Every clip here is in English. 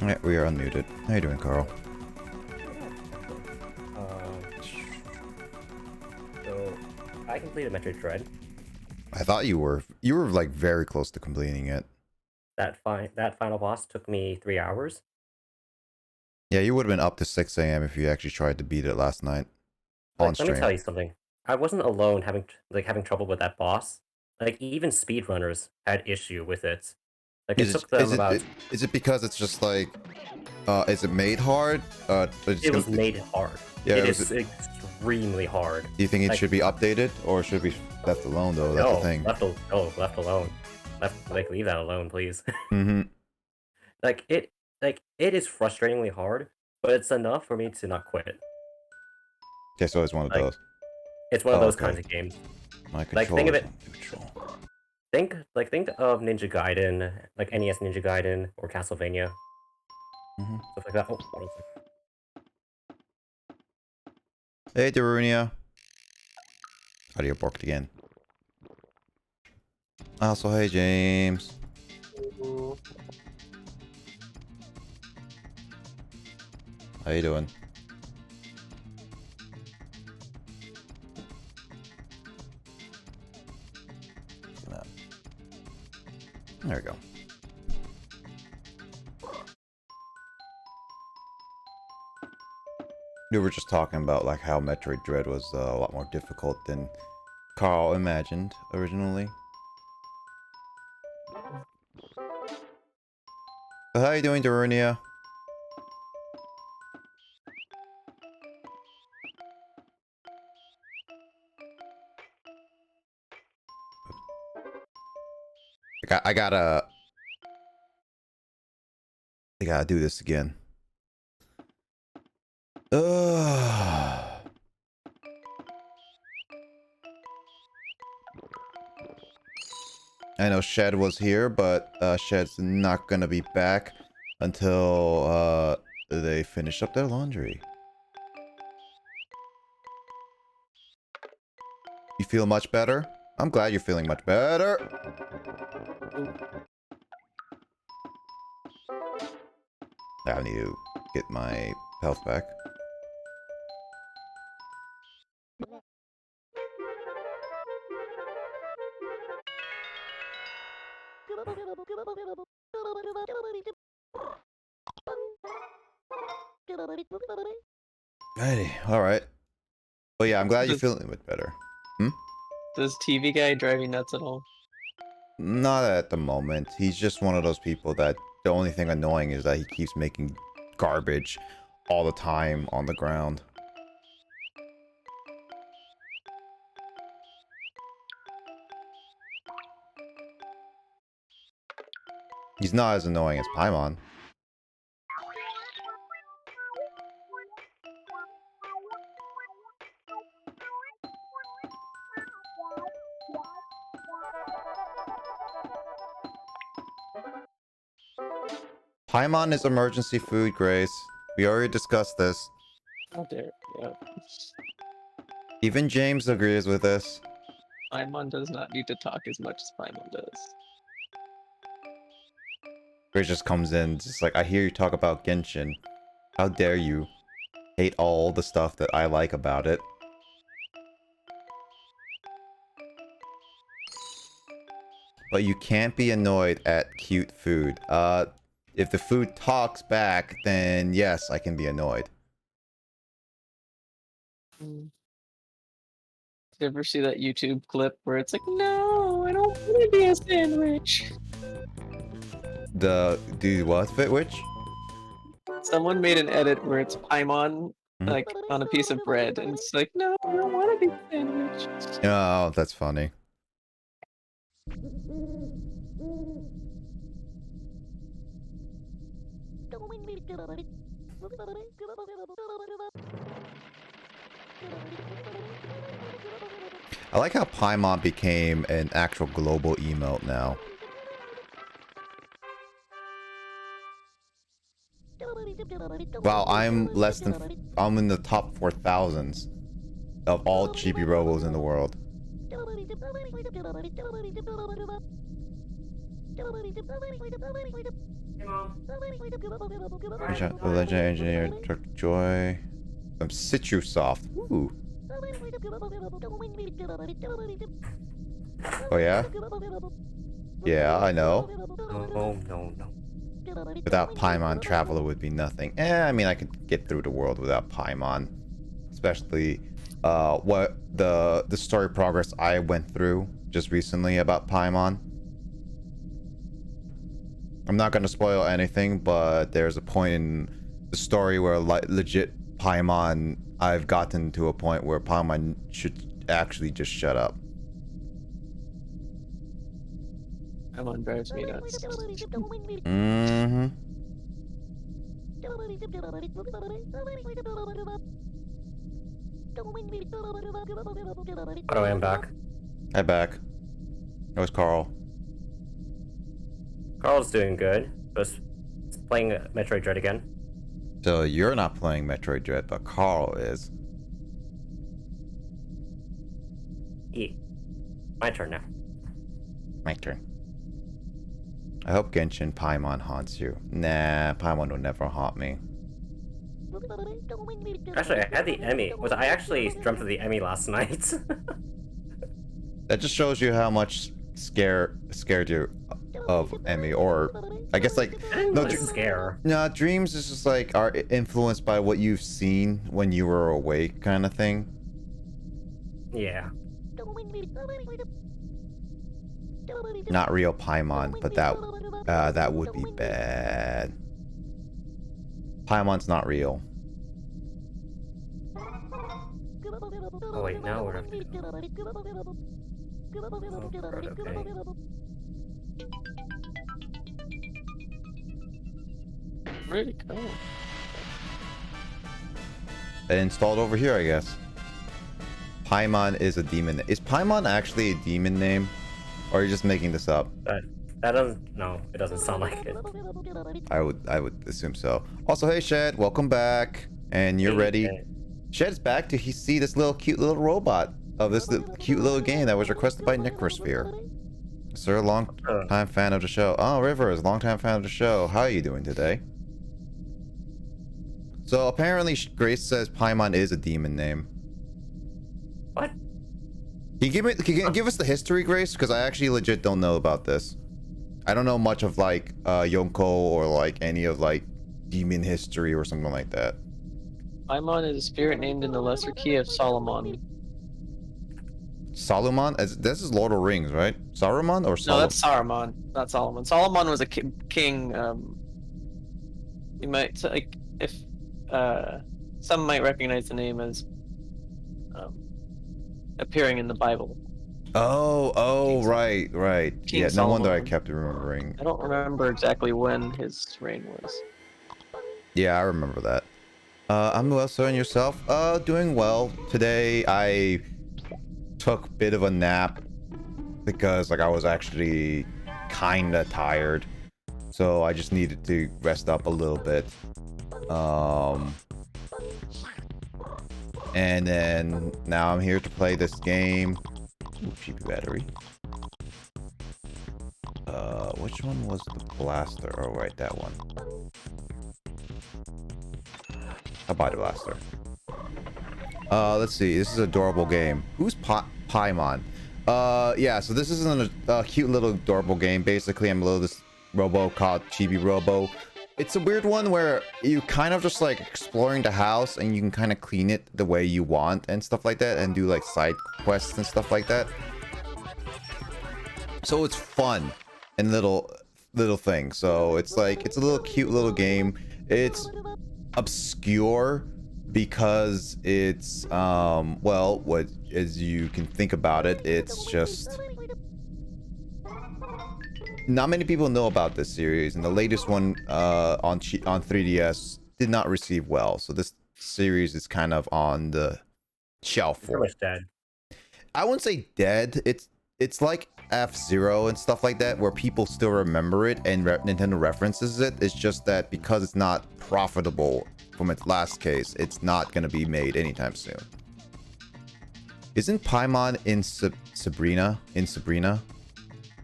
Yeah, we are unmuted. How you doing, Carl? So I completed Metroid Dread. I thought you were like very close to completing it. That final boss took me 3 hours. Yeah, you would have been up to 6 a.m. if you actually tried to beat it last night on stream. Let me tell you something. I wasn't alone having trouble with that boss. Like even speedrunners had issue with it. Like it took them about. Is it because it's just like, is it made hard? It was made hard. Yeah, it is extremely hard. Do you think it should be updated or should be left alone though? That's the thing. Left alone. Leave that alone, please. Mm-hmm. it is frustratingly hard, but it's enough for me to not quit. Okay, so it's one of those. It's one of those kinds of games. My controller think of it. Neutral. Think of Ninja Gaiden, like NES Ninja Gaiden or Castlevania, stuff like that. Oh, hold on a second. Hey, Darunia. Audio borked again. Also, hey, James. How you doing? There we go. We were just talking about like how Metroid Dread was a lot more difficult than Carl imagined originally. So how you doing, Darunia? I gotta do this again. I know Shed was here, but Shed's not gonna be back until they finish up their laundry. You feel much better? I'm glad you're feeling much better. I need to get my health back. Hey, alright. Well, yeah, I'm glad you're feeling a bit better. Does TV guy drive you nuts at all? Not at the moment. He's just one of those people that the only thing annoying is that he keeps making garbage all the time on the ground. He's not as annoying as Paimon. Paimon is emergency food, Grace. We already discussed this. Oh dear, yeah. Even James agrees with this. Paimon does not need to talk as much as Paimon does. Grace just comes in, just like, I hear you talk about Genshin. How dare you hate all the stuff that I like about it. But you can't be annoyed at cute food. If the food talks back, then yes, I can be annoyed. Did you ever see that YouTube clip where it's like, no, I don't want to be a sandwich? Do what, Fitwitch? Someone made an edit where it's Paimon, like, on a piece of bread, and it's like, no, I don't want to be a sandwich. Oh, that's funny. I like how Paimon became an actual global emote now. Wow, I'm in the top 4,000s of all Chibi-Robos in the world. The Legend Engineer took joy from Citrusoft. Ooh. Oh yeah? Yeah, I know. No. Without Paimon, Traveler would be nothing. I mean, I could get through the world without Paimon. Especially, what the story progress I went through just recently about Paimon. I'm not gonna spoil anything, but there's a point in the story where legit Paimon, I've gotten to a point where Paimon should actually just shut up. Paimon drives me nuts. Mm-hmm. Oh, I am back. Hi, back. It was Carl. Carl's doing good. Just playing Metroid Dread again. So you're not playing Metroid Dread, but Carl is. Yeah. My turn now. My turn. I hope Genshin Paimon haunts you. Nah, Paimon will never haunt me. Actually, I had the Emmy. I actually dreamt of the Emmy last night. That just shows you how much scared you of Emmy, or I guess like no scare. No, dreams is just like are influenced by what you've seen when you were awake, kind of thing. Yeah. Not real Paimon, but that would be bad. Paimon's not real. Oh wait, now we're up to... Oh, God, okay. Where'd it go? It installed over here, I guess. Paimon is a demon. Is Paimon actually a demon name? Or are you just making this up? That doesn't... No, it doesn't sound like it. I would assume so. Also, hey Shed, welcome back. And you're ready. Shed's back to see this cute little robot of this cute little game that was requested by Necrosphere. Sir, long-time fan of the show. Oh, Rivers, long-time fan of the show. How are you doing today? So apparently Grace says Paimon is a demon name. What? Can you give us the history, Grace? Because I actually legit don't know about this. I don't know much of like Yonko or like any of like demon history or something like that. Paimon is a spirit named in the Lesser Key of Solomon. Solomon? This is Lord of the Rings, right? Saruman or Solomon? No, that's Saruman, not Solomon. Solomon was a king. You might like if some might recognize the name as appearing in the Bible. Oh, right. King Yeah, Solomon. no wonder I kept remembering. I don't remember exactly when his reign was. Yeah, I remember that. I'm well, sir, and yourself? Doing well. Today I took a bit of a nap because like I was actually kinda tired. So I just needed to rest up a little bit. And then now I'm here to play this game. Ooh, cheap battery. Which one was the blaster? Oh, right, that one. I'll buy the blaster. Let's see. This is an adorable game. Who's Paimon? Yeah, so this is a cute little adorable game. Basically, I'm this robo called Chibi-Robo. It's a weird one where you kind of just like exploring the house and you can kind of clean it the way you want and stuff like that and do like side quests and stuff like that. So it's fun and little thing. So it's like, it's a little cute little game. It's obscure because it's well, what as you can think about it, it's just not many people know about this series, and the latest one on 3DS did not receive well. So this series is kind of on the shelf for it. Dead. I wouldn't say dead. It's like F-Zero and stuff like that, where people still remember it and Nintendo references it. It's just that because it's not profitable from its last case, it's not going to be made anytime soon. Isn't Paimon in Sabrina?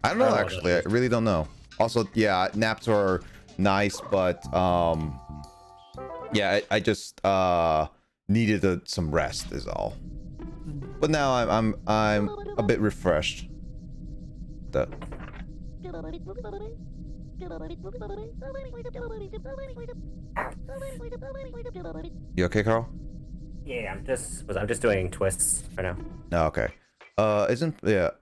I don't know, actually. I really don't know. Also, yeah, naps are nice, but yeah, I just needed some rest is all. But now I'm a bit refreshed. You okay, Carl? Yeah, I'm just doing twists for now. Oh, okay.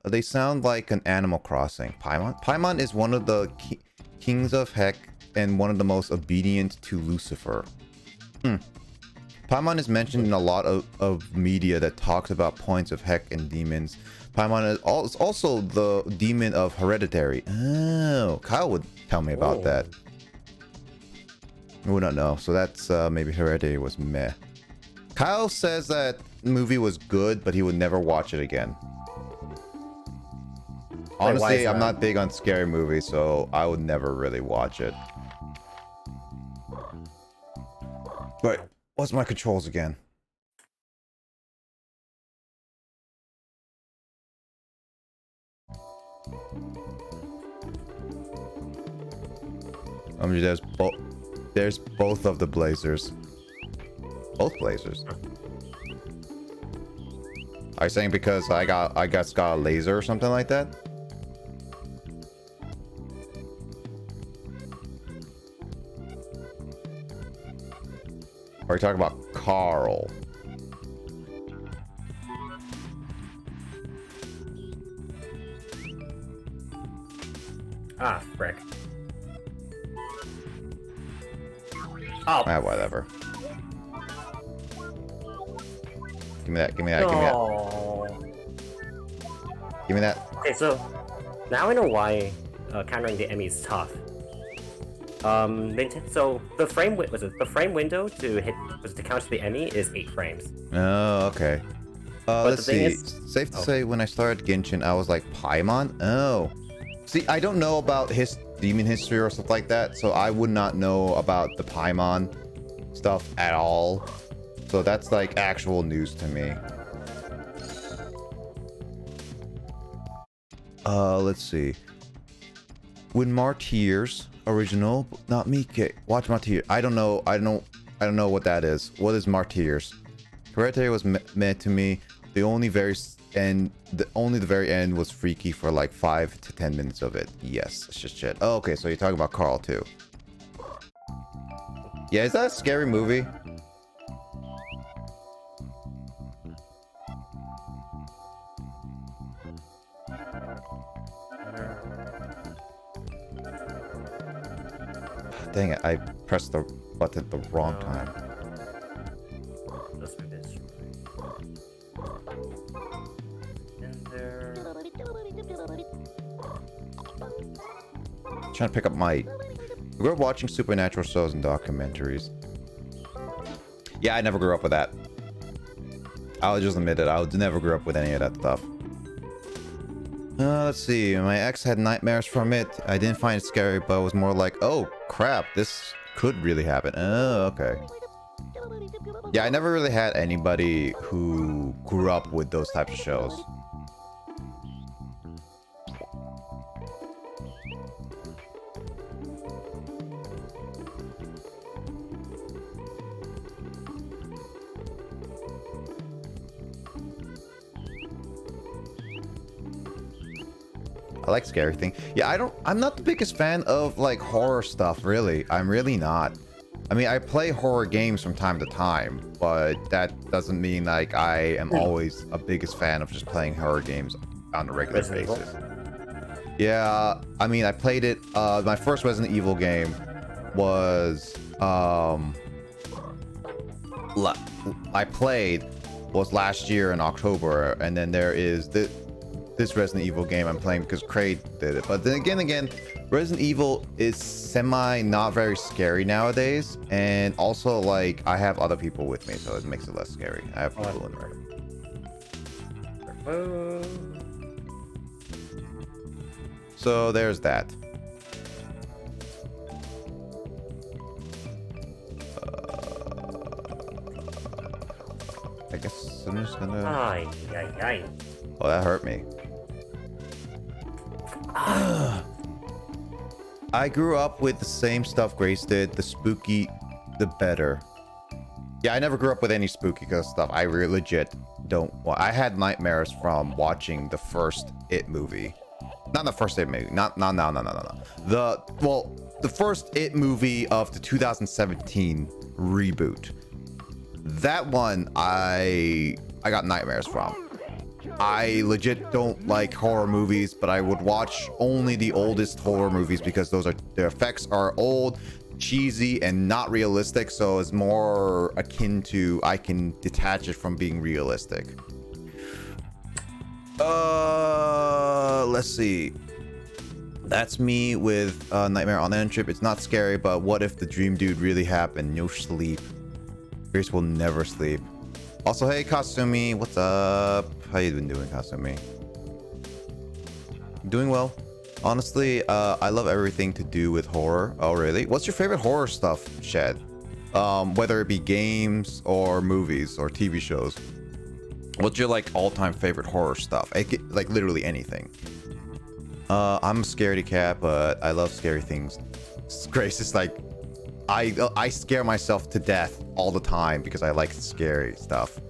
They sound like an Animal Crossing. Paimon is one of the kings of heck and one of the most obedient to Lucifer. Paimon is mentioned in a lot of media that talks about points of heck and demons. Paimon is also the demon of Hereditary. Oh, Kyle would tell me about that. We don't know. So that's maybe Hereditary was meh. Kyle says that movie was good, but he would never watch it again. Honestly, I'm not big on scary movies, so I would never really watch it. But what's my controls again? I mean, there's both of the Blazers. Both Blazers. Are you saying because I got a laser or something like that? Or are you talking about Carl? Ah, frick. Oh. Ah, whatever. Give me that, give me that, give me that. Give me that. Okay, so now I know why countering the Emmy is tough. So the frame window to counter the Emmy is 8 frames. Oh, okay. Let's see. Safe to say, when I started Genshin, I was like, Paimon? Oh. See, I don't know about his demon history or stuff like that, so I would not know about the Paimon stuff at all. So that's like actual news to me. Let's see. When Martyrs original, not me. Watch Martyrs. I don't know what that is. What is Martyrs? Hereditary was meant to me. The very end was freaky for like 5 to 10 minutes of it. Yes, it's just shit. Oh, okay, so you're talking about Carl too. Yeah, is that a scary movie? Dang it, I pressed the button at the wrong time. Trying to pick up my... I grew up watching supernatural shows and documentaries. Yeah, I never grew up with that. I'll just admit it, I never grew up with any of that stuff. Let's see, my ex had nightmares from it. I didn't find it scary, but it was more like, oh crap, this could really happen. Oh, okay. Yeah, I never really had anybody who grew up with those types of shows. I like scary thing. Yeah, I'm not the biggest fan of like horror stuff, really. I'm really not. I mean, I play horror games from time to time, but that doesn't mean like I am always a biggest fan of just playing horror games on a regular basis. Yeah, I mean, I played it. My first Resident Evil game was was last year in October, and then there is this Resident Evil game I'm playing because Craig did it. But then again, Resident Evil is semi not very scary nowadays, and also like I have other people with me, so it makes it less scary. I have people in there. So there's that. I guess I'm just gonna. Oh, that hurt me. I grew up with the same stuff Grace did. The spooky, the better. Yeah, I never grew up with any spooky stuff. I really legit don't. Well, I had nightmares from watching the first It movie. Not the first It movie. No. The first It movie of the 2017 reboot. That one I got nightmares from. I legit don't like horror movies, but I would watch only the oldest horror movies because their effects are old, cheesy, and not realistic, so it's more akin to I can detach it from being realistic. Let's see. That's me with Nightmare on Elm Street. It's not scary, but what if the dream dude really happened? No sleep. Grace will never sleep. Also, hey Kasumi, what's up? How you been doing, Kasumi? Doing well. Honestly, I love everything to do with horror. Oh, really? What's your favorite horror stuff, Shed? Whether it be games or movies or TV shows. What's your like all-time favorite horror stuff? Like literally anything. I'm a scaredy cat, but I love scary things. Grace is like, I scare myself to death all the time because I like scary stuff.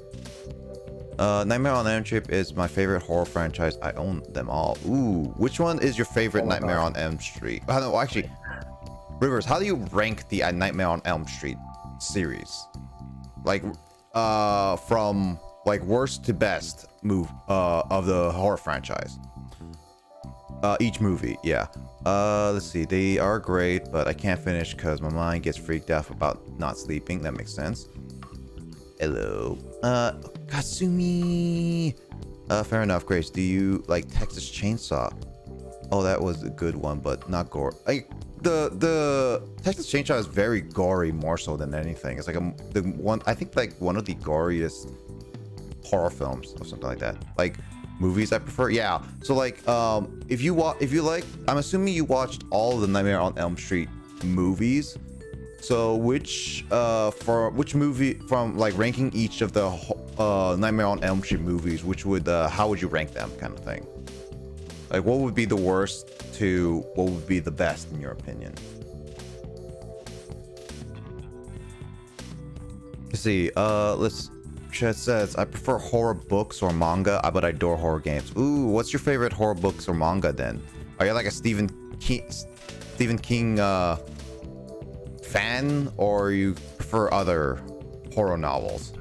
Nightmare on Elm Street is my favorite horror franchise. I own them all. Ooh, which one is your favorite Nightmare on Elm Street? No, actually, Rivers, how do you rank the Nightmare on Elm Street series? Like, from like worst to best of the horror franchise. Each movie, yeah. Let's see. They are great, but I can't finish because my mind gets freaked out about not sleeping. That makes sense. Hello. Kasumi. Fair enough, Grace. Do you like Texas Chainsaw? Oh, that was a good one, but not gore. Like the Texas Chainsaw is very gory, more so than anything. It's like I think like one of the goriest horror films or something like that. Like movies I prefer. Yeah. So like if you like, I'm assuming you watched all the Nightmare on Elm Street movies. So which movie, from like ranking each of the Nightmare on Elm Street movies, how would you rank them, kind of thing? Like what would be the worst to what would be the best in your opinion? Let's see. Chet says I prefer horror books or manga, but I adore horror games. Ooh, what's your favorite horror books or manga then? Are you like a Stephen King fan, or you prefer other horror novels?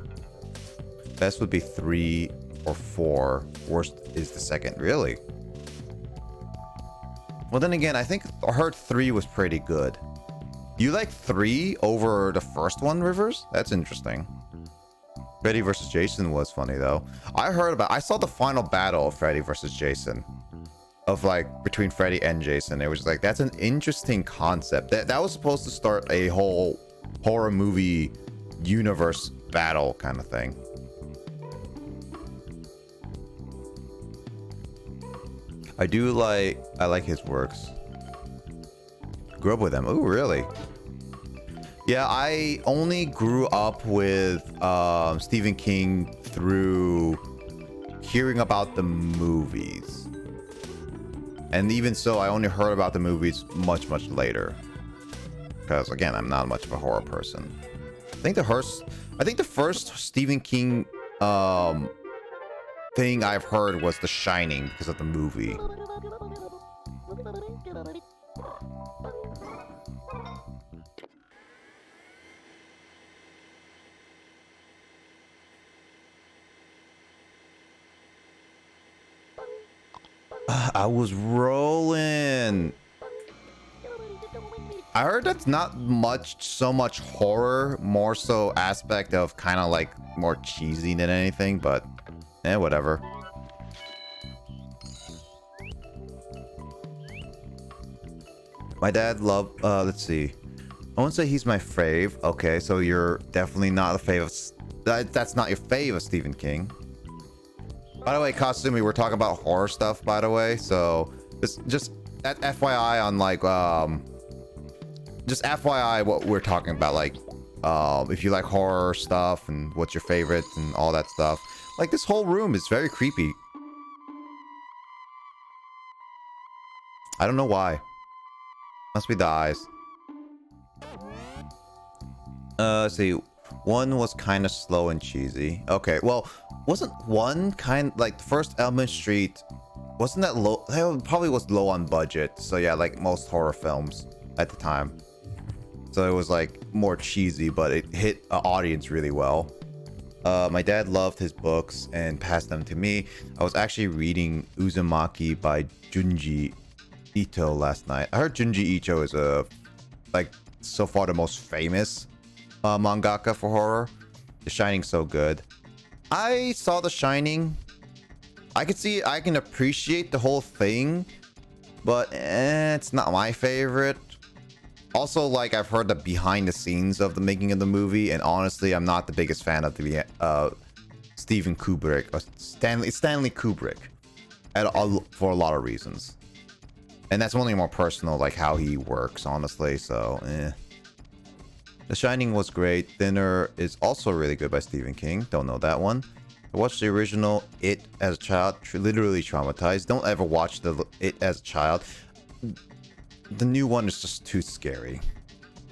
Best would be 3 or 4. Worst is the second. Really? Well, then again, I heard 3 was pretty good. You like 3 over the first one, Rivers? That's interesting. Freddy vs. Jason was funny though. I saw the final battle of Freddy vs. Jason. Of like between Freddy and Jason. It was like, that's an interesting concept. That was supposed to start a whole horror movie universe battle kind of thing. I like his works. Grew up with them. Oh, really? Yeah, I only grew up with Stephen King through hearing about the movies. And even so, I only heard about the movies much later. Because again, I'm not much of a horror person. I think the first Stephen King thing I've heard was The Shining because of the movie. I was rolling. I heard that's not so much horror, more so aspect of kind of like more cheesy than anything, but whatever. My dad loved, let's see. I won't say he's my fave. Okay, so you're definitely not a fave of, that's not your fave of Stephen King. By the way, Kasumi, we're talking about horror stuff, by the way, so just FYI on like, just FYI what we're talking about, like, if you like horror stuff and what's your favorite and all that stuff. Like, this whole room is very creepy. I don't know why. Must be the eyes. Let's see. One was kind of slow and cheesy. Okay, well, wasn't one kind like the first Elm Street? Wasn't that low? That probably was low on budget. So yeah, like most horror films at the time. So it was like more cheesy, but it hit an audience really well. My dad loved his books and passed them to me. I was actually reading Uzumaki by Junji Ito last night. I heard Junji Ito is like so far the most famous mangaka for horror. The Shining's so good. I saw The Shining. I can appreciate the whole thing, but it's not my favorite. Also, like, I've heard the behind the scenes of the making of the movie, and honestly, I'm not the biggest fan of the Steven Kubrick or Stanley Kubrick for a lot of reasons. And that's only more personal, like how he works, honestly. So, The Shining was great. Thinner is also really good by Stephen King. Don't know that one. I watched the original It as a child. Literally traumatized. Don't ever watch It as a child. The new one is just too scary.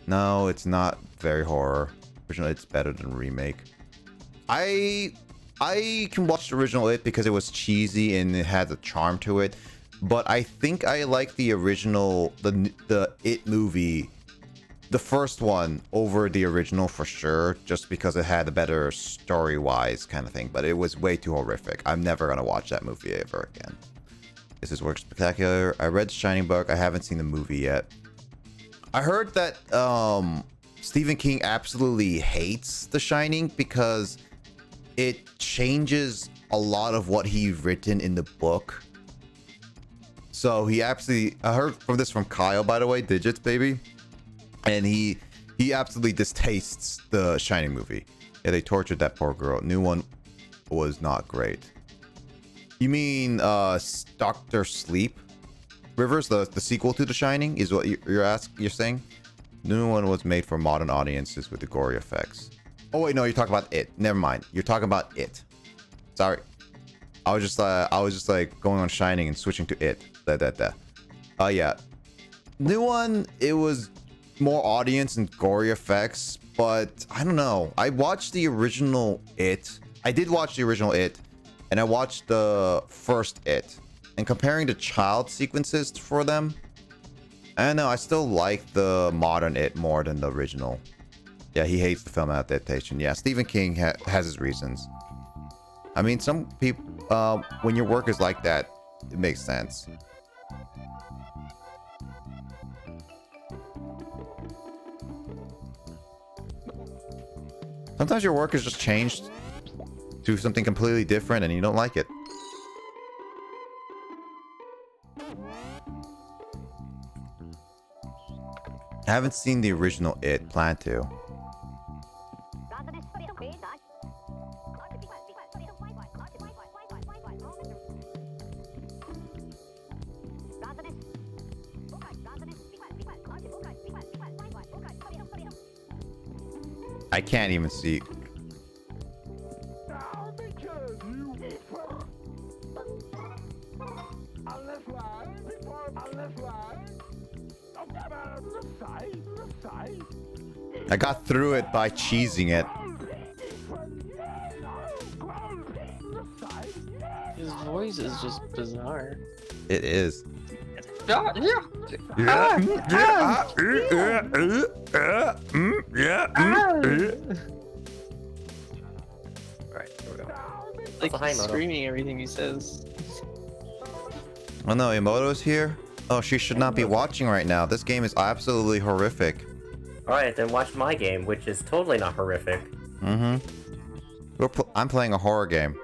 No, it's not very horror. Original It's better than remake. I can watch the original It because it was cheesy and it had a charm to it. But I think I like the original, the It movie, the first one, over the original for sure, just because it had a better story-wise kind of thing. But it was way too horrific. I'm never gonna watch that movie ever again. This is work spectacular. I read The Shining book. I haven't seen the movie yet. I heard that Stephen King absolutely hates The Shining because it changes a lot of what he's written in the book. So he absolutely, I heard from Kyle, by the way, Digits baby, and he absolutely distastes the Shining movie. Yeah, they tortured that poor girl. New one was not great. You mean Dr. Sleep? Rivers, the sequel to The Shining, is what you're saying? The new one was made for modern audiences with the gory effects. Oh wait, no, you're talking about It. Never mind. You're talking about It. Sorry. I was just like going on Shining and switching to It. Yeah. New one, it was more audience and gory effects, but I don't know. I watched the original It. I did watch the original It, and I watched the first It. And comparing the child sequences for them, I don't know, I still like the modern It more than the original. Yeah, he hates the film adaptation. Yeah, Stephen King has his reasons. I mean, some people, when your work is like that, it makes sense. Sometimes your work is just changed to something completely different and you don't like it. I haven't seen the original It. Plan to. I can't even see. I got through it by cheesing it. His voice is just bizarre. It is. Yeah. Alright, here we go. Like Also, hi, he's Moto. screaming everything he says. Oh no, Emoto's here? Oh, she should not be watching right now. This game is absolutely horrific. Alright, then watch my game, which is totally not horrific. Mm-hmm. I'm playing a horror game.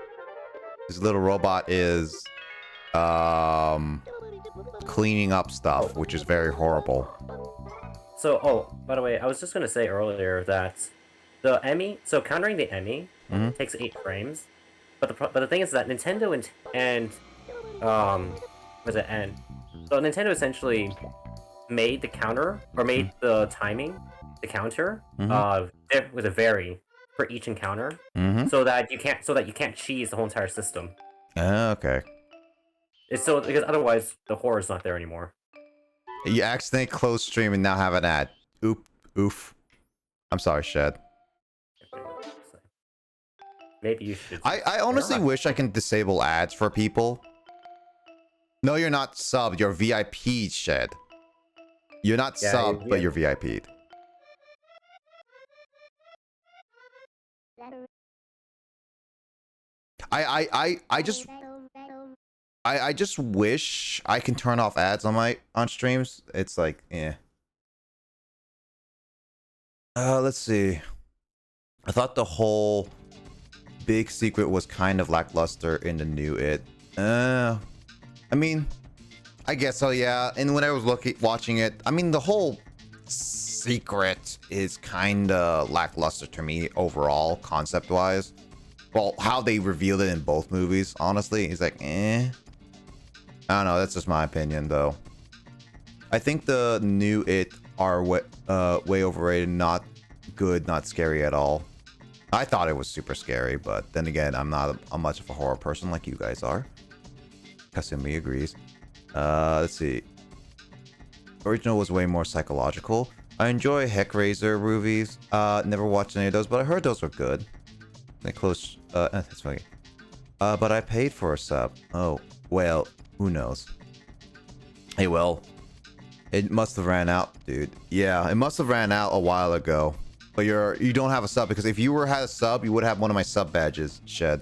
This little robot is cleaning up stuff, which is very horrible. So, oh, by the way, I was just gonna say earlier that the Emmy, so countering the Emmy takes 8 frames, but the thing is that Nintendo and so Nintendo essentially made the counter, or made the timing, the counter, with a vary for each encounter, so that you can't cheese the whole entire system. Okay. It's so because otherwise the horror is not there anymore. You accidentally close stream and now have an ad. Oof. I'm sorry, Shed. Maybe you should. I honestly wish I can disable ads for people. No, you're not subbed. You're VIP'd, Shed. You're not subbed, but you're VIP'd. I just wish I can turn off ads on streams. It's like, eh. Let's see. I thought the whole big secret was kind of lackluster in the new It. I mean, I guess so, yeah. And when I was watching it, I mean, the whole secret is kind of lackluster to me overall, concept-wise. Well, how they revealed it in both movies, honestly, is like, eh. I don't know, that's just my opinion, though. I think the new It are way overrated, not good, not scary at all. I thought it was super scary, but then again, I'm not much of a horror person like you guys are. Kasumi agrees. Let's see. Original was way more psychological. I enjoy Heckraiser movies. Never watched any of those, but I heard those were good. They close. That's funny. But I paid for a sub. Oh, well, who knows? Hey, well, it must have ran out, dude. Yeah, it must have ran out a while ago. But you don't have a sub, because if you had a sub, you would have one of my sub badges, Shed.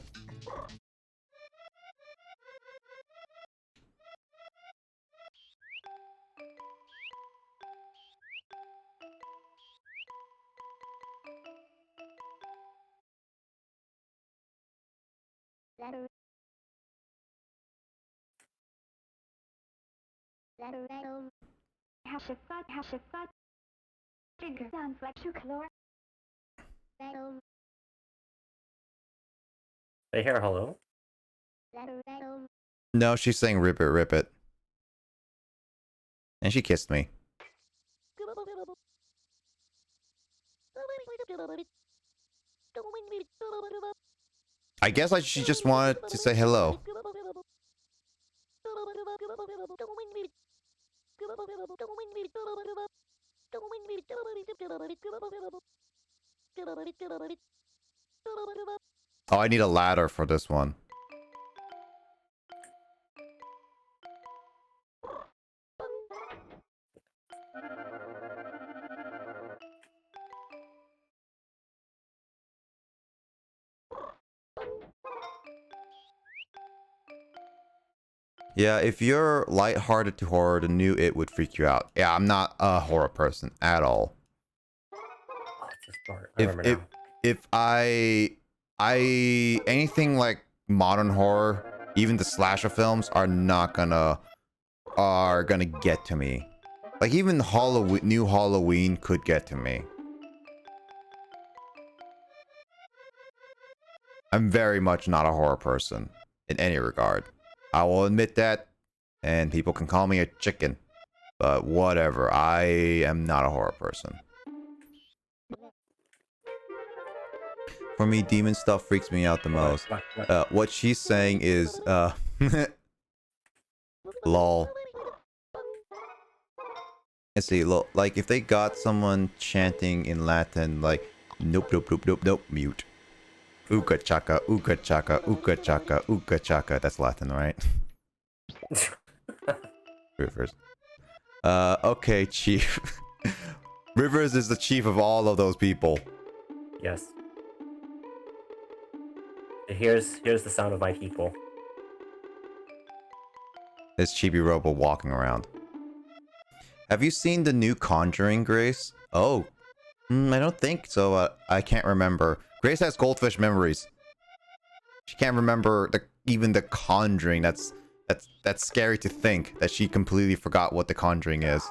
Hey, here, hello? No, she's saying rip it, rip it. And she kissed me. I guess she just wanted to say hello. Oh, I need a ladder for this one. Yeah, if you're lighthearted to horror, the new It would freak you out. Yeah, I'm not a horror person at all. Oh, it's a start. I remember now. If anything like modern horror, even the slasher films are gonna get to me. Like even new Halloween could get to me. I'm very much not a horror person in any regard. I will admit that, and people can call me a chicken, but whatever. I am not a horror person. For me, demon stuff freaks me out the most. What she's saying is, lol. Let's see, look, like if they got someone chanting in Latin, like, nope, nope, nope, nope, nope, mute. Uka chaka, uka chaka, uka chaka, uka chaka. That's Latin, right? Rivers. Okay, chief. Rivers is the chief of all of those people. Yes. Here's the sound of my people. There's Chibi-Robo walking around. Have you seen the new Conjuring, Grace? Oh. I don't think so. I can't remember. Grace has goldfish memories. She can't remember even the Conjuring. That's scary to think that she completely forgot what the Conjuring is.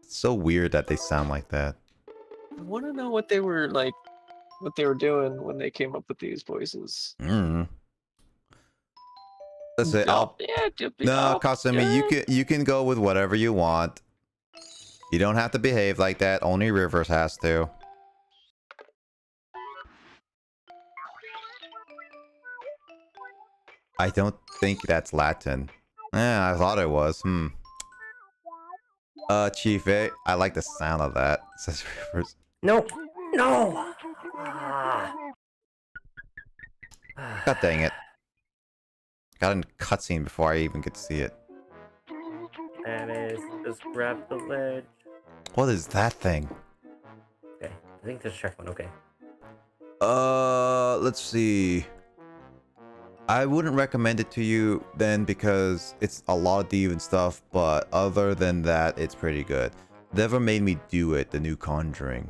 It's so weird that they sound like that. I want to know what they were like, what they were doing when they came up with these voices. Let's say, no, Kasumi, you can go with whatever you want. You don't have to behave like that. Only Rivers has to. I don't think that's Latin. I thought it was. Chief, I like the sound of that. Says Rivers. No! No! God dang it. Got a cutscene before I even could see it. And just grab the ledge. What is that thing? Okay, I think there's a checkpoint, okay. Let's see. I wouldn't recommend it to you then because it's a lot of demon stuff, but other than that, it's pretty good. Never made me do it, the new Conjuring.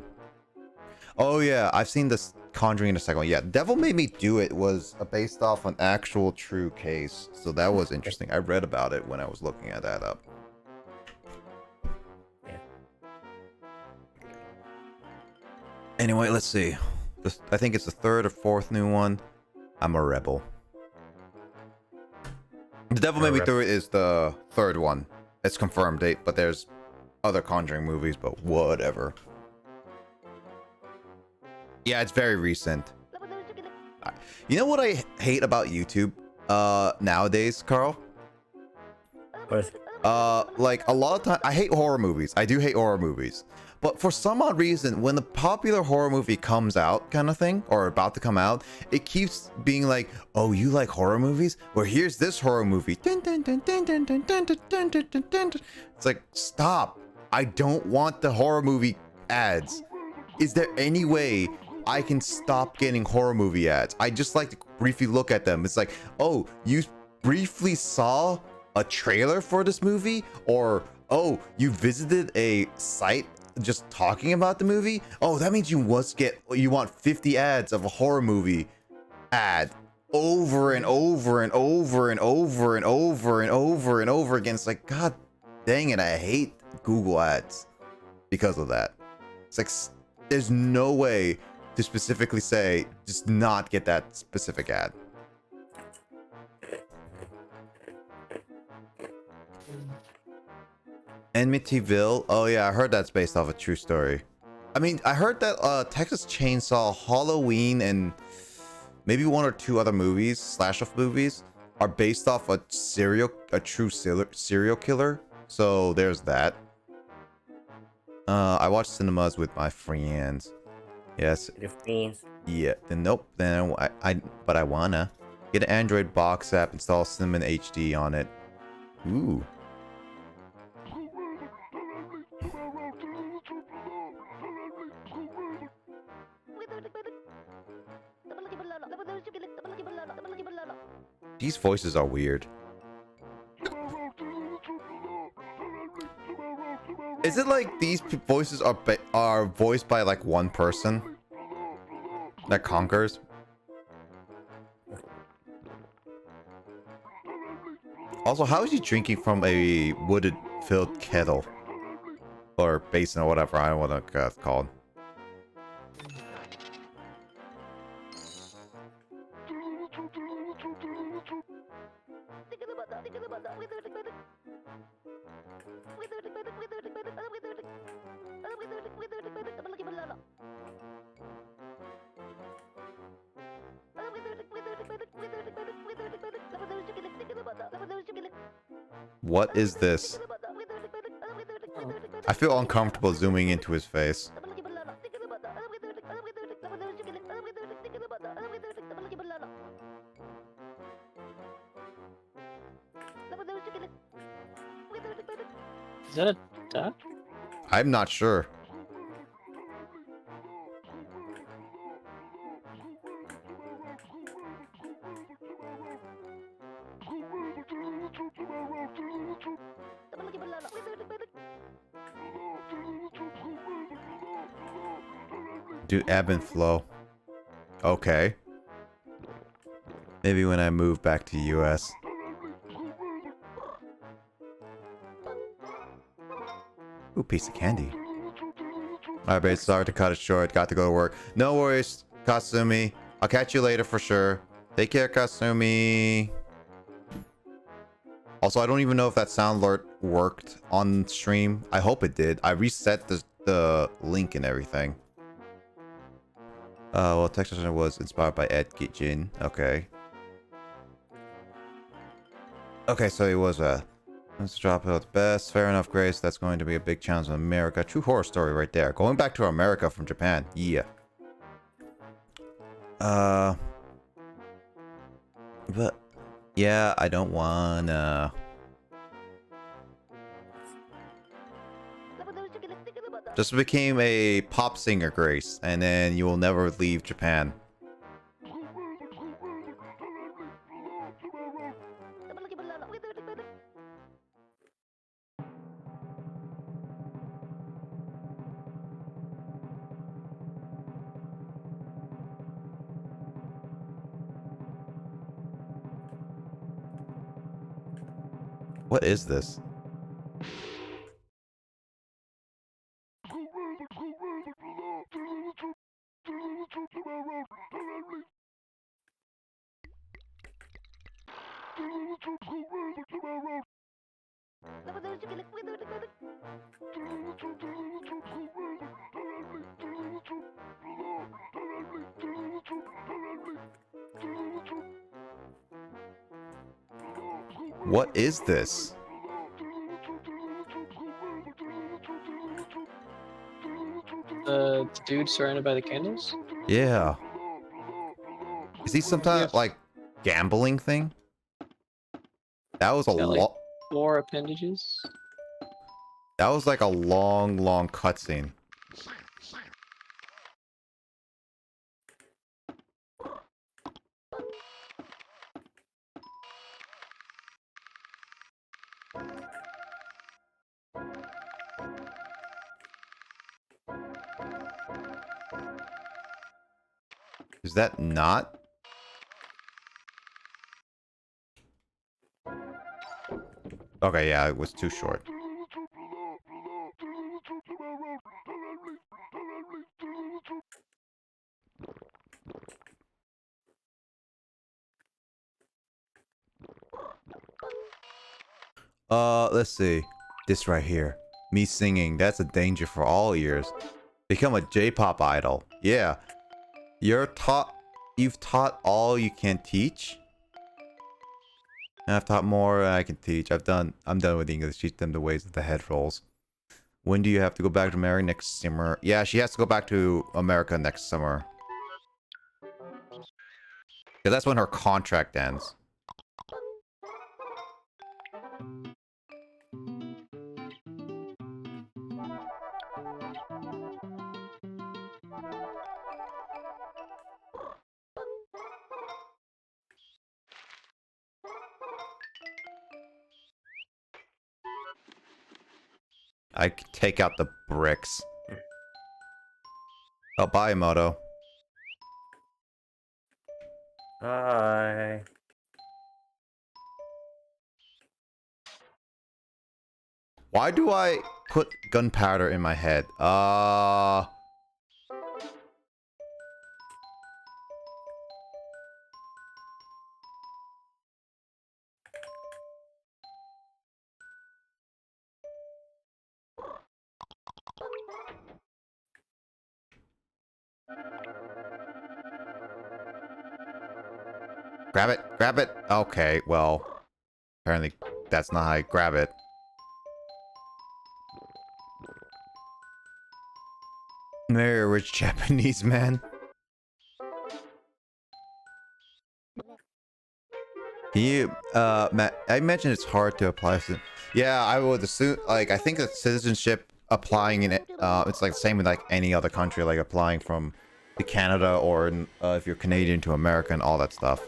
Oh yeah, I've seen this Conjuring in the second one. Yeah, Devil Made Me Do It was based off an actual true case, so that was interesting. I read about it when I was looking at that up. Yeah. Anyway, let's see. I think it's the third or fourth new one. I'm a rebel. The Devil Made Me Do It is the third one. It's confirmed date, but there's other Conjuring movies, but whatever. Yeah, it's very recent. You know what I hate about YouTube nowadays, Carl? Like a lot of time, I hate horror movies. I do hate horror movies. But for some odd reason, when the popular horror movie comes out, kind of thing, or about to come out, it keeps being like, oh, you like horror movies? Well, here's this horror movie. It's like, stop. I don't want the horror movie ads. Is there any way I can stop getting horror movie ads? I just like to briefly look at them. It's like, oh, you briefly saw a trailer for this movie? Or, oh, you visited a site just talking about the movie? Oh, that means you want 50 ads of a horror movie ad over and over and over and over and over and over and over again. It's like, god dang it, I hate Google ads because of that. It's like, there's no way to specifically say just not get that specific ad. Amityville. Oh yeah, I heard that's based off a true story. I mean, I heard that Texas Chainsaw, Halloween, and maybe one or two other movies, slash-off movies, are based off a true serial killer. So there's that. I watch cinemas with my friends. Yes. Your friends. Yeah. Then nope. Then but I wanna get an Android box app, install Cinnamon HD on it. Ooh. These voices are weird. Is it like these voices are voiced by like one person that conquers? Also, how is he drinking from a wooded filled kettle? Or basin or whatever, I don't know what that's called. What is this? I feel uncomfortable zooming into his face. Is that a duck? I'm not sure. Do ebb and flow. Okay. Maybe when I move back to US. Ooh, piece of candy. Alright, babe, sorry to cut it short. Got to go to work. No worries, Kasumi. I'll catch you later for sure. Take care, Kasumi. Also, I don't even know if that sound alert worked on stream. I hope it did. I reset the link and everything. Well, Texas was inspired by Ed Jin. Okay. Okay, so it was a... Let's drop it at the best. Fair enough, Grace. That's going to be a big challenge in America. True horror story right there. Going back to America from Japan. Yeah. But... Yeah, I don't wanna... Just became a pop singer, Grace, and then you will never leave Japan. What is this? What is this? The dude surrounded by the candles? Yeah. Is he some kind of, like, gambling thing? That was a Got, like, lot. 4 appendages. That was like a long, long cutscene. Is that not? Okay, yeah, it was too short. Let's see. This right here. Me singing. That's a danger for all ears. Become a J-pop idol. Yeah. You've taught all you can teach. And I've taught more than I can teach. I'm done with English. Teach them the ways of the head rolls. When do you have to go back to America next summer? Yeah, she has to go back to America next summer. Because that's when her contract ends. I could take out the bricks. Oh, bye, Moto. Hi. Why do I put gunpowder in my head? Grab it, grab it. Okay, well, apparently that's not how I grab it. Very rich Japanese man. You, I mentioned it's hard to apply. Yeah, I would assume, like, I think that citizenship applying in it, it's like the same with like any other country, like applying from to Canada or if you're Canadian to America and all that stuff.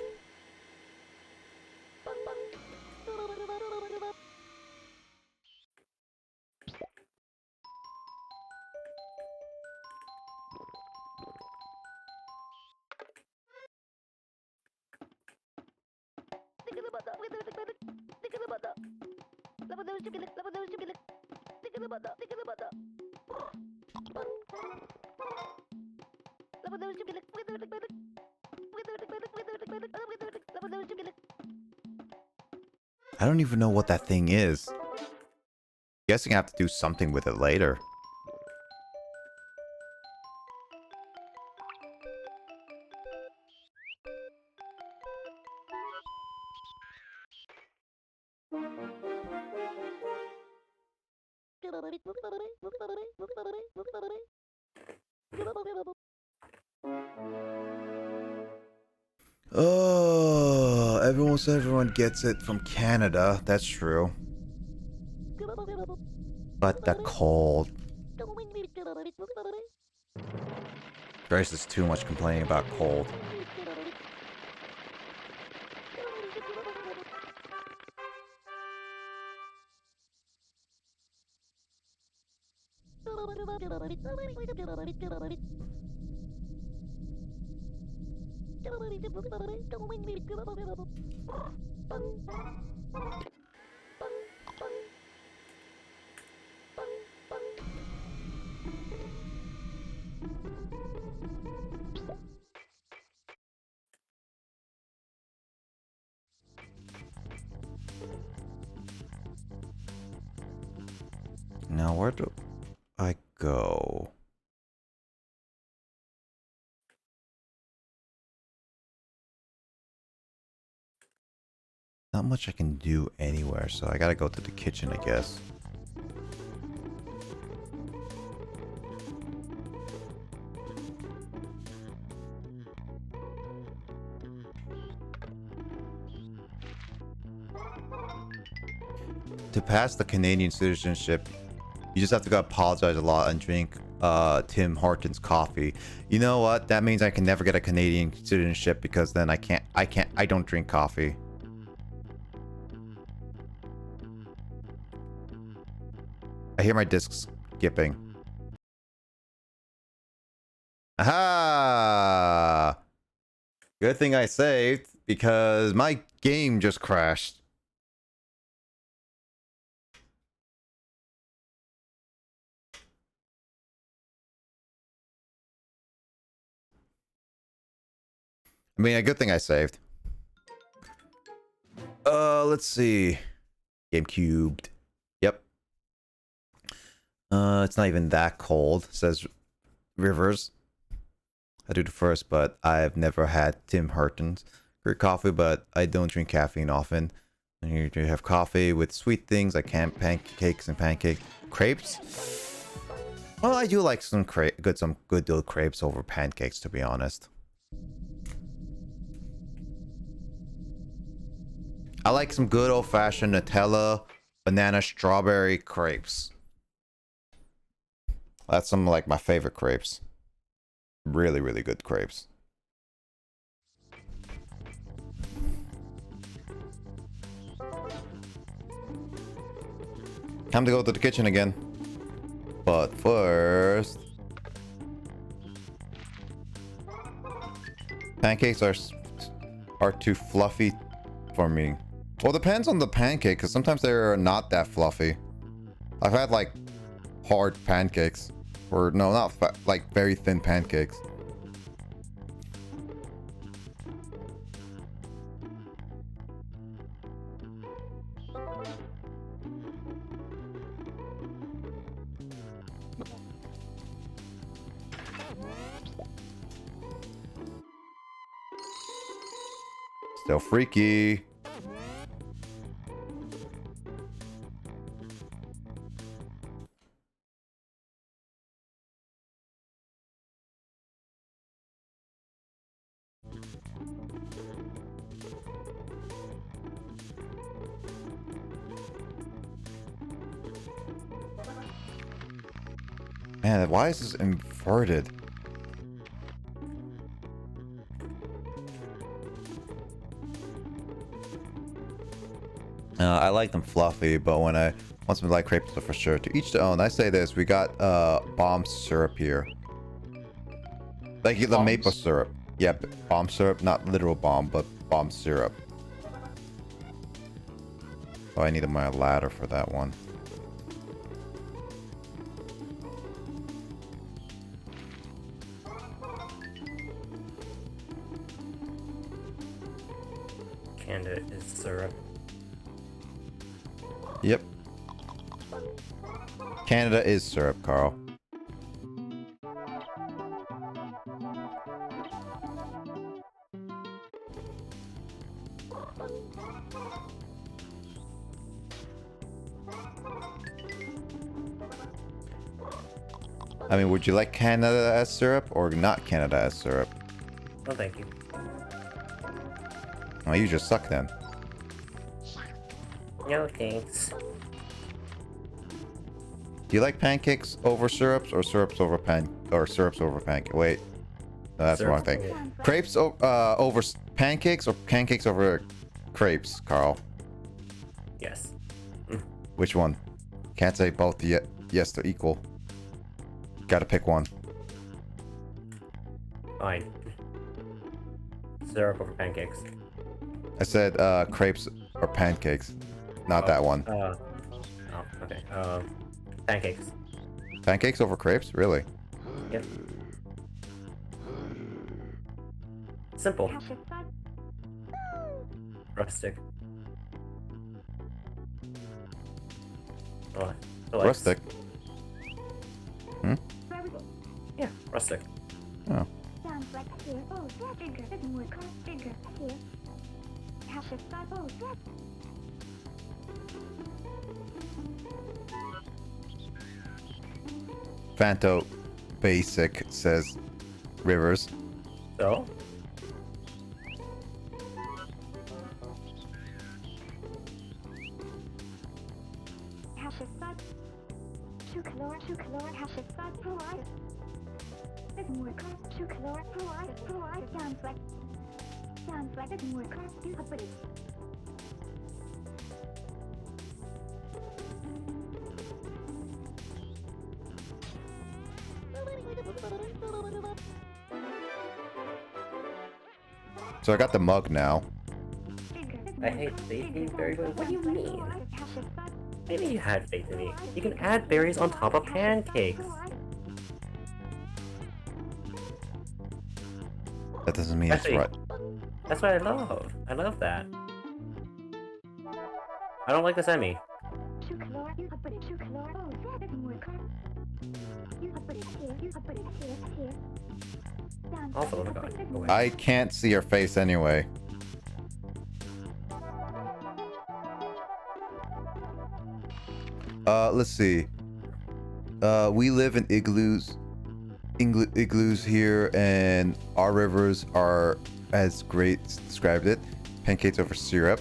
I don't even know what that thing is. Guessing I have to do something with it later. Oh, everyone gets it from Canada. That's true. But the cold. Grace is too much complaining about cold. Now, where do I go? Not much I can do anywhere, so I gotta go to the kitchen, I guess. To pass the Canadian citizenship, you just have to go apologize a lot and drink Tim Hortons coffee. You know what? That means I can never get a Canadian citizenship because then I don't drink coffee. I hear my disc skipping. Aha! Good thing I saved because my game just crashed. I mean, a good thing I saved. Let's see. GameCube. Yep. It's not even that cold, says Rivers. I do the first, but I've never had Tim Hortons. Great coffee, but I don't drink caffeine often. You have coffee with sweet things like pancakes and pancake crepes. Well, I do like some good old crepes over pancakes, to be honest. I like some good old-fashioned Nutella, banana, strawberry crepes. That's some like my favorite crepes. Really, really good crepes. Time to go to the kitchen again. But first... pancakes are too fluffy for me. Well, depends on the pancake, because sometimes they're not that fluffy. I've had like hard pancakes, or no, not like very thin pancakes. Still freaky. Man, why is this inverted? I like them fluffy, but when I want some light crepes, for sure. To each their own. I say this: we got bomb syrup here, like the maple syrup. Yeah, bomb syrup, not literal bomb, but bomb syrup. Oh, I needed my ladder for that one. Canada is syrup. Yep. Canada is syrup, Carl. I mean, would you like Canada as syrup or not Canada as syrup? No, thank you. Oh, you just suck then. No, thanks. Do you like pancakes over syrups or syrups over pancakes? Wait, no, that's the wrong thing. Crepes over pancakes or pancakes over crepes, Carl? Yes. Which one? Can't say both yet. Yes, they're equal. Gotta pick one. Fine. Syrup over pancakes. I said crepes or pancakes, not that one. Oh, okay. Pancakes. Pancakes over crepes? Really? Yep. Simple. Rustic. Oh, Rustic? Hmm? Yeah, rustic. Oh. Fanto Basic says Rivers. So? So I got the mug now. I hate baking berries. What do you mean? Maybe you had faith in me. You can add berries on top of pancakes. That doesn't mean it's right. That's what I love. I love that. I don't like the semi. Also, oh my god. Go away. I can't see your face anyway. Let's see. We live in igloos here, and our rivers are, as Great described it, pancakes over syrup.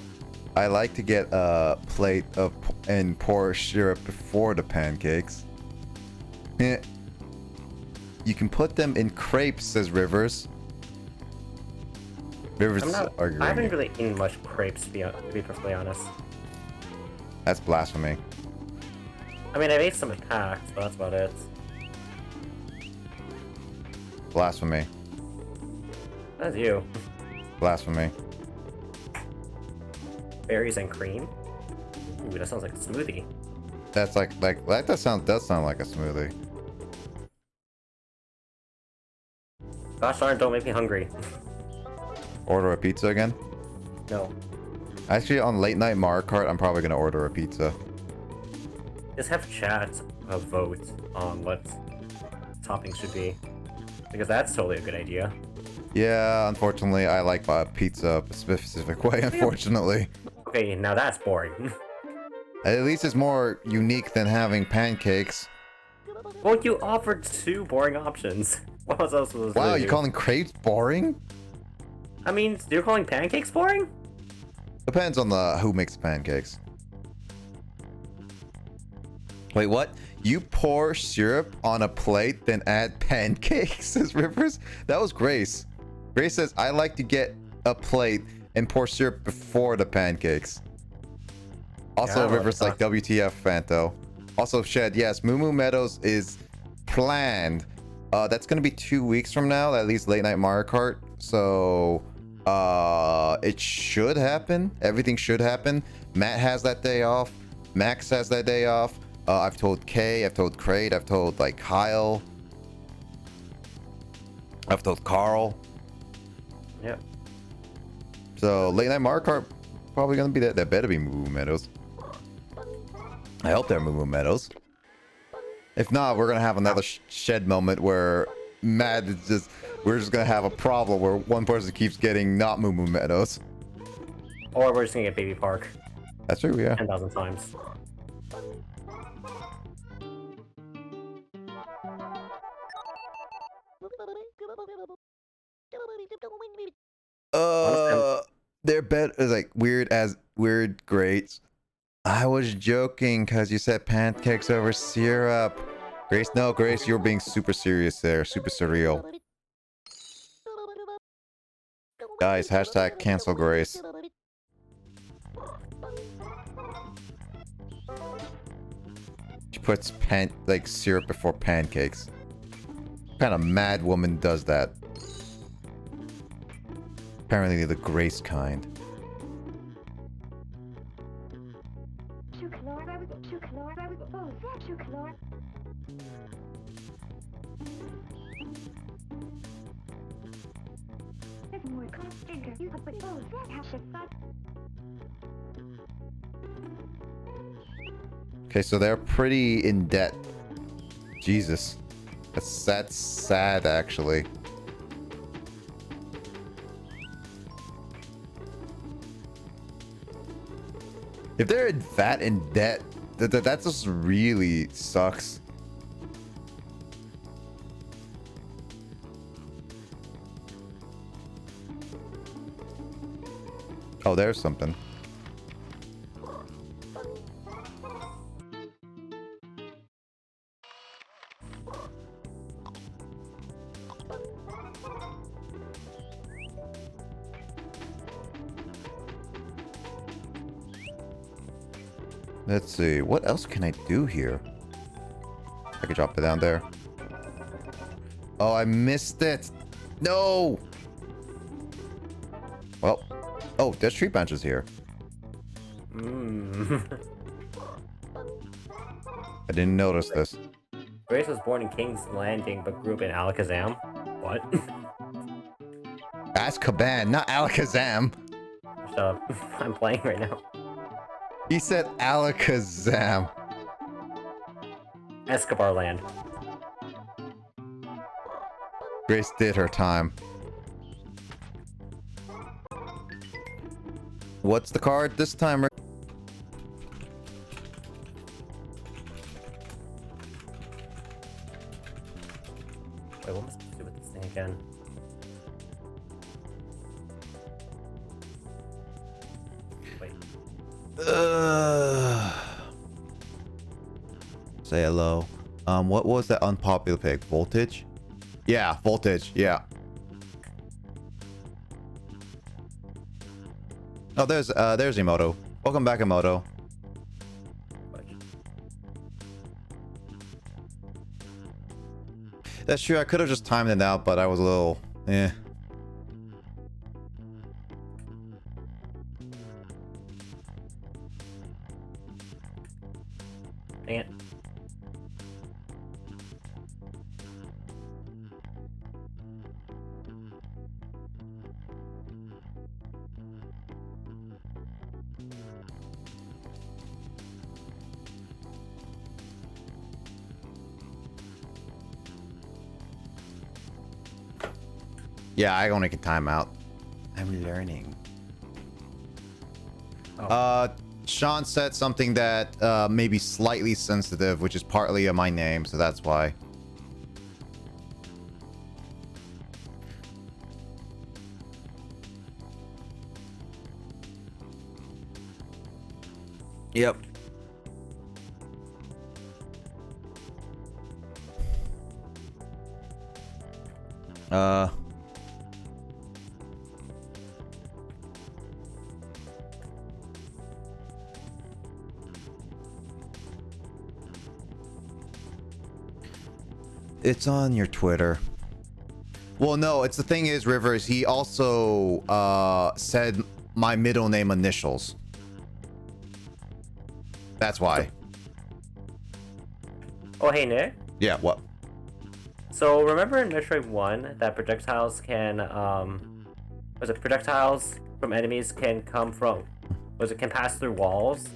I like to get a plate of and pour syrup before the pancakes. You can put them in crepes, says Rivers. Rivers is arguing. I haven't really eaten much crepes, to be perfectly honest. That's blasphemy. I mean, I've ate some at PAX, but that's about it. Blasphemy. That's you. Blasphemy. Berries and cream? Ooh, that sounds like a smoothie. That's like that does sound like a smoothie. Gosh darn, don't make me hungry. Order a pizza again? No. Actually, on late night Mario Kart, I'm probably gonna order a pizza. Just have chat vote on what toppings should be. Because that's totally a good idea. Yeah, unfortunately, I like my pizza a specific way, unfortunately. Okay, now that's boring. At least it's more unique than having pancakes. Well, you offered 2 boring options. What was else supposed to do? Wow, you calling crepes boring? I mean, you're calling pancakes boring? Depends on who makes pancakes. Wait, what? You pour syrup on a plate, then add pancakes, says Rivers? That was Grace. Grace says, I like to get a plate and pour syrup before the pancakes. Also, Yeah, Rivers like WTF Fanto. Also, Shed, yes, Moo Moo Meadows is planned. That's gonna be 2 weeks from now, at least late night Mario Kart. So, it should happen. Everything should happen. Matt has that day off. Max has that day off. I've told Kay, I've told Kraid, I've told like Kyle. I've told Carl. Yep. So late night Mario Kart probably gonna be that. That better be Moo Moo Meadows. I hope they're Moo Moo Meadows. If not, we're gonna have another Shed moment where Matt is just. We're just gonna have a problem where one person keeps getting not Moo Moo Meadows. Or we're just gonna get Baby Park. That's true, yeah. 10,000 times. They're better. It's like weird grades. I was joking because you said pancakes over syrup. Grace, no, Grace, you're being super serious there, super surreal. Guys, hashtag cancel Grace. She puts syrup before pancakes. What kind of mad woman does that? Apparently the Grace kind. Okay, so they're pretty in debt. Jesus. That's sad, actually. If they're that in debt, that just really sucks. Oh, there's something. Let's see, what else can I do here? I could drop it down there. Oh, I missed it. No. Well, oh, there's tree branches here. I didn't notice this. Grace was born in King's Landing but grew up in Alakazam. What? Azkaban, not Alakazam. Shut up. I'm playing right now. He said Alakazam. Escobar Land. Grace did her time. What's the card this time? Wait, what am I supposed to do with this thing again? Wait. Say hello. What was that unpopular pick? Voltage? Yeah, voltage. Yeah. Oh, there's Emoto. Welcome back, Emoto. That's true. I could have just timed it out, but I was a little, eh. Dang it. Yeah, I only can time out. I'm learning. Oh. Sean said something that may be slightly sensitive, which is partly my name, so that's why. Yep. It's on your Twitter. Well, no, it's the thing is, Rivers, he also said my middle name initials. That's why. Oh, hey, Nick. Yeah, what? So remember in Metroid 1 that projectiles can, was it projectiles from enemies can come from, can pass through walls?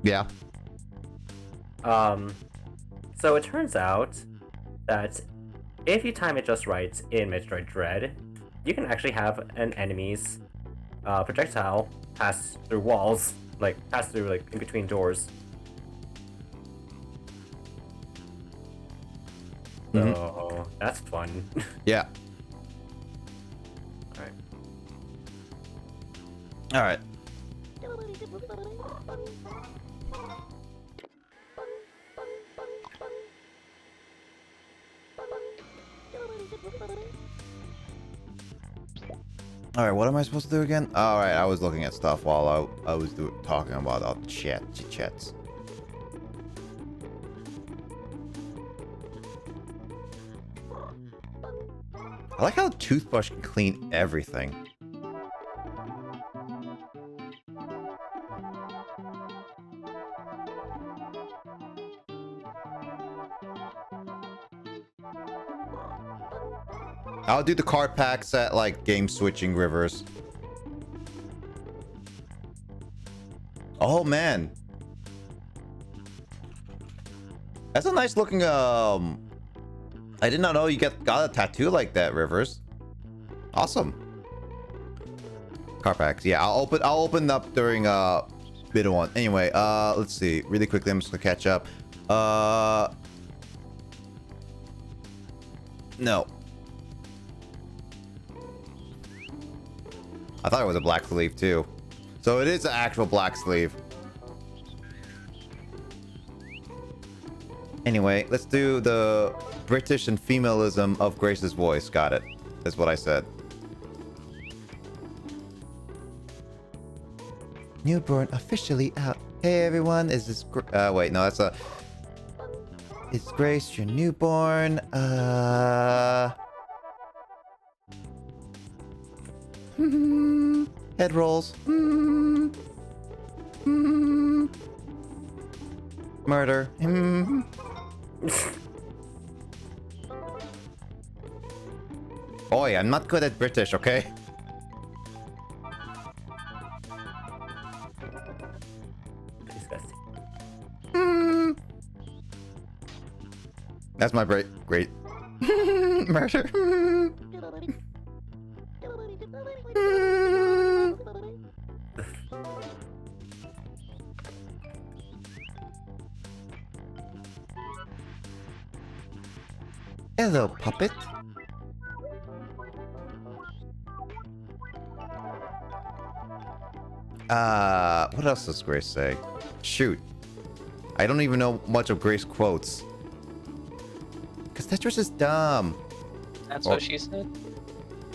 Yeah. So it turns out that if you time it just right in Metroid Dread, you can actually have an enemy's projectile pass through walls, like pass through like in between doors. So that's fun. Yeah. Alright. Alright. Alright, what am I supposed to do again? Alright, I was looking at stuff while I was talking about all the chats. I like how a toothbrush can clean everything. I'll do the card packs at like game switching, Rivers. Oh man, that's a nice looking I did not know you got a tattoo like that, Rivers. Awesome. Card packs. Yeah, I'll open up during bit one. Anyway, let's see. Really quickly, I'm just gonna catch up. No. I thought it was a black sleeve too. So it is an actual black sleeve. Anyway, let's do the British and femalism of Grace's voice. Got it. That's what I said. Newborn officially out. Hey everyone, is this wait, no, that's a... Is Grace your newborn? Head rolls. Murder. Boy, I'm not good at British, okay? Disgusting. That's my great murder. Hello, puppet. What else does Grace say? Shoot. I don't even know much of Grace quotes. Because Tetris is dumb. That's what she said?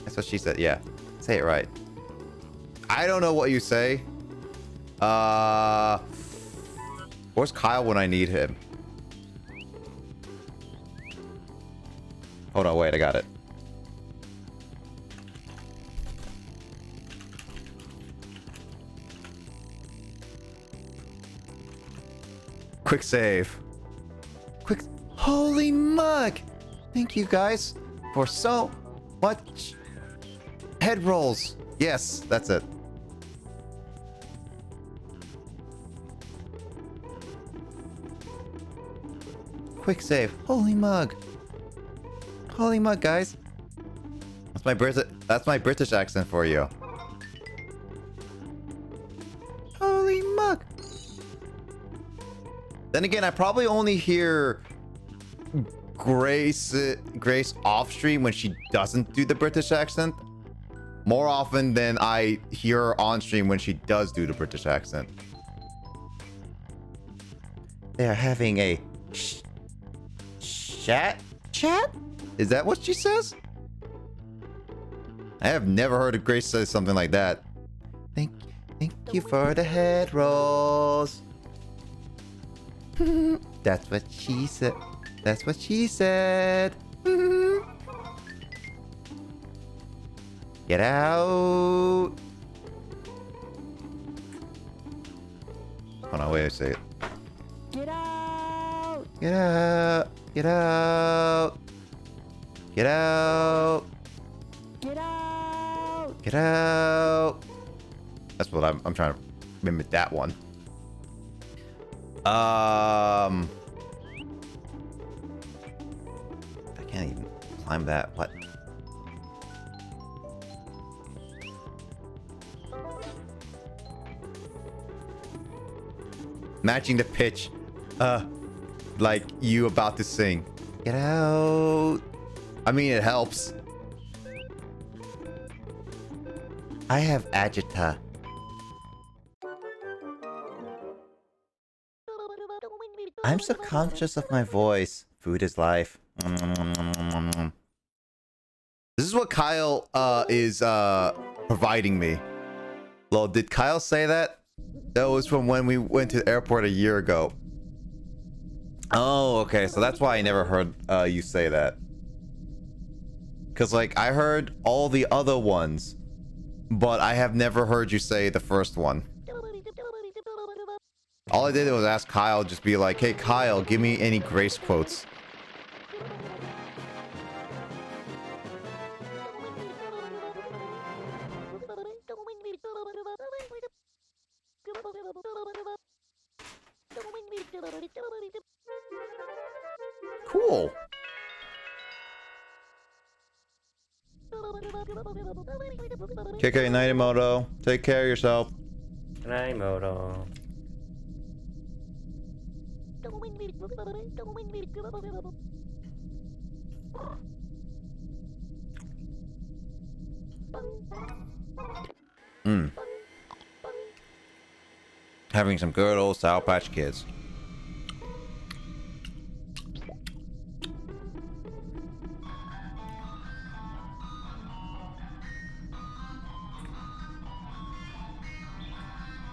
That's what she said, yeah. Say it right. I don't know what you say. Where's Kyle when I need him? Hold on, wait, I got it. quick save. Quick. Holy mug! Thank you guys for so much head rolls. Yes, that's it. Quick save. Holy mug. Holy mug, guys. That's my British accent for you. Holy mug. Then again, I probably only hear Grace off stream when she doesn't do the British accent more often than I hear her on stream when she does do the British accent. They are having a chat? Is that what she says? I have never heard of Grace say something like that. Thank you for the head rolls. That's what she said. That's what she said. Get out. Hold on, wait, I say it. Get out. Get out. Get out. Get out. Get out. Get out. That's what I'm trying to mimic that one. I can't even climb that. What? Matching the pitch. Like you about to sing. Get out. I mean, it helps. I have agita. I'm so conscious of my voice. Food is life. This is what Kyle is providing me. Lol, did Kyle say that? That was from when we went to the airport a year ago. Oh, okay. So that's why I never heard you say that. Because, like, I heard all the other ones, but I have never heard you say the first one. All I did was ask Kyle, just be like, hey, Kyle, give me any Grace quotes. Cool. KK Nagimoto, take care of yourself. Nagimoto. Having some good old Sour Patch Kids.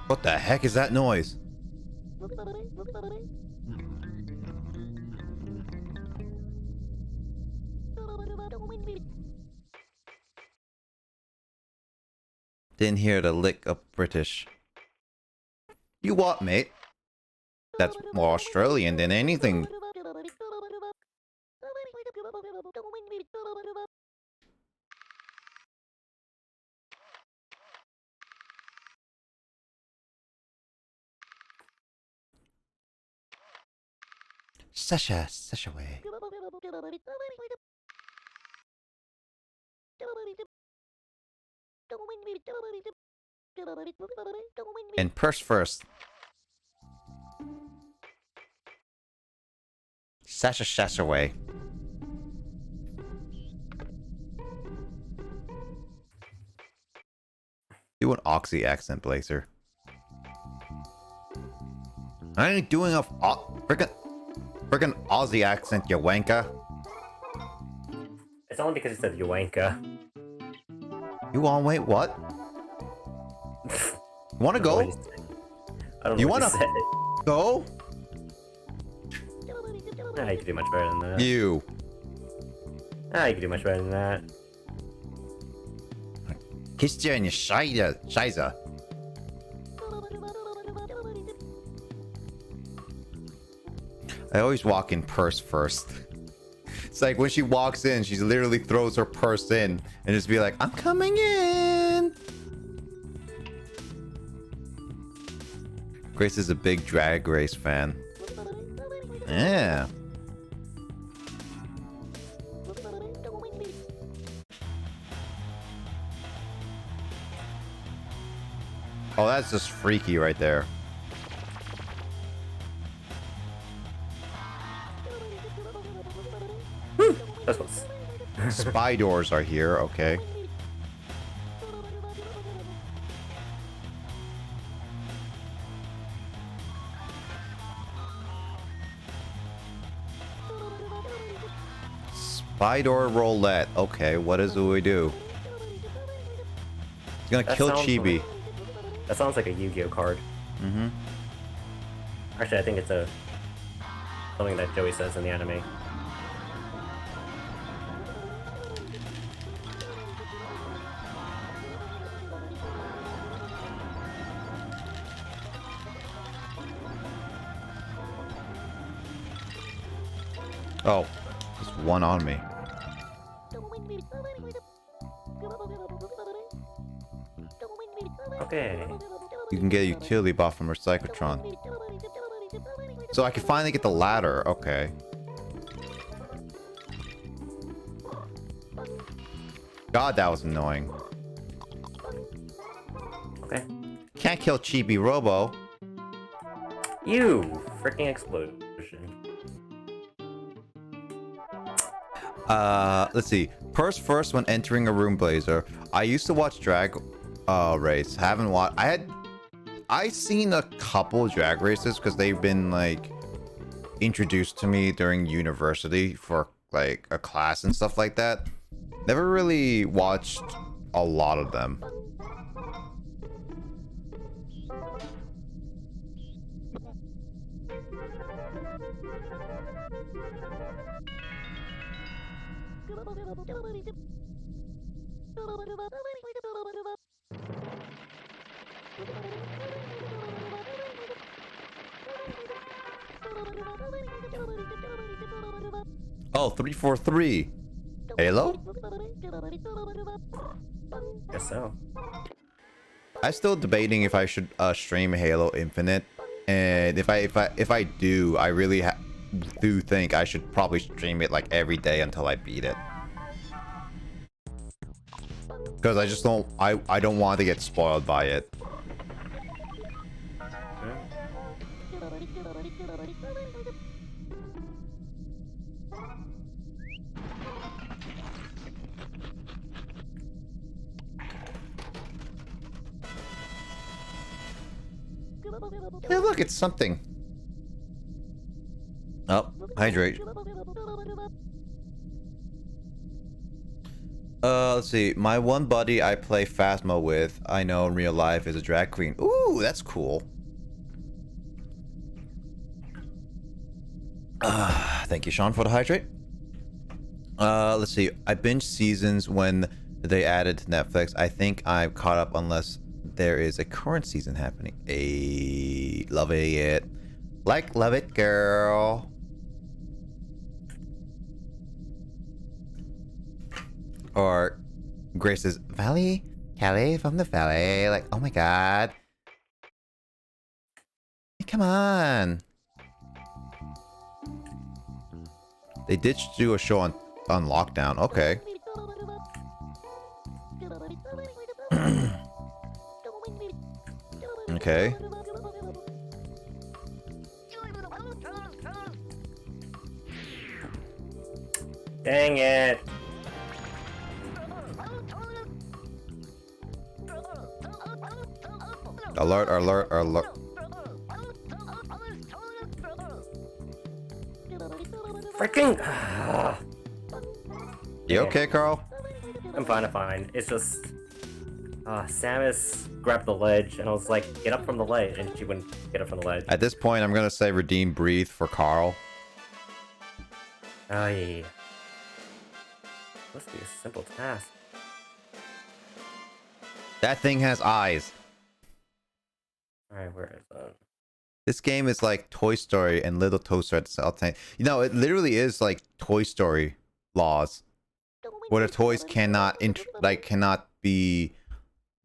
What the heck is that noise? Didn't hear the lick of British. You what, mate? That's more Australian than anything. Sasha away. And purse first. Sasha away. Do an Oxy accent, Blazer. I ain't doing a frickin' Aussie accent, you wanker. It's only because it said Yuanka. You want wait what? You wanna go? I don't know You what wanna said. go? Nah, you can do much better than that. You. Nah, you can do much better than that. Kiss you in your Shiza. I always walk in purse first. It's like when she walks in, she literally throws her purse in and just be like, I'm coming in. Grace is a big Drag Race fan. Yeah. Oh, that's just freaky right there. That's what's... Spy doors are here, okay. Spy door roulette. Okay, what is it we do? He's gonna kill Chibi. Like, that sounds like a Yu-Gi-Oh card. Mm-hmm. Actually, I think it's a something that Joey says in the anime. Oh, there's one on me. Okay. You can get a utility buff from Recyclotron. So I can finally get the ladder. Okay. God, that was annoying. Okay. Can't kill Chibi-Robo. You freaking explosion. Let's see. Purse first when entering a room, Blazer. I used to watch Drag Race. Haven't watched. I seen a couple drag races because they've been like introduced to me during university for like a class and stuff like that. Never really watched a lot of them. Oh, 343. Halo? Guess so. I'm still debating if I should stream Halo Infinite, and if I do, I really do think I should probably stream it like every day until I beat it. Because I just don't I don't want to get spoiled by it. Hey, look, it's something. Oh, hydrate. Let's see. My one buddy I play Phasma with, I know in real life, is a drag queen. Ooh, that's cool. Thank you, Sean, for the hydrate. Let's see. I binged seasons when they added to Netflix. I think I'm caught up unless there is a current season happening. Love it. Like, love it, girl. Or Grace's Valley, Kelly from the Valley. Like, oh my god. Hey, come on. They did do a show on Lockdown. Okay. Okay. Dang it. Alert, alert, alert. Freaking. You okay, Carl? I'm fine, I'm fine. It's just. Samus grabbed the ledge, and I was like, get up from the ledge, and she wouldn't get up from the ledge. At this point, I'm gonna say redeem breathe for Carl. Oh, yeah. Must be a simple task. That thing has eyes. Alright, where is that? This game is like Toy Story and Little Toaster at the same time. You know, it literally is like Toy Story laws, where the toys cannot be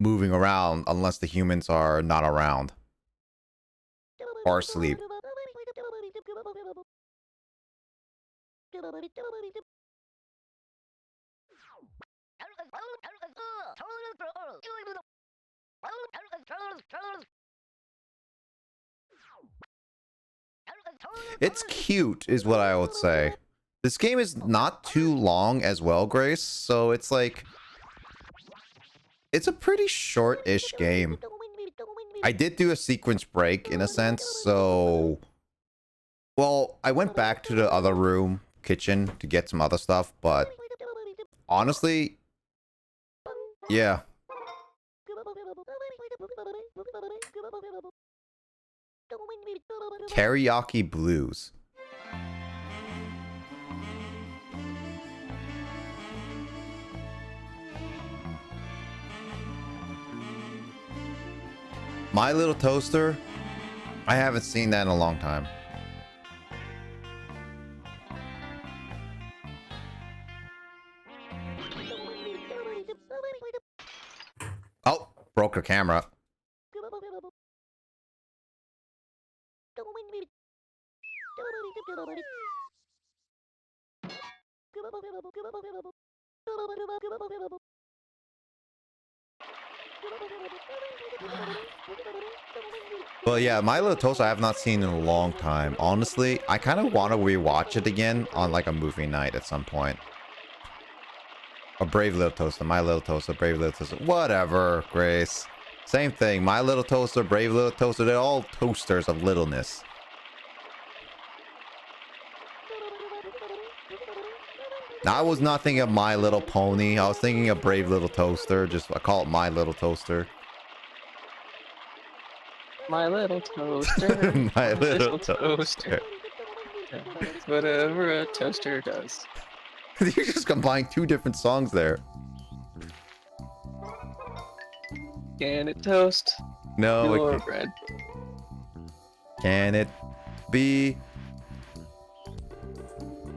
moving around unless the humans are not around or asleep. It's cute, is what I would say. This game is not too long as well, Grace, so it's like... It's a pretty short-ish game. I did do a sequence break, in a sense, so... Well, I went back to the other room, kitchen, to get some other stuff, but... Honestly... Yeah. Karaoke Blues. My Little Toaster? I haven't seen that in a long time. Oh, broke her camera. But yeah, My Little Toaster I have not seen in a long time. Honestly, I kind of want to rewatch it again on like a movie night at some point. A Brave Little Toaster, My Little Toaster, Brave Little Toaster, whatever, Grace. Same thing, My Little Toaster, Brave Little Toaster, they're all toasters of littleness. I was not thinking of My Little Pony, I was thinking of Brave Little Toaster, just I call it My Little Toaster. My little toaster. My little toaster. Whatever a toaster does. You just combined two different songs there. Can it toast? No, Your bread. Can it be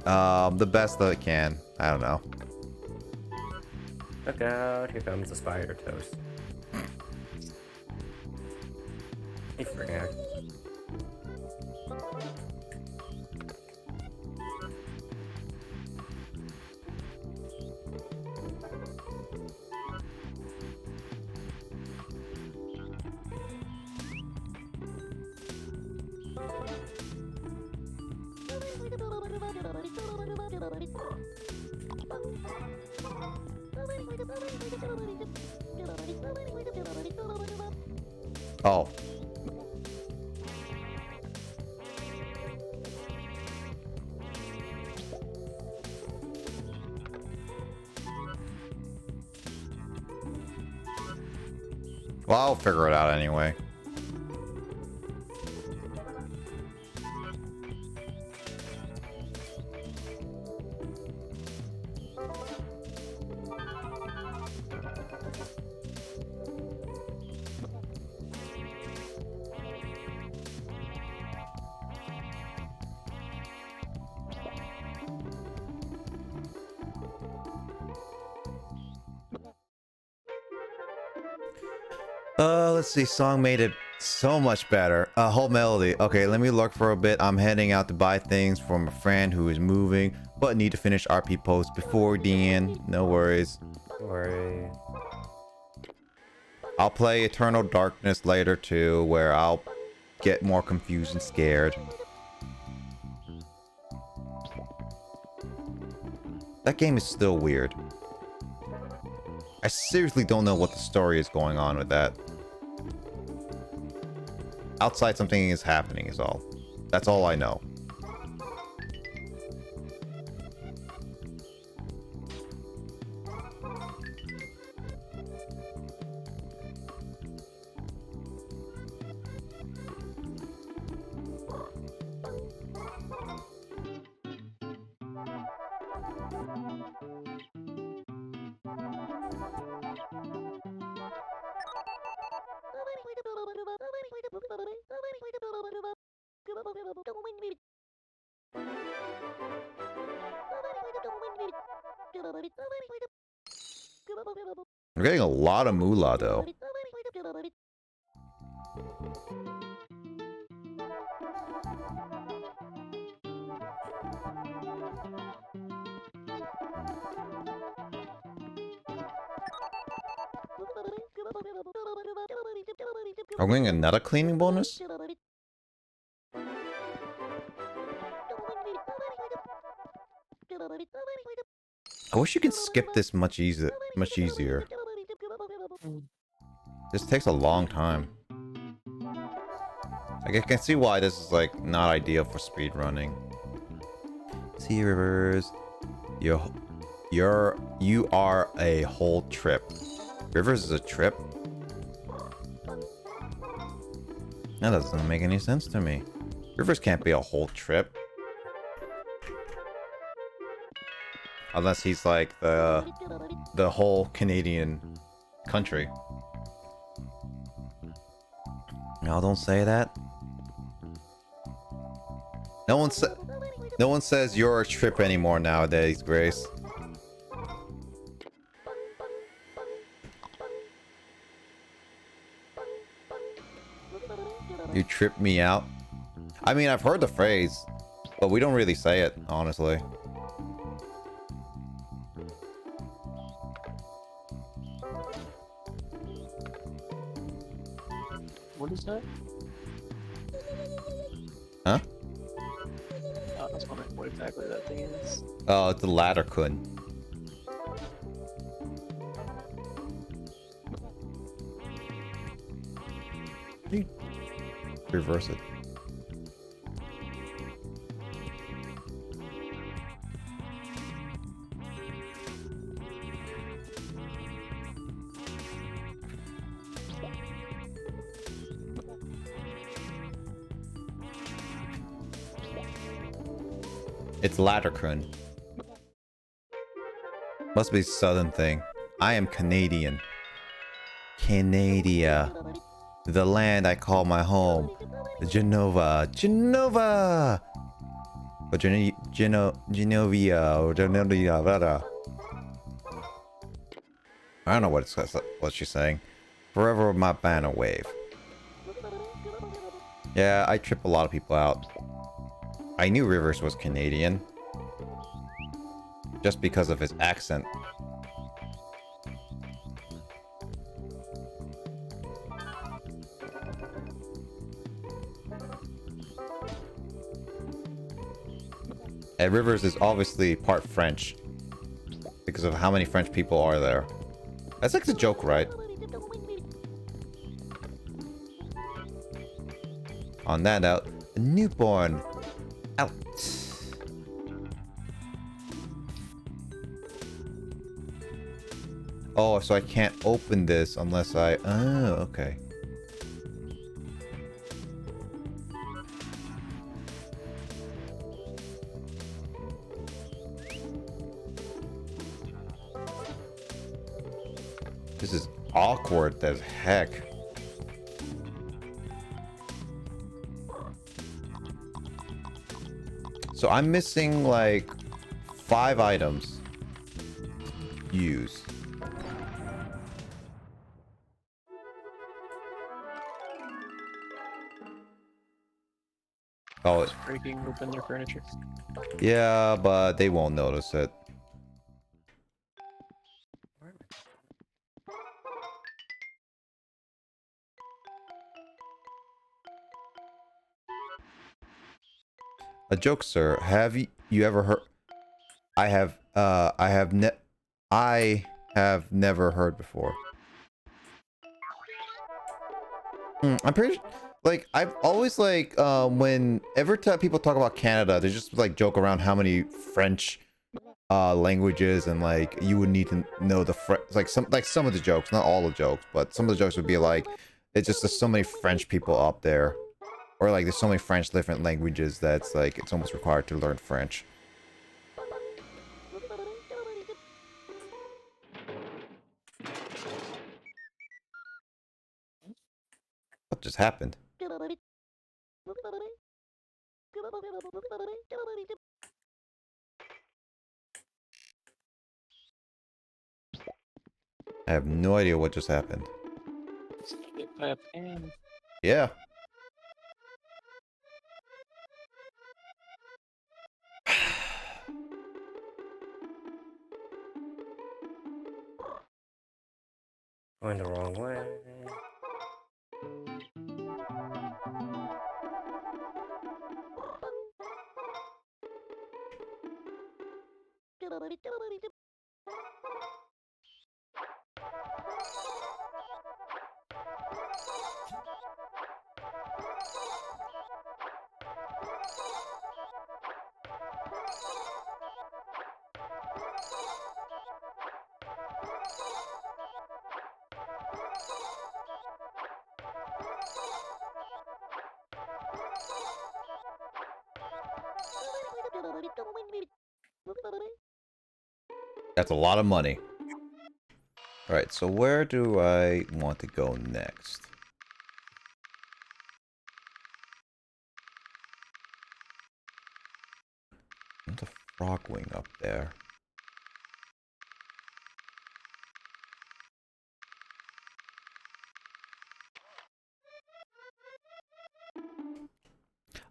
the best that it can? I don't know. Look out, here comes the spider toast. Hey, frick. Oh. Well, I'll figure it out anyway. Let's see. Song made it so much better. Whole melody. Okay, let me lurk for a bit. I'm heading out to buy things from a friend who is moving, but need to finish RP post before the end. No worries. Don't worry. I'll play Eternal Darkness later too, where I'll get more confused and scared. That game is still weird. I seriously don't know what the story is going on with that. Outside something is happening is all. That's all I know. We're getting a lot of moolah though. Are we getting another cleaning bonus? I wish you could skip this much easier. This takes a long time. Like, I can see why this is like not ideal for speed running. See, Rivers, you are a whole trip. Rivers is a trip? That doesn't make any sense to me. Rivers can't be a whole trip. Unless he's like the whole Canadian country. No, don't say that. No one says you're a trip anymore nowadays, Grace. You trip me out. I mean, I've heard the phrase, but we don't really say it, honestly. What is that? Huh? I was wondering what exactly that thing is. Oh, it's the ladder kun. Reverse it. It's Latterkun. Must be a southern thing. I am Canadian. Canada. The land I call my home. Genova. Genova! Or Genovia. Or Genovia. I don't know what she's saying. Forever my banner wave. Yeah, I trip a lot of people out. I knew Rivers was Canadian. Just because of his accent. And Rivers is obviously part French. Because of how many French people are there. That's like the joke, right? On that note, a newborn out. Oh, so I can't open this unless I... Oh, okay. This is awkward as heck. So I'm missing like 5 items. Use. Oh, It's breaking open their furniture. yeah, but they won't notice it. A joke, sir. Have you ever heard? I have never heard before. I'm pretty like I've always like whenever people talk about Canada, they just like joke around how many French languages and like you would need to know the like some of the jokes, not all the jokes, but some of the jokes would be like it's just there's so many French people up there. Or like there's so many French different languages that's like it's almost required to learn French. What just happened? I have no idea what just happened. Hit by a pan. Yeah. Going the wrong way. That's a lot of money. Alright, so where do I want to go next? There's a frog wing up there.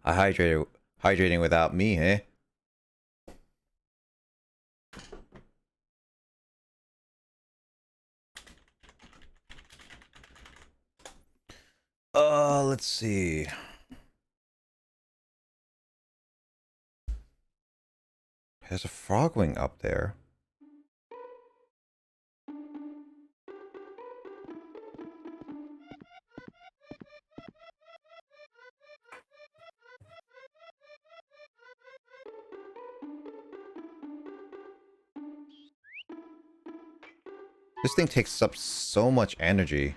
I hydrating without me, eh? Let's see. There's a frog wing up there. This thing takes up so much energy.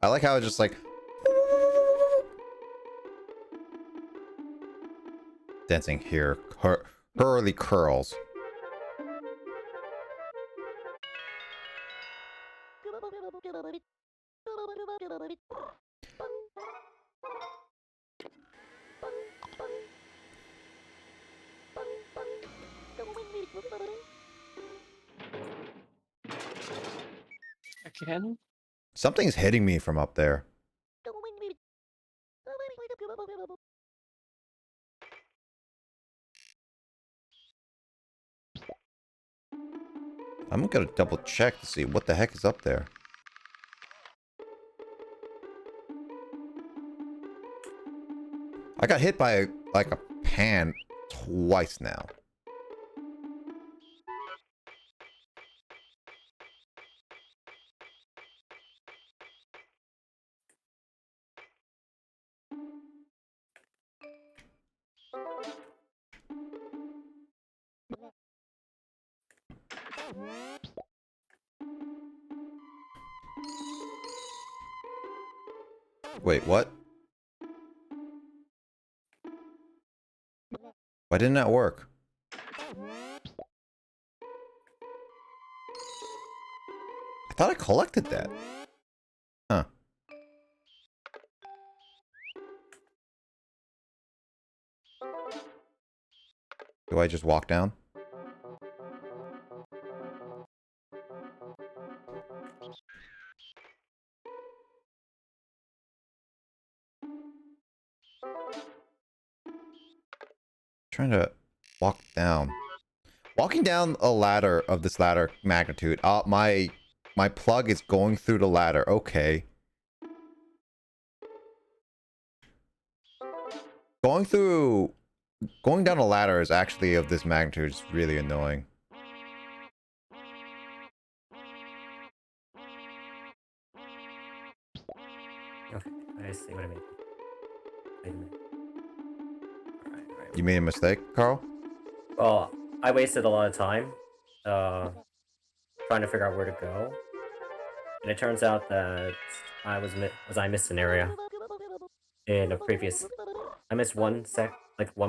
I like how it's just like dancing here, curly curls. Again? Something's hitting me from up there. I'm gonna double check to see what the heck is up there. I got hit by like a pan twice now. Wait, what? Why didn't that work? I thought I collected that. Huh. Do I just walk down? Trying to walk down. Walking down a ladder of this ladder magnitude. My plug is going through the ladder. Okay. Going down a ladder is actually of this magnitude is really annoying. Okay, I see what I mean. Wait a minute. Right. You made a mistake, Carl? Well, I wasted a lot of time trying to figure out where to go, and it turns out that I missed an area in a previous. I missed one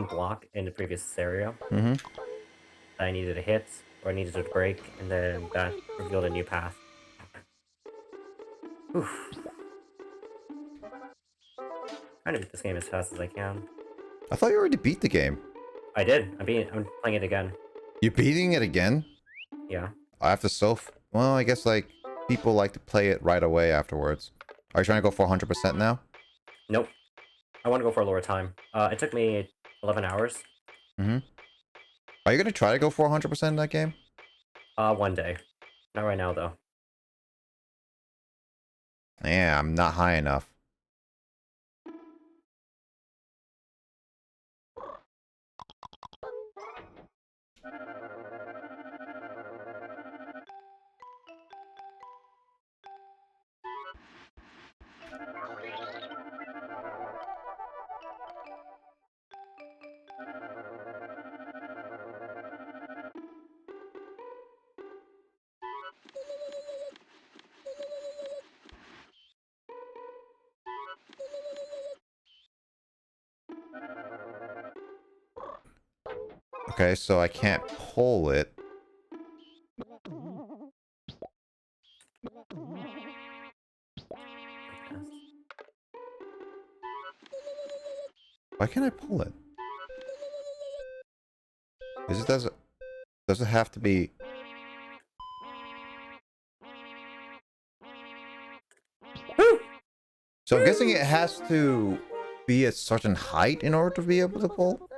block in the previous area Mm-hmm. that I needed to hit or I needed to break, and then that revealed a new path. Oof. Trying to beat this game as fast as I can. I thought you already beat the game. I did. I'm playing it again. You're beating it again? Yeah. I have to well, I guess like people like to play it right away afterwards. Are you trying to go for 100% now? Nope. I want to go for a lower time. It took me 11 hours. Mm-hmm. Are you gonna try to go for 100% in that game? One day. Not right now though. Yeah, I'm not high enough. Okay, so I can't pull it. Why can't I pull it? Is it does it have to be? So I'm guessing it has to be a certain height in order to be able to pull?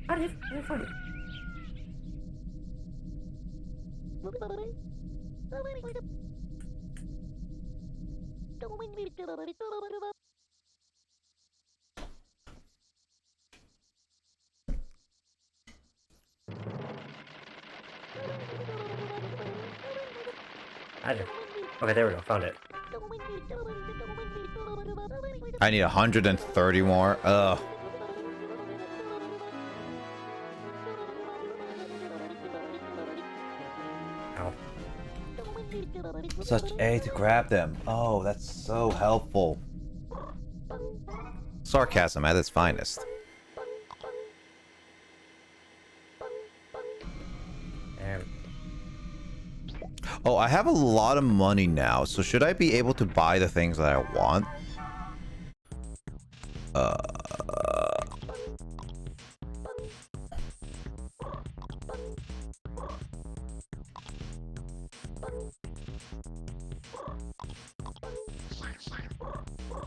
How did I find it? Okay, there we go. Found it. I need 130 more. Ugh. Ow. Such A to grab them. Oh, that's so helpful. Sarcasm at its finest. Oh, I have a lot of money now, so should I be able to buy the things that I want?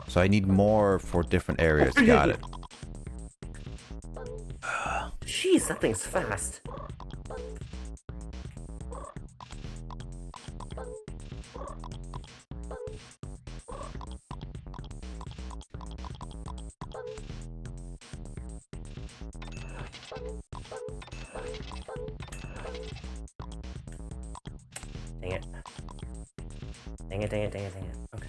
So I need more for different areas. Got it. Jeez, that thing's fast. Dang it. Dang it, dang it, dang it, dang it. Okay.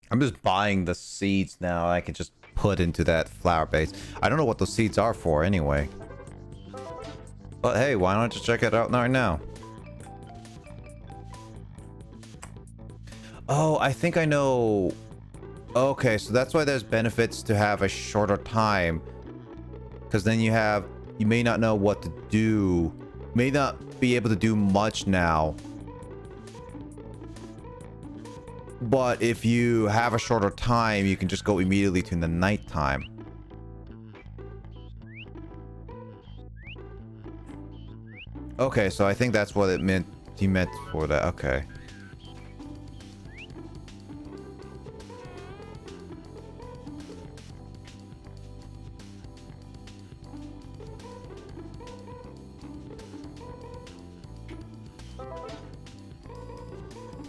I'm just buying the seeds now. I can just put into that flower base. I don't know what those seeds are for anyway. But hey, why not just check it out right now? Oh, I think I know. Okay, so that's why there's benefits to have a shorter time. Because then you may not know what to do. May not be able to do much now. But if you have a shorter time, you can just go immediately to the nighttime. Okay, so I think that's what it meant. He meant for that. Okay.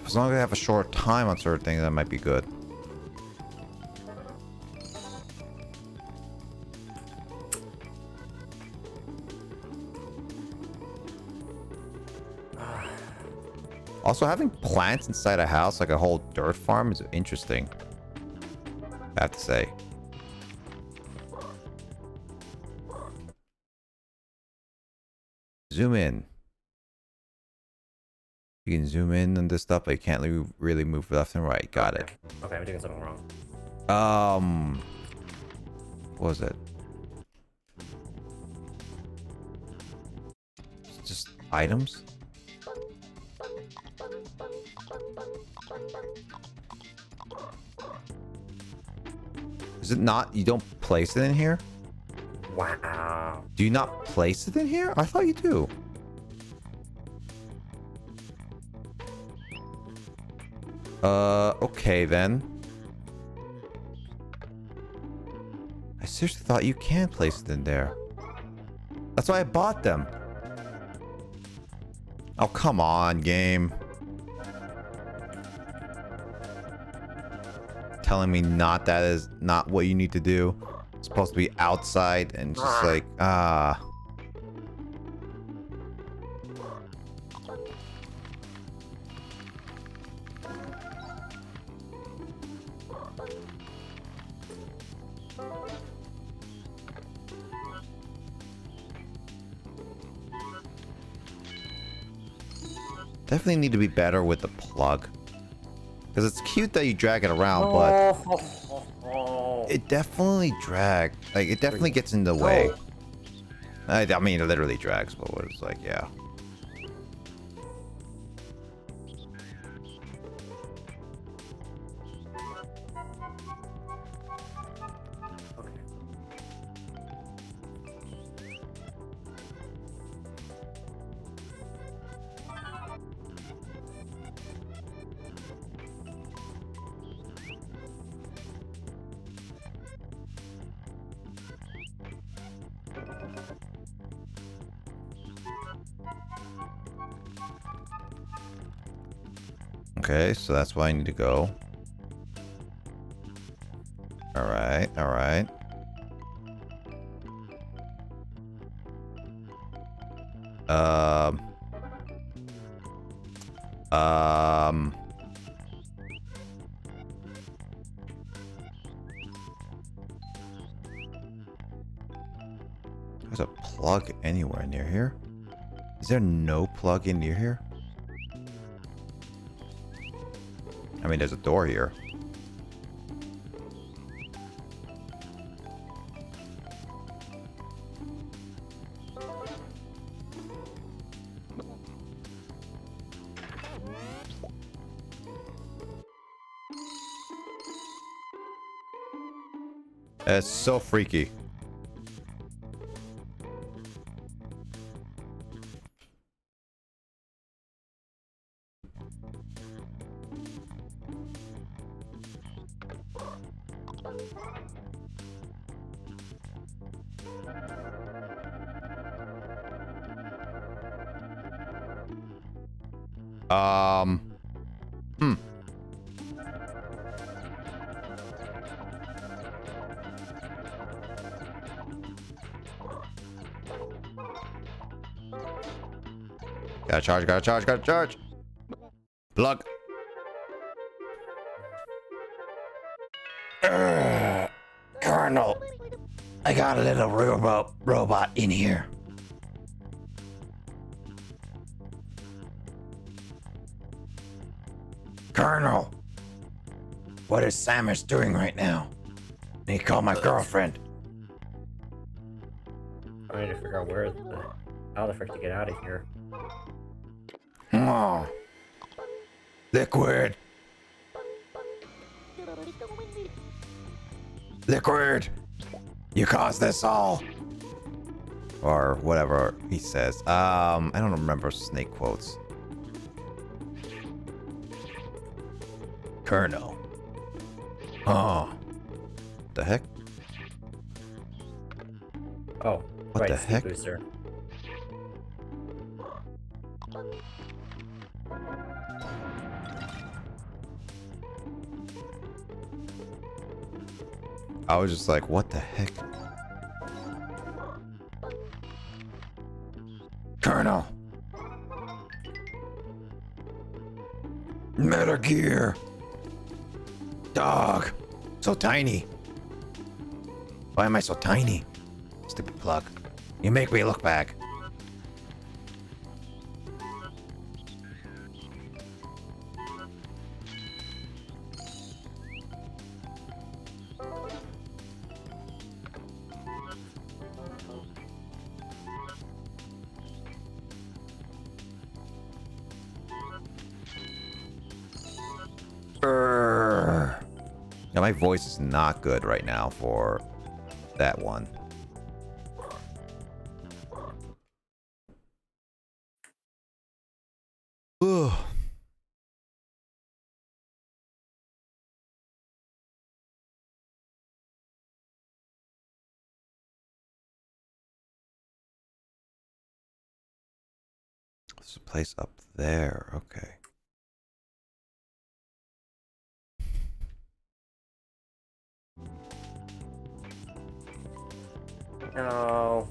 As long as I have a short time on certain things, that might be good. Also, having plants inside a house, like a whole dirt farm, is interesting. I have to say. Zoom in. You can zoom in on this stuff, but you can't really move left and right. Got it. Okay, I'm doing something wrong. What was it? Just items? Is it not? You don't place it in here? Wow. Do you not place it in here? I thought you do. Okay then. I seriously thought you can place it in there. That's why I bought them. Oh, come on, game. Telling me that is not what you need to do. It's supposed to be outside and just like, Definitely need to be better with the plug. Because it's cute that you drag it around, but it definitely drags. Like, it definitely gets in the way. I mean, it literally drags, but what it's like, yeah. Okay, so that's why I need to go. Alright, alright. There's a plug anywhere near here? Is there no plug in near here? I mean, there's a door here. It's so freaky. Gotta charge. Plug. Colonel, I got a little robot in here. Colonel, what is Samus doing right now? He called my girlfriend. I need to figure out how the frick to get out of here. Oh. Liquid. You caused this all. Or whatever he says. I don't remember snake quotes. Colonel. Oh. What the heck? Oh, what right, the heck? Booster. I was just like, what the heck? Colonel. Metal Gear. Dog. So tiny. Why am I so tiny? Stupid plug. You make me look back. Now my voice is not good right now for that one. Ugh. There's a place up there. Okay. No.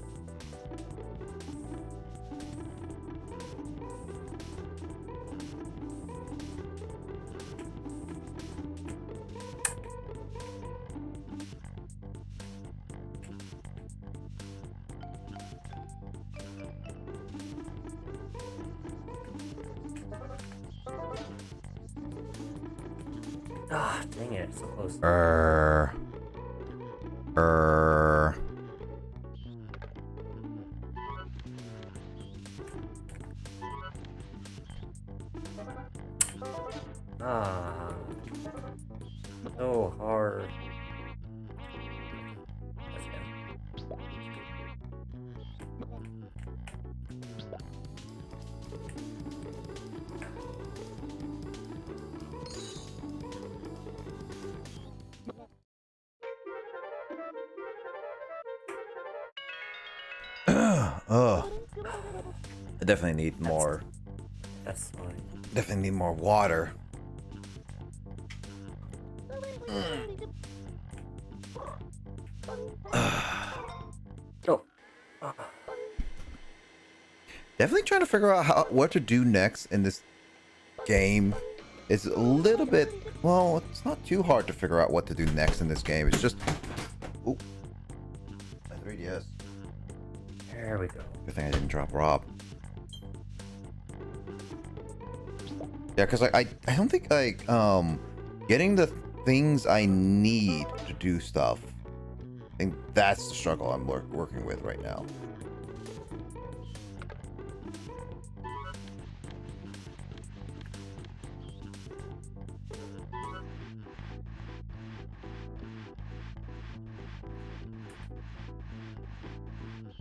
Ah, dang it, so close. Ah, so hard. That's good. Oh, I definitely need more. That's fine. Definitely need more water. Oh. Definitely trying to figure out what to do next in this game. It's a little bit, well, it's not too hard to figure out what to do next in this game. It's just, ooh, my 3DS. There we go. Good thing I didn't drop Rob. Yeah, because I don't think like getting the things I need to do stuff. I think that's the struggle I'm working with right now.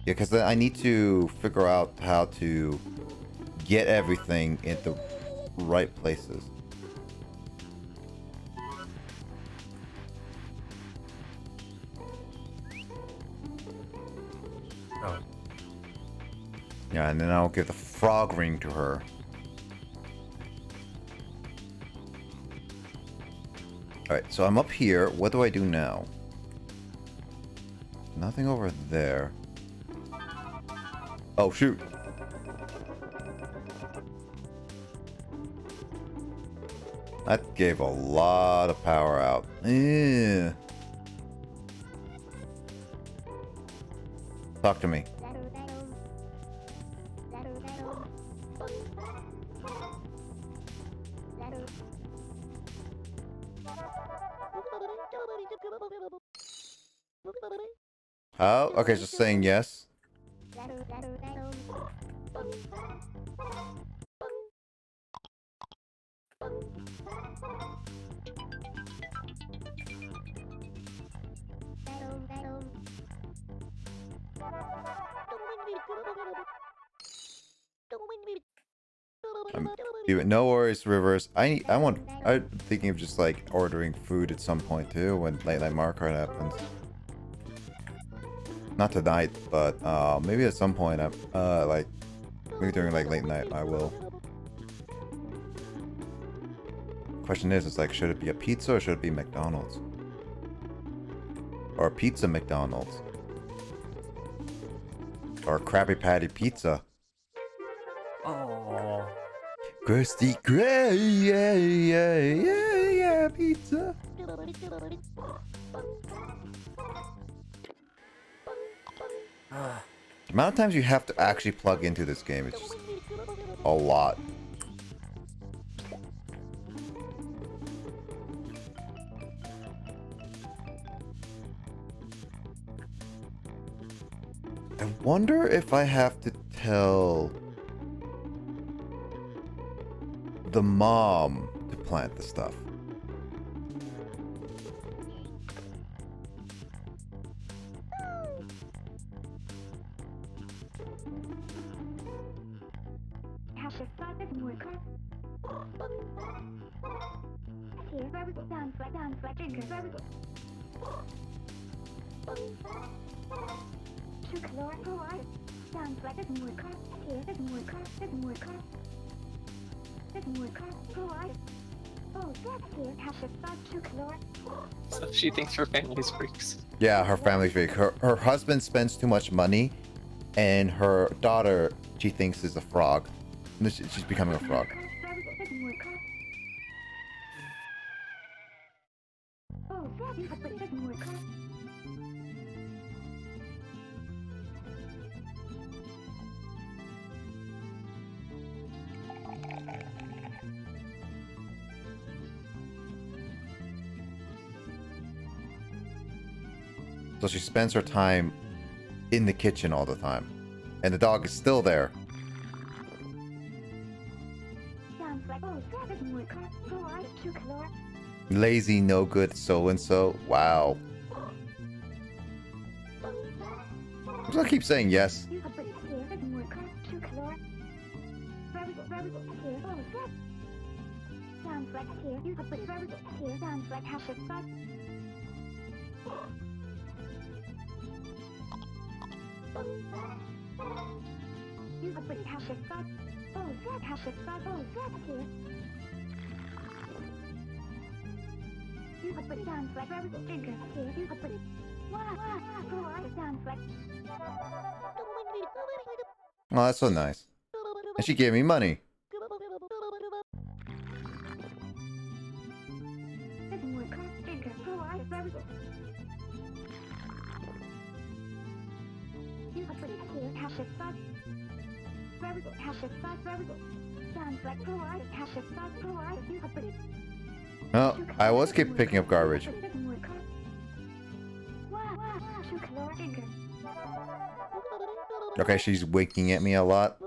Yeah, because I need to figure out how to get everything in the right places. Oh. Yeah, and then I'll give the frog ring to her. Alright, so I'm up here. What do I do now? Nothing over there. Oh, shoot. That gave a lot of power out. Yeah. Talk to me. Oh, okay, just saying yes. No worries, Rivers. I'm thinking of just like ordering food at some point too when late night Mario Kart happens. Not tonight, but maybe at some point. Like maybe during like late night, I will. Question is, it's like, should it be a pizza or should it be McDonald's? Or a pizza McDonald's? Or a Krabby Patty pizza? Oh. Krusty Krab, yeah, pizza. The amount of times you have to actually plug into this game is just a lot. I wonder if I have to tell the mom to plant the stuff. So she thinks her family's freaks. Yeah, her family's fake. Her husband spends too much money, and her daughter, she thinks, is a frog. She's becoming a frog. So she spends her time in the kitchen all the time. And the dog is still there. Lazy, no good, so-and-so. Wow. I'm just gonna keep saying yes. Oh, that's so nice. And she gave me money. No, I always keep picking up garbage. Okay, she's winking at me a lot.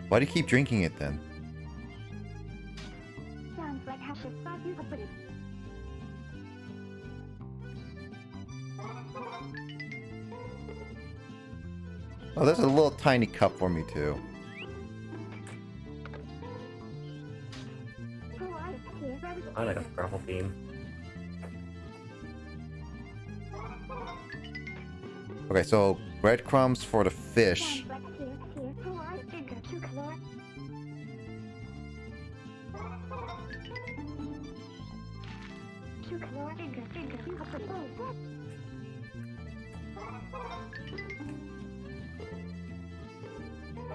Why do you keep drinking it then? Oh, there's a little tiny cup for me too. I like a grapple theme. Okay, so breadcrumbs for the fish.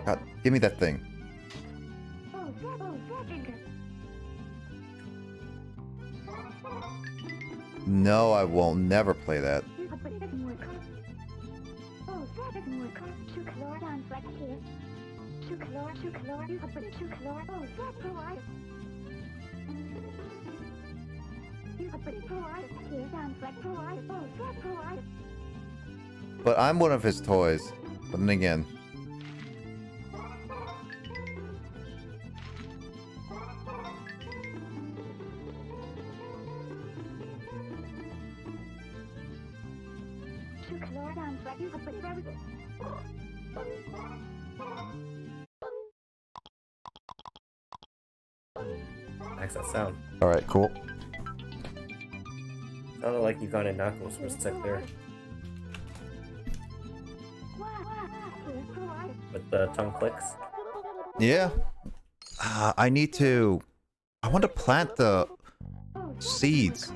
God, give me that thing. No, I will never play that. But I'm one of his toys. But then again. Makes that sound. Alright, cool. Sounded like you got a Knuckles for a sec there. With the tongue clicks. Yeah. I need to... I want to plant the seeds.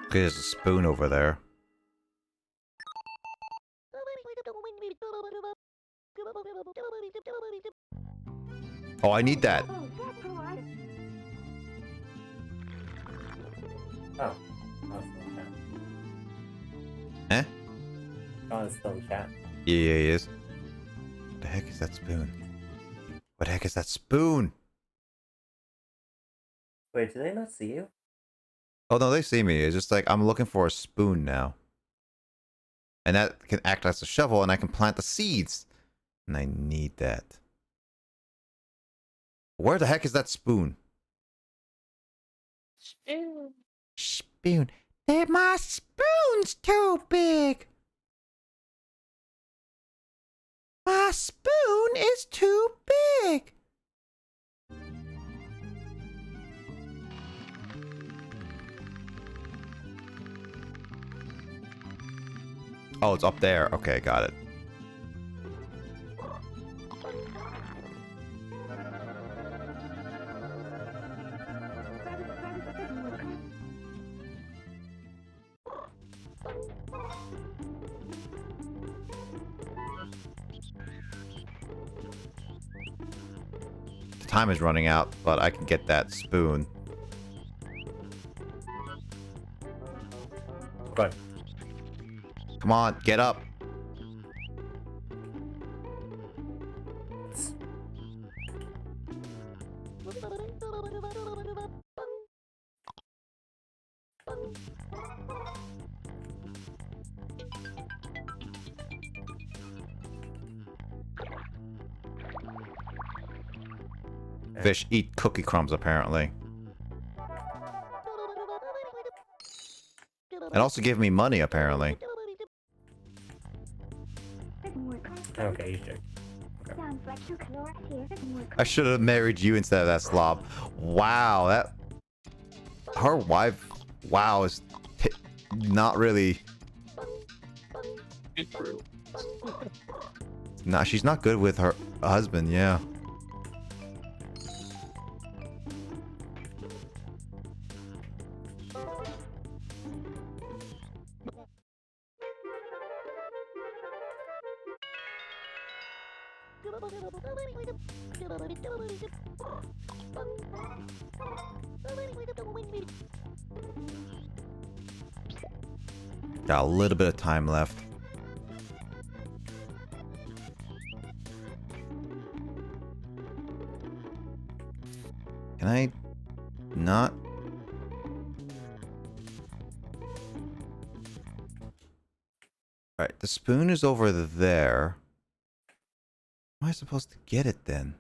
Okay, there's a spoon over there. Oh, I need that. Oh. Oh, it's still in chat. Eh? Oh, it's still in chat. Yeah, he is. What the heck is that spoon? What the heck is that spoon? Wait, do they not see you? Oh no, they see me. It's just like I'm looking for a spoon now. And that can act as a shovel and I can plant the seeds. And I need that. Where the heck is that spoon? Spoon. My spoon's too big. My spoon is too big. Oh, it's up there. Okay, got it. The time is running out, but I can get that spoon. Good. Come on, get up. Fish eat cookie crumbs, apparently. And also give me money, apparently. Okay, you should. I should have married you instead of that slob. Wow, that... Her wife... Wow, is... not really... Nah, she's not good with her husband, yeah. Got a little bit of time left. Can I not? Alright, the spoon is over there. How am I supposed to get it then?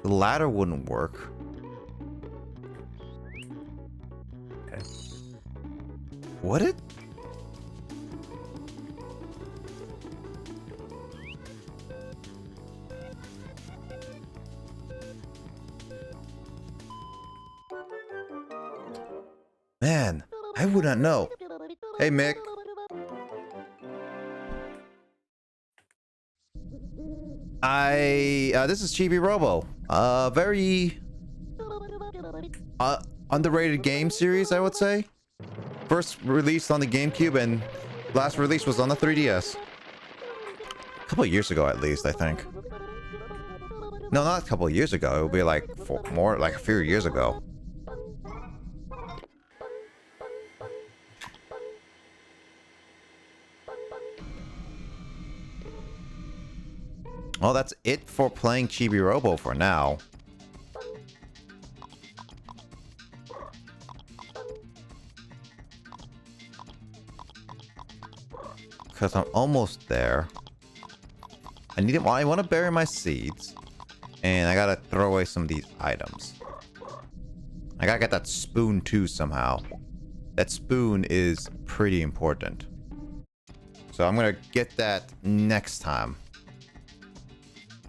The ladder wouldn't work. Okay. Would it? Man, I would not know. Hey, Mick. This is Chibi-Robo. Very underrated game series, I would say. First released on the GameCube and last release was on the 3DS. A couple of years ago, at least, I think. No, not a couple of years ago. It would be like more like a few years ago. Well, that's it for playing Chibi-Robo for now. Because I'm almost there. I want to bury my seeds. And I gotta throw away some of these items. I gotta get that spoon too somehow. That spoon is pretty important. So I'm gonna get that next time.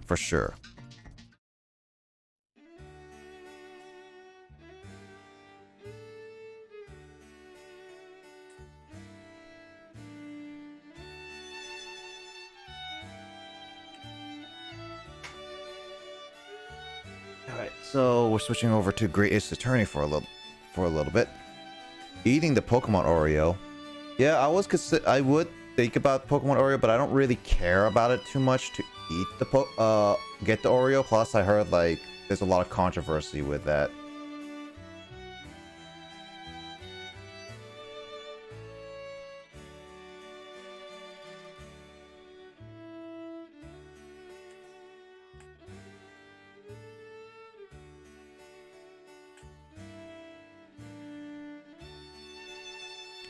For sure. Alright, so we're switching over to Great Ace Attorney for a little bit. Eating the Pokemon Oreo. Yeah, I would think about Pokemon Oreo, but I don't really care about it too much to eat get the Oreo. Plus, I heard like there's a lot of controversy with that.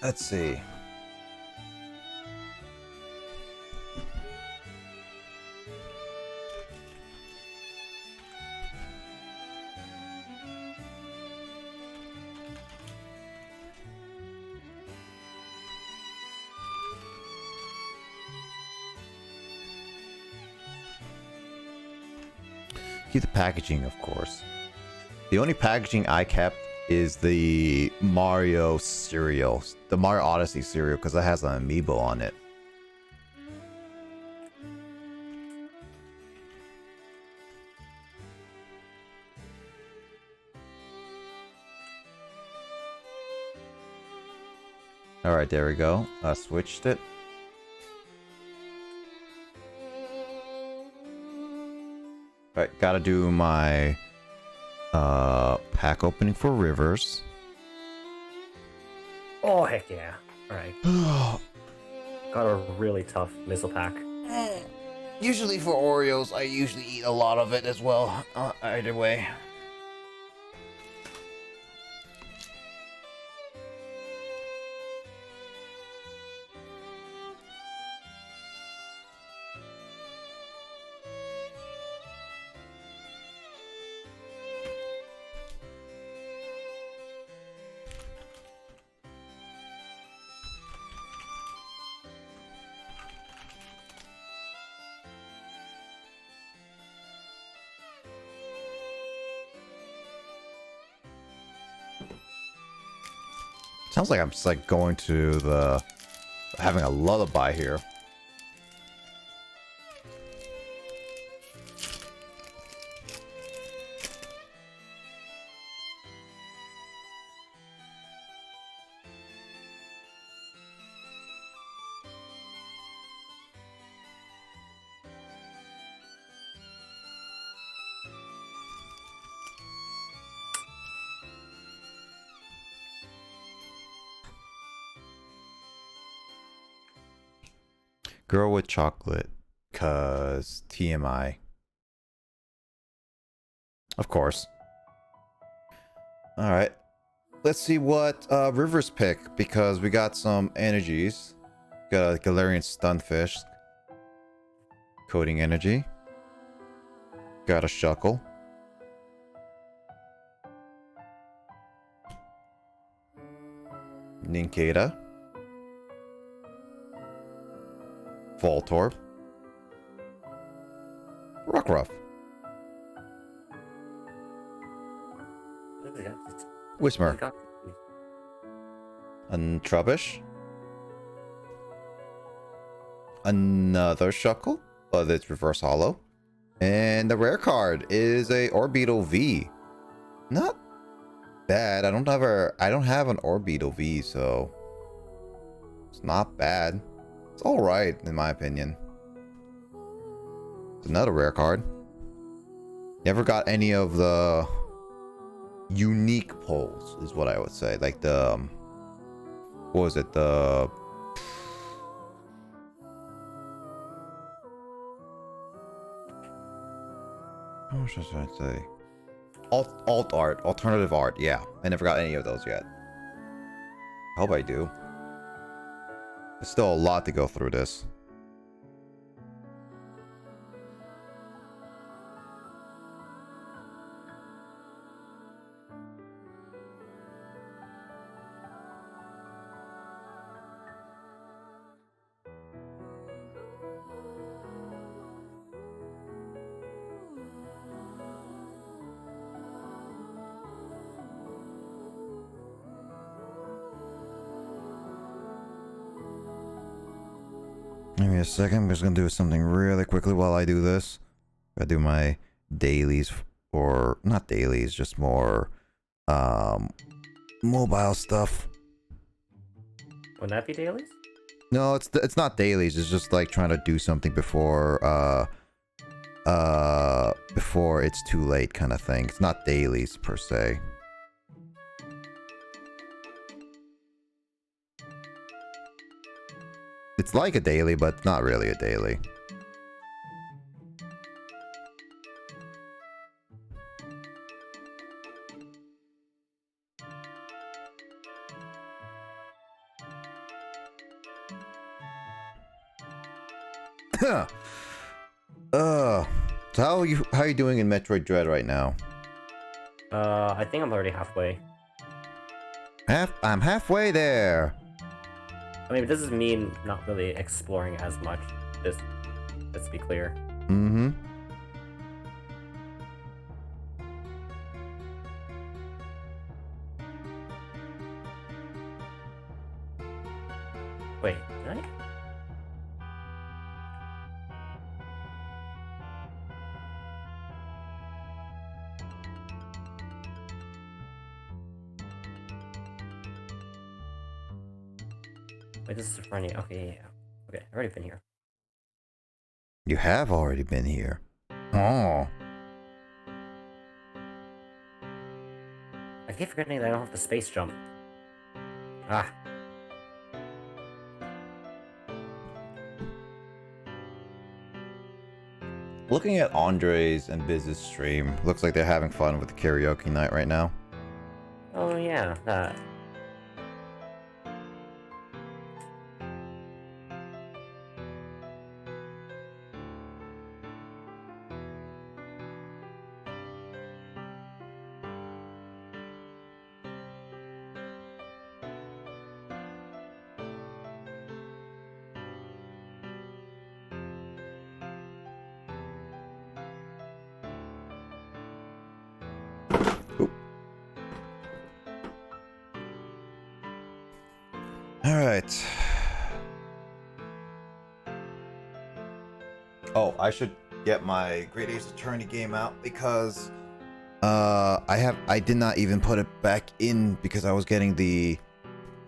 Let's see. Keep the packaging, of course. The only packaging I kept is the Mario cereal, the Mario Odyssey cereal, because it has an amiibo on it. All right, there we go. Switched it. All right, gotta do my pack opening for Rivers. Oh, heck yeah. Alright. Got a really tough missile pack. Usually for Oreos, I usually eat a lot of it as well. Either way. Sounds like I'm just like going to having a lullaby here. Girl with chocolate, cause TMI. Of course. Alright. Let's see what Rivers pick, because we got some energies. Got a Galarian Stunfisk. Coding energy. Got a Shuckle. Nincada. Voltorb. Rockruff. Whismer. And Trubbish. Another Shuckle, but it's reverse hollow. And the rare card is a Orbeetle V. Not bad. I don't have an Orbeetle V, so it's not bad. It's alright, in my opinion. It's another rare card. Never got any of the unique pulls, is what I would say. Like the... what was it? The... what was I trying to say? Alt art. Alternative art. Yeah. I never got any of those yet. I hope I do. There's still a lot to go through this. Give me a second. I'm just gonna do something really quickly while I do this. I do my dailies, or not dailies, just more mobile stuff. Wouldn't that be dailies? No, it's not dailies. It's just like trying to do something before before it's too late, kind of thing. It's not dailies per se. It's like a daily, but not really a daily. So how are you doing in Metroid Dread right now? I think I'm already halfway. I'm halfway there. I mean, this is me not really exploring as much. Let's be clear. Mm-hmm. Wait, did I? Wait, this is funny. Okay, yeah. Okay, I've already been here. You have already been here. Oh. I keep forgetting that I don't have the space jump. Ah. Looking at Andre's and Biz's stream, looks like they're having fun with the karaoke night right now. Oh yeah, that. Alright. Oh, I should get my Great Ace Attorney game out because I did not even put it back in because I was getting the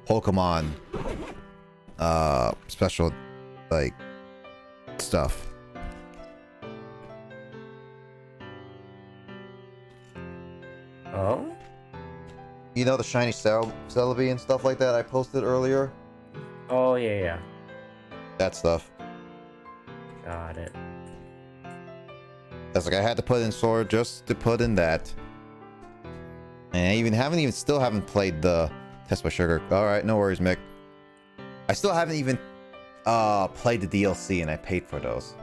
Pokemon special like stuff. Oh? You know, the shiny Celebi and stuff like that I posted earlier? Oh yeah, yeah. That stuff. Got it. That's like I had to put in Sword just to put in that. And I still haven't played the Test by Sugar. Alright, no worries, Mick. I still haven't even played the DLC and I paid for those.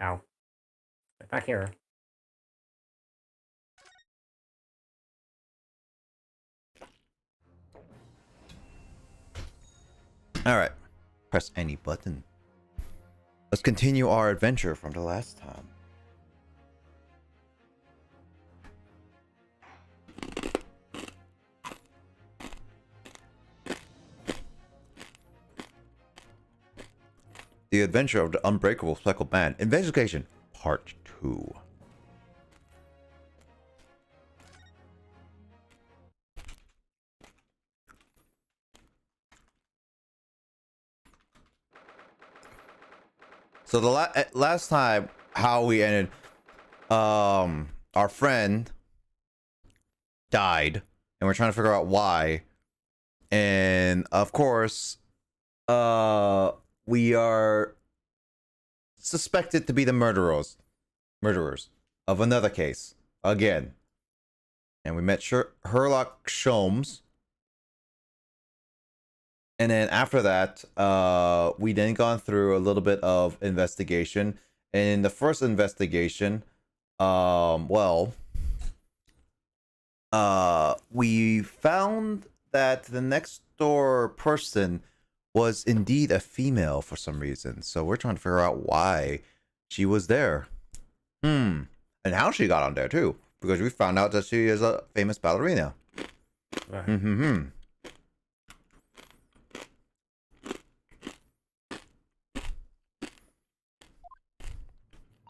Ow. Back here. Alright. Press any button. Let's continue our adventure from the last time. The Adventure of the Unbreakable Speckled Man. Investigation Part 2. So the last time, how we ended, our friend died, and we're trying to figure out why. And of course, we are suspected to be the murderers of another case again. And we met Sherlock Sholmes. And then after that, we then gone through a little bit of investigation. And in the first investigation, we found that the next door person was indeed a female for some reason. So we're trying to figure out why she was there. And how she got on there too. Because we found out that she is a famous ballerina. Right.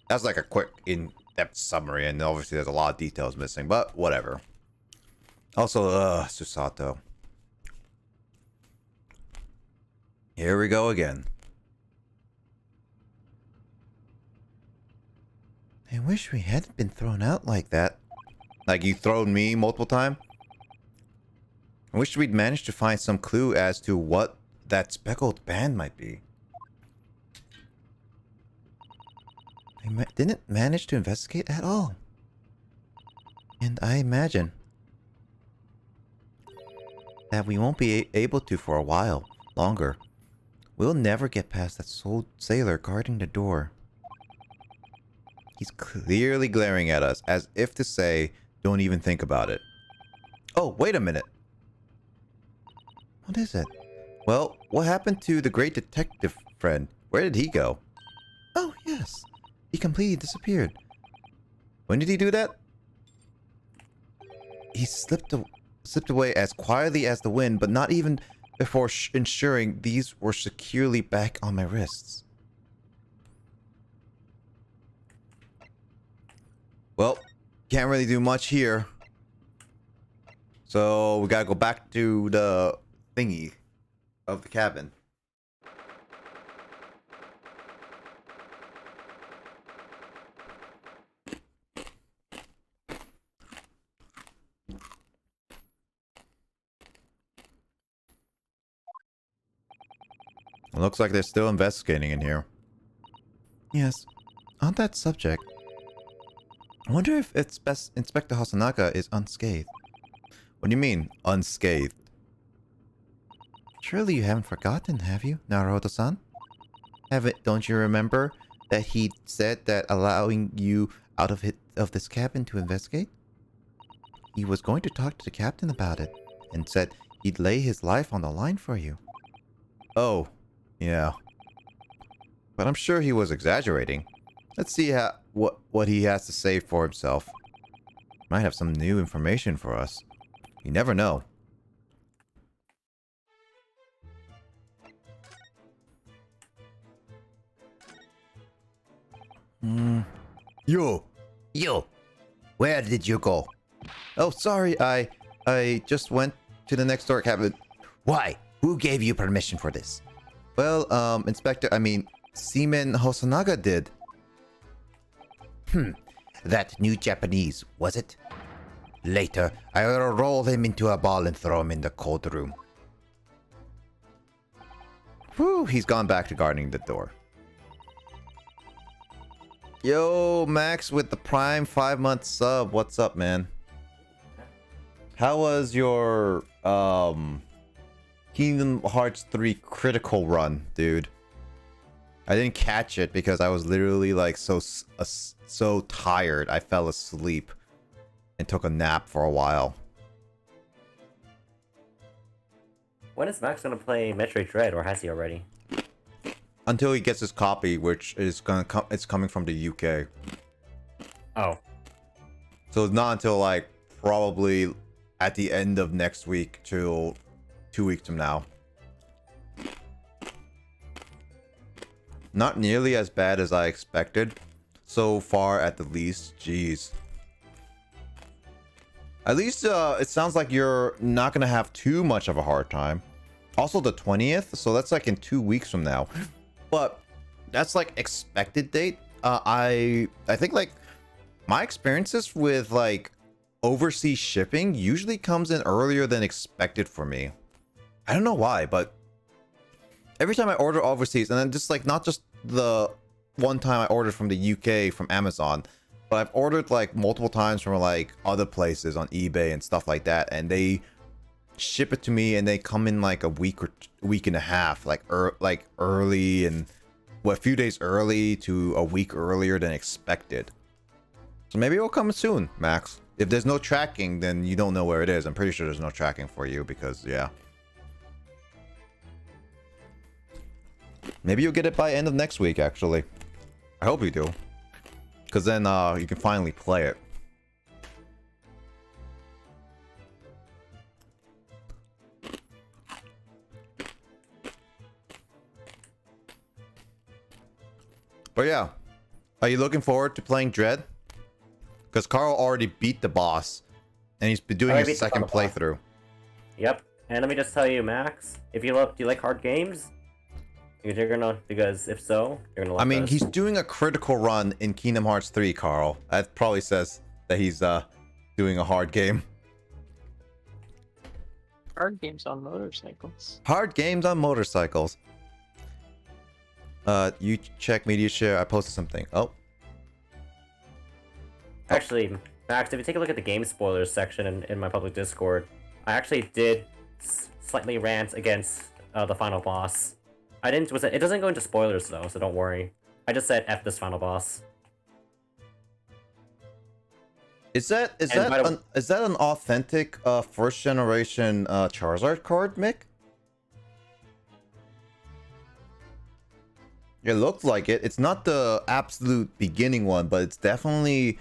That's like a quick in-depth summary, and obviously there's a lot of details missing, but whatever. Also, Susato. Here we go again. I wish we hadn't been thrown out like that. Like you thrown me multiple times. I wish we'd managed to find some clue as to what that speckled band might be. I didn't manage to investigate at all. And I imagine that we won't be able to for a while longer. We'll never get past that soul sailor guarding the door. He's clearly glaring at us as if to say, don't even think about it. Oh, wait a minute. What is it? Well, what happened to the great detective friend? Where did he go? Oh, yes. He completely disappeared. When did he do that? He slipped away as quietly as the wind, but not even before ensuring these were securely back on my wrists. Well, can't really do much here. So we gotta go back to the thingy of the cabin. It looks like they're still investigating in here. Yes. On that subject, I wonder if Inspector Hosonaga is unscathed. What do you mean, unscathed? Surely you haven't forgotten, have you, Naruto-san? Don't you remember that he said that allowing you out of this cabin to investigate? He was going to talk to the captain about it, and said he'd lay his life on the line for you. Oh, yeah. But I'm sure he was exaggerating. Let's see what he has to say for himself. Might have some new information for us. You never know. Yo, where did you go? Oh, sorry, I just went to the next door cabin. Why? Who gave you permission for this? Well, Seaman Hosonaga did. That new Japanese, was it? Later, I will roll him into a ball and throw him in the cold room. Whew, he's gone back to guarding the door. Yo, Max with the Prime 5-month sub. What's up, man? How was your Kingdom Hearts 3 critical run, dude? I didn't catch it because I was literally like so tired. I fell asleep and took a nap for a while. When is Max gonna play Metroid Dread, or has he already? Until he gets his copy, which is it's coming from the UK. Oh. So it's not until like probably at the end of next week till 2 weeks from now. Not nearly as bad as I expected. So far, at the least. Jeez. At least it sounds like you're not gonna have too much of a hard time. Also the 20th, so that's like in 2 weeks from now. But that's like expected date. I think like my experiences with like overseas shipping usually comes in earlier than expected for me. I don't know why, but every time I order overseas, and then just like not just the one time I ordered from the UK from Amazon, but I've ordered like multiple times from like other places on eBay and stuff like that, and they ship it to me and they come in like a week or week and a half, like early, and a few days early to a week earlier than expected. So maybe it'll come soon, Max. If there's no tracking, then you don't know where it is. I'm pretty sure there's no tracking for you because, yeah. Maybe you'll get it by end of next week, actually. I hope you do. Because then you can finally play it. But yeah. Are you looking forward to playing Dread? Because Carl already beat the boss, and he's been doing his second playthrough. Yep, and let me just tell you, Max, if you do you like hard games? You're gonna, because if so, you're gonna love I mean, this. he's doing a critical run in Kingdom Hearts 3, Carl. That probably says that he's doing a hard game. Hard games on motorcycles. Hard games on motorcycles. You check media share. I posted something. Oh. Actually, Max, if you take a look at the game spoilers section in my public Discord, I actually did slightly rant against the final boss. I didn't. It doesn't go into spoilers though, so don't worry. I just said F this final boss. Is that an authentic first generation Charizard card, Mick? It looks like it. It's not the absolute beginning one, but it's definitely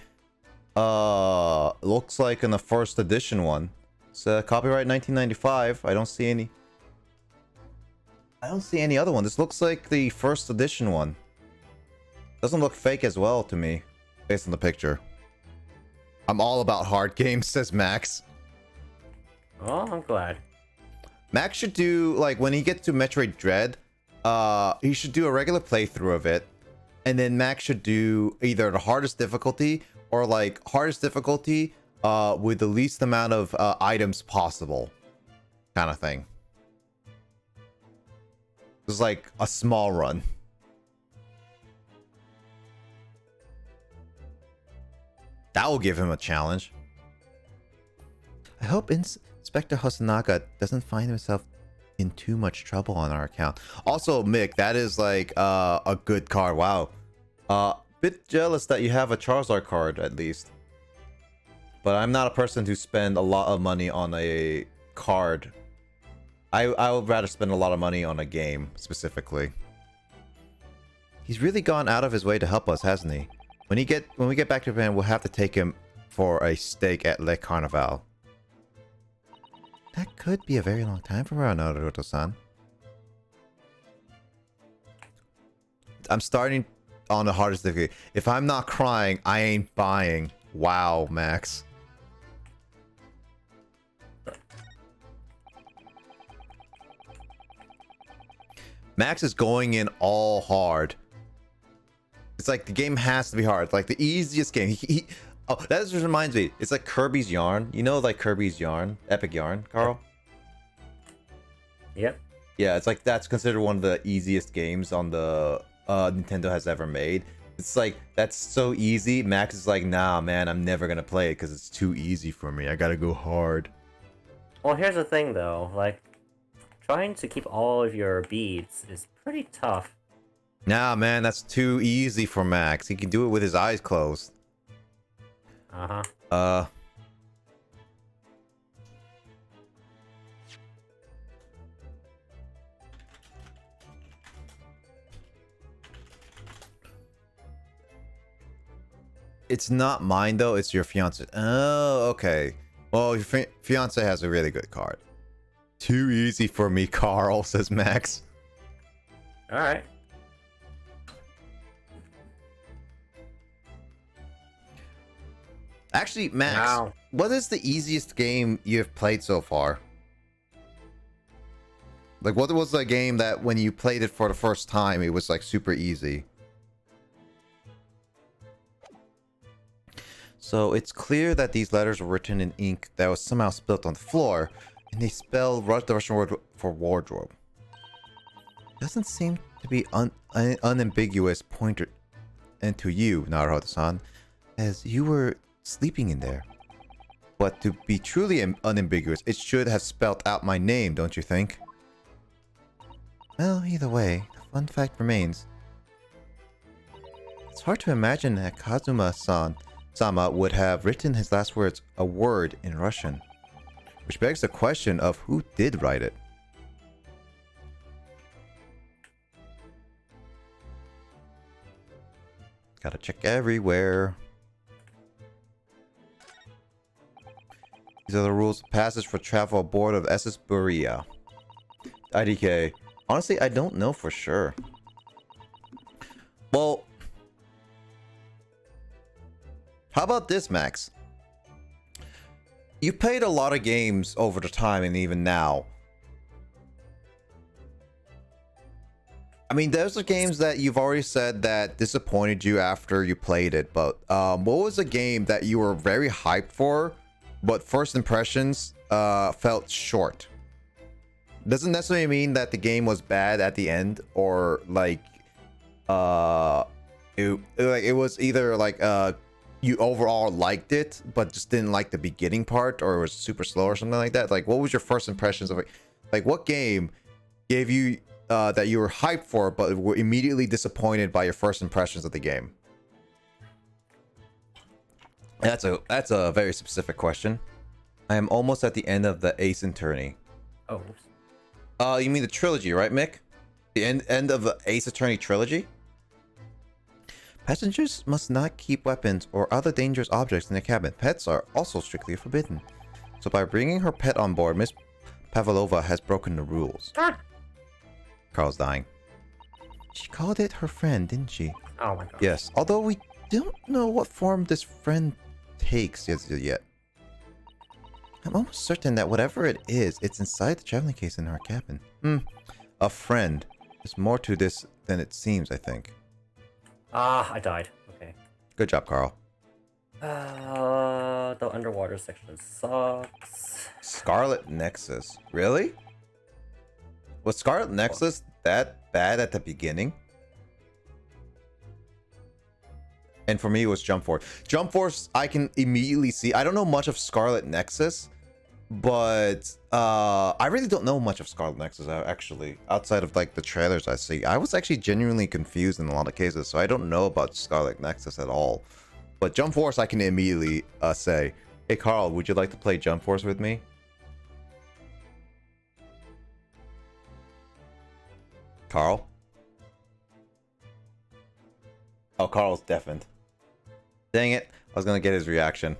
looks like in the first edition one. It's copyright 1995. I don't see any other one. This looks like the first edition one. Doesn't look fake as well to me, based on the picture. I'm all about hard games, says Max. Oh, I'm glad. Max should do, like, when he gets to Metroid Dread, he should do a regular playthrough of it, and then Max should do either the hardest difficulty or like hardest difficulty with the least amount of items possible, kind of thing. It's like a small run. That will give him a challenge. I hope Inspector Hosonaga doesn't find himself in too much trouble on our account. Also, Mick, that is like a good card. Wow. Bit jealous that you have a Charizard card at least. But I'm not a person to spend a lot of money on a card. I would rather spend a lot of money on a game specifically. He's really gone out of his way to help us, hasn't he? When we get back to Japan, we'll have to take him for a steak at Le Carnival. That could be a very long time for Naruto-san. I'm starting on the hardest difficulty. If I'm not crying, I ain't buying. Wow, Max. Max is going in all hard. It's like the game has to be hard. Like the easiest game. Oh, that just reminds me. It's like Kirby's Yarn. You know, like Kirby's Yarn, Epic Yarn, Carl. Yep. Yeah, it's like that's considered one of the easiest games on the Nintendo has ever made. It's like that's so easy. Max is like, nah, man, I'm never gonna play it because it's too easy for me. I gotta go hard. Well, here's the thing, though. Like, trying to keep all of your beads is pretty tough. Nah, man, that's too easy for Max. He can do it with his eyes closed. It's not mine though, it's your fiance. Oh, okay. Well, your fiance has a really good card. Too easy for me, Carl, says Max. Alright. Actually, Max, wow. What is the easiest game you've played so far? Like, what was the game that when you played it for the first time, it was like super easy? So it's clear that these letters were written in ink that was somehow spilt on the floor, and they spell the Russian word for wardrobe. Doesn't seem to be unambiguous into you, Naruto-san, as you were sleeping in there. But to be truly unambiguous, it should have spelt out my name, don't you think? Well, either way, the fun fact remains. It's hard to imagine that Kazuma-sama would have written his last words a word in Russian. Which begs the question of who did write it. Gotta check everywhere. These are the rules of passage for travel aboard of SSBlazer. IDK. Honestly, I don't know for sure. Well, how about this, Max? You played a lot of games over the time and even now. I mean, there's the games that you've already said that disappointed you after you played it, but what was a game that you were very hyped for, but first impressions felt short? Doesn't necessarily mean that the game was bad at the end, or like it was either like you overall liked it but just didn't like the beginning part, or it was super slow or something like that. Like, what was your first impressions of it? Like, what game gave you that you were hyped for but were immediately disappointed by your first impressions of the game? That's a very specific question. I am almost at the end of the Ace Attorney. Oh. You mean the trilogy, right, Mick? The end of the Ace Attorney trilogy? Passengers must not keep weapons or other dangerous objects in the cabin. Pets are also strictly forbidden. So by bringing her pet on board, Miss Pavlova has broken the rules. Ah. Carl's dying. She called it her friend, didn't she? Oh my god. Yes, although we don't know what form this friend takes yet. I'm almost certain that whatever it is, it's inside the traveling case in our cabin. A friend. There's more to this than it seems, I think. Ah, I died. Okay. Good job, Carl. The underwater section sucks. Scarlet Nexus. Really? Was Scarlet Nexus that bad at the beginning? And for me, it was Jump Force. Jump Force, I can immediately see. I don't know much of Scarlet Nexus, but I really don't know much of Scarlet Nexus, actually, outside of like the trailers I see. I was actually genuinely confused in a lot of cases, so I don't know about Scarlet Nexus at all. But Jump Force, I can immediately say, hey, Carl, would you like to play Jump Force with me? Carl? Oh, Carl's deafened. Dang it. I was going to get his reaction.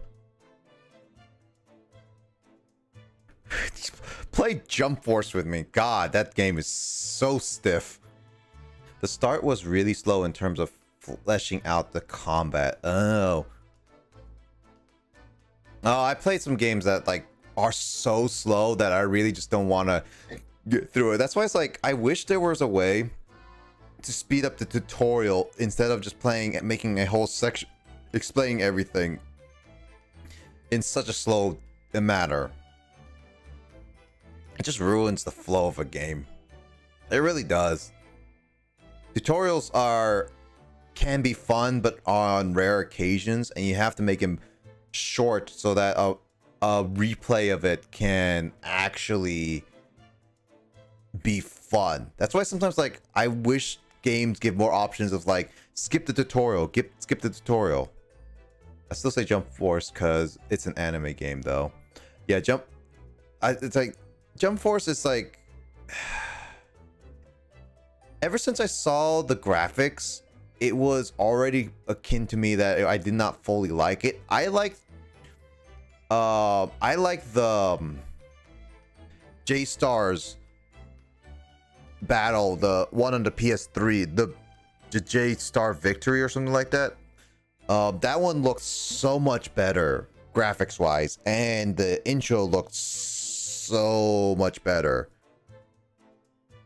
Play Jump Force with me. God, that game is so stiff. The start was really slow in terms of fleshing out the combat. Oh, I played some games that like are so slow that I really just don't want to get through it. That's why it's like, I wish there was a way to speed up the tutorial instead of just playing and making a whole section explaining everything in such a slow manner. It just ruins the flow of a game. It really does. Tutorials can be fun, but on rare occasions, and you have to make them short so that a replay of it can actually be fun. That's why sometimes, like, I wish games give more options of like skip the tutorial, skip the tutorial. I still say Jump Force because it's an anime game, though. Yeah, it's like Jump Force is like, ever since I saw the graphics, it was already akin to me that I did not fully like it. I like the J-Stars battle, the one on the PS3, the J-Star Victory or something like that. That one looked so much better graphics wise, and the intro looked so much better.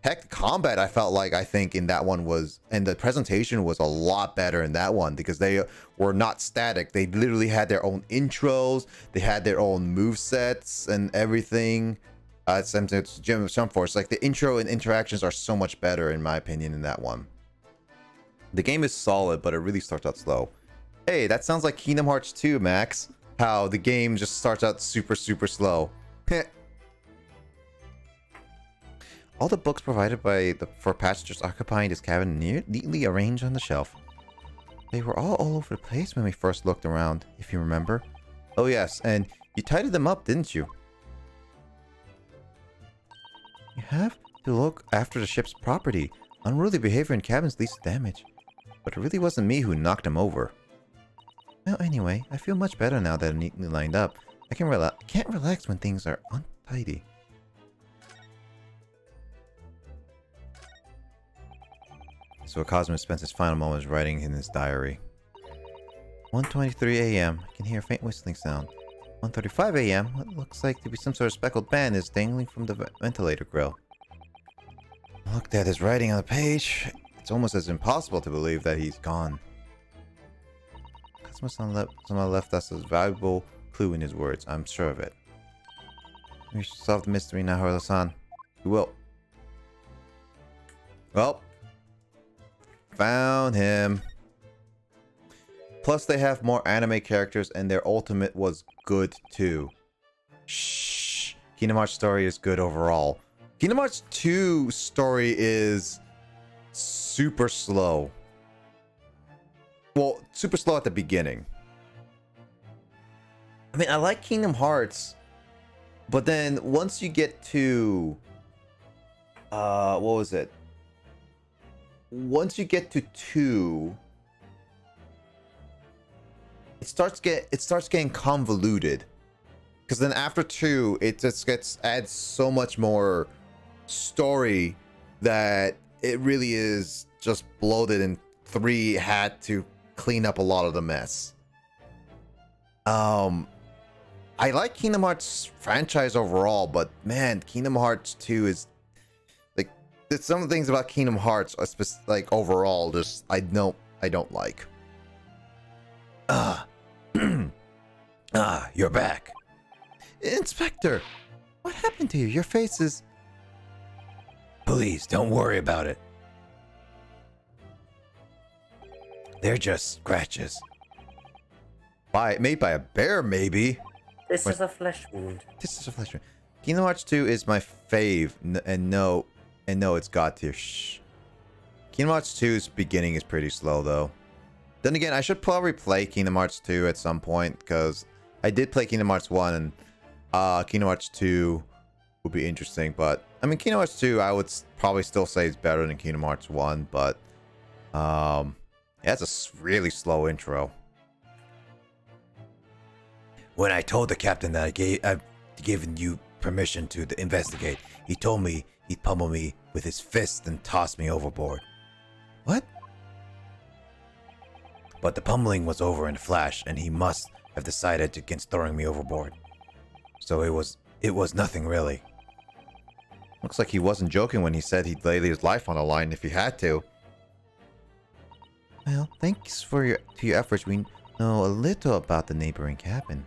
Heck, the combat, I felt like, I think in that one was, and the presentation was a lot better in that one because they were not static. They literally had their own intros, they had their own movesets and everything. It's Jump Force. Like, the intro and interactions are so much better in my opinion in that one. The game is solid, but it really starts out slow. Hey, that sounds like Kingdom Hearts 2, Max. How the game just starts out super, super slow. All the books provided for passengers occupying this cabin neatly arranged on the shelf. They were all over the place when we first looked around, if you remember. Oh yes, and you tidied them up, didn't you? You have to look after the ship's property. Unruly behavior in cabins leads to damage. But it really wasn't me who knocked them over. Well, anyway, I feel much better now that they're neatly lined up. I can't relax when things are untidy. So Cosmo spends his final moments writing in his diary. 1:23 a.m. I can hear a faint whistling sound. 1:35 a.m. What looks like to be some sort of speckled band is dangling from the ventilator grill. Looked at his writing on the page. It's almost as impossible to believe that he's gone. Cosmo somehow left us a valuable clue in his words. I'm sure of it. We should solve the mystery now, Haruto-san. We will. Well, found him. Plus, they have more anime characters, and their ultimate was good too. Shh. Kingdom Hearts story is good overall. Kingdom Hearts 2 story is super slow. Well, super slow at the beginning. I mean, I like Kingdom Hearts, but then once you get to what was it? Once you get to 2, it starts getting convoluted. Because then after 2, it just adds so much more story that it really is just bloated, and 3 had to clean up a lot of the mess. I like Kingdom Hearts franchise overall, but man, Kingdom Hearts 2 is like, there's some things about Kingdom Hearts like overall just I don't like. You're back. Inspector, what happened to you? Your face is... Please, don't worry about it. They're just scratches. Made by a bear, maybe? This is a flesh wound. This is a flesh wound. Kingdom Hearts 2 is my fave, and no, it's God tier. Shh. Kingdom Hearts 2's beginning is pretty slow, though. Then again, I should probably play Kingdom Hearts 2 at some point, because I did play Kingdom Hearts 1, and Kingdom Hearts 2 would be interesting, but I mean, Kingdom Hearts 2 I would probably still say is better than Kingdom Hearts 1, but yeah, it's a really slow intro. When I told the captain that I've given you permission to investigate, he told me he'd pummel me with his fist and toss me overboard. What? But the pummeling was over in a flash, and he must have decided against throwing me overboard. So it was nothing really. Looks like he wasn't joking when he said he'd lay his life on the line if he had to. Well, thanks for your efforts. We know a little about the neighboring cabin.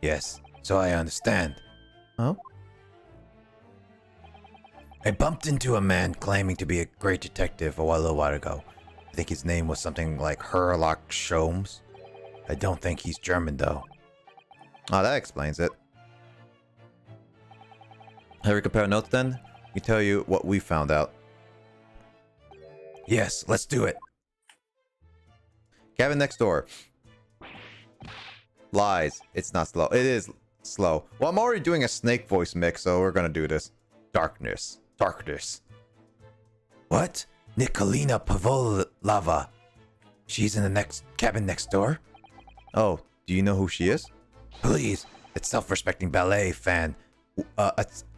Yes, so I understand. Oh? I bumped into a man claiming to be a great detective a little while ago. I think his name was something like Herlock Sholmes. I don't think he's German, though. Oh, that explains it. Have we compare notes then? We tell you what we found out. Yes, let's do it. Cabin next door. Lies. It's not slow. It is slow. Well, I'm already doing a snake voice mix, so we're gonna do this. Darkness. Darkness. What? Nikolina Pavlova. She's in the next cabin next door? Oh, do you know who she is? Please, it's self-respecting ballet fan.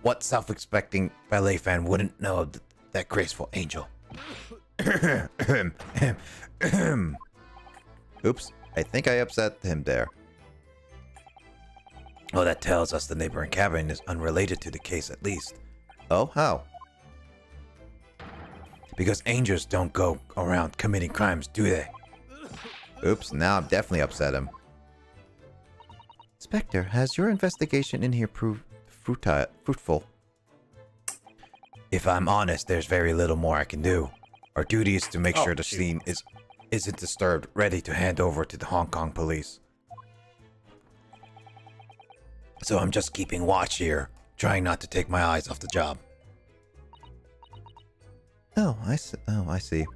What self-respecting ballet fan wouldn't know of that graceful angel? Oops, I think I upset him there. Oh, that tells us the neighboring cabin is unrelated to the case at least. Oh, how? Because angels don't go around committing crimes, do they? Oops, now I've definitely upset him. Spectre, has your investigation in here proved fruitful? If I'm honest, there's very little more I can do. Our duty is to make Oh, sure the shoot. scene isn't disturbed, ready to hand over to the Hong Kong police. So I'm just keeping watch here, trying not to take my eyes off the job. Oh, I see.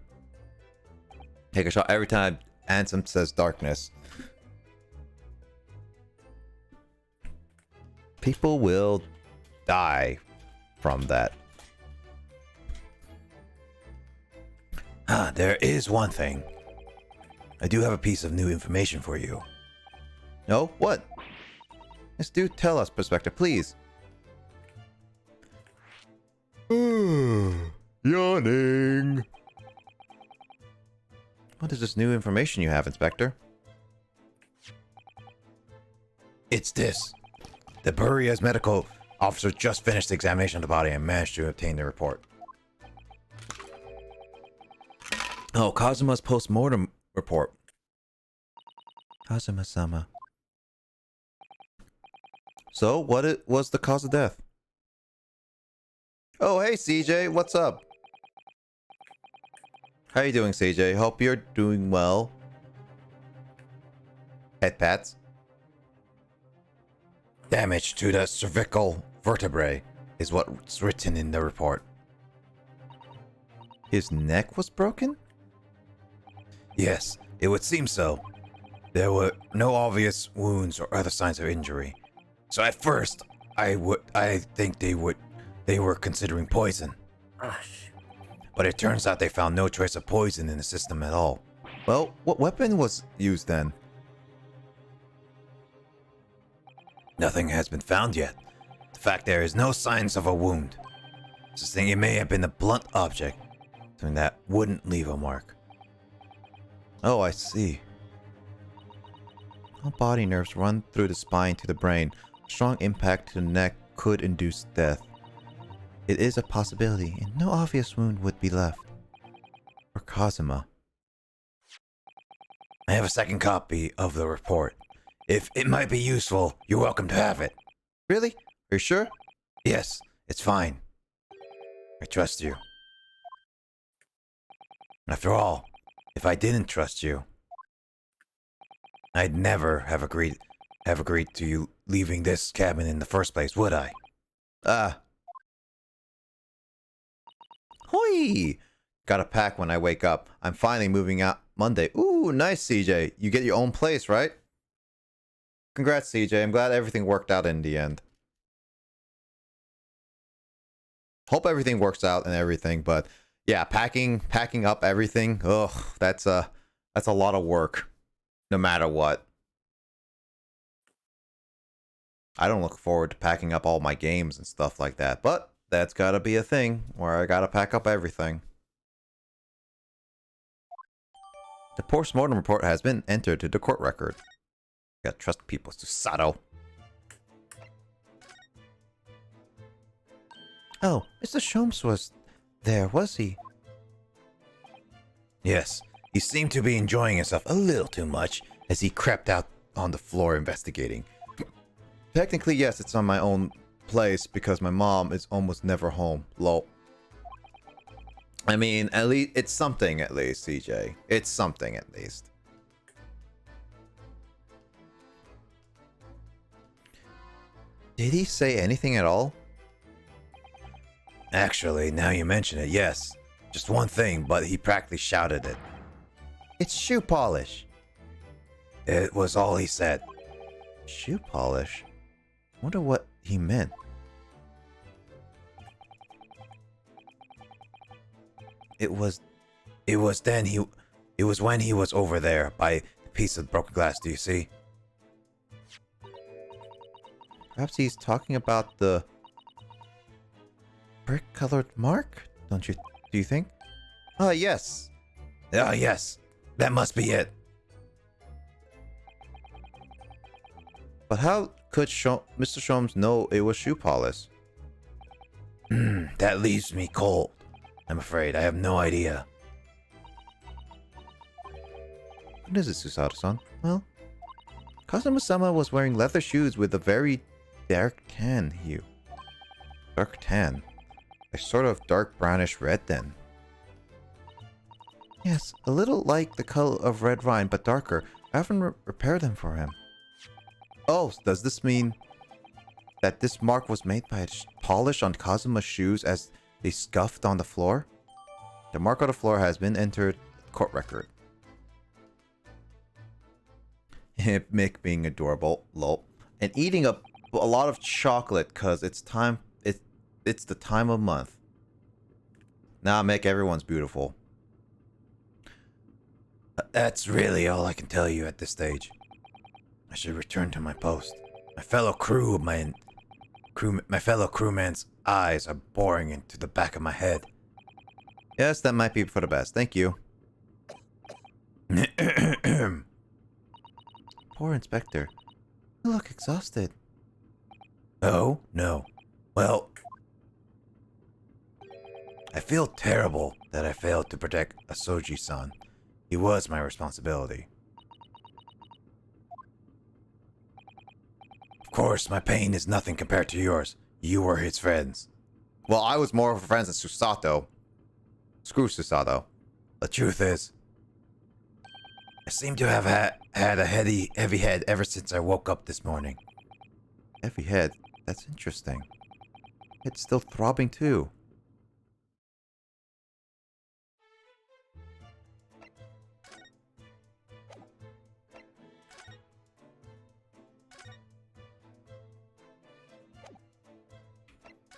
Take a shot every time Ansem says darkness. People will die from that. There is one thing. I do have a piece of new information for you. No? What? Yes, do tell us, Perspective, please. Yawning. What is this new information you have, Inspector? It's this. The Buria's medical officer just finished the examination of the body and managed to obtain the report. Oh, Kazuma's post-mortem report. Kazuma-sama. So, what was the cause of death? Oh, hey, CJ, what's up? How you doing, CJ? Hope you're doing well. Head pats. Damage to the cervical vertebrae is what's written in the report. His neck was broken? Yes, it would seem so. There were no obvious wounds or other signs of injury. So at first, I think they were considering poison. Gosh. But it turns out they found no trace of poison in the system at all. Well, what weapon was used then? Nothing has been found yet. The fact there is no signs of a wound. Just think it may have been a blunt object, something that wouldn't leave a mark. Oh, I see. All body nerves run through the spine to the brain. Strong impact to the neck could induce death. It is a possibility, and no obvious wound would be left. For Kazuma. I have a second copy of the report. If it might be useful, you're welcome to have it. Really? Are you sure? Yes, it's fine. I trust you. After all, if I didn't trust you, I'd never have agreed to you leaving this cabin in the first place, would I? Hoi! Gotta pack when I wake up. I'm finally moving out Monday. Ooh, nice, CJ. You get your own place, right? Congrats, CJ. I'm glad everything worked out in the end. Hope everything works out and everything, but yeah, packing up everything. Ugh, that's a lot of work. No matter what. I don't look forward to packing up all my games and stuff like that, but that's gotta be a thing where I gotta pack up everything. The post-mortem report has been entered to the court record. Gotta trust people, Susato. Oh, Mr. Sholmes was there, was he? Yes, he seemed to be enjoying himself a little too much as he crept out on the floor investigating. Technically, yes, it's on my own place because my mom is almost never home. Lol. I mean, at least it's something at least, CJ. It's something at least. Did he say anything at all? Actually, now you mention it, yes. Just one thing, but he practically shouted it. It's shoe polish. It was all he said. Shoe polish? Wonder what he meant. It was when he was over there by the piece of broken glass, do you see? Perhaps he's talking about the brick-colored mark? Do you think? Yes. Yes. That must be it. But how could Mr. Sholmes know it was shoe polish? That leaves me cold. I'm afraid I have no idea. What is it, Susato-san? Well, Kazuma-sama was wearing leather shoes with a very dark tan hue. Dark tan? A sort of dark brownish red then. Yes, a little like the color of red wine, but darker. I often repair them for him. Oh, does this mean that this mark was made by a polish on Kazuma's shoes as they scuffed on the floor? The mark on the floor has been entered court record. Mick being adorable, lol. And eating a lot of chocolate because it's time. It's the time of month. Nah, Mick, everyone's beautiful. That's really all I can tell you at this stage. I should return to my post. My fellow crewman's eyes are boring into the back of my head. Yes, that might be for the best. Thank you. Poor Inspector. You look exhausted. Oh, no. Well, I feel terrible that I failed to protect Asoji-san. He was my responsibility. Of course, my pain is nothing compared to yours. You were his friends. Well, I was more of a friend than Susato. Screw Susato. The truth is, I seem to have had a heavy head ever since I woke up this morning. Heavy head? That's interesting. It's still throbbing too.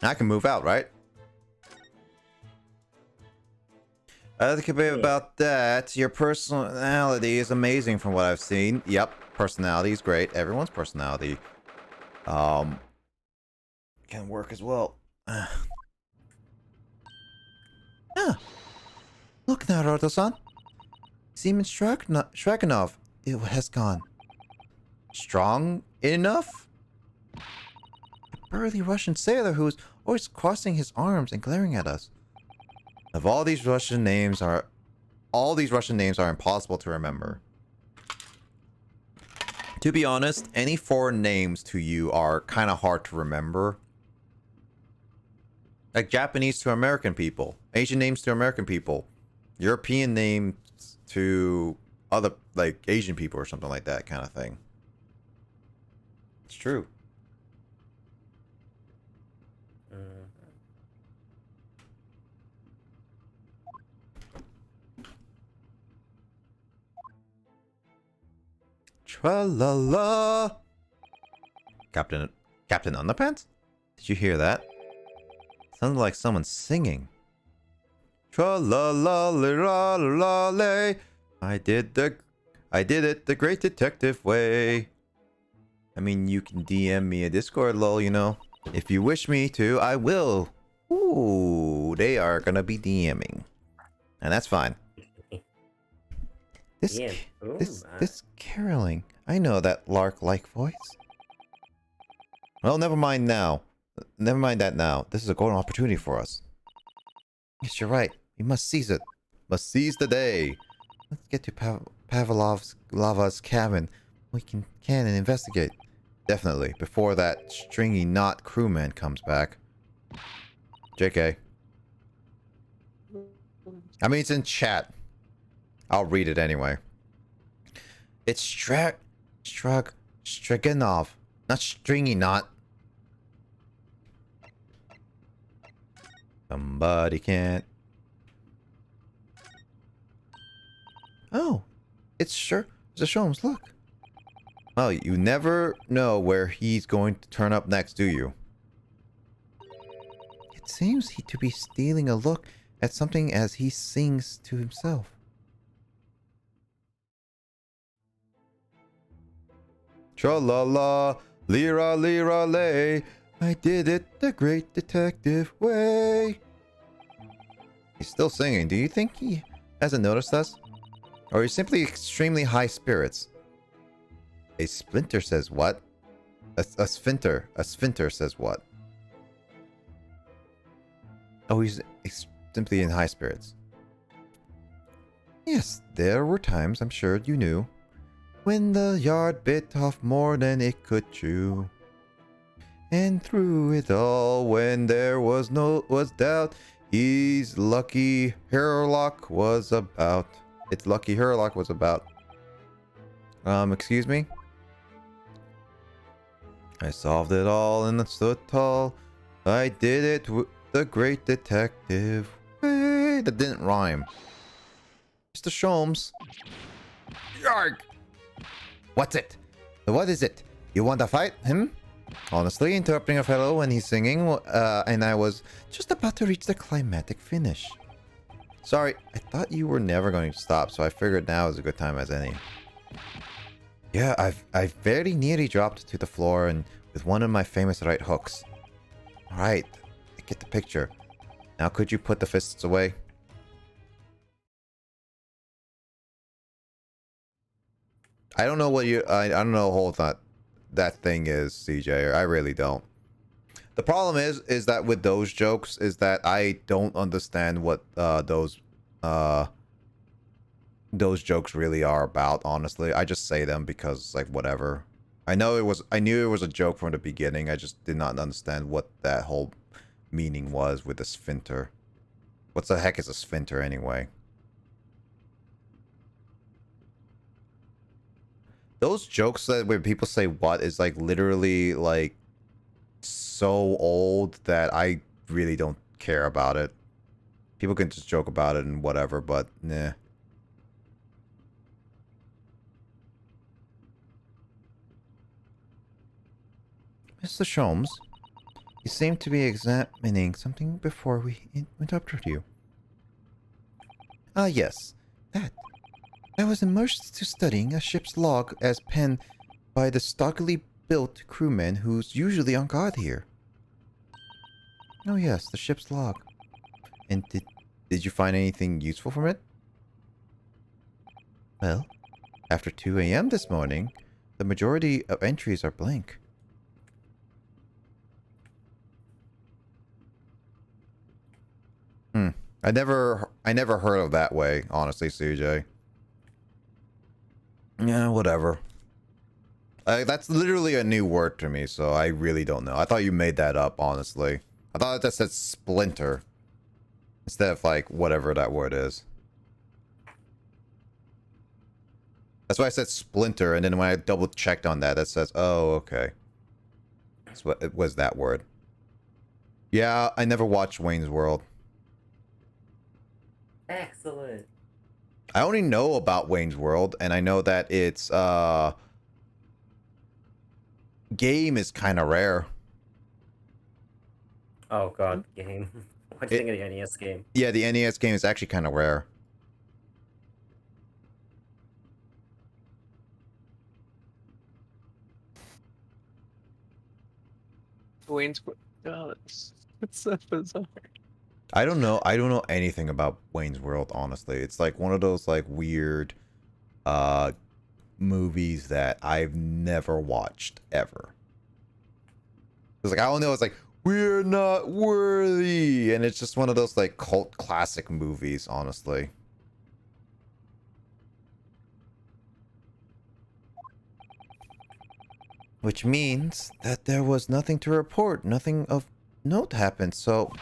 I can move out, right? That could be about that. Your personality is amazing from what I've seen. Yep, personality is great. Everyone's personality can work as well. Look, Naruto-san. Seaman Straganov, it has gone. Strong enough? A burly Russian sailor who's always crossing his arms and glaring at us. Of all these Russian names are impossible to remember. To be honest, any foreign names to you are kind of hard to remember. Like Japanese to American people, Asian names to American people, European names to other, like, Asian people or something like that kind of thing. It's true. Tra-la-la. Captain Underpants? Did you hear that? Sounded like someone singing. Tra-la-la-li-ra-la-lay. I did it the great detective way. I mean, you can DM me a Discord, lol, you know. If you wish me to, I will. Ooh, they are gonna be DMing. And that's fine. This caroling. I know that lark-like voice. Well, never mind now. Never mind that now. This is a golden opportunity for us. Yes, you're right. We must seize it. Must seize the day. Let's get to Lava's cabin. We can and investigate. Definitely. Before that stringy knot crewman comes back. JK. I mean, it's in chat. I'll read it anyway. It's Straganov, not stringy knot. Somebody can't. Oh, it's Sholmes, look. Well, you never know where he's going to turn up next, do you? It seems to be stealing a look at something as he sings to himself. Tra-la-la, lira-lira-lay. I did it the great detective way. He's still singing. Do you think he hasn't noticed us? Or he's simply extremely high spirits? A splinter says what? A sphinter says what? Oh, he's simply in high spirits. Yes, there were times, I'm sure you knew, when the yard bit off more than it could chew. And through it all, when there was doubt, He's lucky Herlock was about. It's lucky Herlock was about. Excuse me? I solved it all and stood tall. I did it with the great detective. Hey, that didn't rhyme. Mr. Sholmes. Yarg! What's it? What is it? You want to fight him? Honestly, interrupting a fellow when he's singing, and I was just about to reach the climatic finish. Sorry, I thought you were never going to stop, so I figured now is a good time as any. Yeah, I've very nearly dropped to the floor and with one of my famous right hooks. Alright, I get the picture. Now could you put the fists away? I don't know what you... I don't know whole that thing is, CJ. I really don't. The problem is that with those jokes is that I don't understand what those jokes really are about, honestly. I just say them because, like, whatever. I knew it was a joke from the beginning. I just did not understand what that whole meaning was with the sphincter. What the heck is a sphincter anyway? Those jokes that when people say what is like literally like so old that I really don't care about it. People can just joke about it and whatever, but nah. Mr. Sholmes, you seem to be examining something before we interrupted you. Ah, yes, that. I was immersed to studying a ship's log as penned by the stockily built crewman who's usually on guard here. Oh yes, the ship's log. And did you find anything useful from it? Well, after 2 a.m. this morning, the majority of entries are blank. I never heard of that way, honestly, CJ. Yeah, whatever. That's literally a new word to me, so I really don't know. I thought you made that up, honestly. I thought that said splinter. Instead of, like, whatever that word is. That's why I said splinter, and then when I double checked on that, it says, oh, okay. That's what it was, that word. Yeah, I never watched Wayne's World. Excellent. I only know about Wayne's World, and I know that its game is kind of rare. Oh god, game. What do you think of the NES game? Yeah, the NES game is actually kind of rare. Wayne's... Oh, that's so bizarre. I don't know anything about Wayne's World, honestly. It's like one of those like weird movies that I've never watched ever. It's like I don't know, it's like we're not worthy, and it's just one of those like cult classic movies, honestly. Which means that there was nothing to report, nothing of note happened, so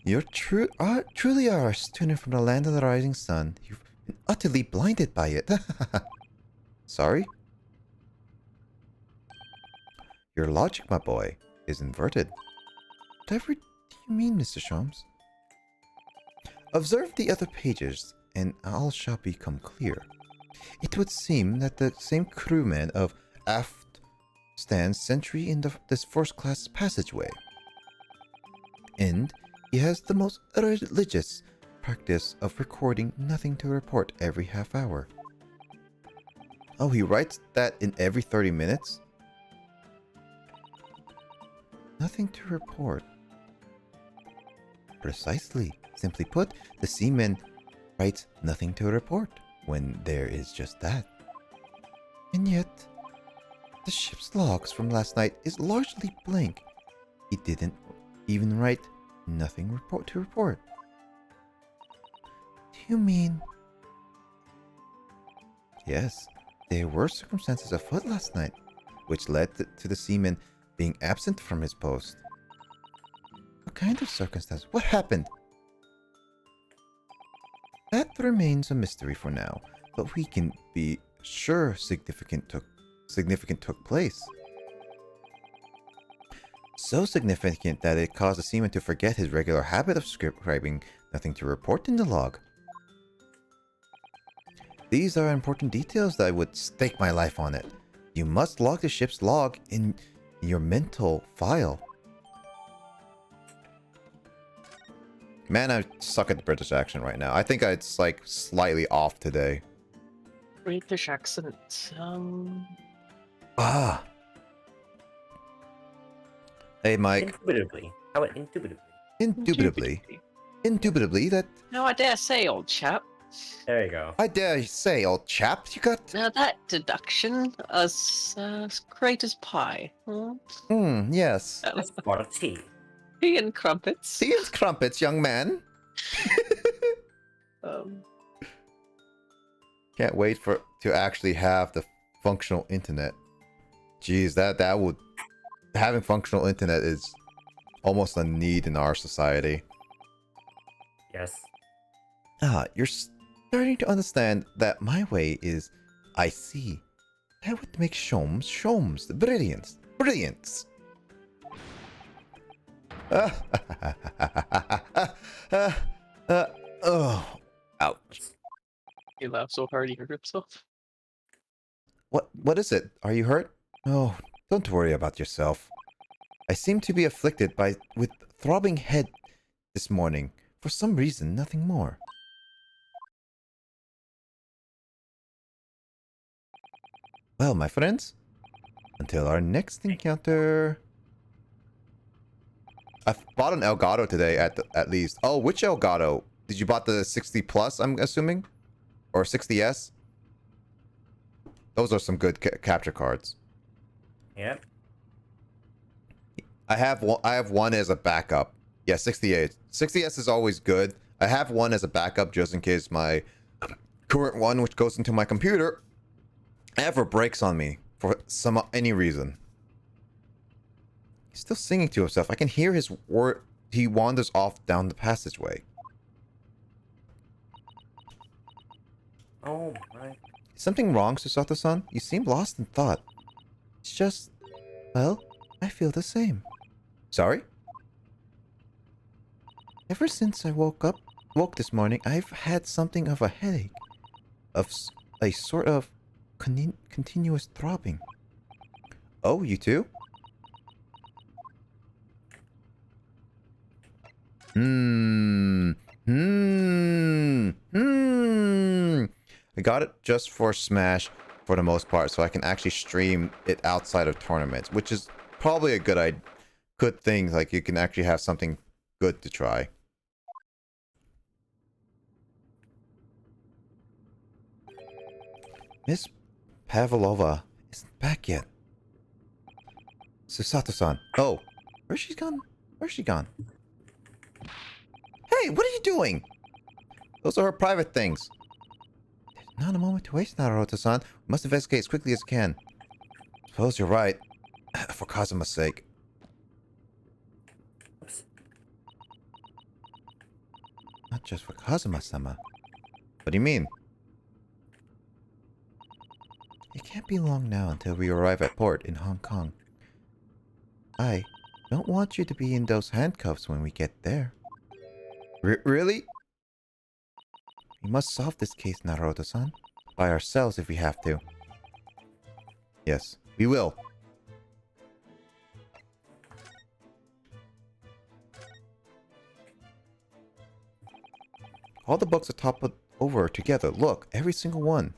You're truly are a student from the land of the rising sun. You've been utterly blinded by it. Sorry? Your logic, my boy, is inverted. Whatever do you mean, Mr. Sholmes? Observe the other pages, and all shall become clear. It would seem that the same crewman of aft stands sentry in this first-class passageway. And he has the most religious practice of recording nothing to report every half hour. Oh, he writes that in every 30 minutes? Nothing to report. Precisely. Simply put, the seaman writes nothing to report when there is just that. And yet, the ship's logs from last night is largely blank. He didn't even write nothing to report. Do you mean... Yes, there were circumstances afoot last night, which led to the seaman being absent from his post. What kind of circumstance? What happened? That remains a mystery for now, but we can be sure significant took place. So significant that it caused the seaman to forget his regular habit of scribing nothing to report in the log. These are important details that I would stake my life on it. You must log the ship's log in your mental file. Man, I suck at the British accent right now. I think it's like slightly off today. British accent. Ah. Hey, Mike. Indubitably. How about indubitably? Indubitably that... No, I dare say, old chap. There you go. I dare say, old chap, you got... Now that deduction as great as pie. Yes. That's part of tea. Tea and crumpets. Tea and crumpets, young man. Can't wait to actually have the functional internet. Jeez, that would... Having functional internet is almost a need in our society. Yes. You're starting to understand that my way is... I see. That would make Sholmes, the brilliance. Oh, ouch. He laughed so hard he hurt himself. What is it? Are you hurt? Oh, don't worry about yourself. I seem to be afflicted with throbbing head this morning. For some reason, nothing more. Well, my friends, until our next encounter... I've bought an Elgato today at least. Oh, which Elgato? Did you bought the 60 Plus, I'm assuming? Or 60S? Those are some good capture cards. Yep. I have one as a backup. Yeah, 68. 60S is always good. I have one as a backup just in case my current one, which goes into my computer, ever breaks on me for any reason. He's still singing to himself. I can hear his word. He wanders off down the passageway. Oh my. Is something wrong, Susato-san? You seem lost in thought. It's just... Well, I feel the same. Sorry? Ever since I woke this morning, I've had something of a headache. Of a sort of continuous throbbing. Oh, you too? I got it just for Smash for the most part, so I can actually stream it outside of tournaments, which is probably a good thing. Like, you can actually have something good to try. Miss Pavlova isn't back yet. Susato-san. Oh, where's she gone? Where's she gone? Hey, what are you doing? Those are her private things. There's not a moment to waste, Naruto-san. We must investigate as quickly as we can. Suppose you're right. For Kazuma's sake. Oops. Not just for Kazuma-sama. What do you mean? It can't be long now until we arrive at port in Hong Kong. I don't want you to be in those handcuffs when we get there. Really? We must solve this case, Naruto-san. By ourselves if we have to. Yes, we will. All the books are toppled over together. Look, every single one.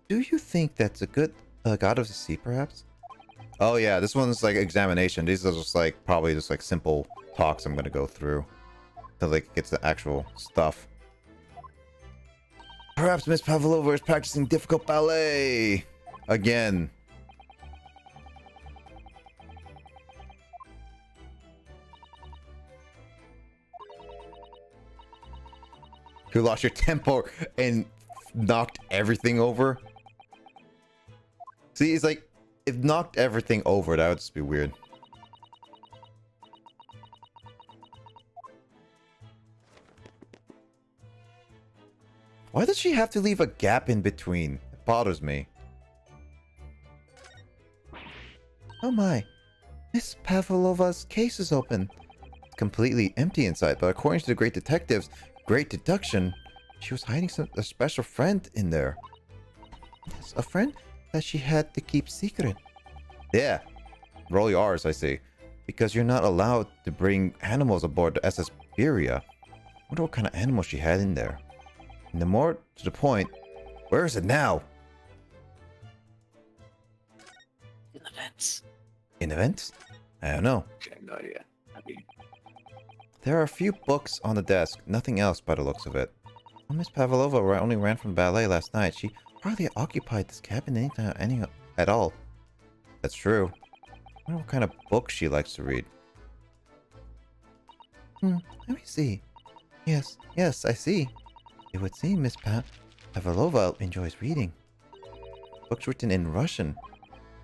Do you think that's a good God of the Sea, perhaps? Oh yeah, this one's like examination. These are just like probably just like simple talks I'm gonna go through till like get to the actual stuff. Perhaps Miss Pavlova is practicing difficult ballet again. You lost your tempo and knocked everything over. See, it's like, if knocked everything over, that would just be weird. Why does she have to leave a gap in between? It bothers me. Oh my. Miss Pavlova's case is open. It's completely empty inside, but according to the great detectives, great deduction, she was hiding a special friend in there. Yes, a friend that she had to keep secret. Yeah. Roll your R's, I see. Because you're not allowed to bring animals aboard the SSBlazer. Wonder what kind of animal she had in there. And the more to the point, where is it now? In the vents. In the vents? I don't know. Okay, no idea. There are a few books on the desk, nothing else by the looks of it. Well, Miss Pavlova only ran from ballet last night. She hardly occupied this cabin any at all. That's true. I wonder what kind of books she likes to read. Let me see. Yes, I see. It would seem Miss Pavlova enjoys reading. Books written in Russian.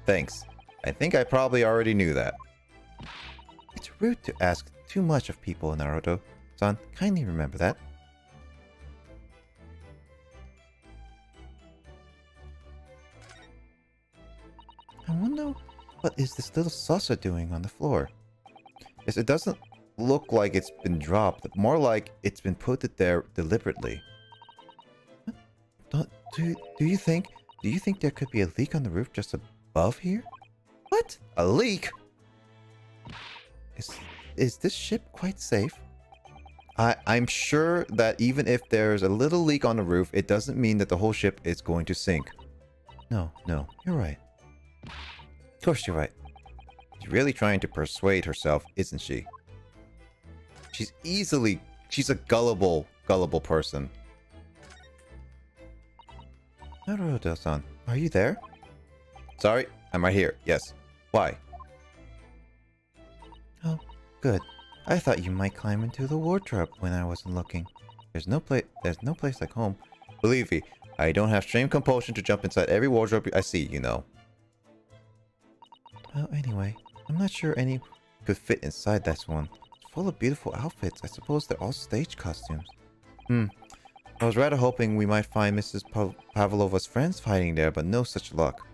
Thanks. I think I probably already knew that. It's rude to ask too much of people, Naruto-san. Kindly remember that. I wonder what is this little saucer doing on the floor? Yes, it doesn't look like it's been dropped. More like it's been put there deliberately. Do you think there could be a leak on the roof just above here? What? A leak? Is this ship quite safe? I'm sure that even if there's a little leak on the roof, it doesn't mean that the whole ship is going to sink. No, you're right. Of course you're right. She's really trying to persuade herself, isn't she? She's a gullible person. Naruto-san, are you there? Sorry, I'm right here. Yes. Why? Oh, good. I thought you might climb into the wardrobe when I wasn't looking. There's no place like home. Believe me, I don't have extreme compulsion to jump inside every wardrobe I see, you know. Well, anyway, I'm not sure any could fit inside that one. It's full of beautiful outfits. I suppose they're all stage costumes. I was rather hoping we might find Mrs. Pavlova's friends hiding there, but no such luck.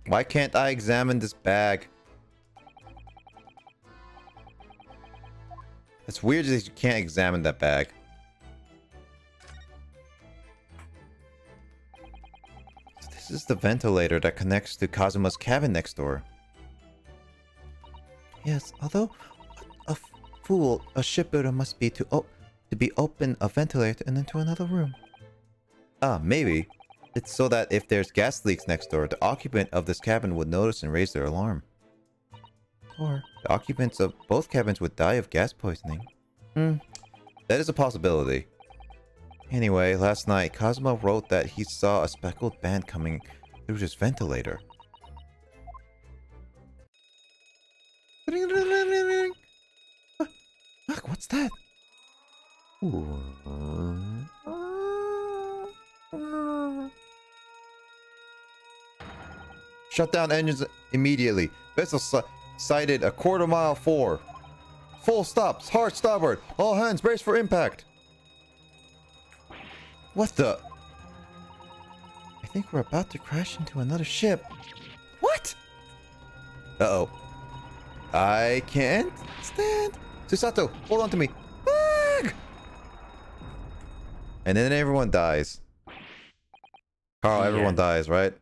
Why can't I examine this bag? It's weird that you can't examine that bag. This is the ventilator that connects to Kazuma's cabin next door. Yes, although what a fool a shipbuilder must be to open a ventilator and into another room. Ah, maybe. It's so that if there's gas leaks next door, the occupant of this cabin would notice and raise their alarm. Or the occupants of both cabins would die of gas poisoning. That is a possibility. Anyway, last night, Kazuma wrote that he saw a speckled band coming through his ventilator. Look, what's that? Shut down engines immediately. Vessel sighted a quarter-mile forward. Full stops. Hard starboard. All hands brace for impact. What the? I think we're about to crash into another ship. What? Uh-oh. I can't stand. Susato, hold on to me. Bag! And then everyone dies. Carl, everyone dies, right?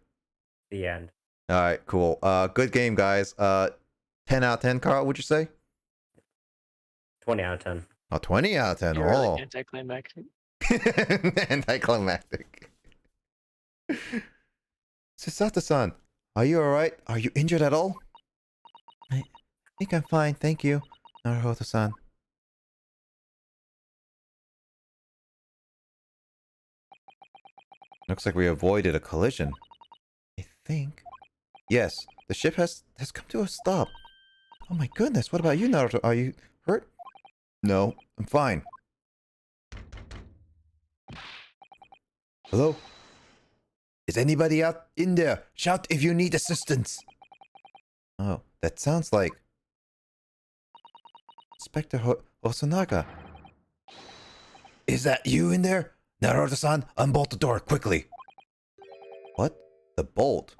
The end. Alright, cool. Good game, guys. 10 out of 10, Carl, would you say? 20 out of 10. Oh, 20 out of 10. You're Oh. really anticlimactic. Anticlimactic. Susato-san, are you alright? Are you injured at all? I think I'm fine, thank you, Naruto-san. Looks like we avoided a collision. I think. Yes, the ship has come to a stop. Oh my goodness, what about you, Naruto? Are you hurt? No, I'm fine. Hello? Is anybody out in there? Shout if you need assistance. Oh, that sounds like Inspector Osanaga. Is that you in there? Naruto-san, unbolt the door quickly. What? The bolt?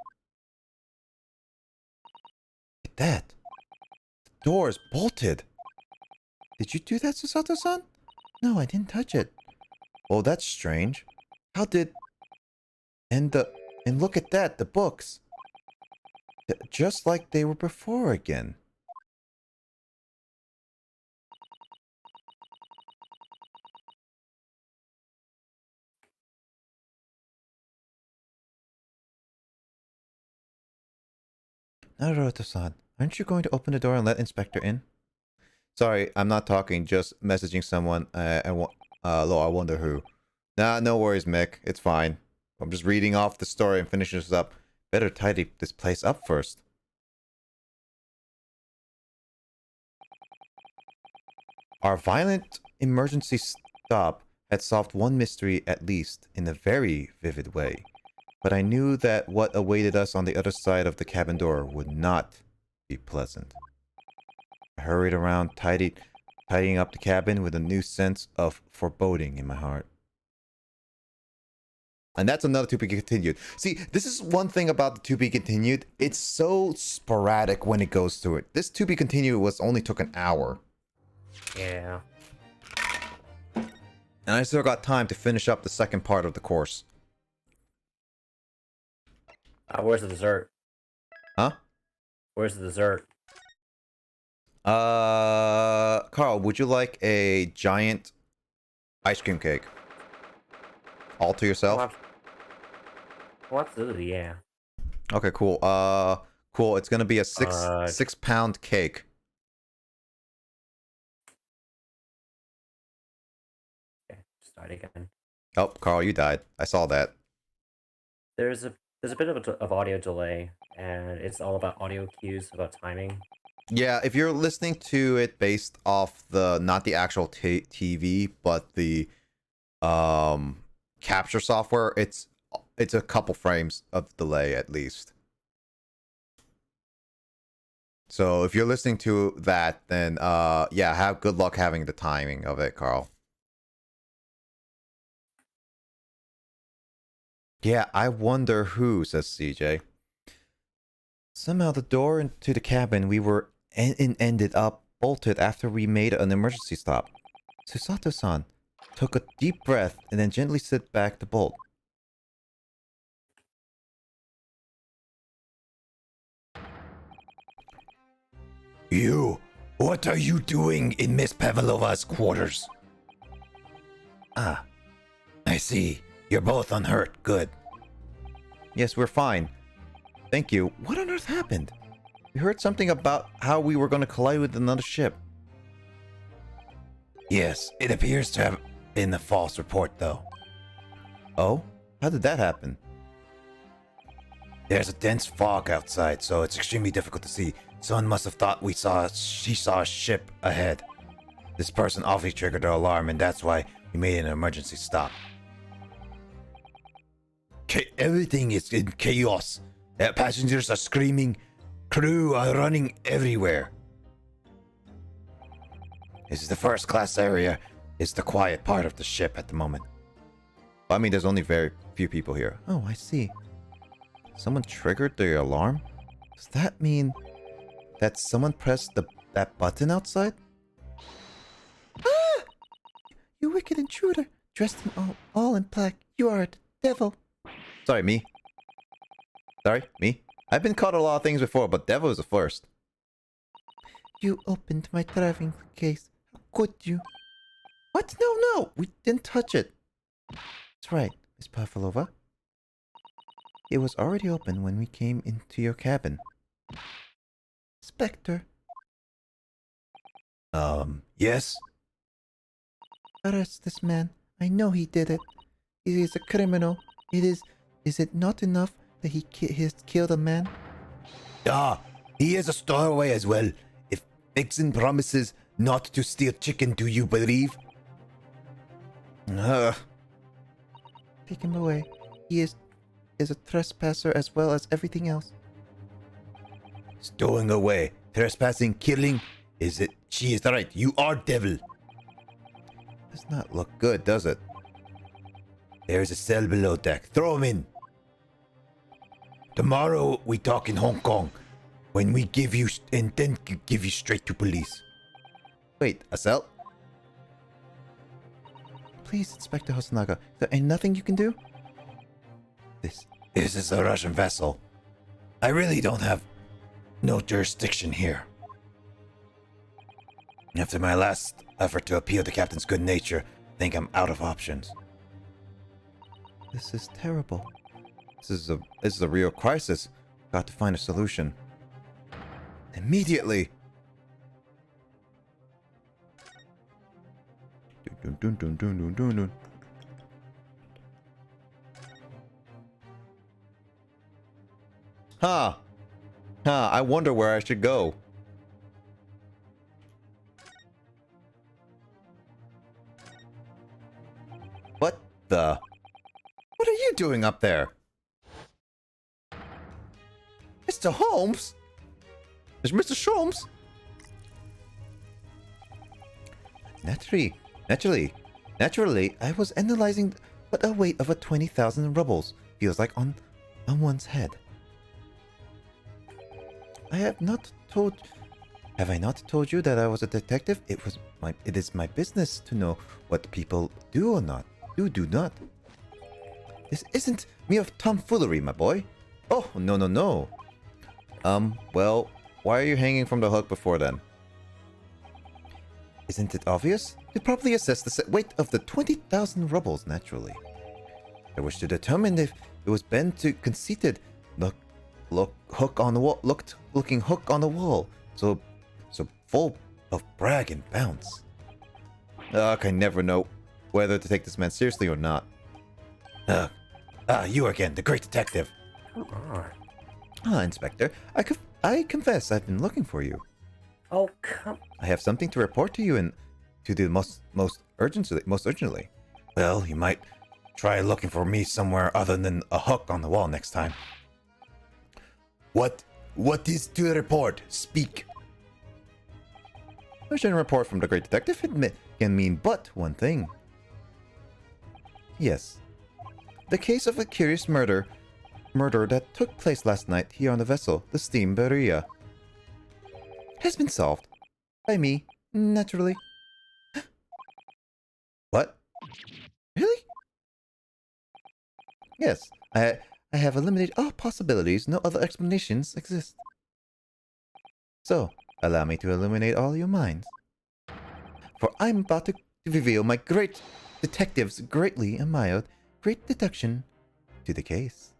Look at that. The door is bolted. Did you do that, Susato-san? No, I didn't touch it. Oh, that's strange. How did... And look at that, the books. Just like they were before again. Naruto-san, aren't you going to open the door and let Inspector in? Sorry, I'm not talking, just messaging someone. I wonder who. Nah, no worries, Mick. It's fine. I'm just reading off the story and finishing this up. Better tidy this place up first. Our violent emergency stop had solved one mystery at least in a very vivid way. But I knew that what awaited us on the other side of the cabin door would not be pleasant. I hurried around, tidying up the cabin with a new sense of foreboding in my heart. And that's another to be continued. See, this is one thing about the to be continued. It's so sporadic when it goes through it. This to be continued only took an hour. Yeah. And I still got time to finish up the second part of the course. Where's the dessert? Huh? Where's the dessert? Carl, would you like a giant ice cream cake? All to yourself? Well, absolutely, yeah. Okay, cool. Cool. It's gonna be a 6-pound cake. Okay, start again. Oh, Carl, you died. I saw that. There's a bit of audio delay, and it's all about audio cues, about timing. Yeah, if you're listening to it based off not the actual TV, but the capture software, it's a couple frames of delay at least. So if you're listening to that, then yeah, have good luck having the timing of it, Carl. Yeah, I wonder who, says CJ. Somehow the door into the cabin we were ended up bolted after we made an emergency stop. Susato-san took a deep breath and then gently slid back the bolt. You, what are you doing in Miss Pavlova's quarters? Ah, I see. You're both unhurt. Good. Yes, we're fine. Thank you. What on earth happened? We heard something about how we were going to collide with another ship. Yes, it appears to have been a false report, though. Oh? How did that happen? There's a dense fog outside, so it's extremely difficult to see. Someone must have thought she saw a ship ahead. This person obviously triggered the alarm, and that's why we made an emergency stop. Everything is in chaos. Passengers are screaming. Crew are running everywhere. This is the first class area. It's the quiet part of the ship at the moment. I mean, there's only very few people here. Oh, I see. Someone triggered the alarm? Does that mean that someone pressed that button outside? Ah! You wicked intruder, dressed in all in black. You are the devil. Sorry, me. Sorry, me. I've been caught a lot of things before, but devil is the first. You opened my traveling case. How could you? What? No, we didn't touch it. That's right, Miss Pavlova. It was already open when we came into your cabin. Spectre. Yes? Arrest this man. I know he did it. He is a criminal. Is it not enough that he has killed a man? Ah, he is a stowaway as well. If Vixen promises not to steal chicken, do you believe? Take him away. He is a trespasser as well as everything else. Stowing away, trespassing, killing. Is it? She is right. You are devil. Does not look good, does it? There is a cell below deck. Throw him in. Tomorrow we talk in Hong Kong. When we give you and then give you straight to police. Wait, a cell? Please, Inspector Hosonaga, is there ain't nothing you can do? This is a Russian vessel. I really don't have no jurisdiction here. After my last effort to appeal the captain's good nature, I think I'm out of options. This is terrible. This is a real crisis. Got to find a solution. Immediately. Dun, dun, dun, dun, dun, dun, dun. Huh. I wonder where I should go. What the? What are you doing up there? Mr. Holmes? It's Mr. Sholmes? Naturally, I was analyzing what a weight of 20,000 rubles feels like on one's head. Have I not told you that I was a detective? It is my business to know what people do or not. Do not. This isn't mere tomfoolery, my boy. Oh, no. Well, why are you hanging from the hook before then? Isn't it obvious? To properly assess the weight of the 20,000 rubles, naturally. I wish to determine if it was bent to conceited, hook on the wall, looking hook on the wall, so full of brag and bounce. I can never know whether to take this man seriously or not. You again, the great detective. Come on. Inspector, I confess I've been looking for you. Oh, come. I have something to report to you and to do most urgently. Well, you might try looking for me somewhere other than a hook on the wall next time. What is to report? Speak. Urgent report from the great detective can mean but one thing. Yes. The case of a curious murder that took place last night here on the vessel, the steam Berea, has been solved. By me, naturally. What? Really? Yes, I have eliminated all possibilities. No other explanations exist. So, allow me to illuminate all your minds. For I'm about to reveal my great detective's greatly admired great deduction to the case.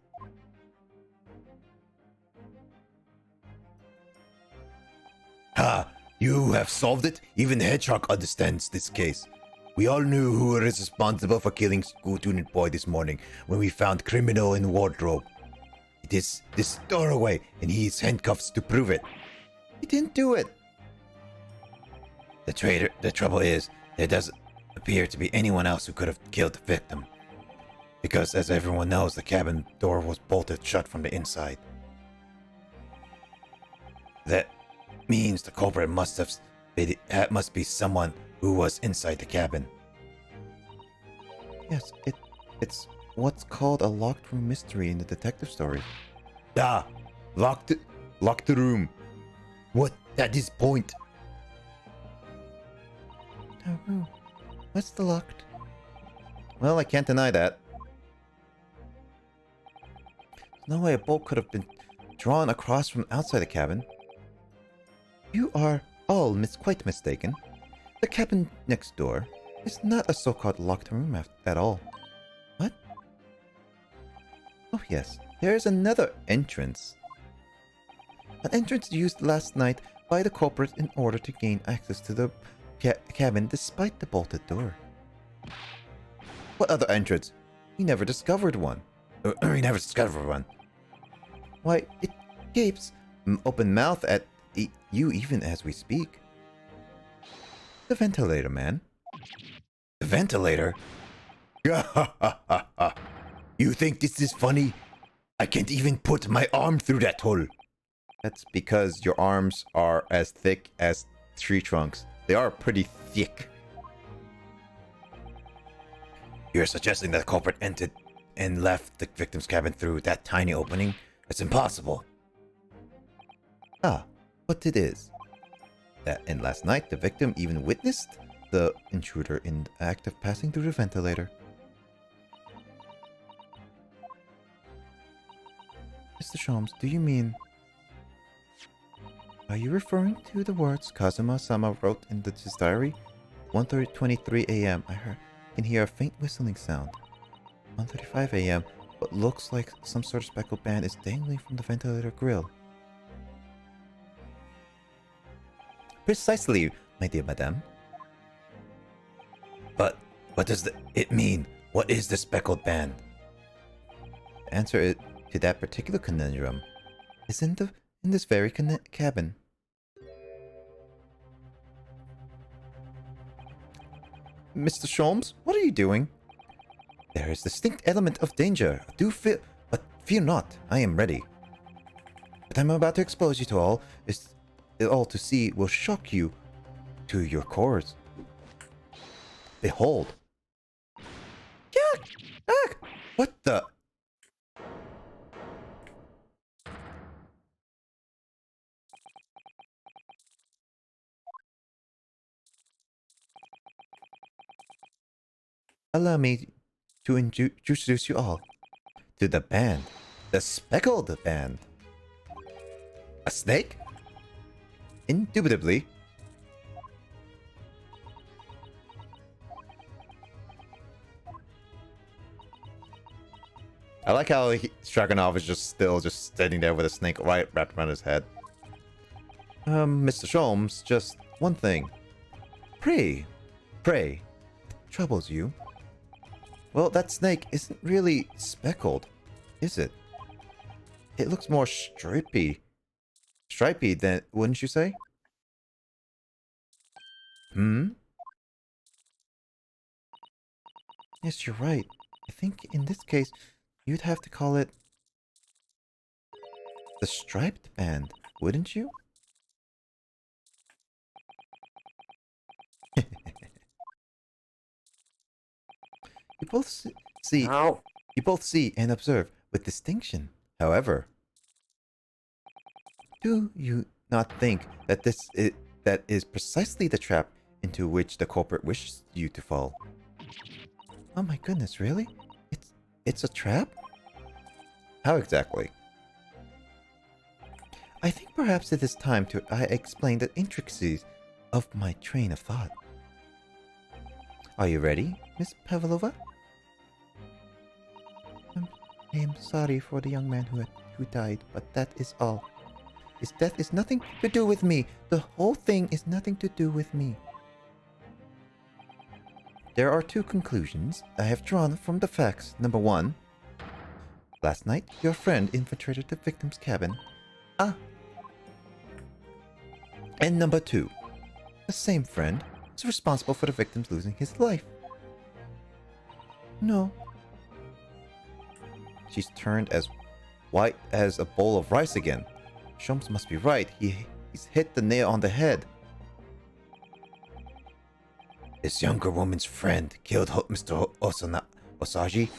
You have solved it? Even the Hedgehog understands this case. We all knew who was responsible for killing school student boy this morning when we found criminal in wardrobe. It is this doorway, and he is handcuffed to prove it. He didn't do it. The trouble is, there doesn't appear to be anyone else who could have killed the victim. Because, as everyone knows, the cabin door was bolted shut from the inside. That means the culprit must be someone who was inside the cabin. Yes, it's what's called a locked room mystery in the detective story. Locked room. What? That is point. Oh, what's the locked? Well, I can't deny that. There's no way a bolt could have been drawn across from outside the cabin. You are all quite mistaken. The cabin next door is not a so-called locked room at all. What? Oh yes, there is another entrance. An entrance used last night by the culprit in order to gain access to the cabin despite the bolted door. What other entrance? He never discovered one. Why, it gapes open mouth at you even as we speak. The ventilator, man. The ventilator? You think this is funny? I can't even put my arm through that hole. That's because your arms are as thick as tree trunks. They are pretty thick. You're suggesting that the culprit entered and left the victim's cabin through that tiny opening? It's impossible. Ah, but it is. And last night, the victim even witnessed the intruder in the act of passing through the ventilator. Mr. Sholmes, do you mean... Are you referring to the words Kazuma-sama wrote in his diary? 1:23 a.m. I can hear a faint whistling sound. 1:35 a.m. What looks like some sort of speckled band is dangling from the ventilator grill. Precisely, my dear madame. But what does it mean? What is the speckled band? The answer to that particular conundrum is in this very cabin. Mr. Sholmes, what are you doing? There is distinct element of danger. But fear not. I am ready. What I'm about to expose you to all to see will shock you to your cores. Behold. Yuck! Ugh! What the? Allow me to introduce you all to the band. The speckled band. A snake? Indubitably. I like how Stragonov is just standing there with a snake wrapped around his head. Mr. Sholmes, just one thing. Pray, troubles you? Well, that snake isn't really speckled, is it? It looks more stripy than, wouldn't you say? Yes, you're right. I think in this case, you'd have to call it the striped band, wouldn't you? You both see and observe with distinction. However, do you not think that that is precisely the trap into which the culprit wishes you to fall? Oh my goodness, really? It's a trap? How exactly? I think perhaps it is time I explain the intricacies of my train of thought. Are you ready, Miss Pavlova? I am sorry for the young man who died, but that is all. His death is nothing to do with me. The whole thing is nothing to do with me. There are two conclusions I have drawn from the facts. Number one, last night your friend infiltrated the victim's cabin. And number two, the same friend is responsible for the victim's losing his life. No. She's turned as white as a bowl of rice again. Sholmes must be right. He's hit the nail on the head. This younger woman's friend killed Mr. Osagi.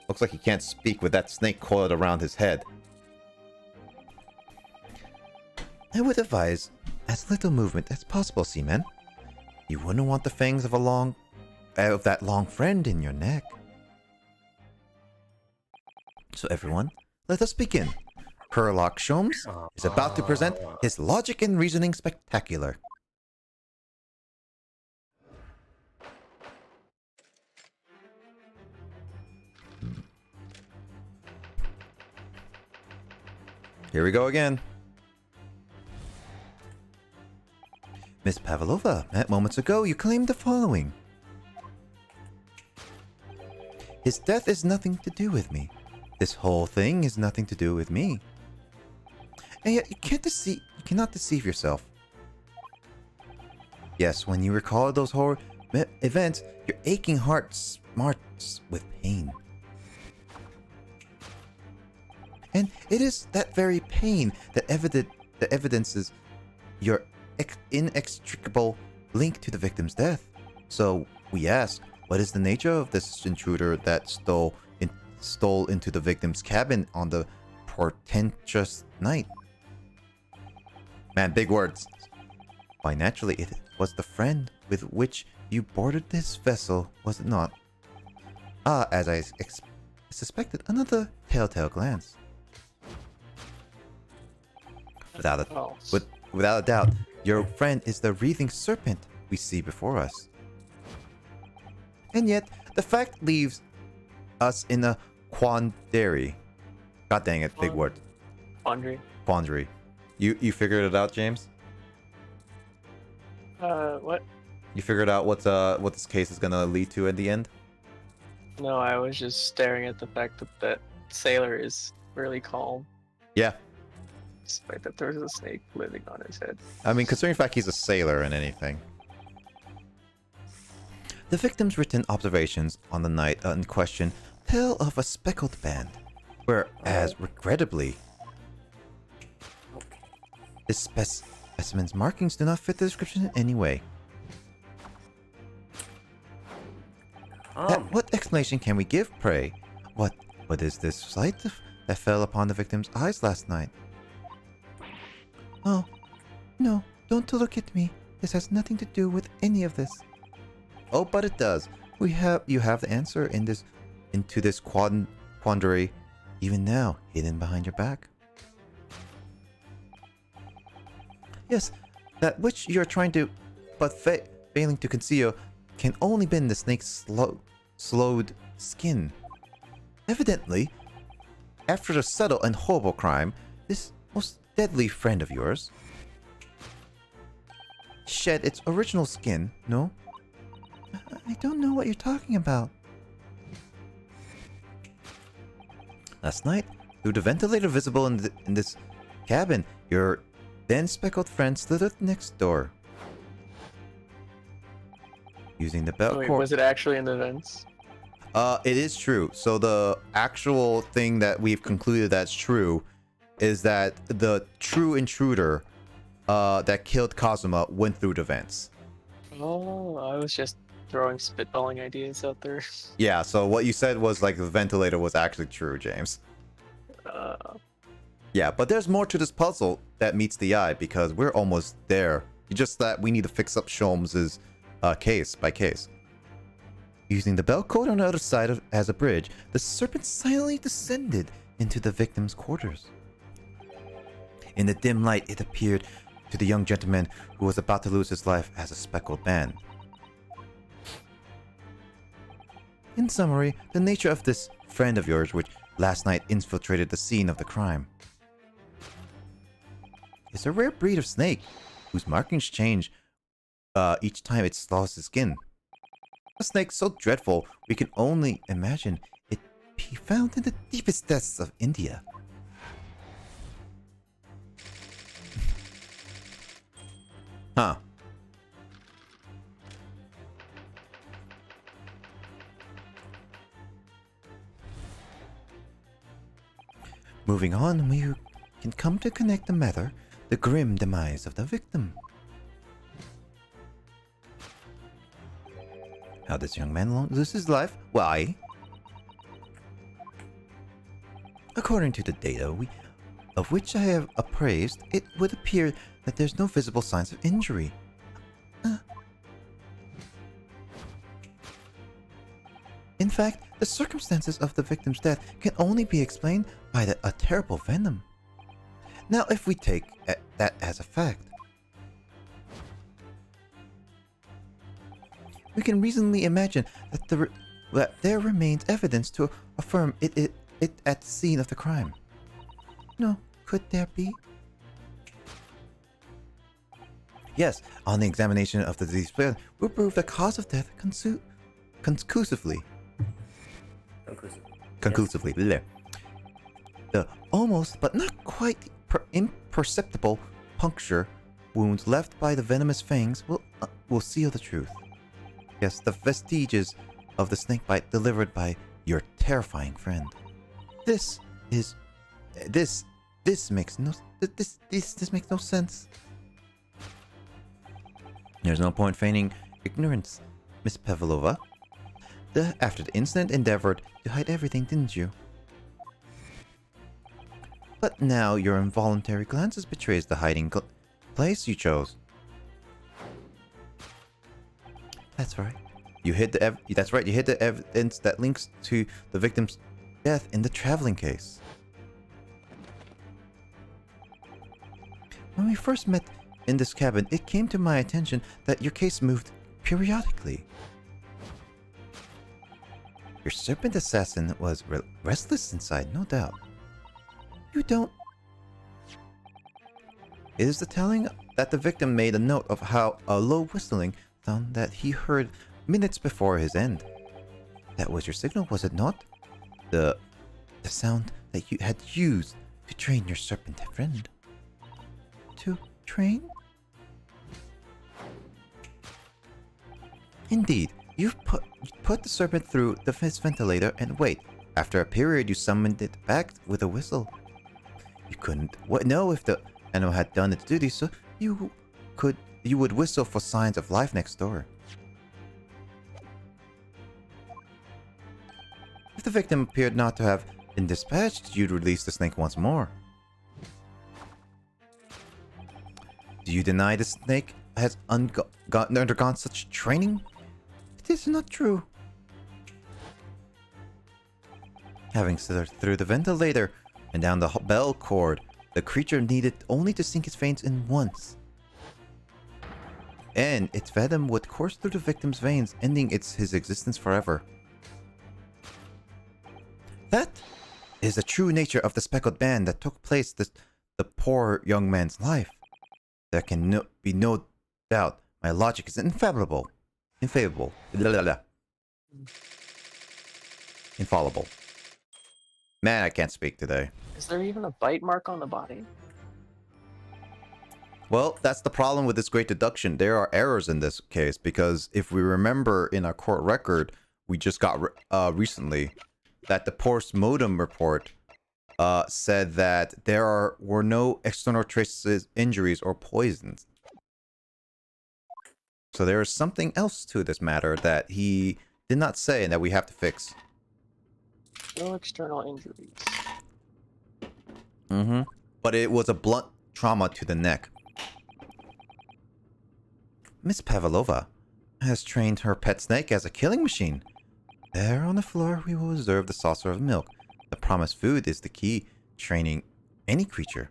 Looks like he can't speak with that snake coiled around his head. I would advise as little movement as possible, Seaman. You wouldn't want the fangs of that long friend in your neck. So everyone, let us begin. Sherlock Sholmes is about to present his logic and reasoning spectacular. Here we go again. Miss Pavlova, moments ago you claimed the following. His death is nothing to do with me. This whole thing is nothing to do with me. And yet you cannot deceive yourself. Yes, when you recall those horror events, your aching heart smarts with pain. And it is that very pain that evidences your inextricable link to the victim's death. So we ask, what is the nature of this intruder that stole into the victim's cabin on the portentous night? Man, big words. Why, naturally, it was the friend with which you boarded this vessel, was it not? Ah, as I suspected, another telltale glance. Without a doubt, your friend is the wreathing serpent we see before us. And yet, the fact leaves us in a quandary. God dang it, big word. Quandary. You figured it out, James? What? You figured out what this case is gonna lead to in the end? No, I was just staring at the fact that that sailor is really calm. Yeah. Despite that there's a snake living on his head. I mean, considering the fact he's a sailor and anything. The victim's written observations on the night in question tell of a speckled band, whereas regrettably, this specimen's markings do not fit the description in any way. What explanation can we give, pray? What is this sight that fell upon the victim's eyes last night? Oh, no, don't look at me. This has nothing to do with any of this. Oh, but it does. You have the answer into this quandary, even now, hidden behind your back. Yes, that which you're trying to, but failing to conceal, can only be in the snake's slowed skin. Evidently, after the subtle and horrible crime, this most deadly friend of yours shed its original skin, no? I don't know what you're talking about. Last night, through the ventilator visible in this cabin, your then speckled friend slithered next door. Using the belt cord. Wait, was it actually in the vents? It is true. So the actual thing that we've concluded that's true is that the true intruder that killed Kazuma went through the vents. Oh, I was just throwing spitballing ideas out there. Yeah, so what you said was like the ventilator was actually true, James. Yeah, but there's more to this puzzle that meets the eye because we're almost there. It's just that we need to fix up Sholmes' case by case. Using the bell cord on the other side as a bridge, the serpent silently descended into the victim's quarters. In the dim light, it appeared to the young gentleman who was about to lose his life as a speckled man. In summary, the nature of this friend of yours which last night infiltrated the scene of the crime is a rare breed of snake whose markings change each time it slows its skin. A snake so dreadful we can only imagine it be found in the deepest depths of India. Huh. Moving on, we can come to connect the matter, the grim demise of the victim. How this young man lose his life? Why? According to the data of which I have appraised, it would appear that there's no visible signs of injury. In fact, the circumstances of the victim's death can only be explained by a terrible venom. Now, if we take that as a fact, we can reasonably imagine that there remains evidence to affirm it at the scene of the crime. No, could there be? Yes, on the examination of the disease, we'll prove the cause of death conclusively. Conclusively. Yes. The almost, but not quite imperceptible puncture wounds left by the venomous fangs will seal the truth. Yes, the vestiges of the snakebite delivered by your terrifying friend. This makes no sense. There's no point feigning ignorance, Miss Pavlova. After the incident, endeavored to hide everything, didn't you? But now your involuntary glances betrays the hiding place you chose. That's right. You hid the you hid the evidence that links to the victim's death in the traveling case. When we first met in this cabin, it came to my attention that your case moved periodically. Your serpent assassin was restless inside, no doubt. You don't... It is the telling that the victim made a note of how a low whistling sound that he heard minutes before his end. That was your signal, was it not? The sound that you had used to train your serpent friend. To train? Indeed, you put the serpent through the ventilator and wait. After a period, you summoned it back with a whistle. You couldn't know if the animal had done its duty, so you would whistle for signs of life next door. If the victim appeared not to have been dispatched, you'd release the snake once more. Do you deny the snake has undergone such training? It is not true. Having slithered through the ventilator and down the bell cord, the creature needed only to sink its veins in once. And its venom would course through the victim's veins, ending his existence forever. That is the true nature of the speckled band that took place the poor young man's life. There can be no doubt my logic is infallible. Infallible. Man, I can't speak today. Is there even a bite mark on the body? Well, that's the problem with this great deduction. There are errors in this case because if we remember in our court record, we just got recently that the post-mortem report said that there were no external traces, injuries, or poisons. So there is something else to this matter that he did not say and that we have to fix. No external injuries. Mm-hmm. But it was a blunt trauma to the neck. Miss Pavlova has trained her pet snake as a killing machine. There on the floor, we will reserve the saucer of milk. The promised food is the key training any creature.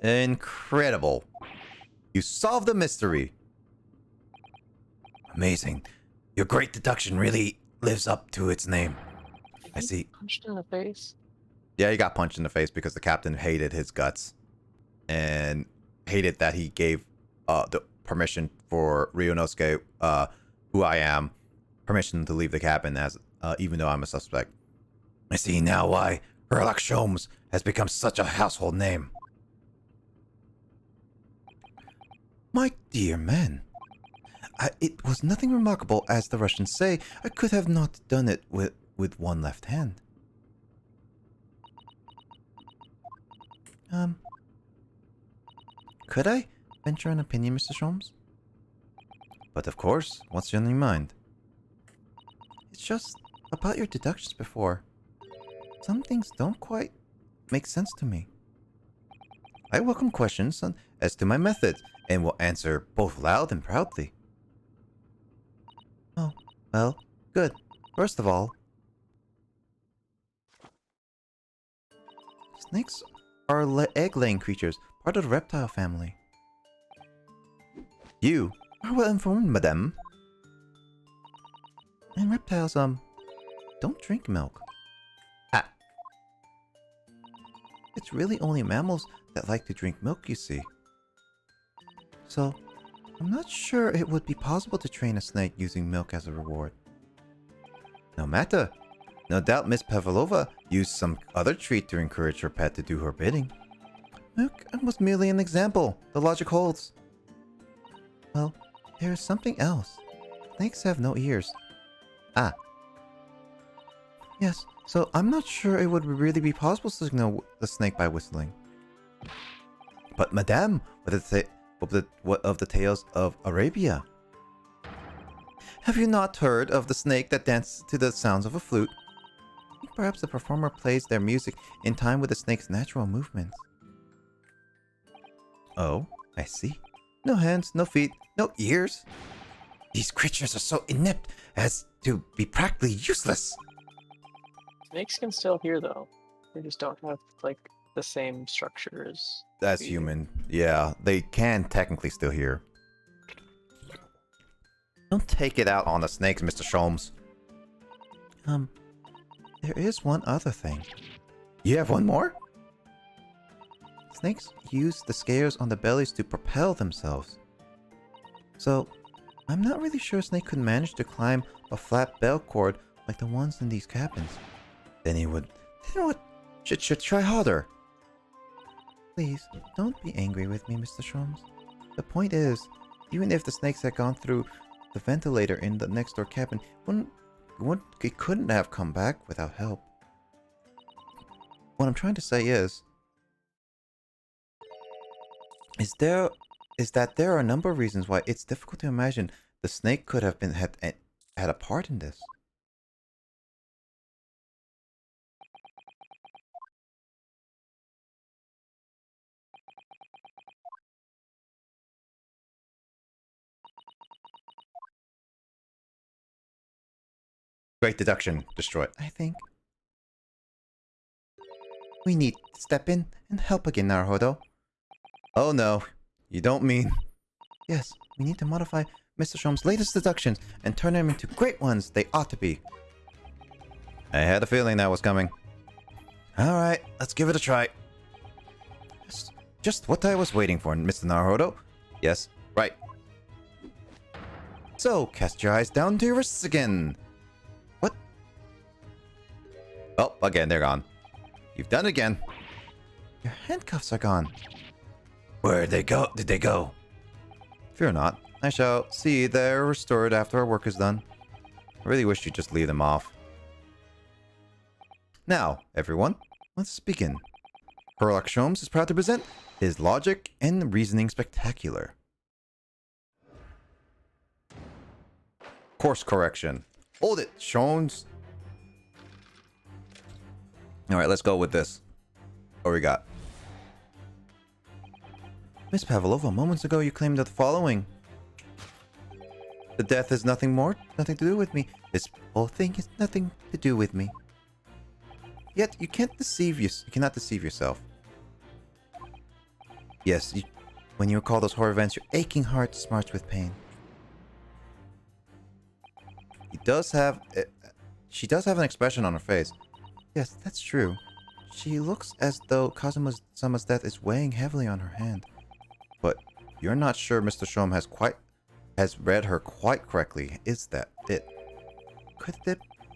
Incredible. You solved the mystery. Amazing. Your great deduction really lives up to its name. I see. Punched in the face? Yeah, he got punched in the face because the captain hated his guts. And hated that he gave the permission for Ryunosuke, who I am, permission to leave the cabin as even though I'm a suspect. I see now why Sherlock Holmes has become such a household name. My dear man, it was nothing remarkable, as the Russians say. I could have not done it with one left hand. Could I venture an opinion, Mr. Holmes? But of course, what's on your mind? It's just about your deductions before. Some things don't quite make sense to me. I welcome questions as to my methods, and will answer both loud and proudly. Oh, well, good. First of all, snakes are egg-laying creatures, part of the reptile family. You are well informed, madame. And reptiles, don't drink milk. Ah. It's really only mammals that like to drink milk, you see. So, I'm not sure it would be possible to train a snake using milk as a reward. No matter. No doubt Miss Pavlova used some other treat to encourage her pet to do her bidding. Look, it was merely an example. The logic holds. Well, there is something else. Snakes have no ears. Ah. Yes, so I'm not sure it would really be possible to signal the snake by whistling. But Madame, what of the tales of Arabia? Have you not heard of the snake that dances to the sounds of a flute? Perhaps the performer plays their music in time with the snake's natural movements. Oh, I see. No hands, no feet, no ears. These creatures are so inept as to be practically useless. Snakes can still hear though. They just don't have like the same structure as That's we- human. Yeah, they can technically still hear. Don't take it out on the snakes, Mr. Sholmes. There is one other thing. You have one more? Snakes use the scales on the bellies to propel themselves. So, I'm not really sure a snake could manage to climb a flat bell cord like the ones in these cabins. Then he would... should try harder. Please, don't be angry with me, Mr. Sholmes. The point is, even if the snakes had gone through the ventilator in the next door cabin, it couldn't have come back without help. What I'm trying to say is that there are a number of reasons why it's difficult to imagine the snake could have had a part in this. Great deduction. Destroy it. I think we need to step in and help again, Naruhodo. Oh no, you don't mean... Yes, we need to modify Mr. Sholmes' latest deductions and turn them into great ones they ought to be. I had a feeling that was coming. Alright, let's give it a try. Just what I was waiting for, Mr. Naruhodo. Yes, right. So, cast your eyes down to your wrists again. What? Oh, again, they're gone. You've done it again. Your handcuffs are gone. Where'd they go? Did they go? Fear not. I shall see they're restored after our work is done. I really wish you'd just leave them off. Now, everyone, let's begin. Sherlock Sholmes is proud to present his logic and reasoning spectacular. Course correction. Hold it, Sholmes. Alright, let's go with this. What we got? Miss Pavlova, moments ago you claimed the following. The death has nothing to do with me. This whole thing has nothing to do with me. Yet you cannot deceive yourself. Yes, when you recall those horror events, your aching heart smarts with pain. She does have an expression on her face. Yes, that's true. She looks as though Kazuma-sama's death is weighing heavily on her hand. But you're not sure Mr. Sholmes has read her quite correctly, is that it? Could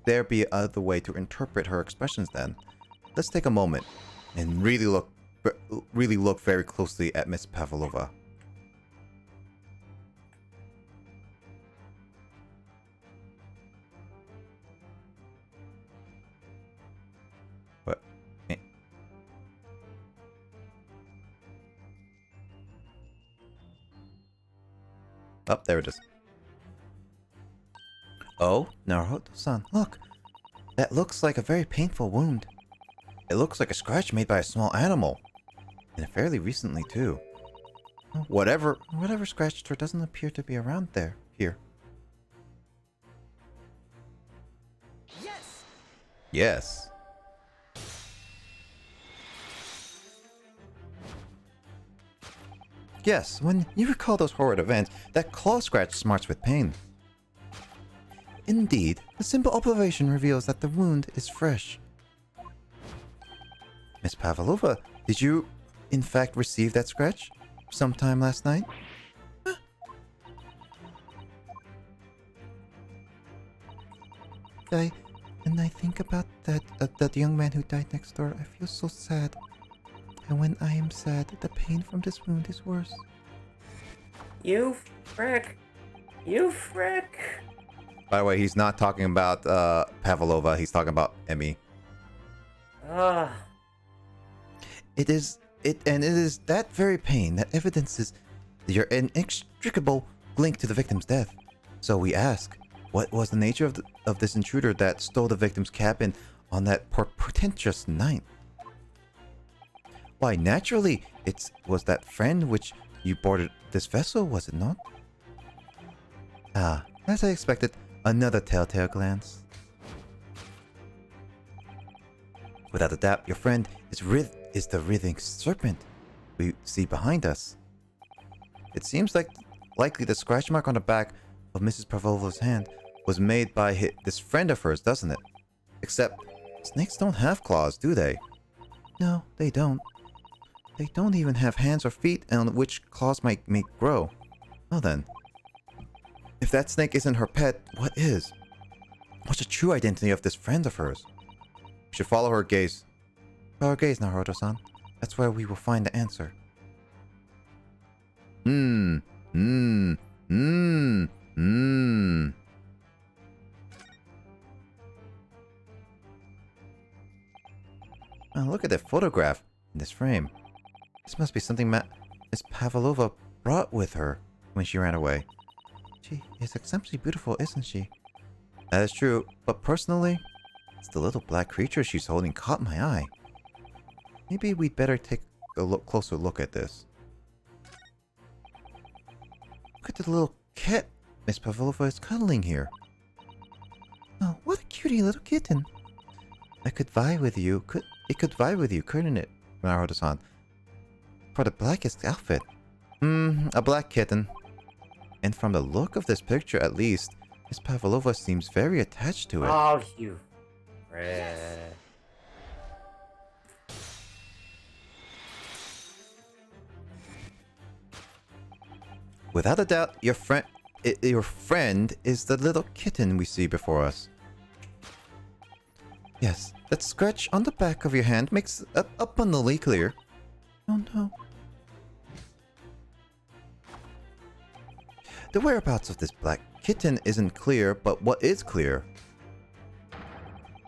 there be other way to interpret her expressions then? Let's take a moment and really look very closely at Miss Pavlova. What? Oh, there it is. Oh, Naruhodo-san, look. That looks like a very painful wound. It looks like a scratch made by a small animal. And fairly recently, too. Whatever scratched her doesn't appear to be around here. Yes. Yes, when you recall those horrid events, that claw scratch smarts with pain. Indeed, the simple observation reveals that the wound is fresh. Miss Pavlova, did you, in fact, receive that scratch sometime last night? Huh? I think about that young man who died next door. I feel so sad. And when I am sad, the pain from this wound is worse. You frick. You frick. By the way, he's not talking about Pavlova. He's talking about Emmy. It is that very pain that evidences your inextricable link to the victim's death. So we ask, what was the nature of this intruder that stole the victim's cabin on that portentous night? Why, naturally, it was that friend which you boarded this vessel, was it not? Ah, as I expected, another telltale glance. Without a doubt, your friend is the writhing serpent we see behind us. It seems likely the scratch mark on the back of Mrs. Pavlova's hand was made by this friend of hers, doesn't it? Except, snakes don't have claws, do they? No, they don't. They don't even have hands or feet on which claws might grow. Well then, if that snake isn't her pet, what is? What's the true identity of this friend of hers? We should follow her gaze. Follow her gaze, Naruto-san. That's where we will find the answer. Oh, look at that photograph in this frame. This must be something Miss Pavlova brought with her when she ran away. She is exceptionally beautiful, isn't she? That is true, but personally, it's the little black creature she's holding caught my eye. Maybe we'd better take a closer look at this. Look at the little cat Miss Pavlova is cuddling here. Oh, what a cutie little kitten. It could vie with you, couldn't it, Naruto-san? For the blackest outfit. A black kitten. And from the look of this picture, at least, Miss Pavlova seems very attached to it. Oh, you frick. Without a doubt, your friend is the little kitten we see before us. Yes, that scratch on the back of your hand makes it abundantly clear. Oh no. The whereabouts of this black kitten isn't clear, but what is clear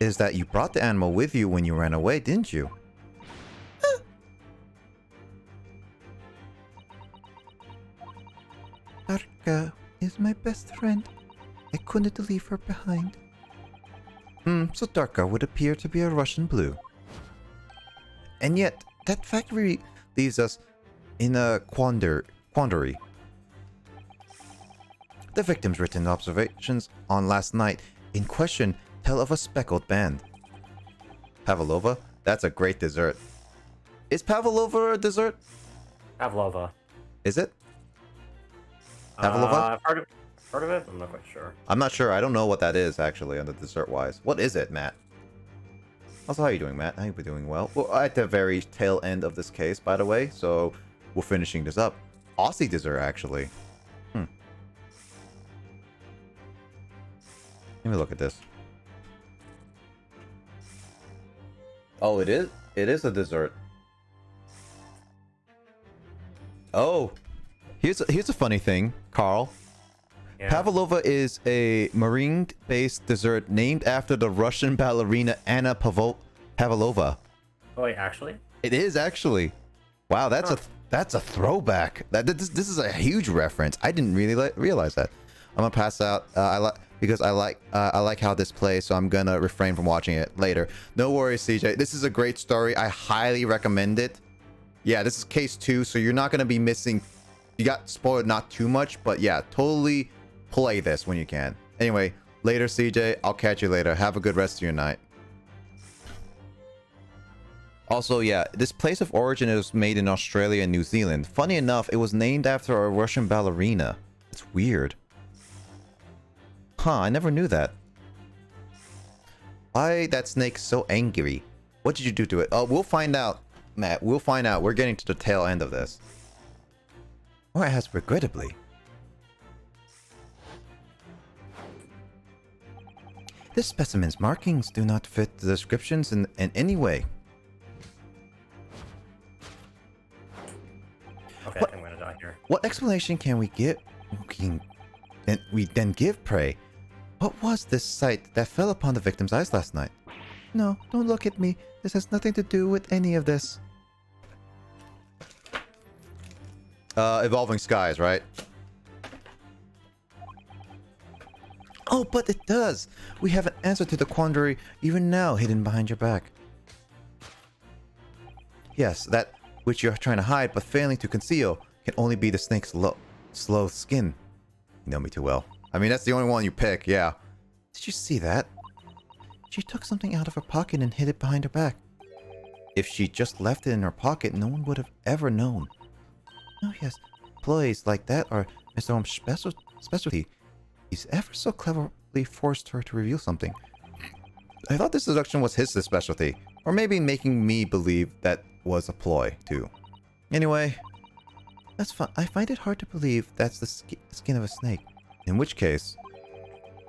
is that you brought the animal with you when you ran away, didn't you? Arka is my best friend. I couldn't leave her behind. So Darka would appear to be a Russian blue. And yet, that fact leaves us in a quandary. The victim's written observations on last night in question tell of a speckled band. Pavlova? That's a great dessert. Is Pavlova a dessert? Pavlova. Is it? Pavlova? I've heard of it? I'm not quite sure. I'm not sure. I don't know what that is, actually, on the dessert-wise. What is it, Matt? Also, how are you doing, Matt? I hope you're doing well. Well, at the very tail end of this case, by the way, so we're finishing this up. Aussie dessert, actually. Let me look at this. Oh, it is? It is a dessert. Oh, here's a funny thing, Carl. Yeah. Pavlova is a meringue-based dessert named after the Russian ballerina Anna Pavlova. Oh wait, actually? It is actually. Wow, that's a throwback. This is a huge reference. I didn't really realize that. I'm gonna pass out. I like how this plays, so I'm gonna refrain from watching it later. No worries, CJ. This is a great story. I highly recommend it. Yeah, this is case 2, so you're not gonna be missing. You got spoiled not too much, but yeah, totally play this when you can. Anyway, later, CJ. I'll catch you later. Have a good rest of your night. Also, yeah, this place of origin is made in Australia and New Zealand. Funny enough, it was named after a Russian ballerina. It's weird. Huh, I never knew that. Why that snake so angry? What did you do to it? Oh, we'll find out, Matt. We'll find out. We're getting to the tail end of this. Whereas, regrettably, this specimen's markings do not fit the descriptions in any way. What explanation can we give? We then give prey. What was this sight that fell upon the victim's eyes last night? No, don't look at me. This has nothing to do with any of this. Evolving skies, right? Oh, but it does! We have an answer to the quandary even now hidden behind your back. Yes, that which you're trying to hide but failing to conceal can only be the snake's slow skin. You know me too well. I mean, that's the only one you pick, yeah. Did you see that? She took something out of her pocket and hid it behind her back. If she just left it in her pocket, no one would have ever known. Oh yes, employees like that are Mr. Holmes' specialty. He's ever so cleverly forced her to reveal something. I thought this deduction was his specialty. Or maybe making me believe that was a ploy, too. Anyway, that's fine. I find it hard to believe that's the skin of a snake. In which case,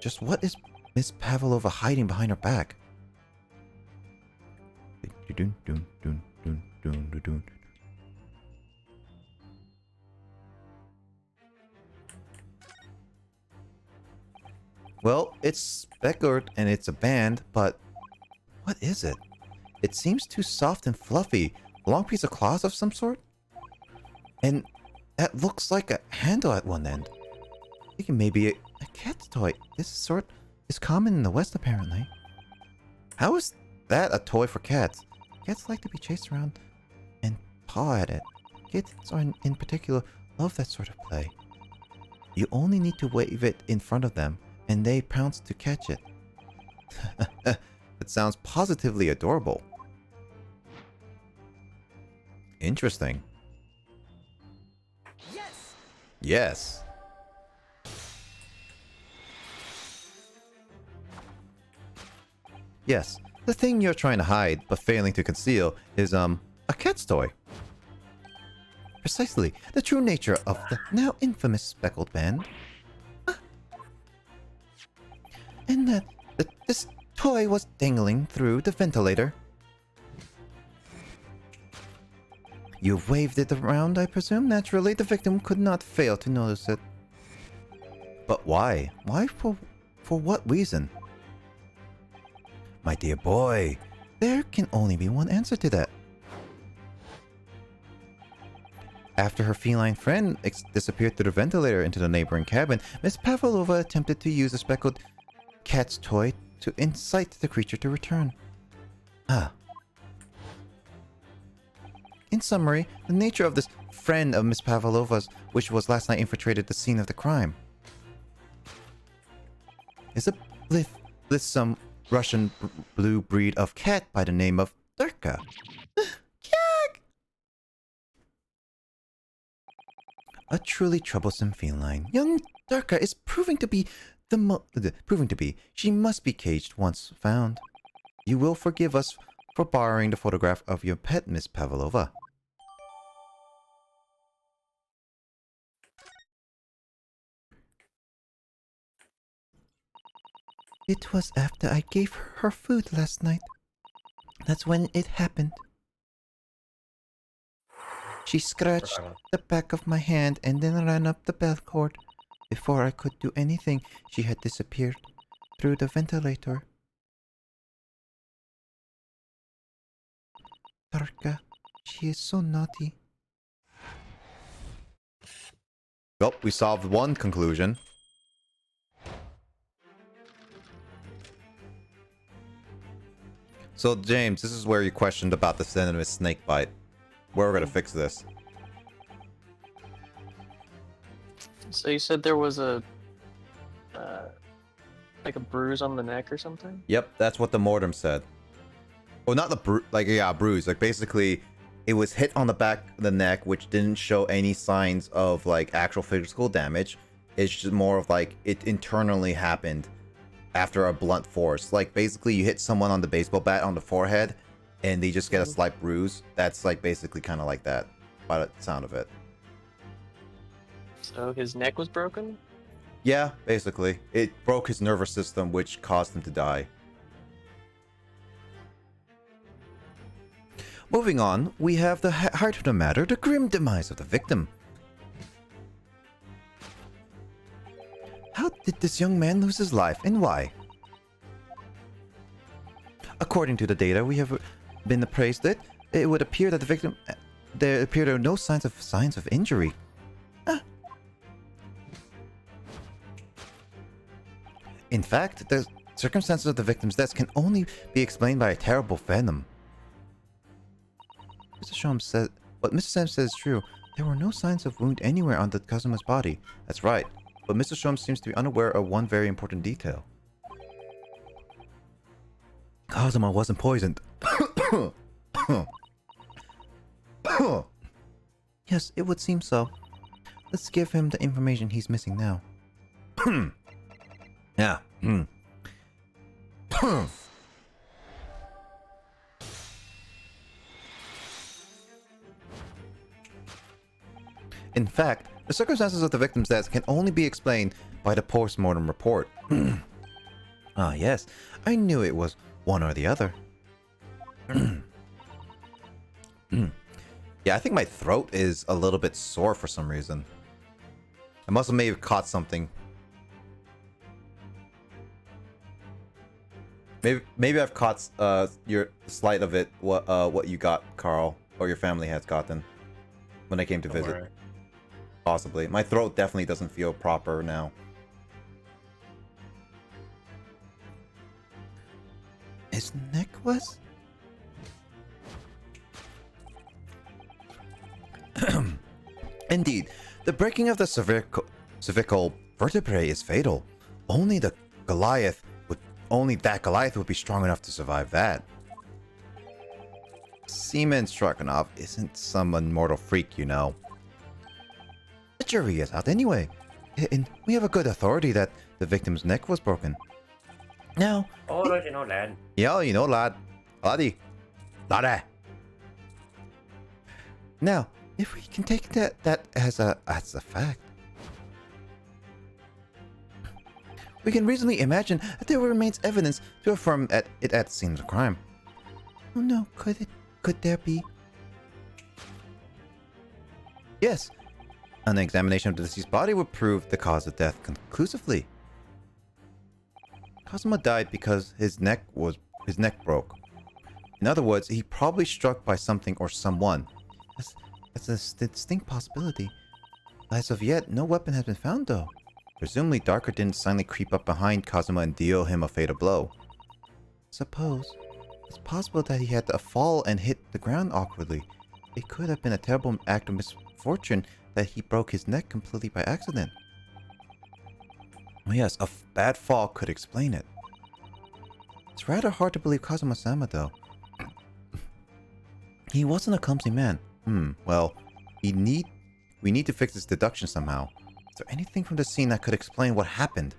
just what is Miss Pavlova hiding behind her back? Well, it's speckled and it's a band, but what is it? It seems too soft and fluffy. A long piece of cloth of some sort? And that looks like a handle at one end. Thinking maybe a cat's toy. This sort is common in the West, apparently. How is that a toy for cats? Cats like to be chased around and paw at it. Kittens, in particular, love that sort of play. You only need to wave it in front of them, and they pounce to catch it. It sounds positively adorable. Interesting. Yes. Yes. Yes, the thing you're trying to hide but failing to conceal is a cat's toy. Precisely, the true nature of the now infamous speckled band. And that this toy was dangling through the ventilator. You waved it around, I presume. Naturally, the victim could not fail to notice it. But why? Why for what reason? My dear boy, there can only be one answer to that. After her feline friend disappeared through the ventilator into the neighboring cabin, Miss Pavlova attempted to use the speckled cat's toy to incite the creature to return. In summary, the nature of this friend of Miss Pavlova's, which was last night infiltrated the scene of the crime, is a blithesome Russian blue breed of cat by the name of Durka. A truly troublesome feline. Young Durka is proving to be she must be caged once found. You will forgive us for borrowing the photograph of your pet, Miss Pavlova. It was after I gave her food last night. That's when it happened. She scratched the back of my hand and then ran up the bell cord. Before I could do anything, she had disappeared through the ventilator. Tarka, she is so naughty. Well, we solved one conclusion. So, James, this is where you questioned about the venomous snake bite. Where we're gonna fix this. So you said there was a like a bruise on the neck or something? Yep, that's what the mortem said. Well, not the bruise. Like, basically, it was hit on the back of the neck, which didn't show any signs of, like, actual physical damage. It's just more of, like, it internally happened after a blunt force. Like, basically, you hit someone on the baseball bat on the forehead, and they just get a slight bruise. That's, like, basically kind of like that, by the sound of it. So his neck was broken? Yeah, basically. It broke his nervous system, which caused him to die. Moving on, we have the heart of the matter, the grim demise of the victim. How did this young man lose his life, and why? According to the data we have been appraised it would appear that the victim... There are no signs of injury. In fact, the circumstances of the victim's death can only be explained by a terrible venom. Mr. Shom said... What Mr. Sam says is true. There were no signs of wound anywhere on the Kazuma's body. That's right. But Mr. Shom seems to be unaware of one very important detail. Kazuma wasn't poisoned. Yes, it would seem so. Let's give him the information he's missing now. Yeah. In fact, the circumstances of the victim's death can only be explained by the post-mortem report. Ah, yes. I knew it was one or the other. Yeah, I think my throat is a little bit sore for some reason. I must have maybe caught something. Maybe I've caught your slight of it. What you got, Carl, or your family has gotten when I came to visit. Worry. Possibly. My throat definitely doesn't feel proper now. His neck was? Indeed, the breaking of the cervical vertebrae is fatal. Only that Goliath would be strong enough to survive that. Seaman Strakanov isn't some immortal freak, you know. The jury is out anyway, and we have a good authority that the victim's neck was broken. Now... Oh, don't you know, lad? Yeah, you know, lad. Laddie. Laddie. Now, if we can take that as a fact, we can reasonably imagine that there remains evidence to affirm it at the scene of the crime. Oh no, could there be? Yes. An examination of the deceased's body would prove the cause of death conclusively. Kazuma died because his neck broke. In other words, he probably struck by something or someone. That's a distinct possibility. As of yet, no weapon has been found though. Presumably Darker didn't silently creep up behind Kazuma and deal him a fatal blow. Suppose it's possible that he had to fall and hit the ground awkwardly. It could have been a terrible act of misfortune that he broke his neck completely by accident. Oh yes, a bad fall could explain it. It's rather hard to believe Kazuma-sama though. He wasn't a clumsy man. Well, we need to fix this deduction somehow. Is there anything from the scene that could explain what happened?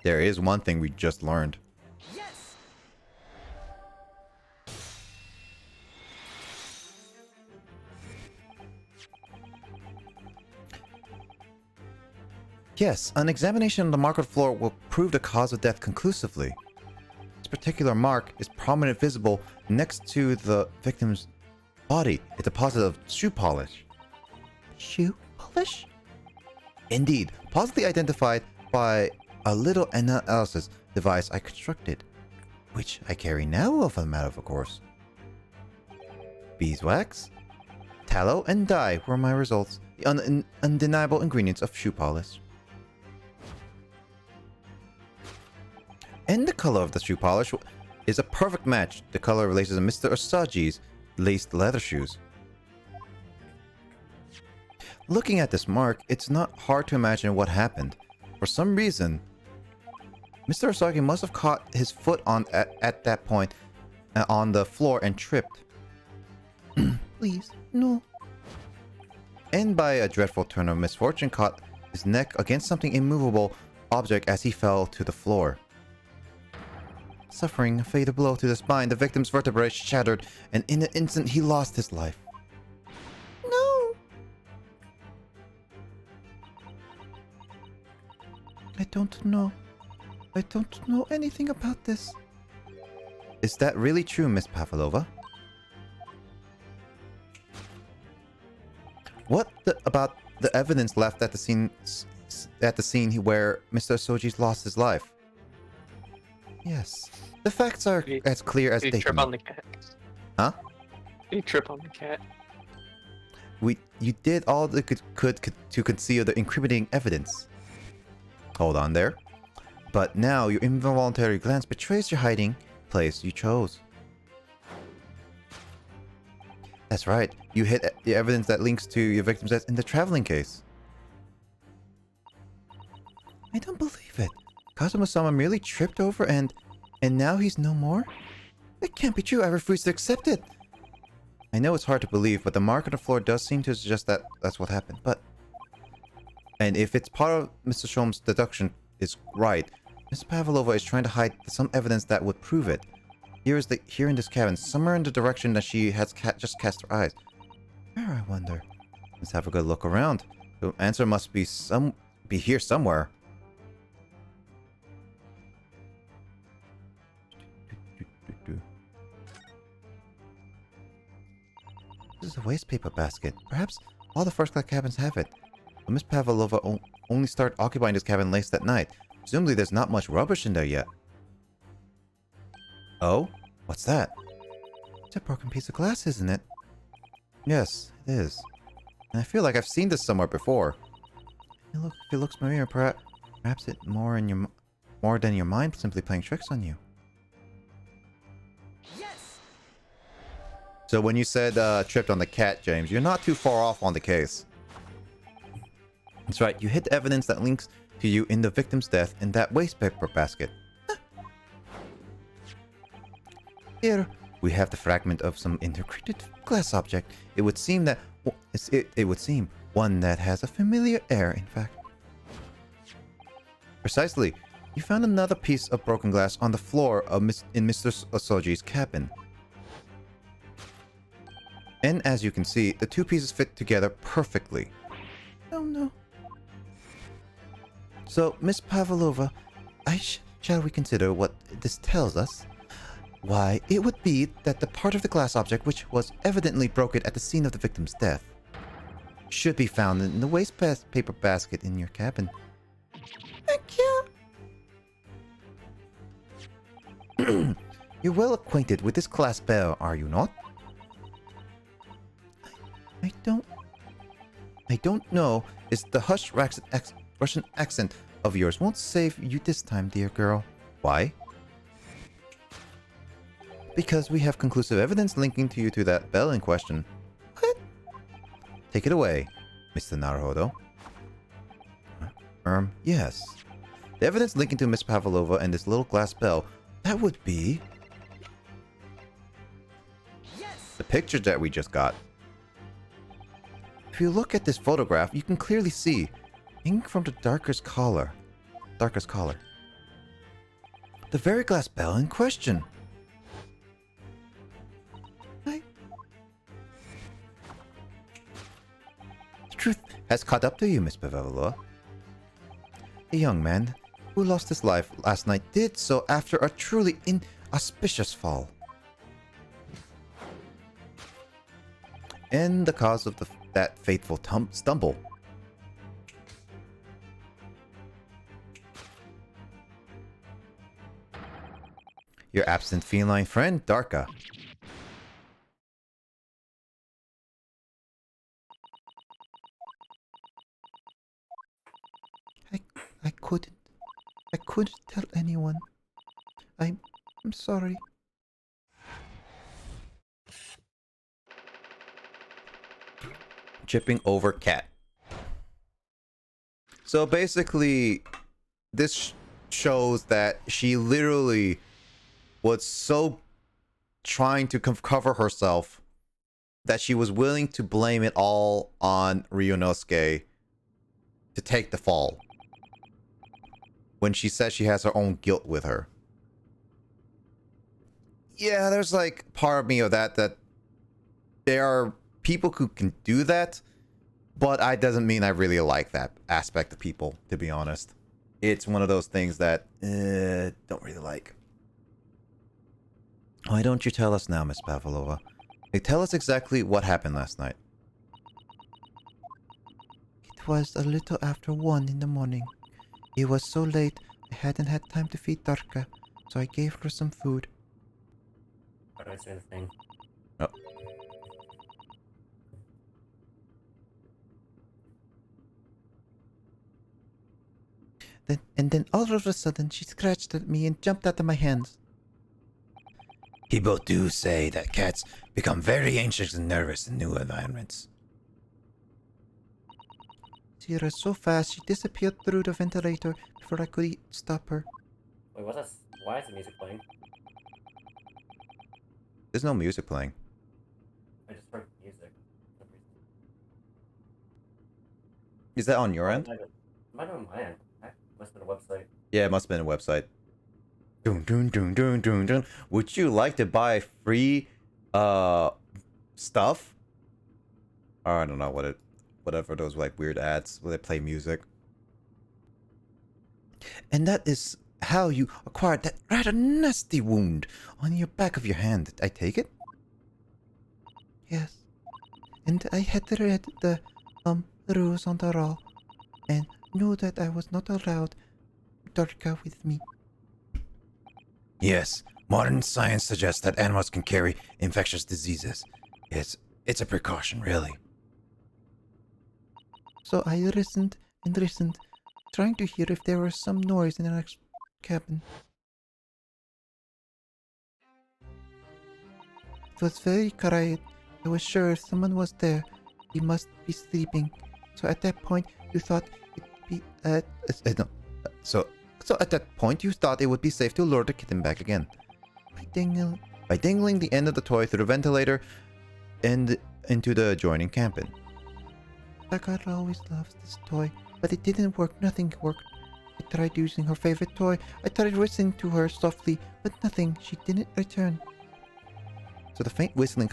There is one thing we just learned. Yes! Yes, an examination of the market floor will prove the cause of death conclusively. This particular mark is prominently visible next to the victim's body, a deposit of shoe polish. Shoe polish? Indeed, positively identified by a little analysis device I constructed, which I carry now of a matter of course. Beeswax, tallow, and dye were my results, the undeniable ingredients of shoe polish. And the color of the shoe polish is a perfect match. The color relates to Mr. Osagi's laced leather shoes. Looking at this mark, it's not hard to imagine what happened. For some reason, Mr. Osagi must have caught his foot at that point on the floor and tripped. Please, no. And by a dreadful turn of misfortune, caught his neck against something immovable object as he fell to the floor. Suffering a fatal blow to the spine, the victim's vertebrae shattered, and in an instant he lost his life. No! I don't know anything about this. Is that really true, Miss Pavlova? What about the evidence left at the scene where Mr. Soji's lost his life. Yes. The facts are as clear as Did they you trip can on be. the cat? Huh? Did you trip on the cat? You did all that could to conceal the incriminating evidence. Hold on there. But now your involuntary glance betrays your hiding place you chose. That's right. You hid the evidence that links to your victim's death in the traveling case. I don't believe it. Kazuma-sama merely tripped over and now he's no more? It can't be true. I refuse to accept it. I know it's hard to believe, but the mark on the floor does seem to suggest that that's what happened. And if it's part of Mr. Shom's deduction is right, Miss Pavlova is trying to hide some evidence that would prove it. Here in this cabin, somewhere in the direction that she has just cast her eyes. Where, I wonder? Let's have a good look around. The answer must be here somewhere. This is a waste paper basket. Perhaps all the first class cabins have it. But Miss Pavlova only started occupying this cabin late that night. Presumably there's not much rubbish in there yet. Oh? What's that? It's a broken piece of glass, isn't it? Yes, it is. And I feel like I've seen this somewhere before. If it looks familiar, perhaps it's more than your mind simply playing tricks on you. Yes. So when you said tripped on the cat, James, you're not too far off on the case. That's right, you hid the evidence that links to you in the victim's death in that waste paper basket. Here, we have the fragment of some integrated glass object. It would seem that one that has a familiar air, in fact. Precisely. You found another piece of broken glass on the floor in Mr. Soji's cabin. And as you can see, the two pieces fit together perfectly. Oh no. So, Miss Pavlova, shall we consider what this tells us? Why, it would be that the part of the glass object which was evidently broken at the scene of the victim's death should be found in the waste paper basket in your cabin. Thank you. You're well acquainted with this glass bell, are you not? I don't know. It's the hushed Russian accent of yours won't save you this time, dear girl. Why? Because we have conclusive evidence linking you to that bell in question. What? Take it away, Mr. Naruhodo. Yes. The evidence linking to Miss Pavlova and this little glass bell, that would be... Yes! The picture that we just got. If you look at this photograph, you can clearly see, hanging from the darkest collar, the very glass bell in question. The truth has caught up to you, Miss Pavlova. A young man who lost his life last night did so after a truly inauspicious fall. And the cause of that fateful stumble. Your absent feline friend, Darka. I couldn't tell anyone. I'm sorry. Chipping over cat. So basically, this shows that she literally was so trying to cover herself that she was willing to blame it all on Ryunosuke to take the fall. When she says she has her own guilt with her. Yeah, there's like part of me of that there are people who can do that, but it doesn't mean I really like that aspect of people, to be honest. It's one of those things that don't really like. Why don't you tell us now, Miss Pavlova? Tell us exactly what happened last night. was a little after 1 in the morning. It was so late, I hadn't had time to feed Darka, so I gave her some food. How do I say the thing? Oh. Then all of a sudden, she scratched at me and jumped out of my hands. People do say that cats become very anxious and nervous in new environments. She ran so fast, she disappeared through the ventilator before I could stop her. Wait, what's that? Why is the music playing? There's no music playing. I just heard music. Is that on your end? Might on my end. Must have been a website. Yeah, it must have been a website. Dun, dun, dun, dun, dun, dun. Would you like to buy free stuff? Or I don't know whatever those like weird ads where they play music. And that is how you acquired that rather nasty wound on your back of your hand. I take it? Yes. And I had read the rules on the law and knew that I was not allowed Darka with me. Yes, modern science suggests that animals can carry infectious diseases. It's a precaution, really. So I listened and listened, trying to hear if there was some noise in the next cabin. It was very quiet. I was sure if someone was there, he must be sleeping. So at that point, you thought So at that point, you thought it would be safe to lure the kitten back again. By dangling the end of the toy through the ventilator and into the adjoining cabin. Darka always loves this toy, but it didn't work. Nothing worked. I tried using her favorite toy. I tried whistling to her softly, but nothing. She didn't return. So the faint whistling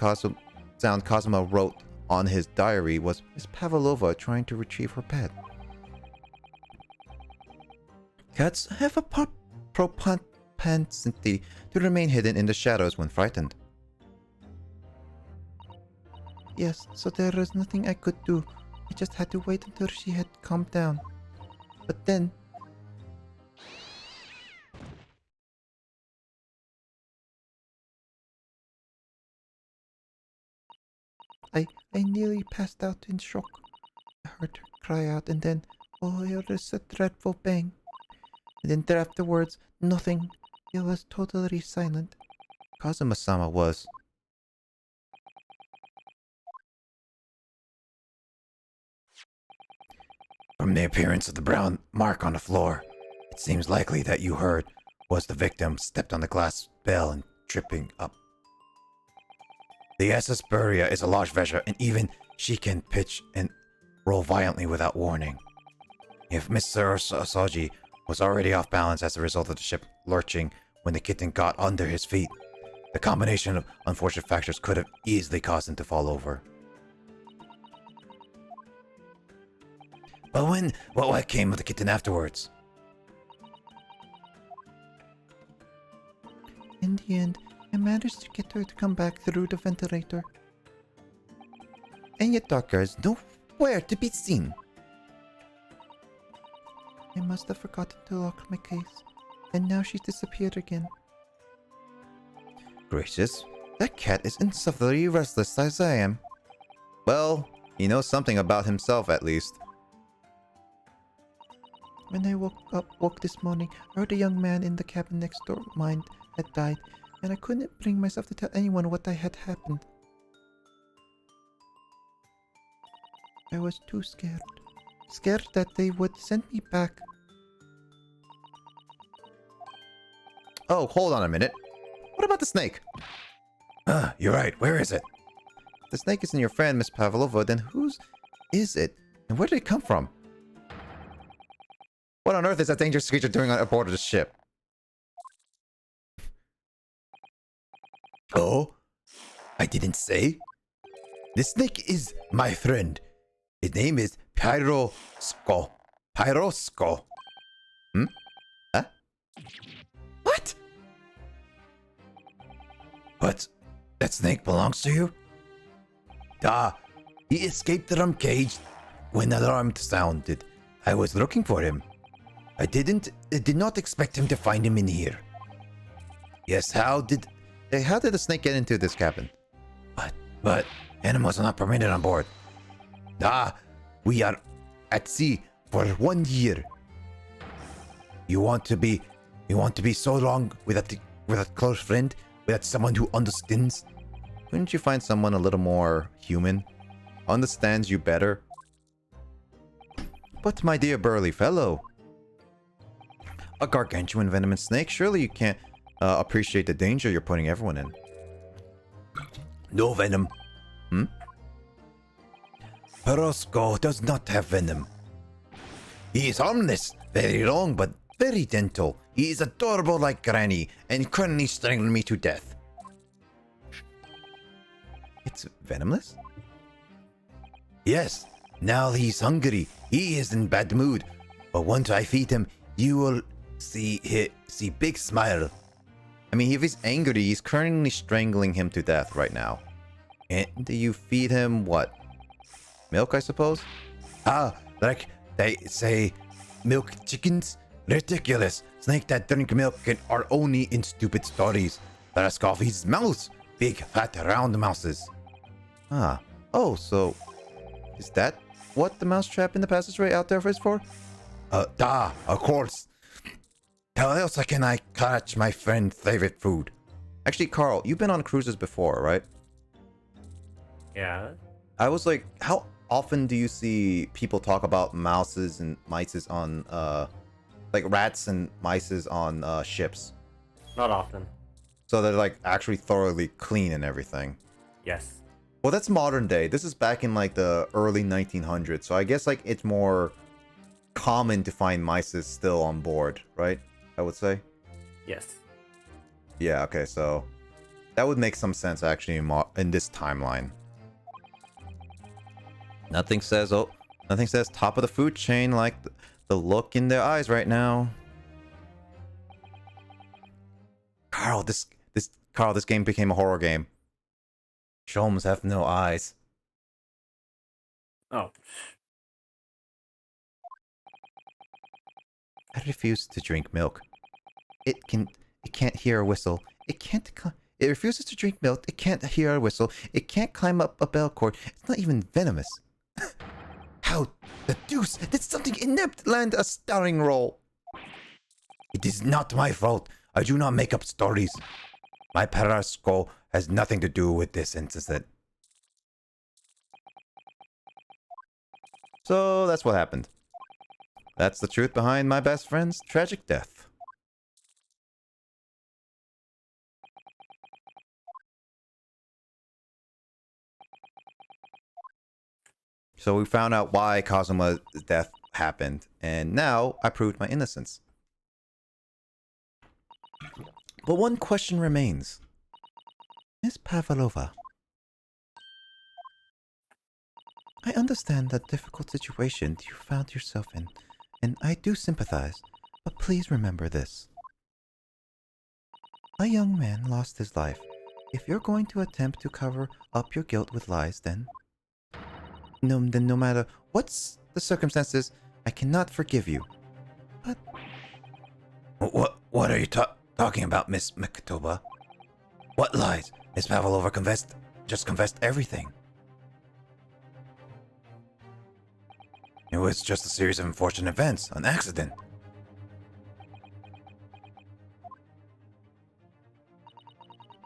sound Cosmo wrote on his diary was Miss Pavlova trying to retrieve her pet. Cats have a propensity to remain hidden in the shadows when frightened. Yes, so there was nothing I could do. I just had to wait until she had calmed down. But then... I nearly passed out in shock. I heard her cry out and then, oh, there was a dreadful bang. And then afterwards, nothing. It was totally silent. Kazuma-sama was. From the appearance of the brown mark on the floor, it seems likely that you heard was the victim stepped on the glass bell and tripping up. The SSBlazer is a large vessel, and even she can pitch and roll violently without warning. If Mr. Asaji was already off balance as a result of the ship lurching when the kitten got under his feet, the combination of unfortunate factors could have easily caused him to fall over. But what came of the kitten afterwards? In the end, I managed to get her to come back through the ventilator. And yet Darka is nowhere to be seen. I must have forgotten to lock my case, and now she's disappeared again. Gracious, that cat is insufferably restless as I am. Well, he knows something about himself at least. When I woke this morning, I heard a young man in the cabin next door mine had died, and I couldn't bring myself to tell anyone what had happened. I was too scared. Scared that they would send me back. Oh, hold on a minute. What about the snake? You're right. Where is it? If the snake isn't your friend, Miss Pavlova, then whose is it? And where did it come from? What on earth is that dangerous creature doing on board of the ship? Oh? I didn't say? The snake is my friend. His name is Pyrosko. Pyrosko. Huh? What? But that snake belongs to you? He escaped from cage when alarm sounded, I was looking for him. I did not expect him to find him in here. Yes, how did the snake get into this cabin? But animals are not permitted on board. We are at sea for 1 year. You want to be so long with a close friend, with someone who understands? Couldn't you find someone a little more human? Understands you better? But my dear burly fellow, a gargantuan venomous snake, surely you can't appreciate the danger you're putting everyone in. No venom. Roscoe does not have venom. He is harmless, very long, but very gentle. He is adorable like Granny, and currently strangling me to death. It's venomless? Yes, now he's hungry. He is in bad mood. But once I feed him, you will see big smile. I mean, if he's angry, he's currently strangling him to death right now. And do you feed him what? Milk, I suppose? Like they say, milk chickens? Ridiculous. Snake that drink milk are only in stupid stories. That's coffee's mouse. Big, fat, round mouses. Oh, so is that what the mousetrap in the passageway out there is for? Of course. How else can I catch my friend's favorite food? Actually, Carl, you've been on cruises before, right? Yeah. I was like, how often do you see people talk about mouses and mices on, like rats and mices on ships? Not often. So they're like actually thoroughly clean and everything. Yes. Well, that's modern day. This is back in like the early 1900s. So I guess like it's more common to find mices still on board, right? I would say. Yes. Yeah, okay, so that would make some sense actually in this timeline. Nothing says top of the food chain like the look in their eyes right now. Carl, this game became a horror game. Sholmes have no eyes. Oh. I refuse to drink milk. It can't hear a whistle. It refuses to drink milk. It can't hear a whistle. It can't climb up a bell cord. It's not even venomous. How the deuce did something inept land a starring role? It is not my fault. I do not make up stories. My Parasco has nothing to do with this incident. So that's what happened. That's the truth behind my best friend's tragic death. So we found out why Kazuma's death happened, and now I proved my innocence. But one question remains. Miss Pavlova, I understand the difficult situation you found yourself in, and I do sympathize, but please remember this. A young man lost his life. If you're going to attempt to cover up your guilt with lies, then no matter what's the circumstances, I cannot forgive you. But what are you talking about, Miss Mikitoba? What lies? Miss Pavlova just confessed everything. It was just a series of unfortunate events, an accident.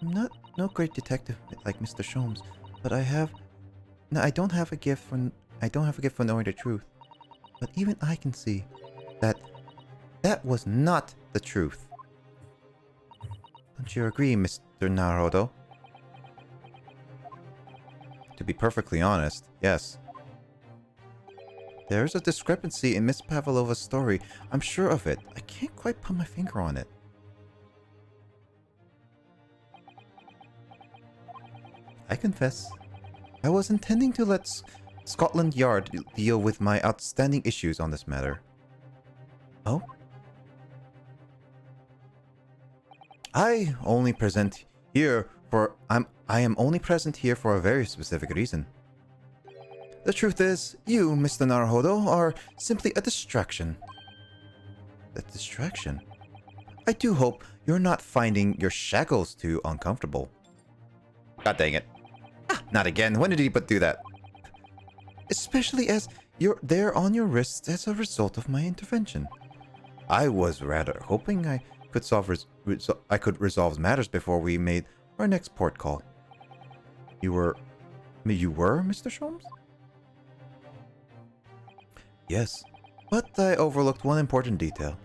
I'm no great detective like Mr. Sholmes, but I don't have a gift for knowing the truth. But even I can see that was not the truth. Don't you agree, Mr. Naruto? To be perfectly honest, yes. There's a discrepancy in Miss Pavlova's story. I'm sure of it. I can't quite put my finger on it. I confess, I was intending to let Scotland Yard deal with my outstanding issues on this matter. Oh? I am only present here for a very specific reason. The truth is, you, Mr. Naruhodo, are simply a distraction. A distraction? I do hope you're not finding your shackles too uncomfortable. God dang it. Ah, not again. When did he do that? Especially as you're there on your wrists as a result of my intervention. I was rather hoping I could resolve matters before we made our next port call. You were, Mr. Sholmes? Yes, but I overlooked one important detail.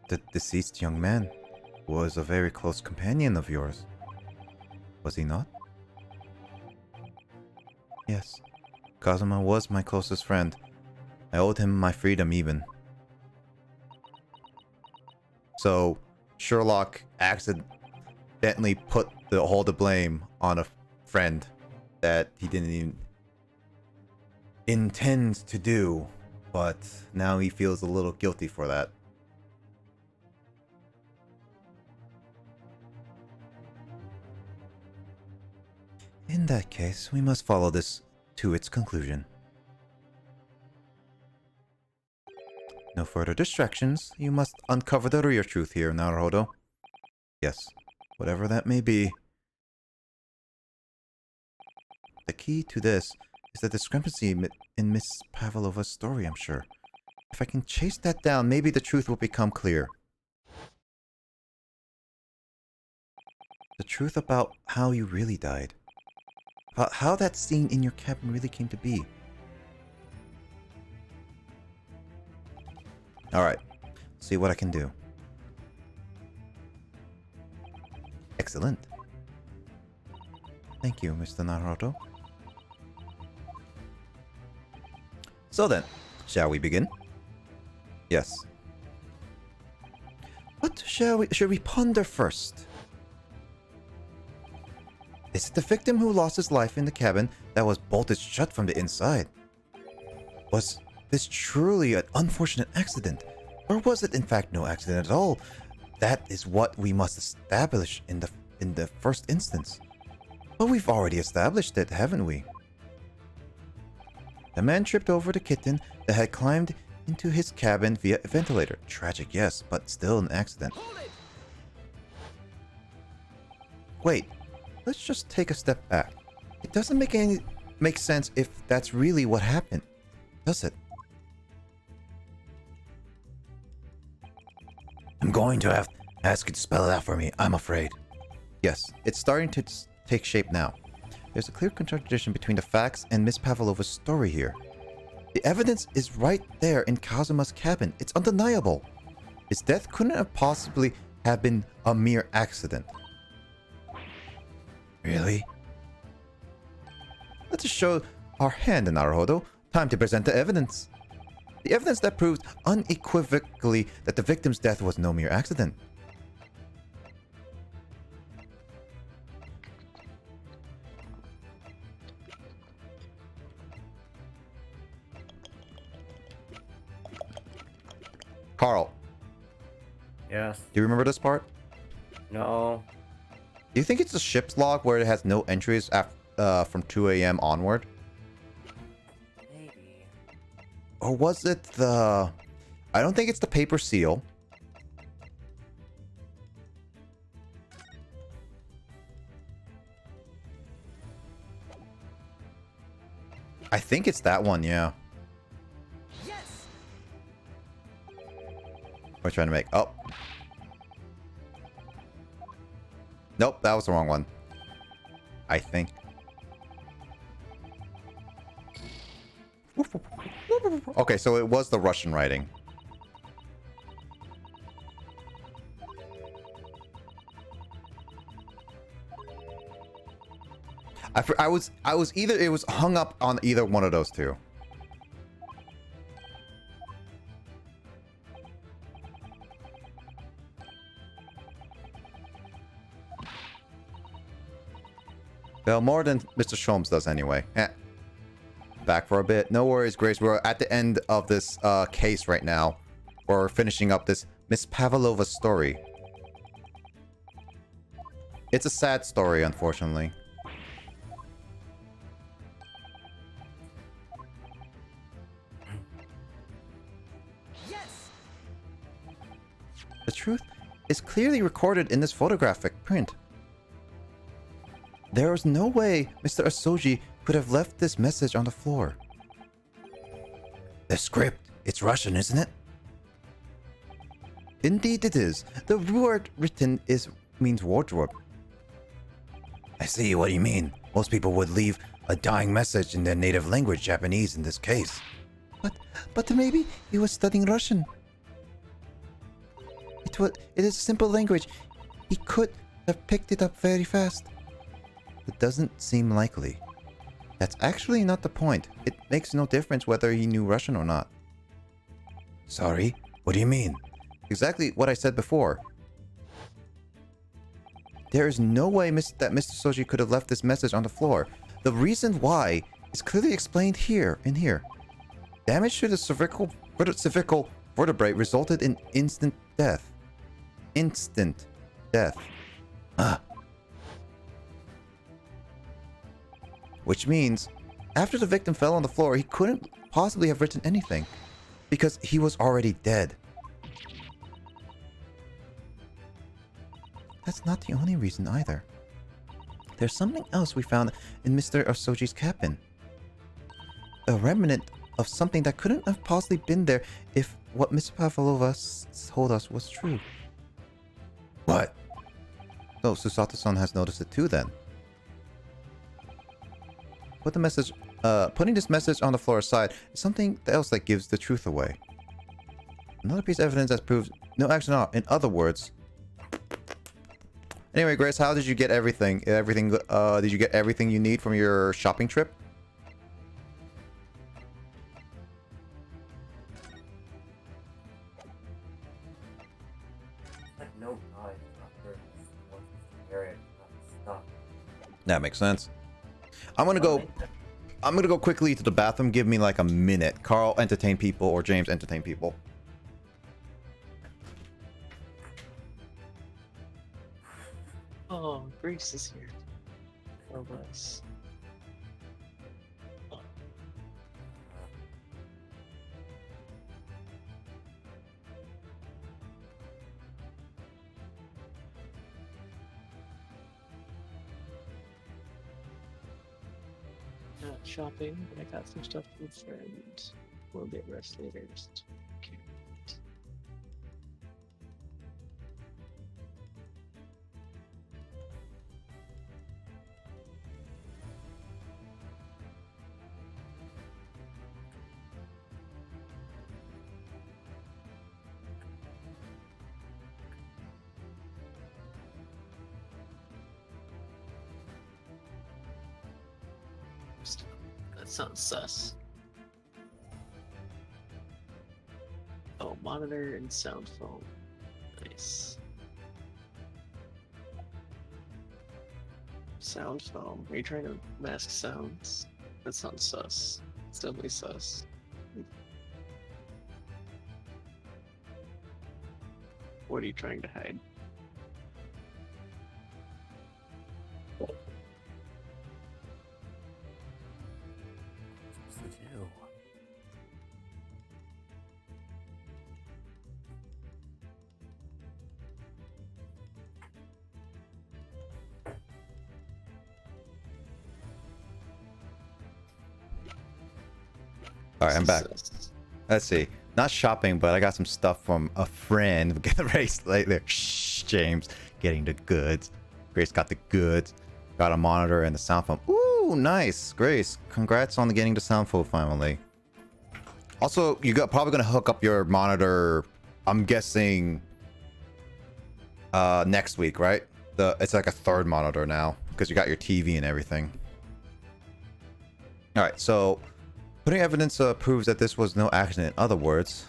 The deceased young man was a very close companion of yours. Was he not? Yes, Kazuma was my closest friend. I owed him my freedom even. So, Sherlock accidentally put all the blame on a friend that he didn't even intend to do, but now he feels a little guilty for that. In that case, we must follow this to its conclusion. No further distractions. You must uncover the real truth here, Naruhodo. Yes, whatever that may be. The key to this is the discrepancy in Miss Pavlova's story, I'm sure. If I can chase that down, maybe the truth will become clear. The truth about how you really died. About how that scene in your cabin really came to be. Alright, see what I can do. Excellent. Thank you, Mr. Naruto. So then, shall we begin? Yes. What should we ponder first? Is it the victim who lost his life in the cabin that was bolted shut from the inside? Was this truly an unfortunate accident? Or was it in fact no accident at all? That is what we must establish in the first instance. But we've already established it, haven't we? The man tripped over the kitten that had climbed into his cabin via a ventilator. Tragic, yes, but still an accident. Wait, let's just take a step back. It doesn't make sense if that's really what happened, does it? I'm going to have to ask you to spell it out for me, I'm afraid. Yes, it's starting to take shape now. There's a clear contradiction between the facts and Miss Pavlova's story here. The evidence is right there in Kazuma's cabin. It's undeniable. His death couldn't have possibly have been a mere accident. Really? Let's just show our hand in Naruhodo. Time to present the evidence. The evidence that proves unequivocally that the victim's death was no mere accident. Carl. Yes. Do you remember this part? No. Do you think it's the ship's log where it has no entries from 2 a.m. onward? Maybe. Or was it the... I don't think it's the paper seal. I think it's that one, yeah. Yes. We're trying to make... Oh. Nope, that was the wrong one. I think. Okay, so it was the Russian writing. I was either, it was hung up on either one of those two. Well, more than Mr. Sholmes does anyway. Back for a bit. No worries, Grace. We're at the end of this case right now. We're finishing up this Miss Pavlova's story. It's a sad story, unfortunately. The truth is clearly recorded in this photographic print. There was no way Mr. Asoji could have left this message on the floor. The script, it's Russian, isn't it? Indeed it is. The word written means wardrobe. I see what you mean. Most people would leave a dying message in their native language, Japanese in this case. But maybe he was studying Russian. It is a simple language. He could have picked it up very fast. It doesn't seem likely. That's actually not the point. It makes no difference whether he knew Russian or not. Sorry? What do you mean? Exactly what I said before. There is no way that Mr. Soji could have left this message on the floor. The reason why is clearly explained here. Damage to the cervical vertebrae resulted in instant death. Instant death. Which means, after the victim fell on the floor, he couldn't possibly have written anything, because he was already dead. That's not the only reason either. There's something else we found in Mr. Asoji's cabin. A remnant of something that couldn't have possibly been there if what Miss Pavlova told us was true. What? Oh, Susato-san has noticed it too then. Putting this message on the floor aside is something else that gives the truth away. Another piece of evidence that proves no action at all. In other words... Anyway, Grace, how did you get everything? Did you get everything you need from your shopping trip? No, that makes sense. I'm gonna go quickly to the bathroom. Give me like a minute. Carl, entertain people, or James, entertain people. Oh, Grace is here. Oh, bless. Not shopping, but I got some stuff from a friend. We'll get rest later. Just okay. That sounds sus. Oh, monitor and sound foam. Nice. Sound foam. Are you trying to mask sounds? That sounds sus. It's definitely sus. What are you trying to hide? Alright, I'm back. Let's see. Not shopping, but I got some stuff from a friend. Get the race later. Shh, James. Getting the goods. Grace got the goods. Got a monitor and the sound foam. Ooh, nice. Grace, congrats on getting the sound foam finally. Also, probably gonna hook up your monitor, I'm guessing, next week, right? It's like a third monitor now, because you got your TV and everything. Alright, so... Putting evidence proves that this was no accident. In other words...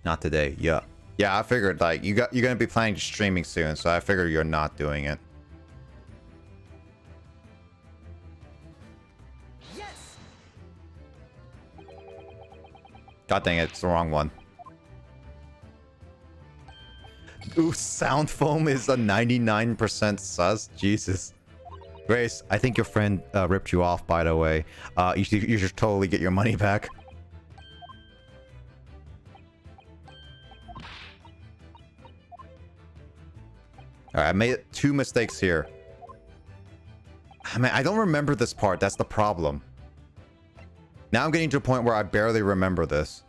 Not today, yeah. Yeah, I figured like you're gonna be planning streaming soon, so I figured you're not doing it. God dang it, it's the wrong one. Ooh, sound foam is a 99% sus. Jesus. Grace, I think your friend ripped you off, by the way. You should totally get your money back. Alright, I made 2 mistakes here. I mean, I don't remember this part. That's the problem. Now I'm getting to a point where I barely remember this.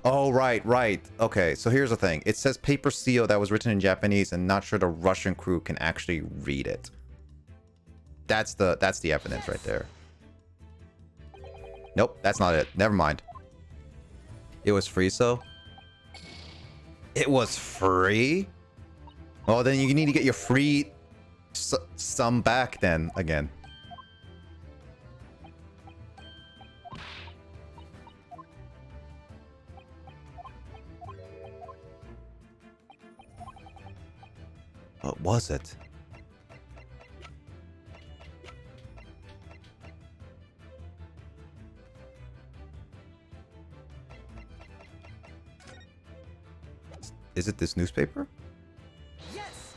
Oh, right. Okay, so here's the thing. It says paper seal that was written in Japanese, and not sure the Russian crew can actually read it. That's the evidence right there. Nope, that's not it. Never mind. It was free, so? It was free? Well, then you need to get your free sum back then, again. What was it? Is it this newspaper? Yes.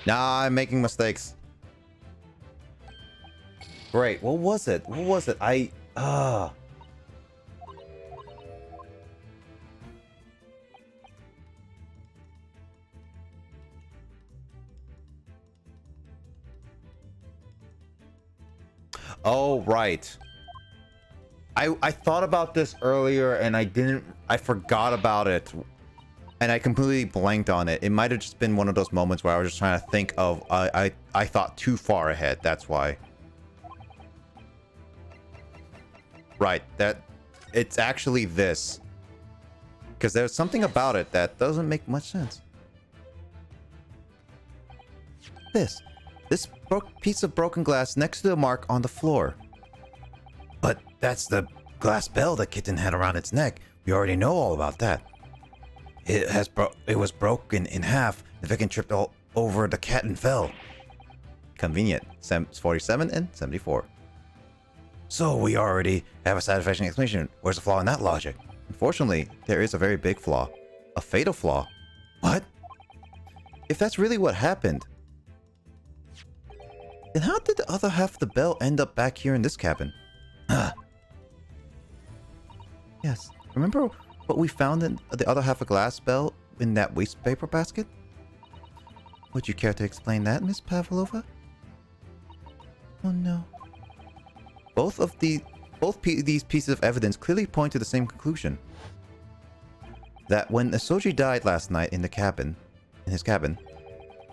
Nah, I'm making mistakes. Great. What was it? Oh, right. I thought about this earlier and I forgot about it. And I completely blanked on it. It might have just been one of those moments where I was just trying to think of, I thought too far ahead. That's why. Right. It's actually this. Because there's something about it that doesn't make much sense. This piece of broken glass next to the mark on the floor. But that's the glass bell the kitten had around its neck. We already know all about that. It was broken in half. The victim tripped all over the cat and fell. Convenient. 47 and 74. So we already have a satisfying explanation. Where's the flaw in that logic? Unfortunately, there is a very big flaw. A fatal flaw. What? If that's really what happened, then how did the other half of the bell end up back here in this cabin? Yes. Remember what we found in the other half of glass bell in that waste paper basket? Would you care to explain that, Miss Pavlova? Oh no. Both these pieces of evidence clearly point to the same conclusion. That when Asoji died last night in his cabin,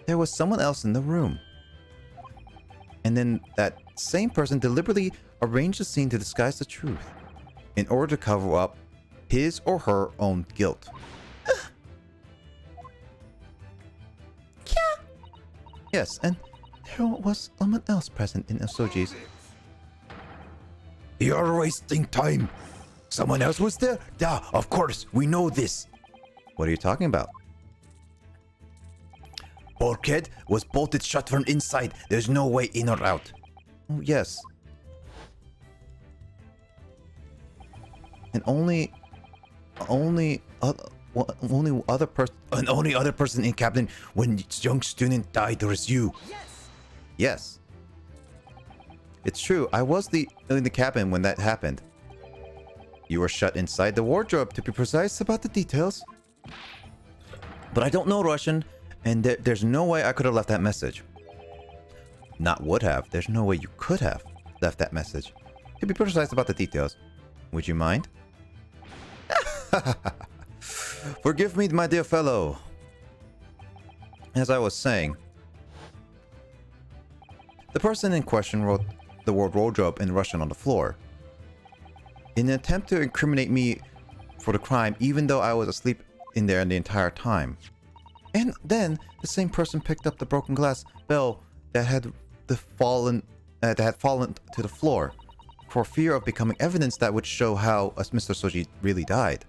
there was someone else in the room. And then that same person deliberately arranged the scene to disguise the truth in order to cover up his or her own guilt. Yes, and there was someone else present in Asoji's. You're wasting time. Someone else was there? Yeah, of course, we know this. What are you talking about? Bulkhead was bolted shut from inside. There's no way in or out. Oh, yes. And only other person in cabin when young student died was you. Yes. It's true. I was in the cabin when that happened. You were shut inside the wardrobe, to be precise about the details. But I don't know Russian, and there's no way I could have left that message. Not would have. There's no way you could have left that message. To be precise about the details. Would you mind? Forgive me, my dear fellow. As I was saying, the person in question wrote the word wardrobe in Russian on the floor. In an attempt to incriminate me for the crime, even though I was asleep in there the entire time. And then the same person picked up the broken glass bell that had fallen to the floor, for fear of becoming evidence that would show how Mr. Soji really died.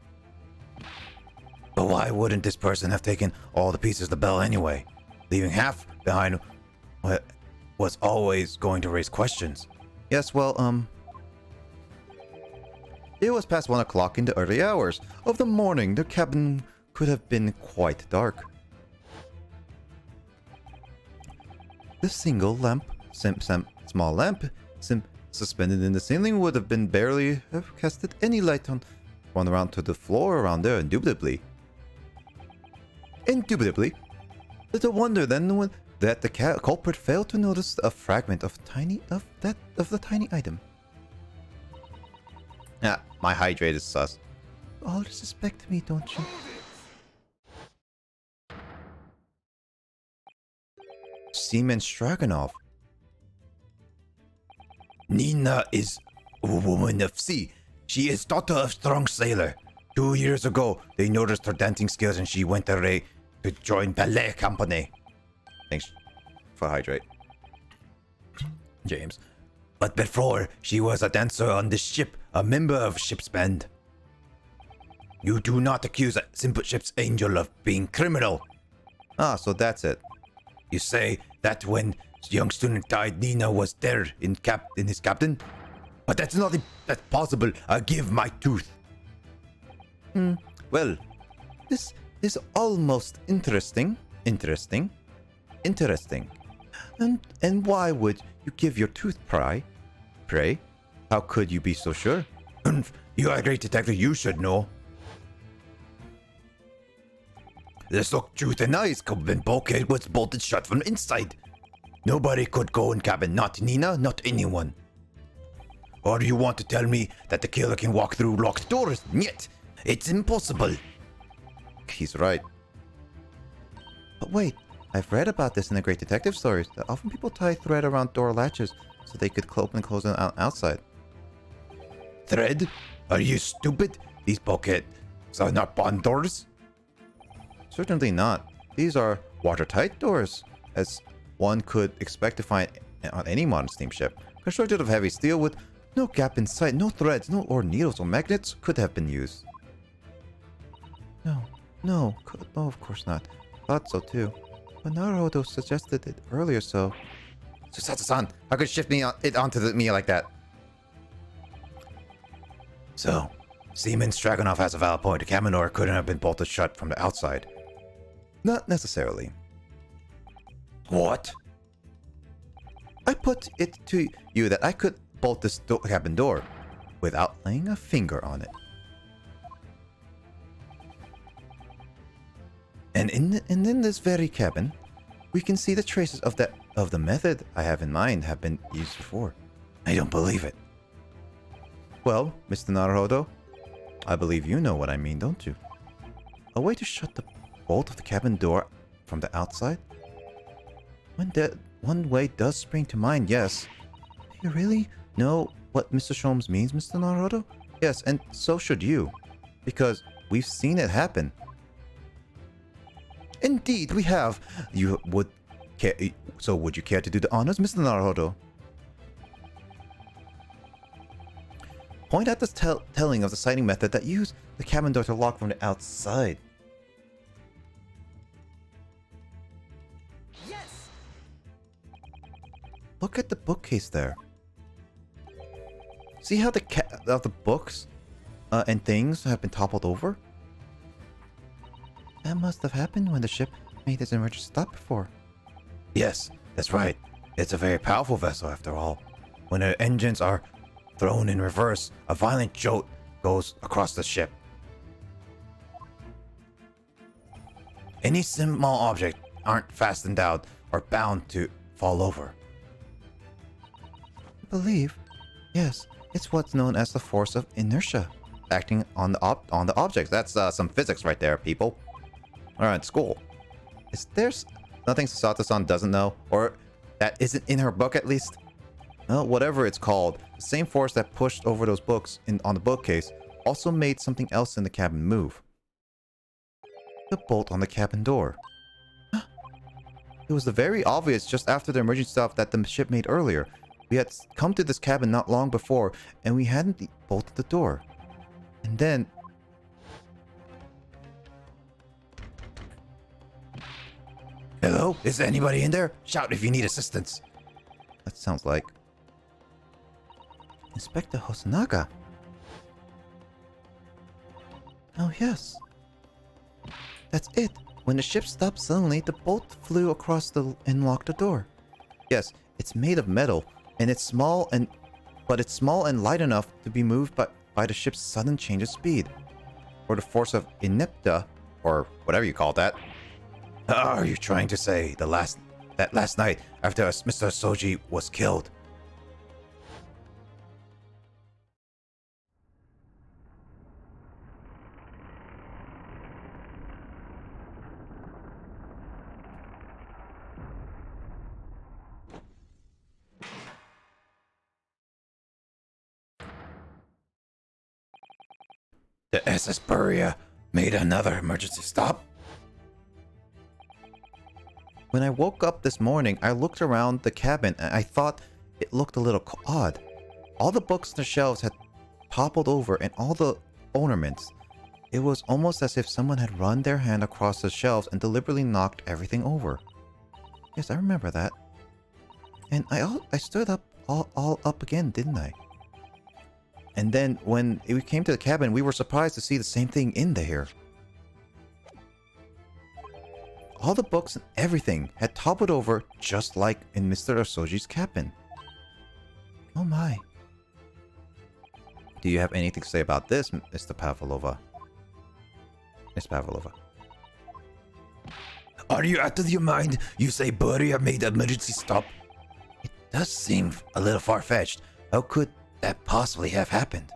But why wouldn't this person have taken all the pieces of the bell anyway, leaving half behind? What was always going to raise questions. Yes, well, it was past 1 o'clock in the early hours of the morning. The cabin could have been quite dark. The single lamp, small lamp, suspended in the ceiling would have been barely have casted any light on around to the floor around there, indubitably. Little wonder then that the culprit failed to notice a fragment of the tiny item. Ah, my hydrate is sus. All suspect me, don't you? Seaman Straganov. Nina is a woman of sea. She is daughter of strong sailor. 2 years ago, they noticed her dancing skills and she went away to join ballet company. Thanks for hydrate. James. But before, she was a dancer on the ship, a member of ship's band. You do not accuse a simple ship's angel of being criminal. Ah, so that's it. You say that when young student died, Nina was there in his captain? But that's not possible. I give my tooth. Well, this is almost interesting. And why would you give your tooth, pray? How could you be so sure? You are a great detective, you should know. The sock tooth and eyes cabin bulkhead was bolted shut from inside. Nobody could go in cabin, not Nina, not anyone. Or you want to tell me that the killer can walk through locked doors? Yet, it's impossible. He's right. But wait, I've read about this in the great detective stories, that often people tie thread around door latches so they could open and close them outside. Thread? Are you stupid? These bulkheads are not bond doors. Certainly not. These are watertight doors, as one could expect to find on any modern steamship. Constructed of heavy steel with no gap in sight, no threads, or needles or magnets could have been used. No, of course not. Thought so too. But Naruhodo suggested it earlier, so... Susatsu-san, how could you shift it onto me like that? So, Seaman Straganov has a valid point. The cabin door couldn't have been bolted shut from the outside. Not necessarily. What? I put it to you that I could bolt this cabin door without laying a finger on it. And in this very cabin, we can see the traces of the method I have in mind have been used before. I don't believe it. Well, Mr. Naruhodo, I believe you know what I mean, don't you? A way to shut the bolt of the cabin door from the outside? One way does spring to mind, yes. Do you really know what Mr. Sholmes means, Mr. Naruhodo? Yes, and so should you. Because we've seen it happen. Indeed, we have. Would you care to do the honors, Mr. Naruhodo? Point out the telling of the sighting method that used the cabin door to lock from the outside. Yes. Look at the bookcase there. See how the books and things have been toppled over? That must have happened when the ship made its emergency stop before. Yes, that's right. It's a very powerful vessel after all. When the engines are thrown in reverse, a violent jolt goes across the ship. Any small object aren't fastened out or bound to fall over. I believe, yes, it's what's known as the force of inertia, acting on the objects. That's some physics right there, people. All right, school. Is there nothing Susato-san doesn't know, or that isn't in her book at least? Well, whatever it's called, the same force that pushed over those books on the bookcase also made something else in the cabin move. The bolt on the cabin door. It was the very obvious just after the emergency stop that the ship made earlier. We had come to this cabin not long before, and we hadn't bolted the door. And then... Hello? Is anybody in there? Shout if you need assistance. That sounds like... Inspector Hosonaga. Oh, yes. That's it. When the ship stopped suddenly, the bolt flew across and locked the door. Yes, it's made of metal, and it's small and light enough to be moved by the ship's sudden change of speed. Or the force of inepta, or whatever you call that. Are you trying to say that last night after Mr. Soji was killed? The SSBlazer made another emergency stop? When I woke up this morning, I looked around the cabin and I thought it looked a little odd. All the books on the shelves had toppled over and all the ornaments. It was almost as if someone had run their hand across the shelves and deliberately knocked everything over. Yes, I remember that. And I stood up all up again, didn't I? And then when we came to the cabin, we were surprised to see the same thing in there. All the books and everything had toppled over just like in Mr. Osoji's cabin. Oh my. Do you have anything to say about this, Mr. Pavlova? Miss Pavlova. Are you out of your mind? You say Buria made an emergency stop? It does seem a little far-fetched. How could that possibly have happened?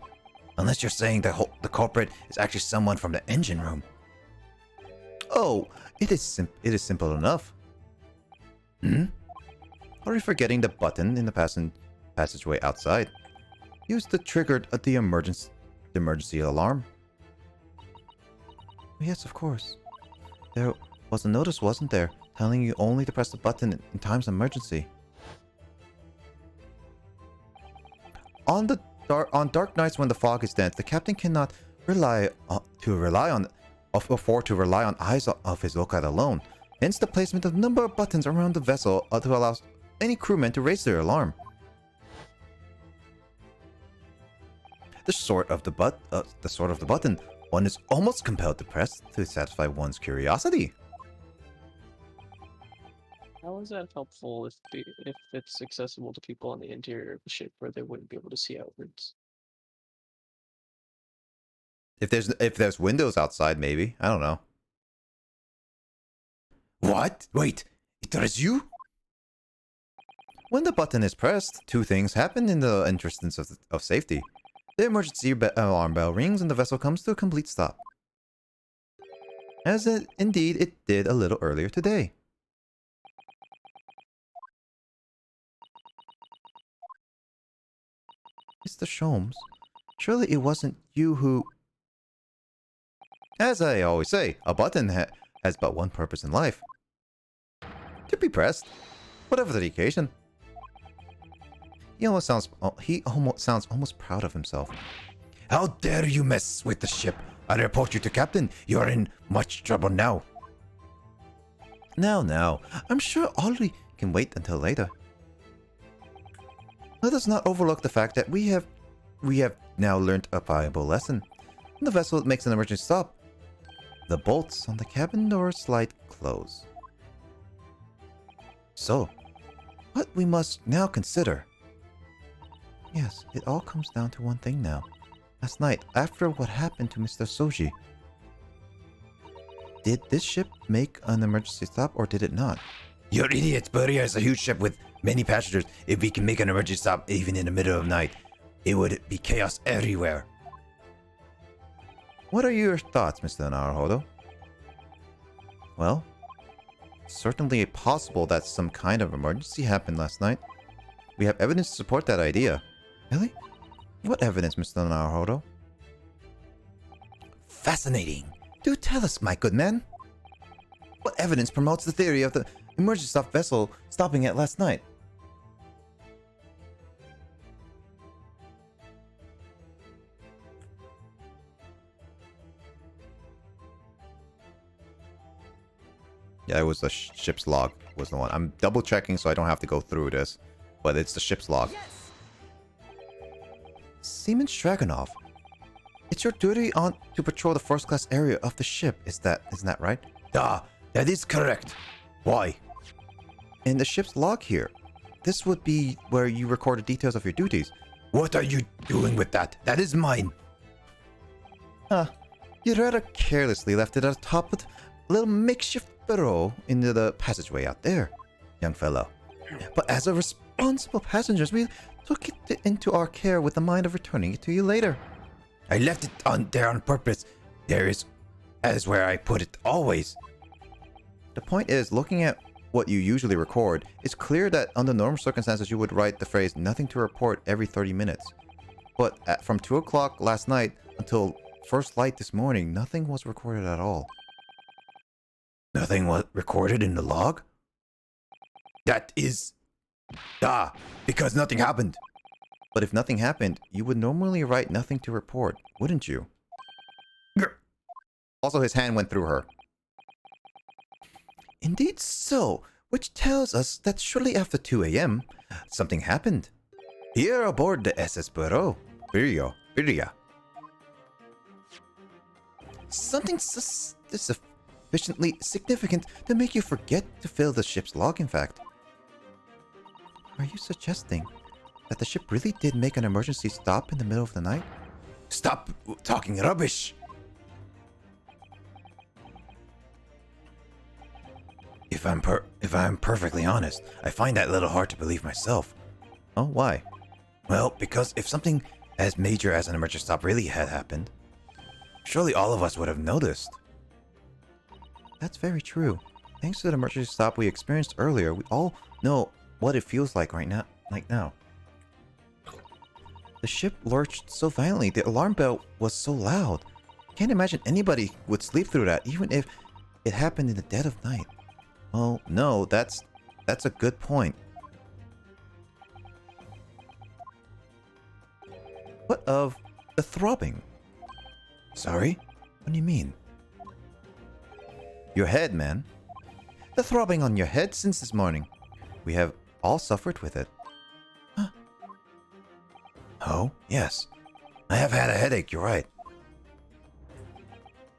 Unless you're saying the culprit is actually someone from the engine room. Oh, it is simple enough. Are you forgetting the button in the passageway outside? Use the triggered the emergency alarm. Yes, of course. There was a notice, wasn't there, telling you only to press the button in times of emergency. On dark nights when the fog is dense, the captain cannot afford to rely on eyes of his lookout alone. Hence the placement of a number of buttons around the vessel to allow any crewmen to raise their alarm. The sort of the button one is almost compelled to press to satisfy one's curiosity. How is that helpful if it's accessible to people on the interior of the ship where they wouldn't be able to see outwards? If there's windows outside, maybe. I don't know. What? Wait, it is you? When the button is pressed, two things happen in the interest of safety. The emergency alarm bell rings and the vessel comes to a complete stop. As indeed it did a little earlier today. Mr. Sholmes, surely it wasn't you who... As I always say, a button has but one purpose in life. To be pressed, whatever the occasion. He almost sounds almost proud of himself. How dare you mess with the ship? I report you to Captain. You're in much trouble now. Now. I'm sure Audrey can wait until later. Let us not overlook the fact that we have now learnt a valuable lesson. When the vessel makes an emergency stop, the bolts on the cabin door slide close. So, what we must now consider... Yes, it all comes down to one thing now. Last night, after what happened to Mr. Soji, did this ship make an emergency stop or did it not? You're idiots! Buria is a huge ship with many passengers. If we can make an emergency stop even in the middle of the night, it would be chaos everywhere. What are your thoughts, Mr. Naruhodo? Well, certainly possible that some kind of emergency happened last night. We have evidence to support that idea. Really? What evidence, Mr. Naruhodo? Fascinating. Do tell us, my good man. What evidence promotes the theory of the emergency stop vessel stopping at last night? Yeah, it was the ship's log was the one. I'm double checking so I don't have to go through this, but it's the ship's log. Seaman Stragonov. It's your duty on to patrol the first class area of the ship. Isn't that right? Ah, that is correct. Why? In the ship's log here. This would be where you record the details of your duties. What are you doing with that? That is mine. You rather carelessly left it at the top with a little makeshift burrow into the passageway out there, young fellow. But as a responsible passengers, we took it into our care with the mind of returning it to you later. I left it on there on purpose. That is where I put it always. The point is, looking at what you usually record, it's clear that under normal circumstances you would write the phrase "nothing to report" every 30 minutes. But from 2 o'clock last night until first light this morning, nothing was recorded at all. Nothing was recorded in the log? That is... because nothing happened. But if nothing happened, you would normally write "nothing to report," wouldn't you? Also, his hand went through her. Indeed so, which tells us that shortly after 2 a.m., something happened. Here aboard the SSBlazer. Birya. Something sufficiently significant to make you forget to fill the ship's log, in fact. Are you suggesting that the ship really did make an emergency stop in the middle of the night? Stop talking rubbish. If I'm perfectly honest, I find that a little hard to believe myself. Oh, why? Well, because if something as major as an emergency stop really had happened, surely all of us would have noticed. That's very true. Thanks to the emergency stop we experienced earlier, we all know what it feels like right now. The ship lurched so violently, the alarm bell was so loud. Can't imagine anybody would sleep through that, even if it happened in the dead of night. Oh, no, that's a good point. What of the throbbing? Sorry? What do you mean? Your head, man. The throbbing on your head since this morning. We have all suffered with it. Oh, yes. I have had a headache, you're right.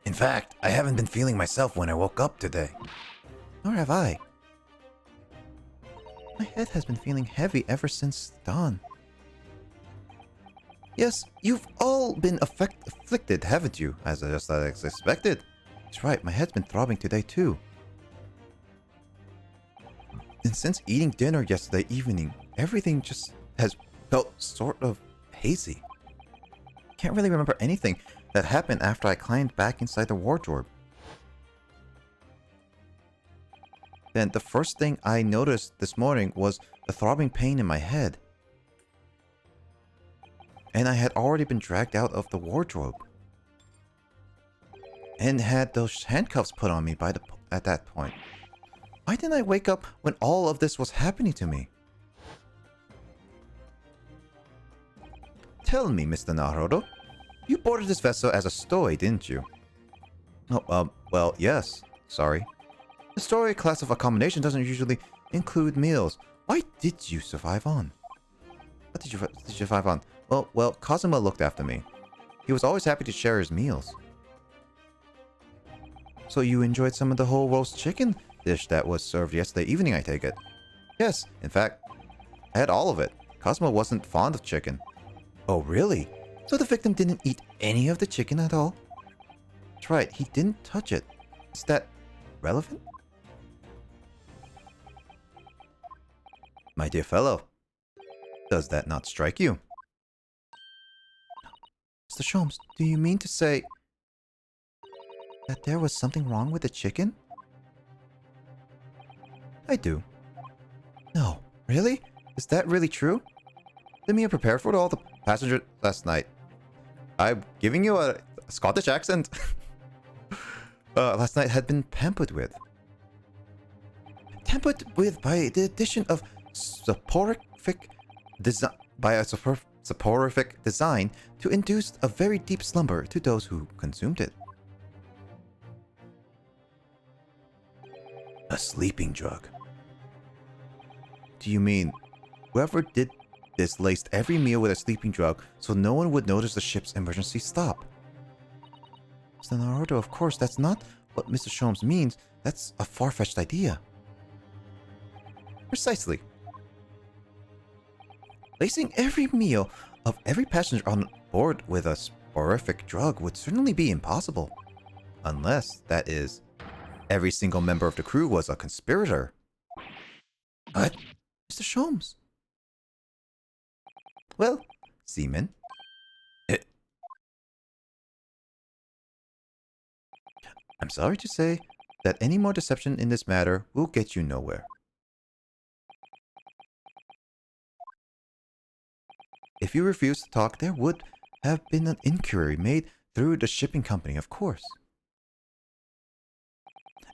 In fact, I haven't been feeling myself when I woke up today. Nor have I. My head has been feeling heavy ever since dawn. Yes, you've all been afflicted, haven't you? As I expected. That's right, my head's been throbbing today too. And since eating dinner yesterday evening, everything just has felt sort of hazy. Can't really remember anything that happened after I climbed back inside the wardrobe. Then the first thing I noticed this morning was the throbbing pain in my head. And I had already been dragged out of the wardrobe. And had those handcuffs put on me at that point. Why didn't I wake up when all of this was happening to me? Tell me, Mr. Naruto. You boarded this vessel as a stowaway, didn't you? Oh, well, yes. Sorry. The stowaway class of accommodation doesn't usually include meals. Why did you survive on? What did you survive on? Well, Kazuma looked after me. He was always happy to share his meals. So you enjoyed some of the whole roast chicken dish that was served yesterday evening, I take it? Yes, in fact, I had all of it. Kazuma wasn't fond of chicken. Oh, really? So the victim didn't eat any of the chicken at all? That's right, he didn't touch it. Is that relevant? My dear fellow, does that not strike you? Mr. Sholmes, do you mean to say that there was something wrong with the chicken? I do. No, really? Is that really true? Didn't mean prepared for all the passengers last night. I'm giving you a Scottish accent. Last night had been pampered with. Tempered with by the addition of soporific design to induce a very deep slumber to those who consumed it. A sleeping drug. Do you mean whoever did this laced every meal with a sleeping drug so no one would notice the ship's emergency stop. Mr. Naruto, of course, that's not what Mr. Sholmes means. That's a far-fetched idea. Precisely. Lacing every meal of every passenger on board with a horrific drug would certainly be impossible. Unless, that is, every single member of the crew was a conspirator. What? Mr. Sholmes? Well, seaman. I'm sorry to say that any more deception in this matter will get you nowhere. If you refuse to talk, there would have been an inquiry made through the shipping company, of course.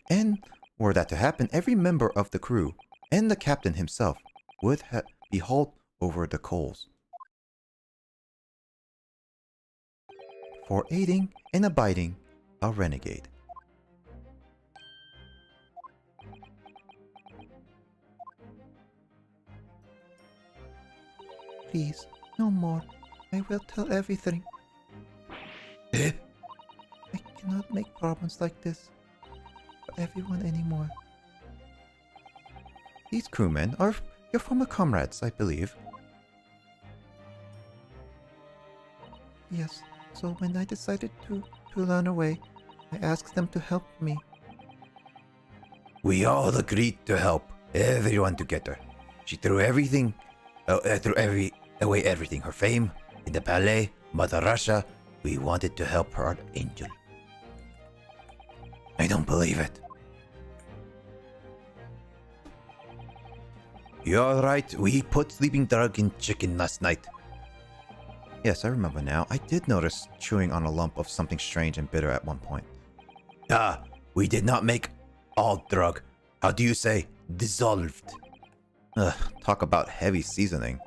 And were that to happen, every member of the crew and the captain himself would be hauled over the coals for aiding and abiding a renegade. Please, no more. I will tell everything. I cannot make problems like this for everyone anymore. These crewmen are your former comrades, I believe. Yes, so when I decided to run away, I asked them to help me. We all agreed to help everyone together. She threw everything, away everything. Her fame, in the ballet, Mother Russia. We wanted to help her angel. I don't believe it. You're right. We put sleeping drug in chicken last night. Yes, I remember now. I did notice chewing on a lump of something strange and bitter at one point. We did not make all drug. How do you say dissolved? Talk about heavy seasoning.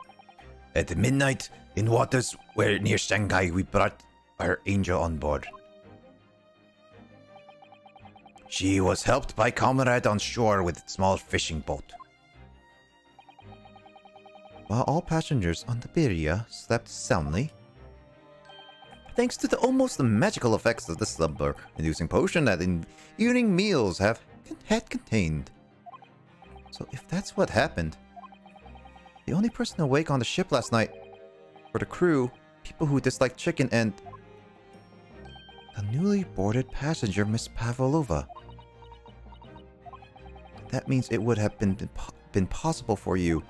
At midnight, in waters where near Shanghai, we brought our angel on board. She was helped by comrade on shore with a small fishing boat. While all passengers on the Beria slept soundly, thanks to the almost magical effects of the slumber-inducing potion that in evening meals had contained. So if that's what happened, the only person awake on the ship last night were the crew, people who disliked chicken, and the newly boarded passenger, Miss Pavlova. That means it would have been possible for you.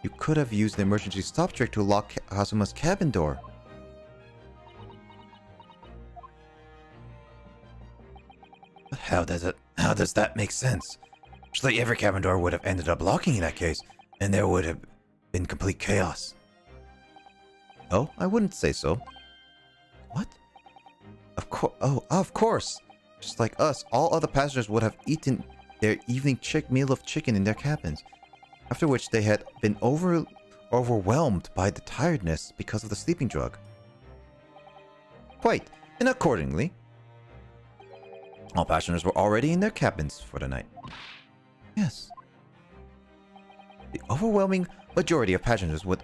You could have used the emergency stop trick to lock Kazuma's cabin door. But how does that make sense? Surely every cabin door would have ended up locking in that case, and there would have been complete chaos. Oh, I wouldn't say so. What? Of course. Just like us, all other passengers would have eaten their evening meal of chicken in their cabins, after which they had been overwhelmed by the tiredness because of the sleeping drug. Quite, and accordingly, all passengers were already in their cabins for the night. Yes. The overwhelming majority of passengers would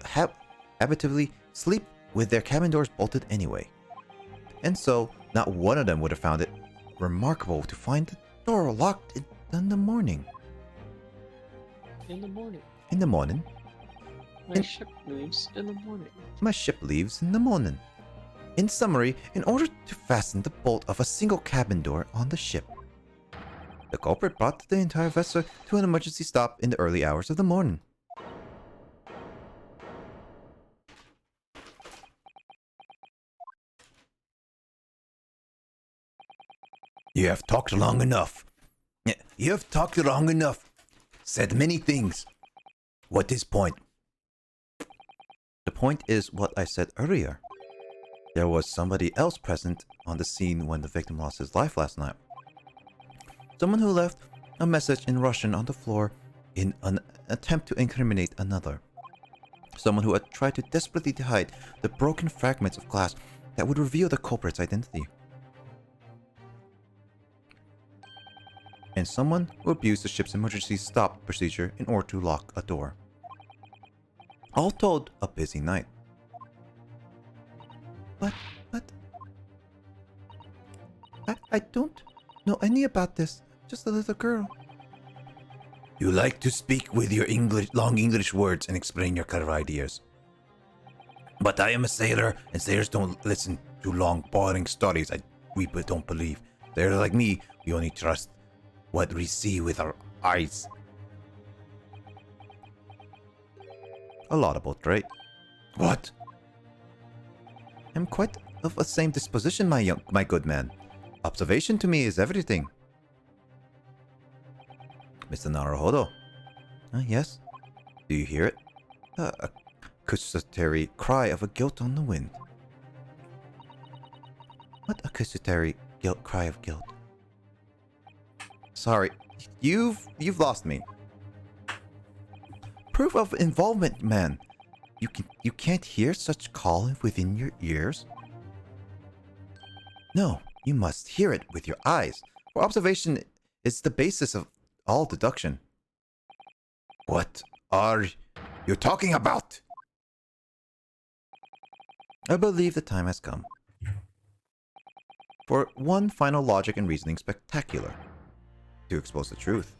habitually sleep with their cabin doors bolted anyway. And so, not one of them would have found it remarkable to find the door locked in the morning. In the morning. In the morning. My ship leaves in the morning. My ship leaves in the morning. In summary, in order to fasten the bolt of a single cabin door on the ship, the culprit brought the entire vessel to an emergency stop in the early hours of the morning. You have talked long enough. You have talked long enough. Said many things. What is point? The point is what I said earlier. There was somebody else present on the scene when the victim lost his life last night. Someone who left a message in Russian on the floor in an attempt to incriminate another. Someone who had tried to desperately hide the broken fragments of glass that would reveal the culprit's identity. And someone who abused the ship's emergency stop procedure in order to lock a door. All told, a busy night. What? I don't know any about this. Just a little girl. You like to speak with your long English words and explain your clever ideas. But I am a sailor, and sailors don't listen to long, boring stories we don't believe. Sailors like me, we only trust what we see with our eyes. A laudable trait. What? I'm quite of the same disposition, my good man. Observation to me is everything. Mr. Naruhodo. Yes? Do you hear it? A accusatory cry of a guilt on the wind. What accusatory cry of guilt? Sorry, you've lost me. Proof of involvement, man. You can't hear such calling within your ears? No, you must hear it with your eyes. For observation is the basis of all deduction. What are you talking about? I believe the time has come. For one final logic and reasoning spectacular. To expose the truth.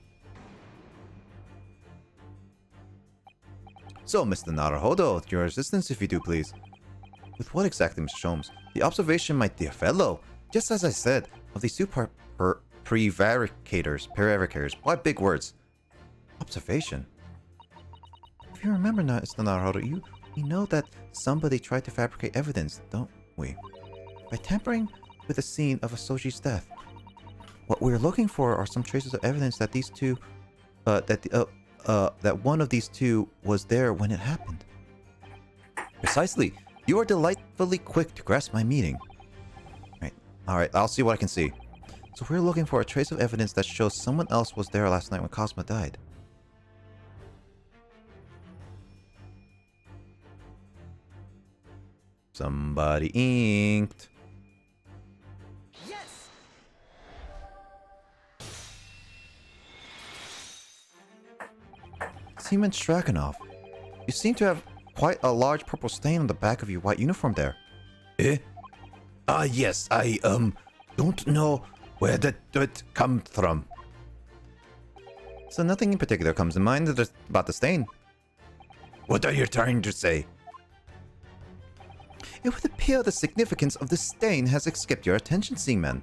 So, Mr. Naruhodo, your assistance if you do please. With what exactly, Mr. Sholmes? The observation, my dear fellow, just as I said, of these two prevaricators. Why big words? Observation. If you remember, Mr. Naruhodo, we know that somebody tried to fabricate evidence, don't we? By tampering with the scene of Asoji's death. What we're looking for are some traces of evidence that these two, that one of these two was there when it happened. Precisely. You are delightfully quick to grasp my meaning. Alright, I'll see what I can see. So we're looking for a trace of evidence that shows someone else was there last night when Cosma died. Somebody inked. Yes! Seaman Straganov, you seem to have quite a large purple stain on the back of your white uniform there. Eh? Yes, I, don't know where that dirt comes from. So nothing in particular comes to mind about the stain. What are you trying to say? It would appear the significance of the stain has escaped your attention, Seaman.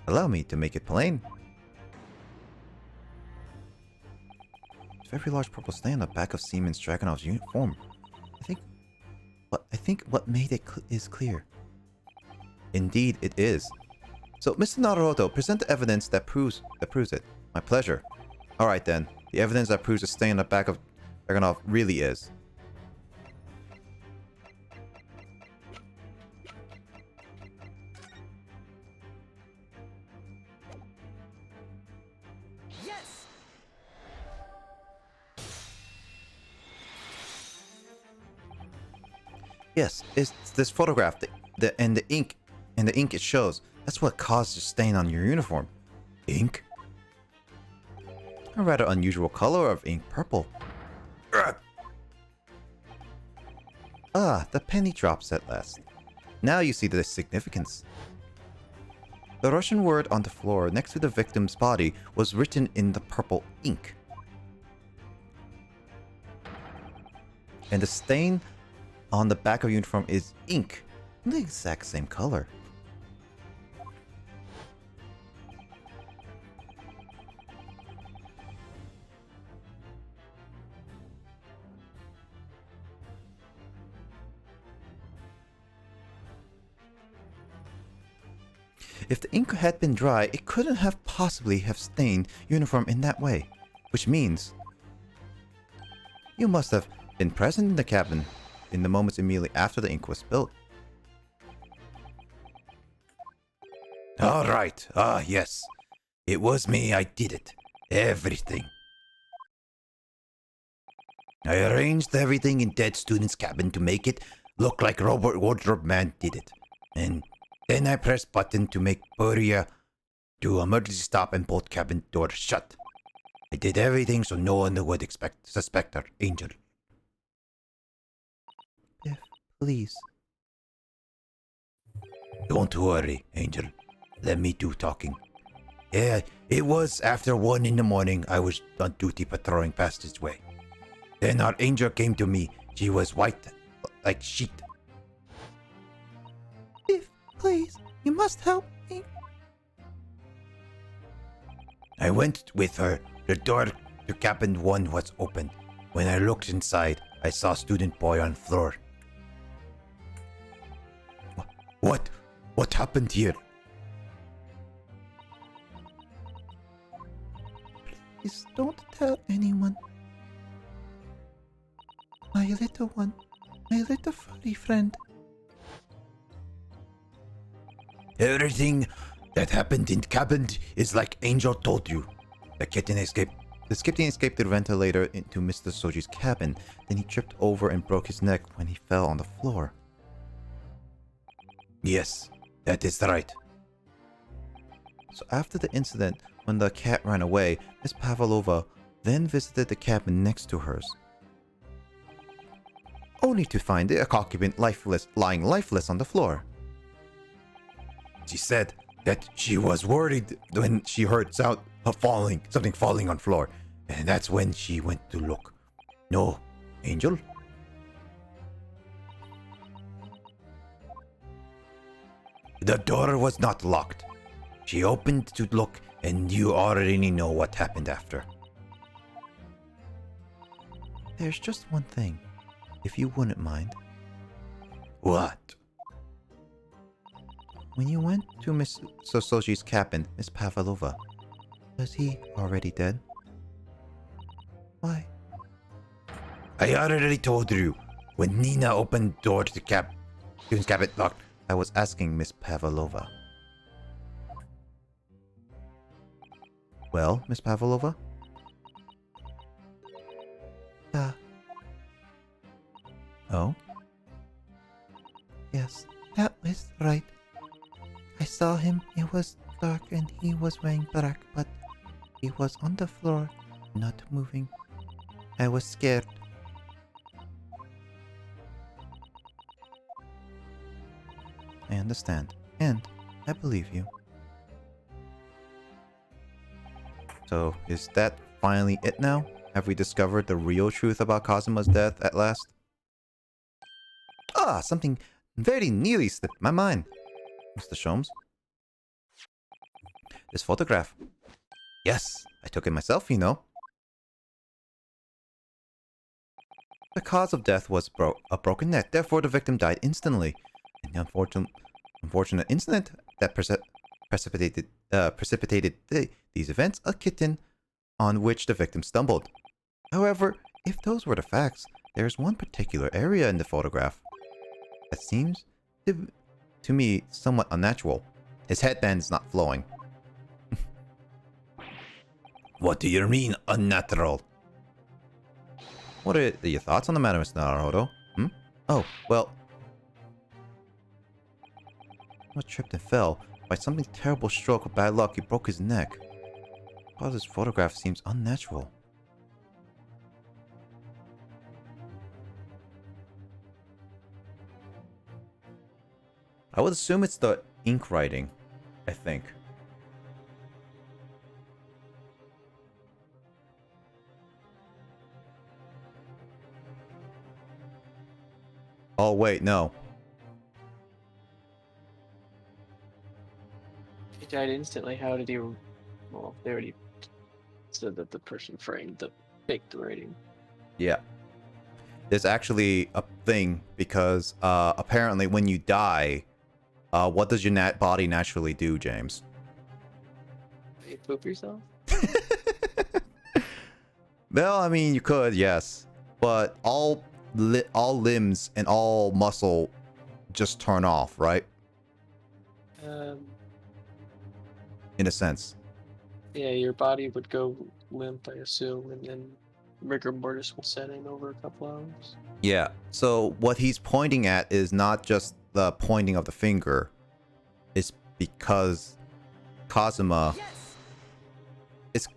Allow me to make it plain. It's a very large purple stain on the back of Seaman Straganov's uniform. I think what made it is clear. Indeed, it is. So, Mr. Naruhodo, present the evidence that proves it. My pleasure. Alright then. The evidence that proves the stain on the back of Straganov really is. Yes! Yes, it's this photograph, and the ink it shows. That's what caused the stain on your uniform. Ink? A rather unusual color of ink, purple. Ah, the penny drops at last. Now you see the significance. The Russian word on the floor next to the victim's body was written in the purple ink. And the stain on the back of your uniform is ink, the exact same color. If the ink had been dry, it couldn't have possibly have stained uniform in that way, which means you must have been present in the cabin in the moments immediately after the ink was spilled. All right. Ah, yes. It was me. I did it. Everything. I arranged everything in Dead Student's cabin to make it look like Robot Wardrobe Man did it. And then I pressed button to make Buria do emergency stop and both cabin doors shut. I did everything so no one would suspect our angel. Please. Don't worry, Angel. Let me do talking. Yeah, it was after 1 in the morning. I was on duty patrolling past his way. Then our angel came to me. She was white, like sheet. If, please, you must help me. I went with her. The door to cabin 1 was open. When I looked inside, I saw student boy on floor. What? What happened here? Please don't tell anyone. My little one. My little furry friend. Everything that happened in cabin is like Angel told you. The kitten escaped. The kitten escaped the ventilator into Mr. Soji's cabin. Then he tripped over and broke his neck when he fell on the floor. Yes, that is right. So after the incident, when the cat ran away, Miss Pavlova then visited the cabin next to hers, only to find the occupant lying lifeless on the floor. She said that she was worried when she heard sound of something falling on floor, and that's when she went to look. No, Angel? The door was not locked. She opened to look, and you already know what happened after. There's just one thing, if you wouldn't mind. What? When you went to Miss Soji's cabin, Miss Pavlova, was he already dead? Why? I already told you. When Nina opened door to the cabin locked. I was asking Miss Pavlova. Well, Miss Pavlova? Oh? Yes, that was right. I saw him. It was dark and he was wearing black, but he was on the floor, not moving. I was scared. I understand. And I believe you. So, is that finally it now? Have we discovered the real truth about Kazuma's death at last? Ah, something very nearly slipped my mind. Mr. Sholmes? This photograph. Yes, I took it myself, you know. The cause of death was a broken neck, therefore the victim died instantly. In the unfortunate incident that precipitated these events, a kitten on which the victim stumbled. However, if those were the facts, there is one particular area in the photograph that seems to me somewhat unnatural. His headband is not flowing. What do you mean, unnatural? What are your thoughts on the matter, Mr. Naruto? Oh, well... He tripped and fell. By something terrible stroke of bad luck, he broke his neck. While this photograph seems unnatural. I would assume it's the ink writing, I think. Oh, wait, no. He died instantly. How did he... Well, they already said that the person framed the faked writing. Yeah. There's actually a thing because apparently when you die, what does your body naturally do, James? You poop yourself? Well, I mean, you could, yes. But all limbs and all muscle just turn off, right? In a sense. Yeah, your body would go limp, I assume, and then rigor mortis will set in over a couple hours. Yeah. So what he's pointing at is not just the pointing of the finger. It's because Kazuma is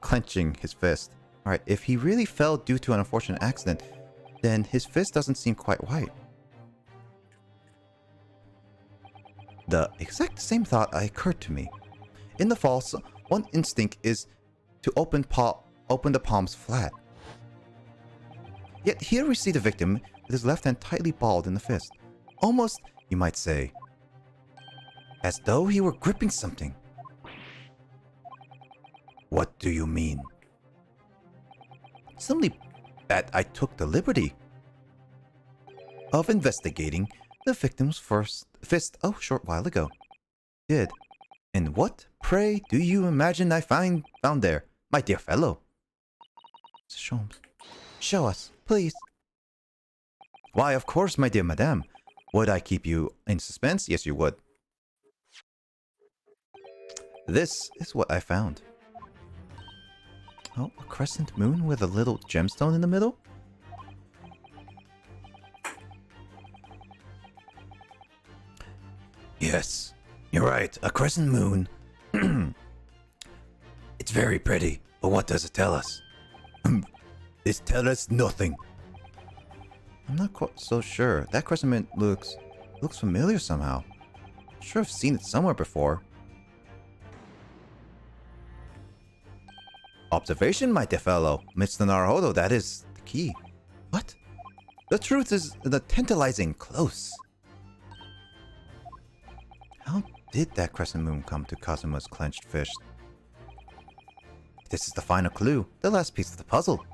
clenching his fist. All right. If he really fell due to an unfortunate accident, then his fist doesn't seem quite white. The exact same thought occurred to me. In the fall, one instinct is to open the palms flat. Yet here we see the victim with his left hand tightly balled in the fist. Almost, you might say, as though he were gripping something. What do you mean? Simply that I took the liberty of investigating the victim's fist a short while ago. Did. And what, pray, do you imagine I found there, my dear fellow? Sholmes, show us, please. Why, of course, my dear madame. Would I keep you in suspense? Yes, you would. This is what I found. Oh, a crescent moon with a little gemstone in the middle? Yes, you're right, a crescent moon. It's very pretty, but what does it tell us? It tells us nothing. I'm not quite so sure. That crescent moon looks familiar somehow. I'm sure I've seen it somewhere before. Observation, my dear fellow. Mr. Naruhodo, that is the key. What? The truth is the tantalizing close. How did that crescent moon come to Kazuma's clenched fist? This is the final clue, the last piece of the puzzle.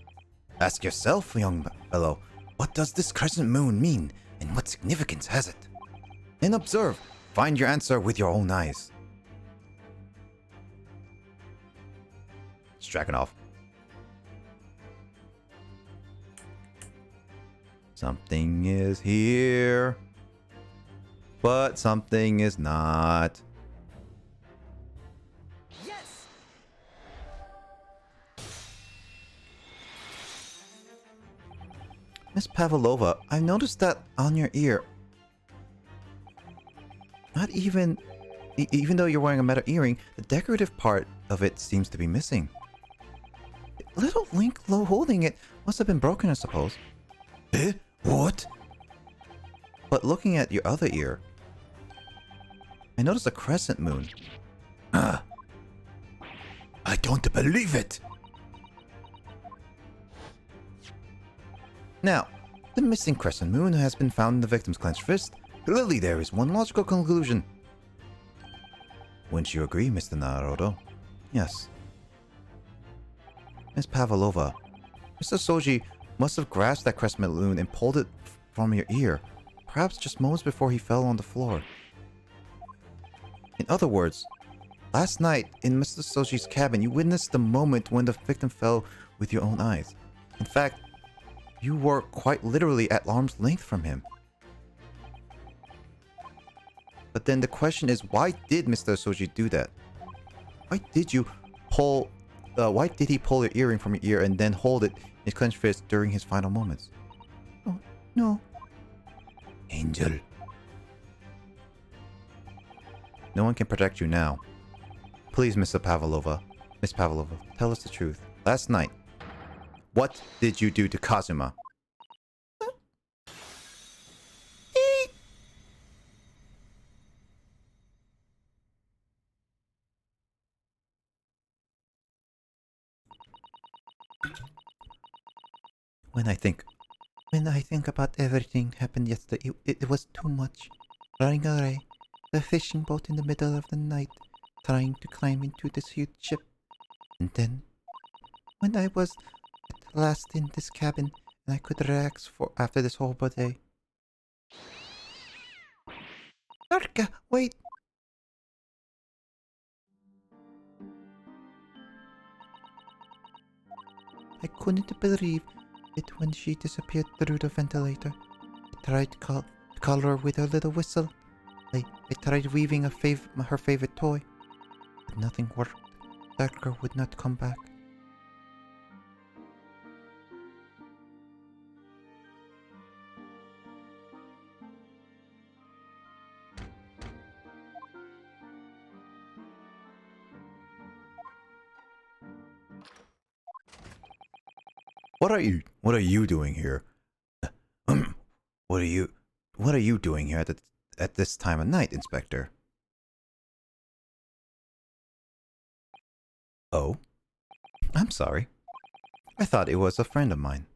Ask yourself, young fellow, what does this crescent moon mean, and what significance has it? Then observe, find your answer with your own eyes. Dragunov. Something is here, but something is not. Yes! Miss Pavlova, I noticed that on your ear. Not even though you're wearing a metal earring, the decorative part of it seems to be missing. Little link low holding it must have been broken, I suppose. Eh? What? But looking at your other ear, I noticed a crescent moon. I don't believe it! Now, the missing crescent moon has been found in the victim's clenched fist. Clearly there is one logical conclusion. Wouldn't you agree, Mr. Naruto? Yes. Miss Pavlova, Mr. Soji must have grasped that crescent moon and pulled it from your ear, perhaps just moments before he fell on the floor. In other words, last night in Mr. Soji's cabin, you witnessed the moment when the victim fell with your own eyes. In fact, you were quite literally at arm's length from him. But then the question is, why did Mr. Soji do that? Why did he pull your earring from your ear and then hold it in his clenched fist during his final moments? Oh, no. Angel. No one can protect you now. Please, Miss Pavlova, tell us the truth. Last night, what did you do to Kazuma? When I think about everything happened yesterday, it was too much. Running away, the fishing boat in the middle of the night, trying to climb into this huge ship. And then, when I was at last in this cabin, and I could relax after this horrible day. Narka, wait! I couldn't believe it when she disappeared through the ventilator. I tried to call her with a little whistle. I tried weaving her favorite toy, but nothing worked. That girl would not come back. What are you doing here? What are you doing here at this time of night, Inspector? Oh? I'm sorry. I thought it was a friend of mine.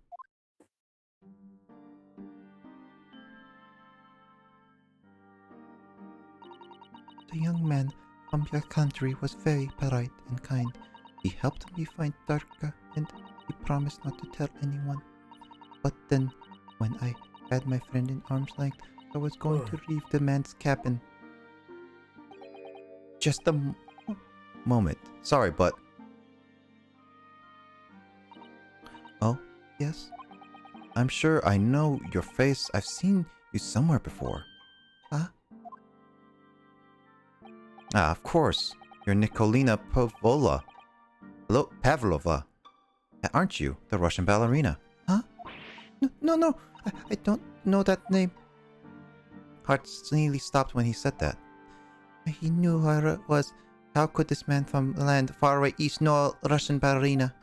The young man from your country was very polite and kind. He helped me find Darka and he promised not to tell anyone. But then, when I had my friend in arm's length, I was going to leave the man's cabin. Just a moment. Sorry, but... Oh? Yes? I'm sure I know your face. I've seen you somewhere before. Huh? Ah, of course. You're Nikolina Pavlova. Aren't you? The Russian ballerina. Huh? No. I don't know that name. Heart nearly stopped when he said that. He knew who it was. How could this man from land far away east know a Russian ballerina?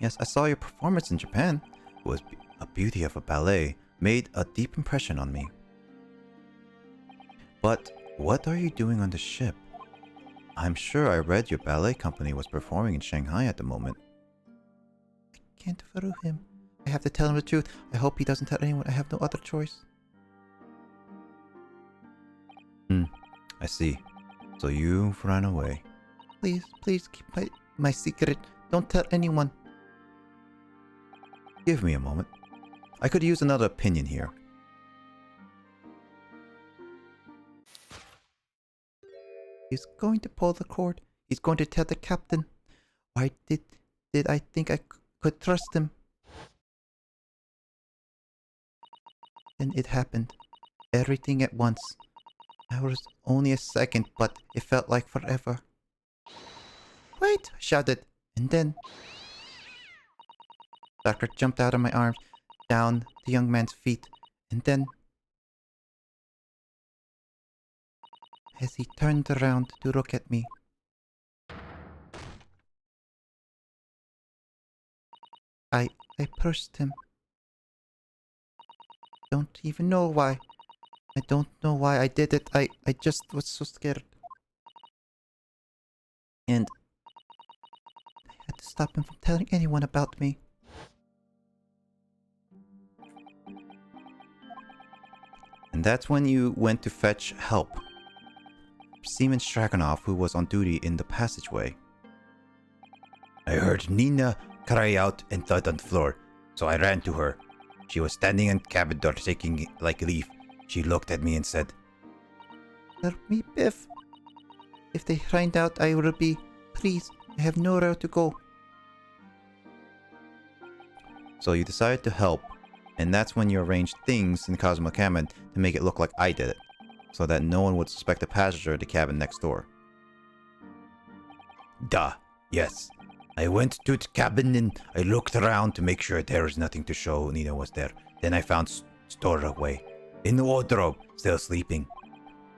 Yes, I saw your performance in Japan. It was a beauty of a ballet. Made a deep impression on me. But what are you doing on the ship? I'm sure I read your ballet company was performing in Shanghai at the moment. I can't follow him. I have to tell him the truth. I hope he doesn't tell anyone. I have no other choice. I see. So you've run away. Please keep my secret. Don't tell anyone. Give me a moment. I could use another opinion here. He's going to pull the cord. He's going to tell the captain. Why did I think I could trust him? Then it happened. Everything at once. I was only a second, but it felt like forever. Wait! I shouted. And then... Doctor jumped out of my arms, down the young man's feet, and then... As he turned around to look at me, I pushed him. Don't even know why. I don't know why I did it. I just was so scared. And I had to stop him from telling anyone about me. And that's when you went to fetch help. Seaman Straganov, who was on duty in the passageway. I heard Nina cry out and thud on the floor, so I ran to her. She was standing in the cabin door shaking like a leaf. She looked at me and said, Help me, Biff. If they find out I will be, please, I have nowhere to go. So you decided to help, and that's when you arranged things in the Cosmo cabin to make it look like I did it, so that no one would suspect a passenger at the cabin next door. Duh, yes. I went to the cabin and I looked around to make sure there was nothing to show Nina was there. Then I found Storaway in the wardrobe, still sleeping.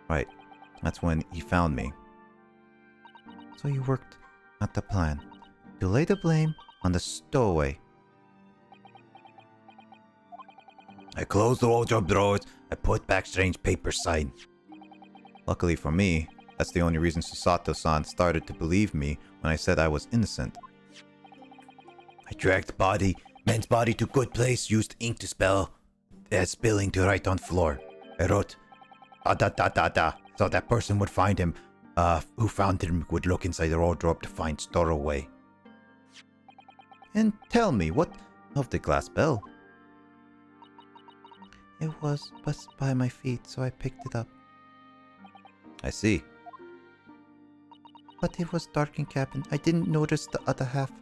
Right, that's when he found me. So you worked out the plan to lay the blame on the stowaway. I closed the wardrobe drawers. I put back strange paper sign. Luckily for me, that's the only reason Susato-san started to believe me when I said I was innocent. I dragged man's body to good place, used ink to spilling to write on floor. I wrote, so that person would find him, who found him would look inside the wardrobe to find Storaway. And tell me, what of the glass bell? It was just by my feet, so I picked it up. I see. But it was dark in cabin. I didn't notice the other half.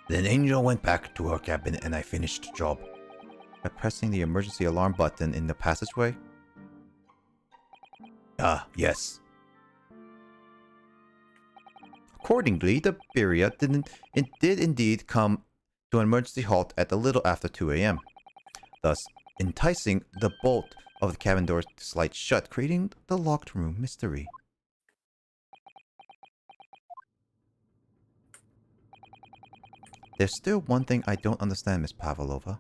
Then Angel went back to her cabin and I finished the job. By pressing the emergency alarm button in the passageway? Yes. Accordingly, the Beria did indeed come to an emergency halt at a little after 2 a.m. Thus, enticing the bolt of the cabin doors to slide shut, creating the locked room mystery. There's still one thing I don't understand, Miss Pavlova.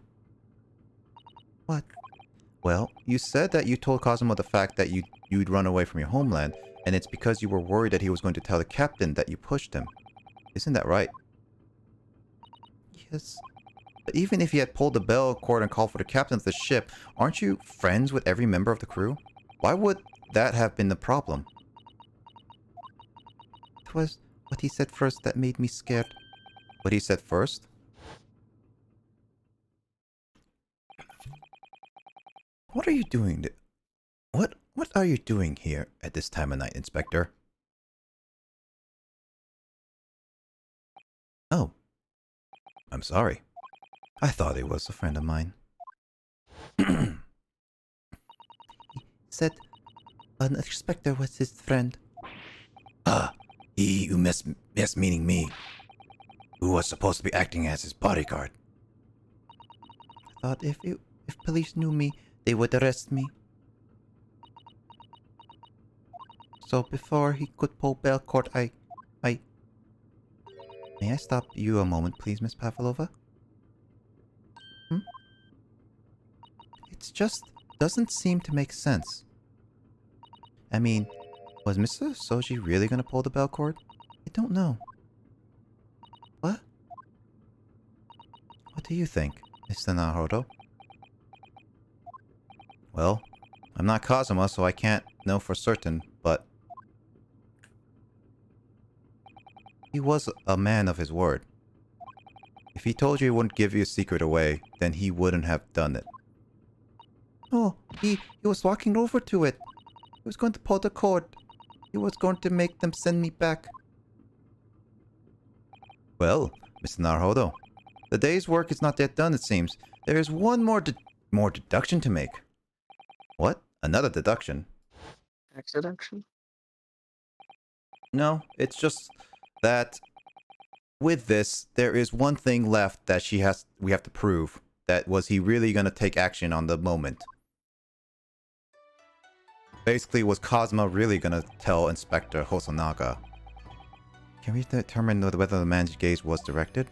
What? Well, you said that you told Cosmo the fact that you'd run away from your homeland, and it's because you were worried that he was going to tell the captain that you pushed him. Isn't that right? Yes. But even if you had pulled the bell cord and called for the captain of the ship, aren't you friends with every member of the crew? Why would that have been the problem? It was what he said first that made me scared. What he said first? What are you doing? What are you doing here at this time of night, Inspector? Oh. I'm sorry. I thought he was a friend of mine. He said an inspector was his friend. Ah, he who yes, meaning me, who was supposed to be acting as his bodyguard. I thought if police knew me, they would arrest me. So before he could pull bell cord, I... May I stop you a moment, please, Miss Pavlova? It just doesn't seem to make sense. I mean, was Mr. Soji really gonna pull the bell cord? I don't know. What? What do you think, Mr. Naruto? Well, I'm not Kazuma, so I can't know for certain, but... he was a man of his word. If he told you he wouldn't give your secret away, then he wouldn't have done it. Oh, he was walking over to it. He was going to pull the cord. He was going to make them send me back. Well, Mr. Naruto, the day's work is not yet done, it seems. There is one more deduction to make. What? Another deduction? Tax deduction? No, it's just that with this, there is one thing left that we have to prove. That was he really gonna take action on the moment? Basically, was Cosmo really gonna tell Inspector Hosonaga? Can we determine whether the man's gaze was directed?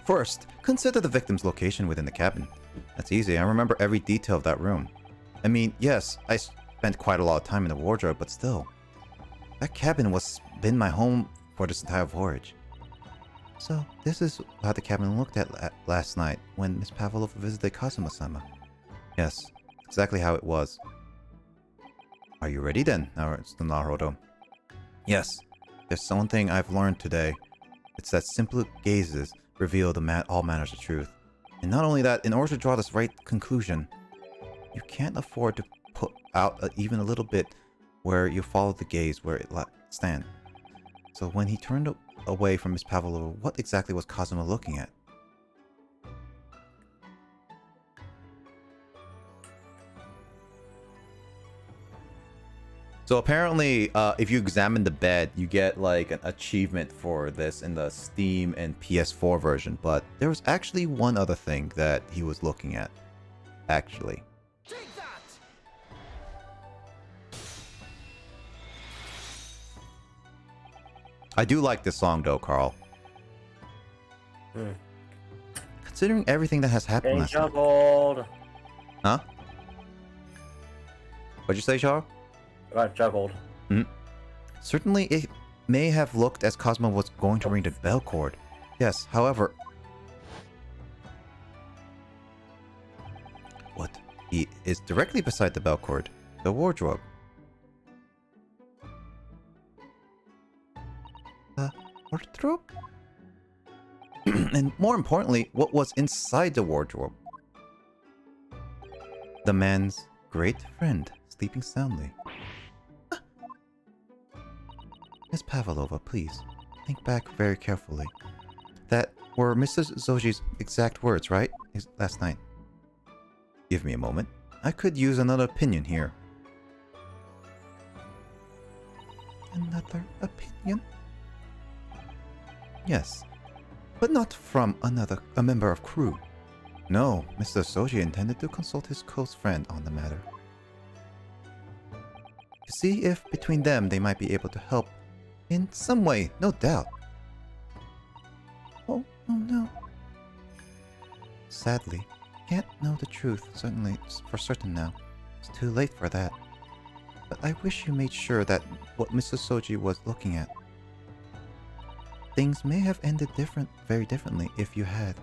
First, consider the victim's location within the cabin. That's easy, I remember every detail of that room. I mean, yes, I spent quite a lot of time in the wardrobe, but still. That cabin been my home for this entire voyage. So, this is how the cabin looked at last night when Miss Pavlova visited Kazuma-sama. Yes, exactly how it was. Are you ready then, Naruto? Yes, there's something I've learned today. It's that simple gazes reveal all manners of truth. And not only that, in order to draw this right conclusion, you can't afford to put out even a little bit where you follow the gaze where it stands. So when he turned away from Miss Pavlova, what exactly was Kazuma looking at? So apparently, if you examine the bed, you get like an achievement for this in the Steam and PS4 version. But there was actually one other thing that he was looking at. Actually. I do like this song though, Carl. Considering everything that has happened Getting last night. juggled. Huh? What'd you say, Char? I got juggled. Certainly it may have looked as Cosmo was going to ring the bell cord. Yes, however... What? He is directly beside the bell cord. The wardrobe. Wardrobe? And more importantly, what was inside the wardrobe? The man's great friend, sleeping soundly. Miss Pavlova, please, think back very carefully. That were Mrs. Zoji's exact words, right? Last night. Give me a moment. I could use another opinion here. Another opinion? Yes, but not from a member of crew. No, Mr. Soji intended to consult his close friend on the matter. To see if between them they might be able to help In some way, no doubt. Oh no. Sadly, can't know the truth, certainly for certain now. It's too late for that. But I wish you made sure that what Mrs. Soji was looking at. Things may have ended very differently if you had.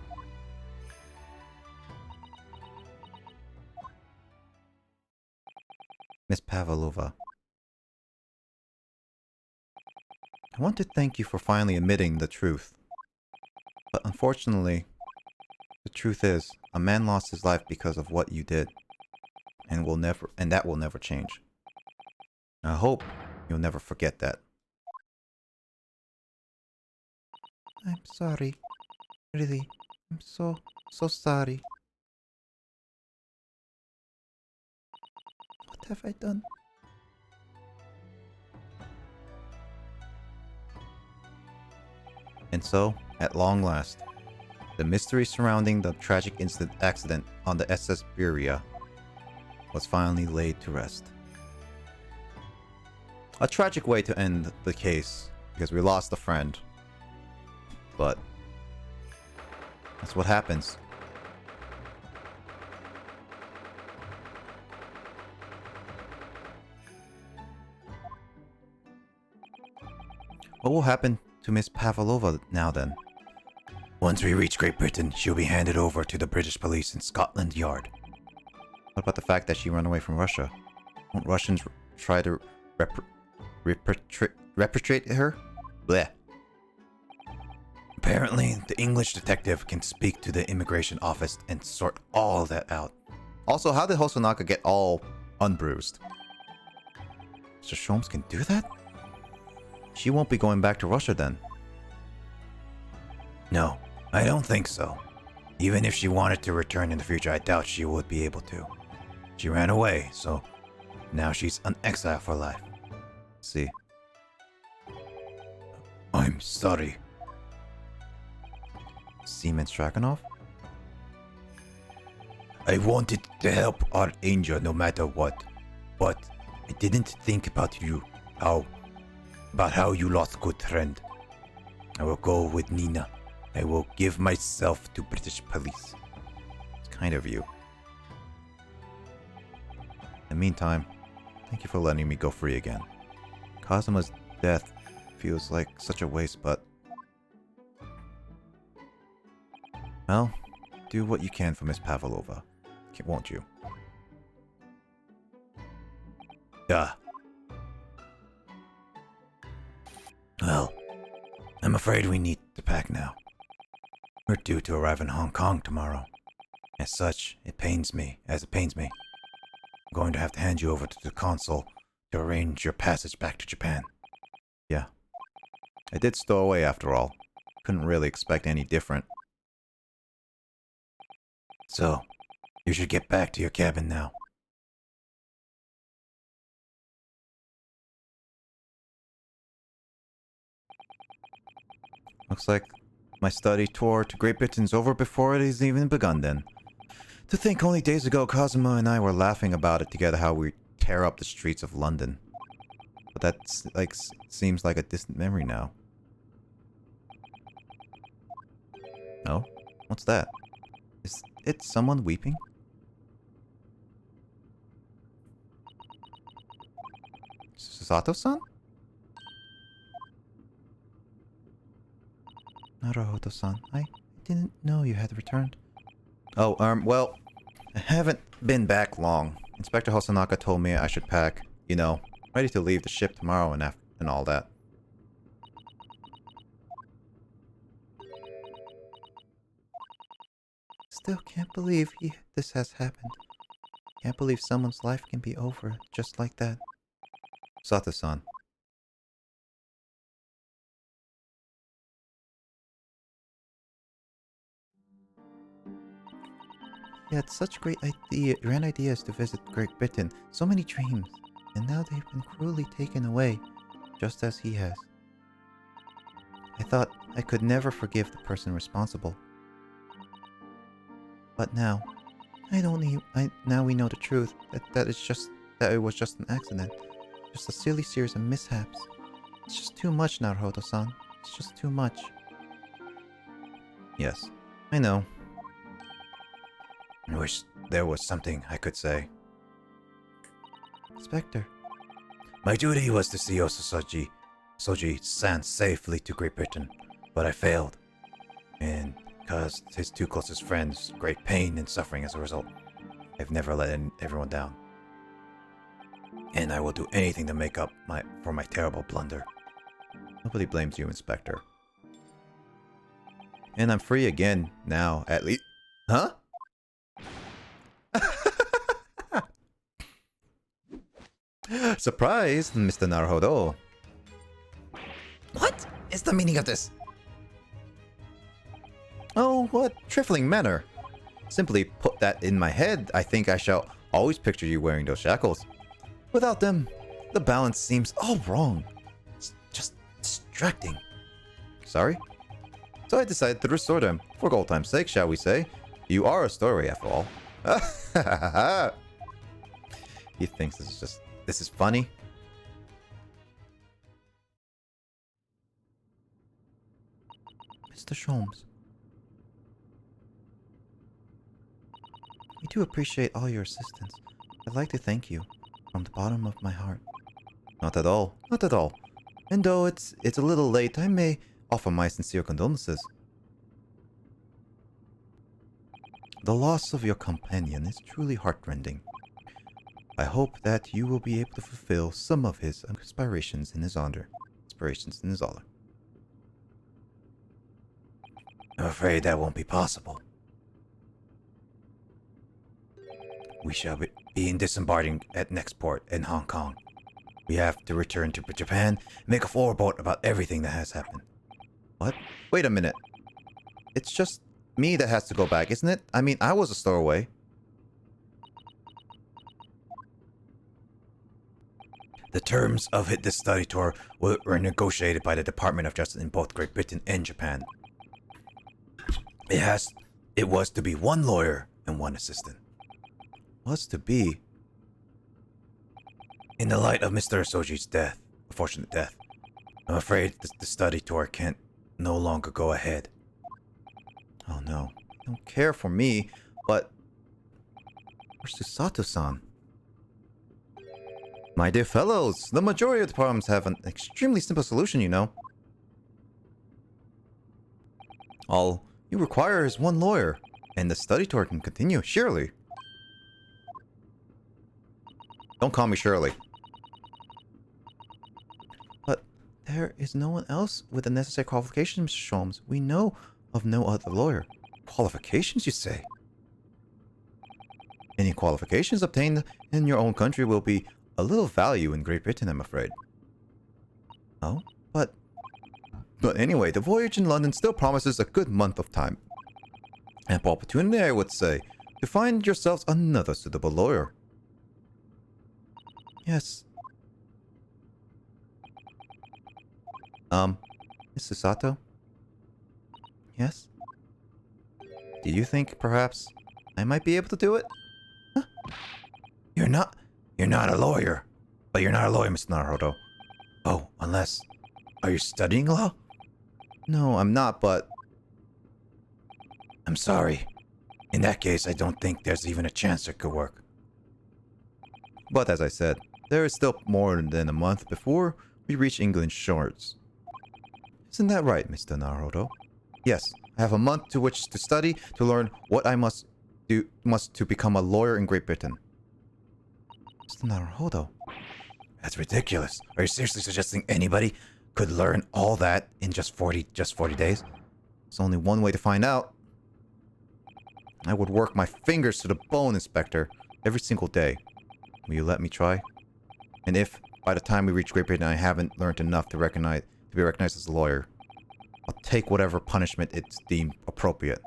Miss Pavlova. I want to thank you for finally admitting the truth. But unfortunately, the truth is, a man lost his life because of what you did. And that will never change. I hope you'll never forget that. I'm sorry. Really. I'm so sorry. What have I done? And so, at long last, the mystery surrounding the tragic accident on the SSBlazer was finally laid to rest. A tragic way to end the case, because we lost a friend. But that's what happens. What will happen to Miss Pavlova now then? Once we reach Great Britain, she'll be handed over to the British police in Scotland Yard. What about the fact that she ran away from Russia? Won't Russians try to repatriate her? Bleh. Apparently, the English detective can speak to the immigration office and sort all that out. Also, how did Hosanaka get all unbruised? Mr. Sholmes can do that? She won't be going back to Russia then. No, I don't think so. Even if she wanted to return in the future, I doubt she would be able to. She ran away, so now she's an exile for life. See. I'm sorry. Seaman Straganov? I wanted to help our angel no matter what, but I didn't think about you, about how you lost a good friend. I will go with Nina. I will give myself to British police. It's kind of you. In the meantime, thank you for letting me go free again. Kazuma's death feels like such a waste, but... well, do what you can for Miss Pavlova, won't you? Duh. Well, I'm afraid we need to pack now. We're due to arrive in Hong Kong tomorrow. As such, it pains me. I'm going to have to hand you over to the consul to arrange your passage back to Japan. Yeah. I did stow away after all. Couldn't really expect any different. So, you should get back to your cabin now. Looks like my study tour to Great Britain's over before it has even begun then. To think only days ago Kazuma and I were laughing about it together how we tear up the streets of London. But that's like seems like a distant memory now. No? What's that? Is it someone weeping? Sato-san? Naruhodo-san, I didn't know you had returned. Oh, well, I haven't been back long. Inspector Hosanaka told me I should pack, you know, ready to leave the ship tomorrow and all that. Still can't believe this has happened. Can't believe someone's life can be over just like that. Sato-san. He had such grand ideas to visit Great Britain, so many dreams, and now they've been cruelly taken away, just as he has. I thought I could never forgive the person responsible. But now, now we know the truth, that it was just an accident, just a silly series of mishaps. It's just too much, Naruhodo-san. It's just too much. Yes, I know. I wish there was something I could say. Inspector. My duty was to see Soji-san safely to Great Britain, but I failed. And caused his two closest friends great pain and suffering as a result. I've never let everyone down. And I will do anything to make up for my terrible blunder. Nobody blames you, Inspector. And I'm free again, now, at least. Huh? Surprise, Mr. Naruhodo. What is the meaning of this? Oh, what trifling manner. Simply put that in my head, I think I shall always picture you wearing those shackles. Without them, the balance seems all wrong. It's just distracting. Sorry? So I decided to restore them, for old time's sake, shall we say. You are a story, after all. He thinks this is funny. Mr. Sholmes. We do appreciate all your assistance. I'd like to thank you from the bottom of my heart. Not at all, not at all. And though it's a little late, I may offer my sincere condolences. The loss of your companion is truly heartrending. I hope that you will be able to fulfill some of his aspirations in his honor. I'm afraid that won't be possible. We shall be disembarking at next port in Hong Kong. We have to return to Japan and make a full report about everything that has happened. What? Wait a minute. It's just me that has to go back, isn't it? I mean, I was a stowaway. The terms of this study tour were negotiated by the Department of Justice in both Great Britain and Japan. It was to be one lawyer and one assistant. Was to be? In the light of Mr. Soji's unfortunate death, I'm afraid the study tour can't no longer go ahead. Oh no. I don't care for me, but... Where's Susato-san? My dear fellows, the majority of the problems have an extremely simple solution, you know. All you require is one lawyer, and the study tour can continue, surely. Don't call me Shirley. But there is no one else with the necessary qualifications, Mr. Sholmes. We know of no other lawyer. Qualifications, you say? Any qualifications obtained in your own country will be a little value in Great Britain, I'm afraid. Oh? But anyway, the voyage in London still promises a good month of time. Ample opportunity, I would say, to find yourselves another suitable lawyer. Yes. Mrs. Sato? Yes? Do you think, perhaps, I might be able to do it? Huh? You're not a lawyer. But you're not a lawyer, Mr. Naruhodo. Oh, unless... Are you studying law? No, I'm not, but... I'm sorry. In that case, I don't think there's even a chance it could work. But as I said, there is still more than a month before we reach England's shores. Isn't that right, Mr. Naruhodo? Yes, I have a month to which to study to learn what I must do to become a lawyer in Great Britain. Mr. Naruhodo. That's ridiculous. Are you seriously suggesting anybody could learn all that in just 40 days? There's only one way to find out. I would work my fingers to the bone, Inspector, every single day. Will you let me try? And if, by the time we reach Great Britain, I haven't learned enough to be recognized as a lawyer, I'll take whatever punishment it's deemed appropriate.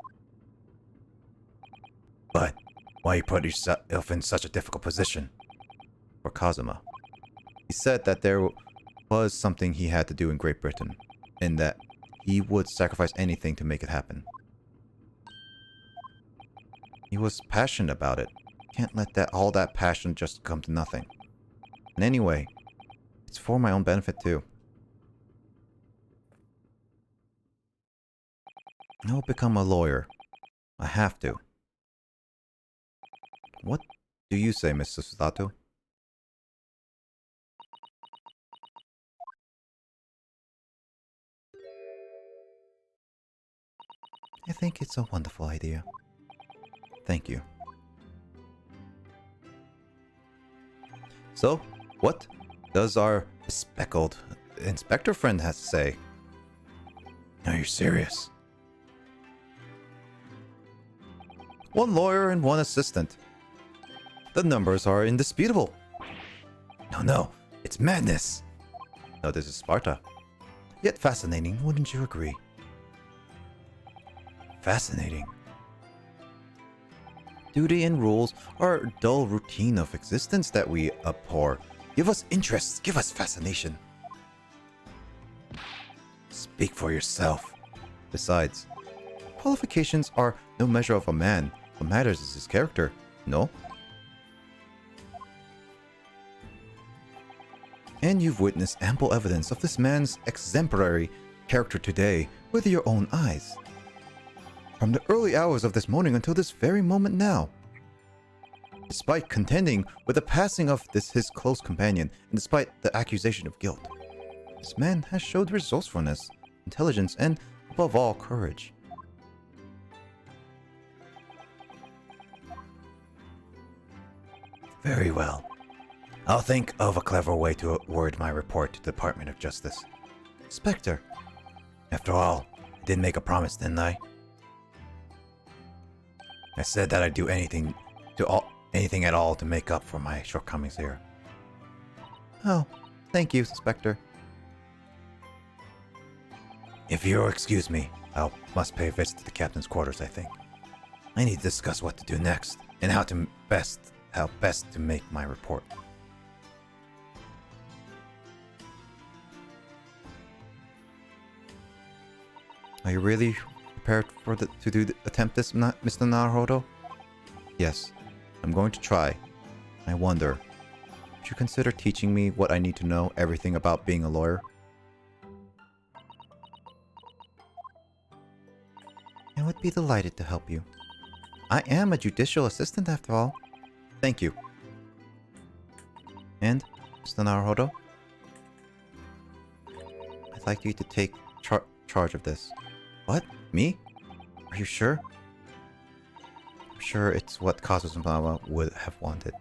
But why you put yourself in such a difficult position? For Kazuma. He said that there was something he had to do in Great Britain, and that he would sacrifice anything to make it happen. He was passionate about it. Can't let all that passion just come to nothing. And anyway, it's for my own benefit too. I will become a lawyer. I have to. What do you say, Mr. Susato? I think it's a wonderful idea. Thank you. So, what does our speckled inspector friend have to say? Are you serious? One lawyer and one assistant. The numbers are indisputable. No, it's madness. No, this is Sparta. Yet fascinating, wouldn't you agree? Fascinating. Duty and rules are a dull routine of existence that we abhor. Give us interest, give us fascination. Speak for yourself. Besides, qualifications are no measure of a man. What matters is his character, no? And you've witnessed ample evidence of this man's exemplary character today with your own eyes. From the early hours of this morning until this very moment now. Despite contending with the passing of his close companion, and despite the accusation of guilt, this man has showed resourcefulness, intelligence, and, above all, courage. Very well. I'll think of a clever way to word my report to the Department of Justice. Spectre. After all, I did make a promise, didn't I? I said that I'd do anything at all to make up for my shortcomings here. Oh, thank you, Spectre. If you'll excuse me, I must pay a visit to the captain's quarters, I think. I need to discuss what to do next, and how best to make my report. Are you really prepared to attempt this, Mr. Naruhodo? Yes, I'm going to try. I wonder, would you consider teaching me what I need to know, everything about being a lawyer? I would be delighted to help you. I am a judicial assistant after all. Thank you. And, Mr. Naruhodo? I'd like you to take charge of this. What? Me? Are you sure? I'm sure it's what Kazuma would have wanted.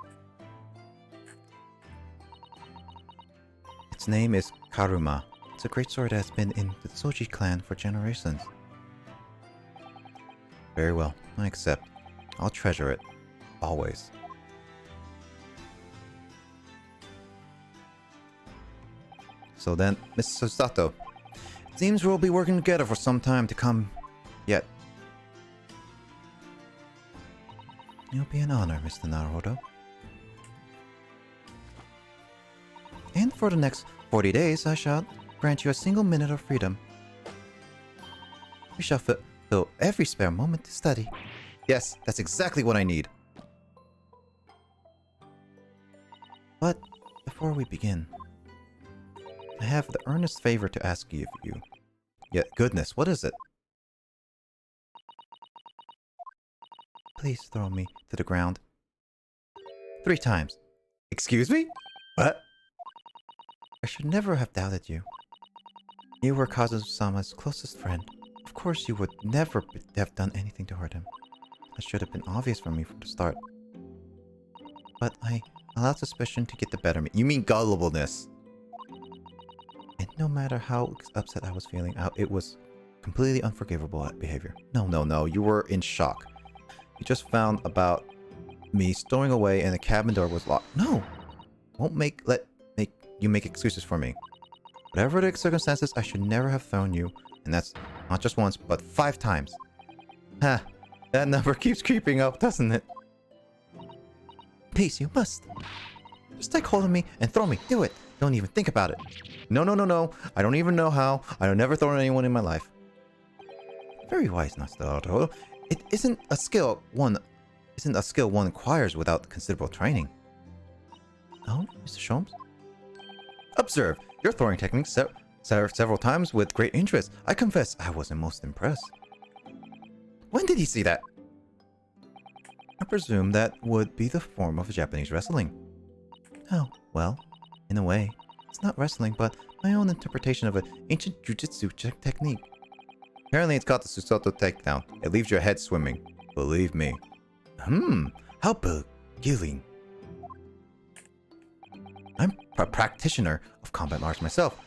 Its name is Karuma. It's a great sword that has been in the Soji clan for generations. Very well, I accept. I'll treasure it. Always. So then, Mr. Susato, it seems we'll be working together for some time to come yet. It'll be an honor, Mr. Naruhodo. And for the next 40 days, I shall grant you a single minute of freedom. We shall fill every spare moment to study. Yes, that's exactly what I need. But before we begin, I have the earnest favor to ask you. Yet, goodness, what is it? Please throw me to the ground. 3 times. Excuse me? What? I should never have doubted you. You were Kazuma-sama's closest friend. Of course you would never have done anything to hurt him. That should have been obvious for me from the start. But I allowed suspicion to get the better of me. You mean gullibleness? And no matter how upset I was feeling, it was completely unforgivable behavior. No, you were in shock. You just found about me stowing away and the cabin door was locked. No! Won't make you make excuses for me. Whatever the circumstances, I should never have thrown you. And that's not just once, but 5 times. Ha! That number keeps creeping up, doesn't it? Please, you must. Just take hold of me and throw me. Do it. Don't even think about it. No. I don't even know how. I've never thrown anyone in my life. Very wise, Naruhodo. It isn't a skill one acquires without considerable training. Oh, Mr. Sholmes? Observe your throwing techniques several times with great interest. I confess I wasn't most impressed. When did he see that? I presume that would be the form of Japanese wrestling. Oh, well, in a way. It's not wrestling, but my own interpretation of an ancient jujitsu technique. Apparently it's called the Susato takedown. It leaves your head swimming. Believe me. How beguiling. I'm a practitioner of combat arts myself.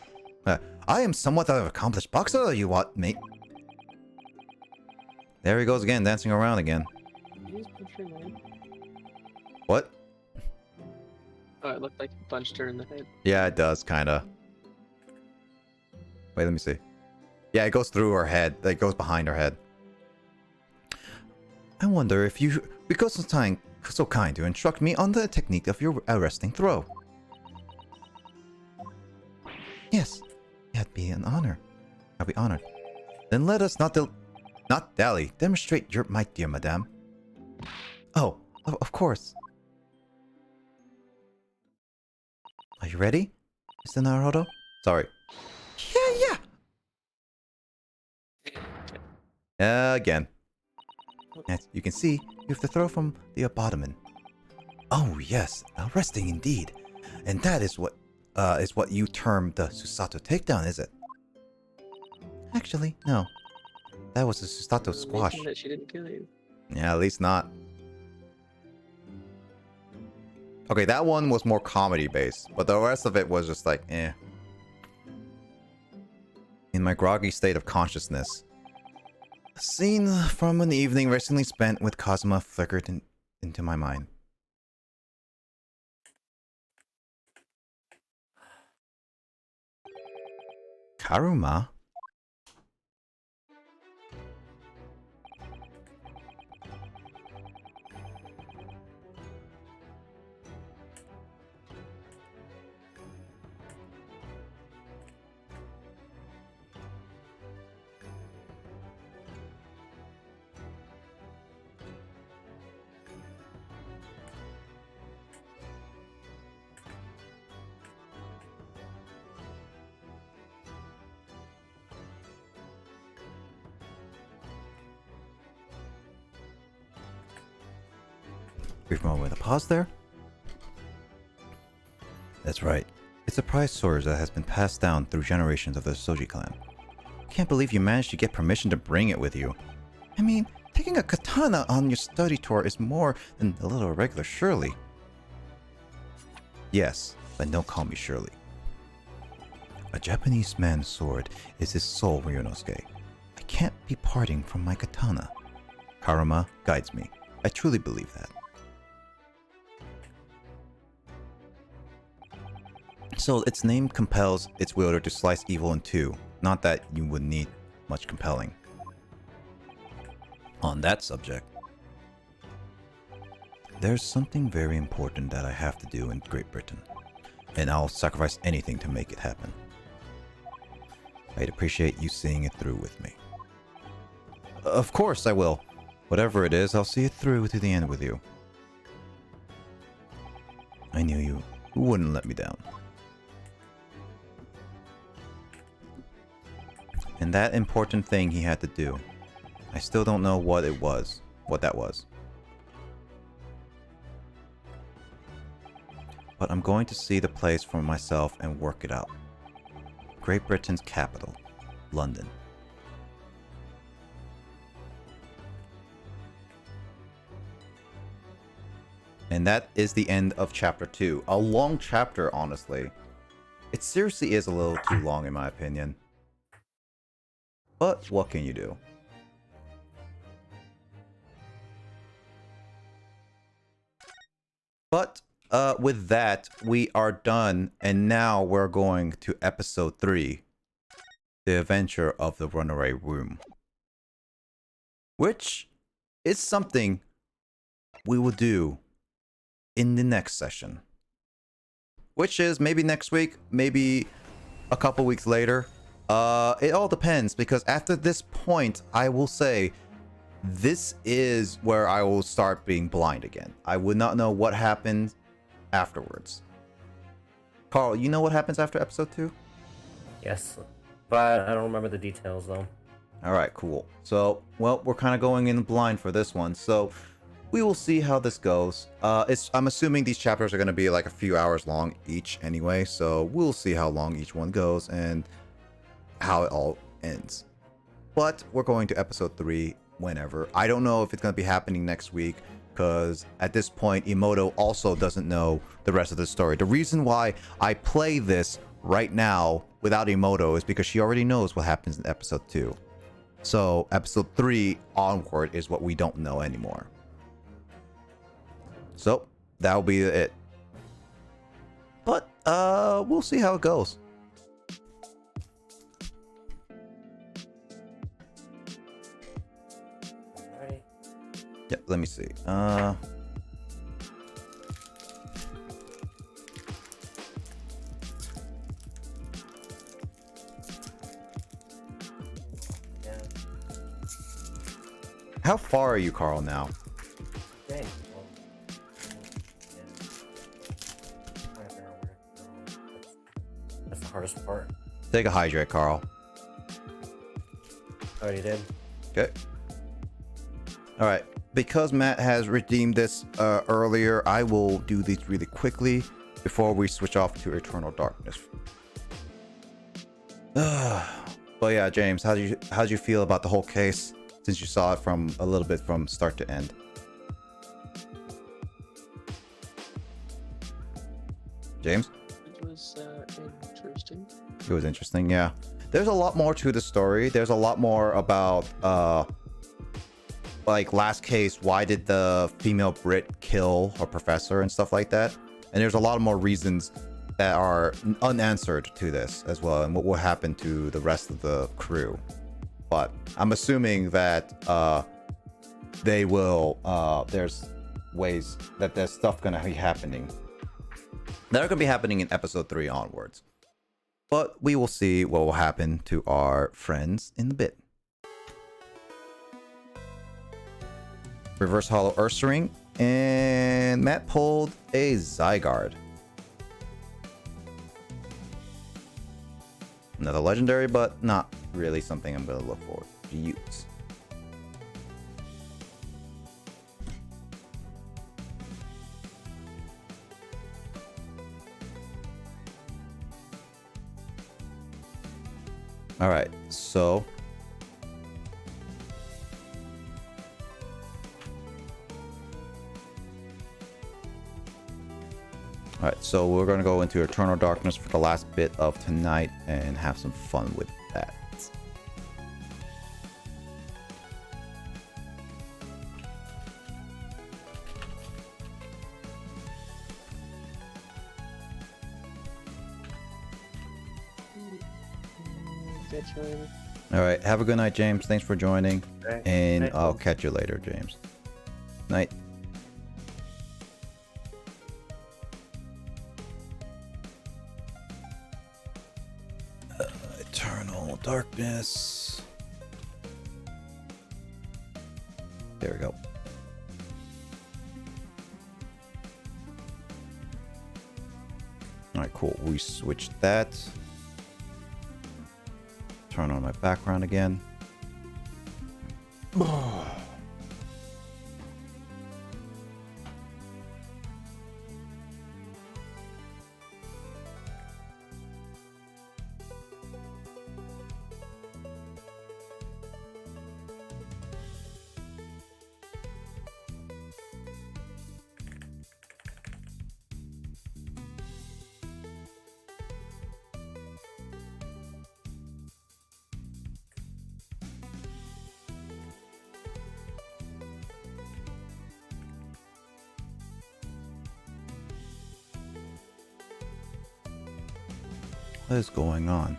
I am somewhat of an accomplished boxer, you what, mate? There he goes again, dancing around again. Did you just punch her in the head? What? Oh, it looked like you punched her in the head. Yeah, it does, kinda. Wait, let me see. Yeah, it goes through her head. It goes behind her head. I wonder if you would go so kind to instruct me on the technique of your arresting throw. Yes, that'd be an honor. I'll be honored. Then let us not dally. Demonstrate your might, dear madame. Oh, of course. Are you ready, Mr. Naruto? Sorry. Yeah. Again. As you can see, you have to throw from the abdomen. Oh yes, arresting indeed. And that is what you term the Susato takedown, is it? Actually, no. That was a Susato squash. That she didn't kill you. Yeah, at least not. Okay, that one was more comedy based, but the rest of it was just like, eh. In my groggy state of consciousness, a scene from an evening recently spent with Kazuma flickered into my mind. Karuma? Brief moment with a pause there. That's right. It's a prized sword that has been passed down through generations of the Soji clan. Can't believe you managed to get permission to bring it with you. I mean, taking a katana on your study tour is more than a little irregular, surely. Yes, but don't call me Shirley. A Japanese man's sword is his soul, Ryunosuke. I can't be parting from my katana. Karuma guides me. I truly believe that. So its name compels its wielder to slice evil in two. Not that you would need much compelling. On that subject, there's something very important that I have to do in Great Britain, and I'll sacrifice anything to make it happen. I'd appreciate you seeing it through with me. Of course I will. Whatever it is, I'll see it through to the end with you. I knew you wouldn't let me down. And that important thing he had to do, I still don't know what that was. But I'm going to see the place for myself and work it out. Great Britain's capital, London. And that is the end of chapter 2. A long chapter, honestly. It seriously is a little too long, in my opinion. But what can you do? But with that, we are done. And now we're going to episode 3. The Adventure of the Runaway Room. Which is something we will do in the next session. Which is maybe next week, maybe a couple weeks later. It all depends, because after this point, I will say, this is where I will start being blind again. I would not know what happened afterwards. Carl, you know what happens after episode 2? Yes, but I don't remember the details though. All right, cool. So, well, we're kind of going in blind for this one. So, we will see how this goes. I'm assuming these chapters are going to be like a few hours long each anyway. So, we'll see how long each one goes and how it all ends. But we're going to episode 3 whenever. I don't know if it's going to be happening next week because at this point, Emoto also doesn't know the rest of the story. The reason why I play this right now without Emoto is because she already knows what happens in episode 2. So episode 3 onward is what we don't know anymore. So that'll be it. But we'll see how it goes. Yeah, let me see. Yeah. How far are you, Carl, now? Dang. That's the hardest part. Take a hydrate, Carl. Already did. Okay. All right. Because Matt has redeemed this earlier, I will do these really quickly before we switch off to Eternal Darkness. But yeah, James, how'd you feel about the whole case since you saw it from a little bit from start to end? James? It was interesting. It was interesting, yeah. There's a lot more to the story. There's a lot more about like last case, why did the female Brit kill her professor and stuff like that? And there's a lot more reasons that are unanswered to this as well, and what will happen to the rest of the crew. But I'm assuming that they will there's ways that there's stuff gonna be happening that are gonna be happening in episode 3 onwards. But we will see what will happen to our friends in a bit. Reverse Hollow Ursaring, and Matt pulled a Zygarde. Another legendary, but not really something I'm going to look forward to use. Alright, so Alright, so we're going to go into Eternal Darkness for the last bit of tonight and have some fun with that. Alright, have a good night, James. Thanks for joining. Okay. And Night. I'll catch you later, James. Night. Eternal Darkness. There we go. Alright, cool. We switched that. Turn on my background again. What is going on?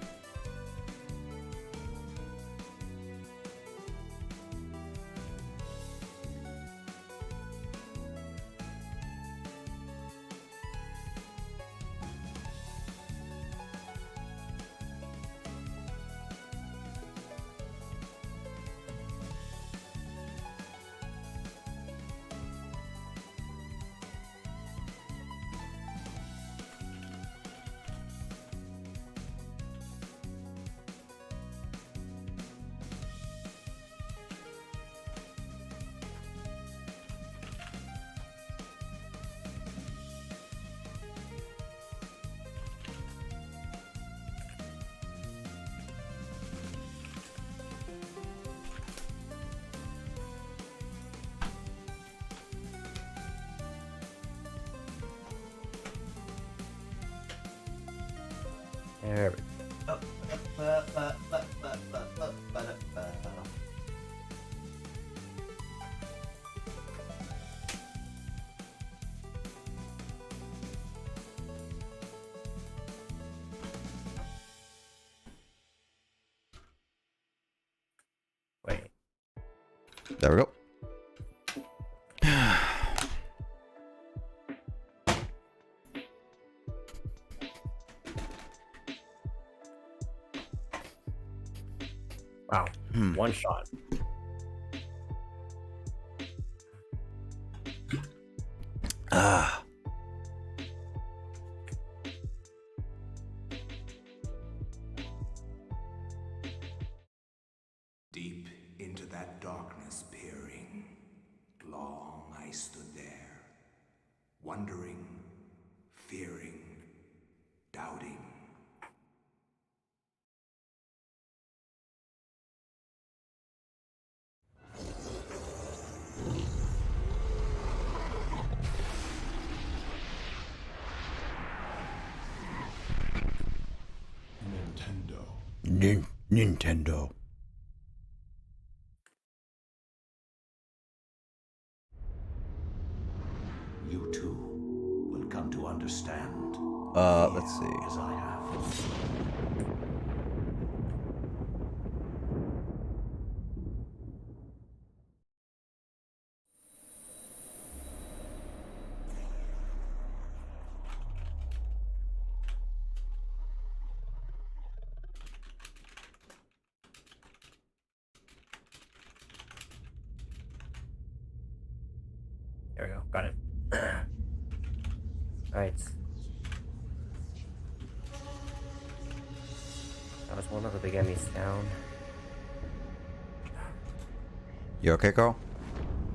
There we go. Wait. There we go. Wow. One shot. Ah. Deep into that darkness peering, long I stood there, wondering, fearing, doubting. Nintendo. You too will come to understand. Let's see. As I have. There we go. Got it. Alright. That was one of the big enemies down. You okay, Carl?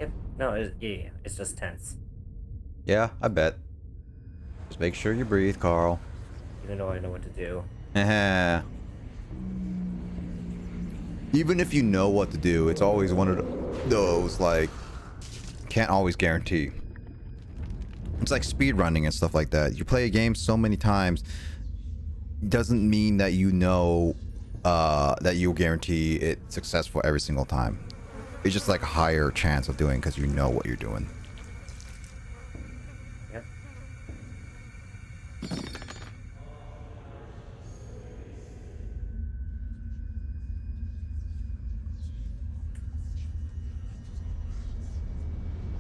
Yep. No, yeah, it's just tense. Yeah, I bet. Just make sure you breathe, Carl. Even though I know what to do. Even if you know what to do, it's always one of those, like, can't always guarantee. It's like speedrunning and stuff like that. You play a game so many times, doesn't mean that you know that you'll guarantee it's successful every single time. It's just like a higher chance of doing because you know what you're doing. Yep.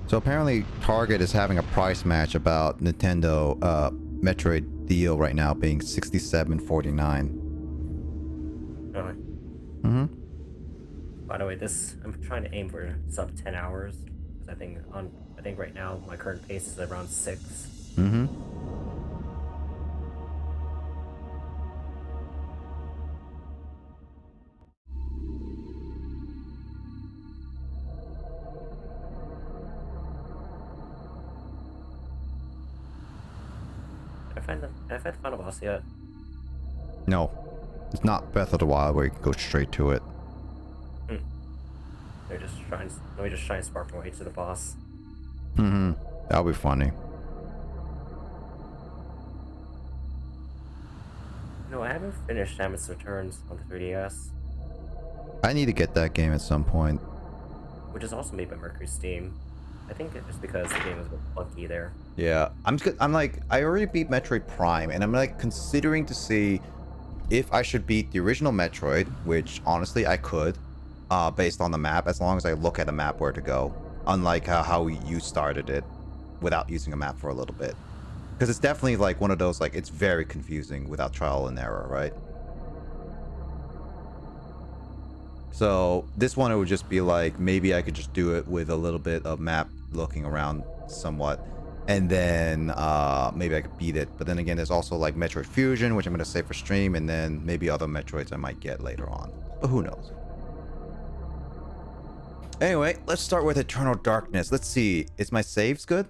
So apparently Target is having a price match about Nintendo Metroid deal right now being $67.49. Really? Mm-hmm. By the way, I'm trying to aim for sub 10 hours. Because I think right now my current pace is around 6. Mm-hmm. Have I find the final boss yet? No. It's not Breath of the Wild where you can go straight to it. Let me just try and spark my way to the boss. Mm-hmm. That'll be funny. No, I haven't finished Samus Returns on the 3DS, I need to get that game at some point. which is also made by Mercury Steam. I think it's because the game was a bit clunky there. Yeah, I'm like, I already beat Metroid Prime, and I'm like considering to see if I should beat the original Metroid, which honestly I could, based on the map, as long as I look at a map where to go. Unlike how you started it, without using a map for a little bit, because it's definitely like one of those, like, it's very confusing without trial and error, right? So this one, it would just be like, maybe I could just do it with a little bit of map looking around somewhat, and then maybe I could beat it. But then again, there's also like Metroid Fusion, which I'm going to save for stream, and then maybe other Metroids I might get later on, but who knows. Anyway, let's start with Eternal Darkness. Let's see, is my saves good?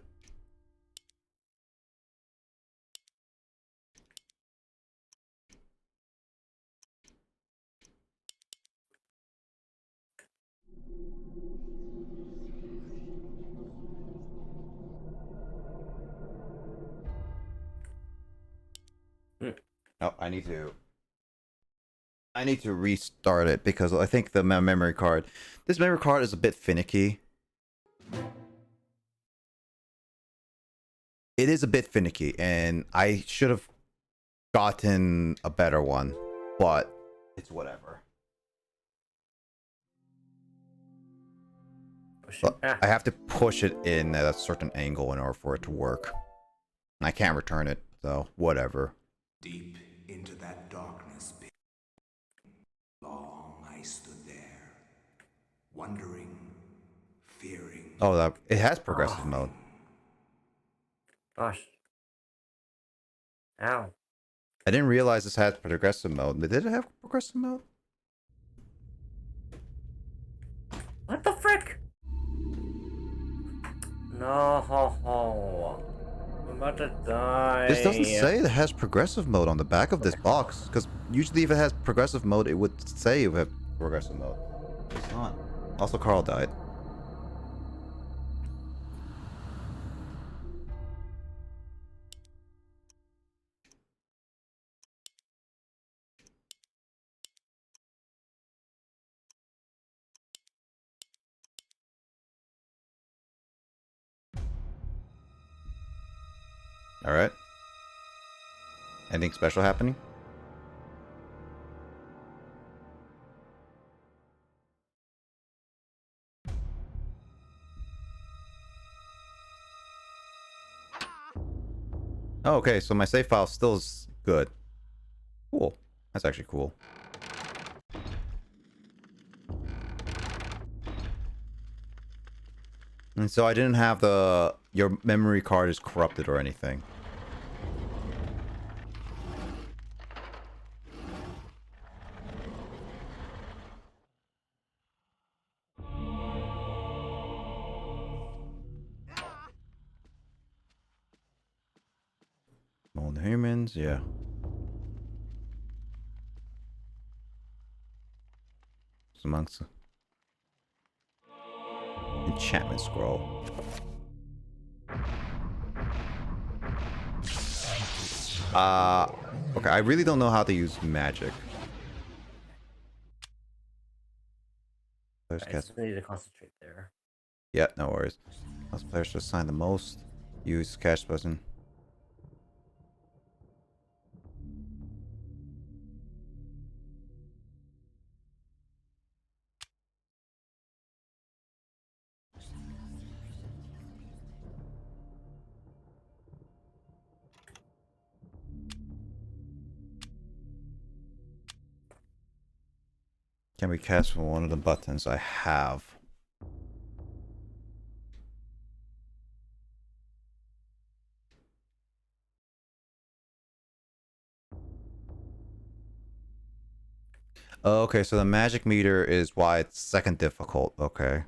Oh, I need to I need to restart it because I think the memory card. This memory card is a bit finicky. It is a bit finicky, and I should have gotten a better one, but it's whatever. I have to push it in at a certain angle in order for it to work. I can't return it, so whatever. Deep into that darkness pit, long I stood there, wondering, fearing. Oh, that it has progressive mode. Gosh. Ow. I didn't realize this had progressive mode. Did it have progressive mode? What the frick? No. I'm about to die. This doesn't say it has progressive mode on the back of this box, because usually if it has progressive mode, it would say it would have progressive mode. It's not. Also, Carl died. All right. Anything special happening? Oh, okay, so my save file still is good. Cool. That's actually cool. And so I didn't have the... Your memory card is corrupted or anything. All the humans, yeah. It's amongst the... Enchantment scroll. Okay, I really don't know how to use magic. I just need to concentrate there. Yeah, no worries. Most players should assign the most. Use cash button. Can we cast from one of the buttons I have? Oh, okay, so the magic meter is why it's second difficult. Okay.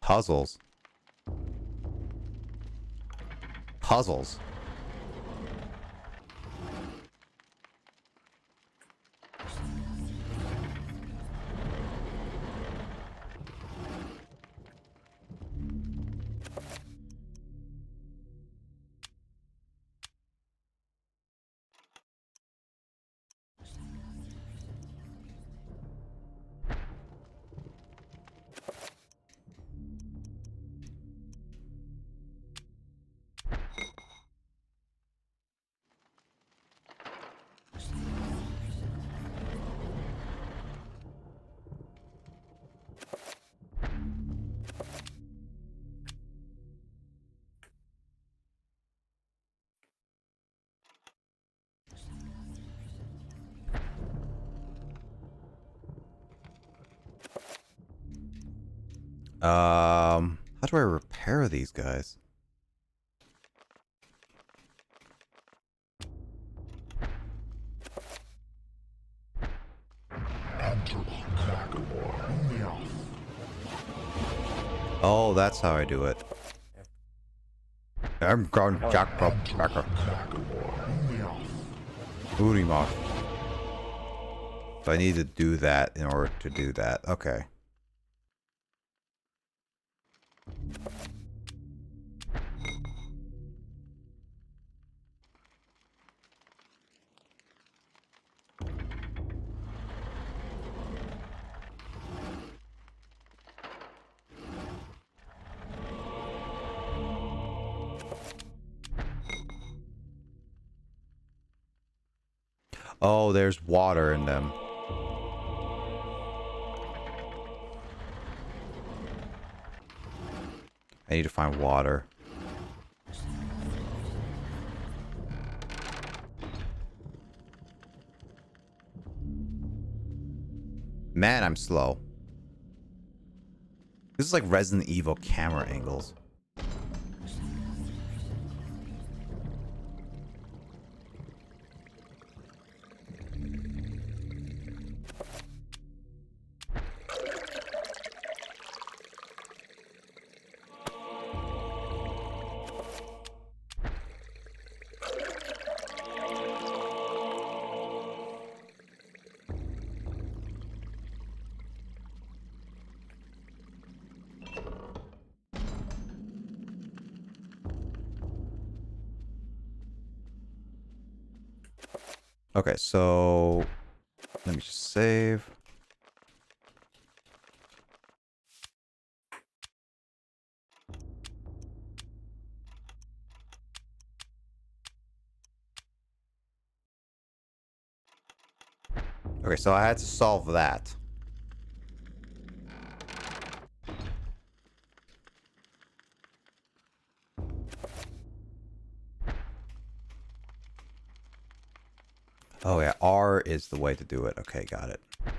Puzzles. Puzzles. How do I repair these guys? Oh, that's how I do it. I'm going Jackpot Cracker. Booty moth. So I need to do that in order to do that. Okay. Oh, there's water in them. I need to find water. Man, I'm slow. This is like Resident Evil camera angles. Okay, so let me just save. Okay, so I had to solve that. Oh yeah, R is the way to do it. Okay, got it. I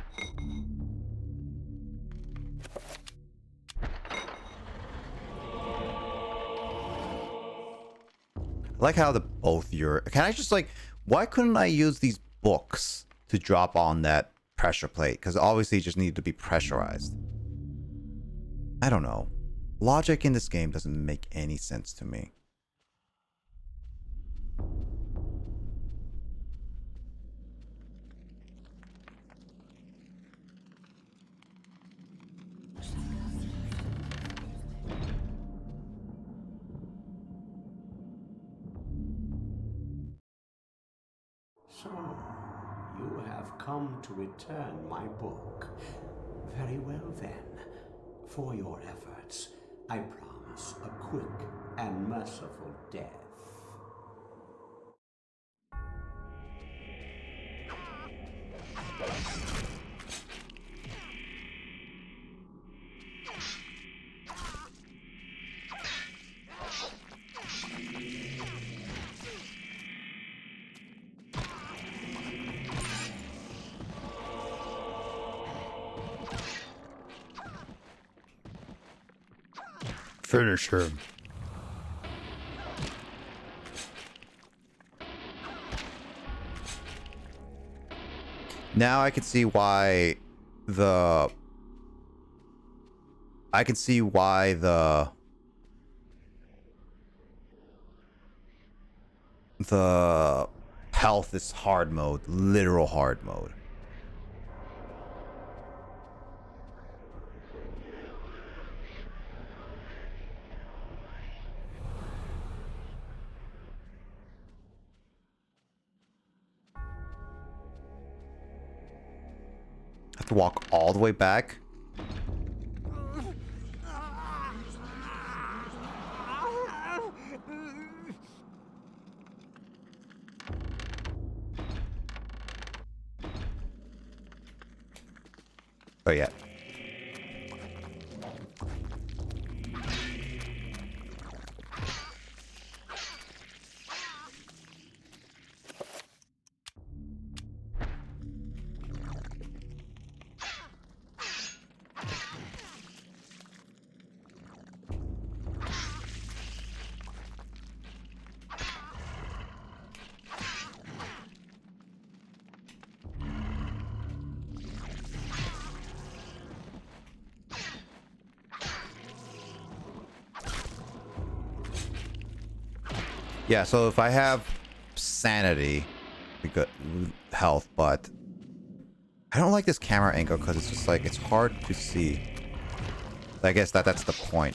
like how the both your... Can I just like... Why couldn't I use these books to drop on that pressure plate? Because obviously it just needed to be pressurized. I don't know. Logic in this game doesn't make any sense to me. So, you have come to return my book. Very well then. For your efforts, I promise a quick and merciful death. Finish him. Now I can see why the... I can see why the health is hard mode, literal hard mode. Have to walk all the way back. Oh yeah. Yeah, so if I have sanity, we got health, but I don't like this camera angle because it's just like, it's hard to see. I guess that's the point.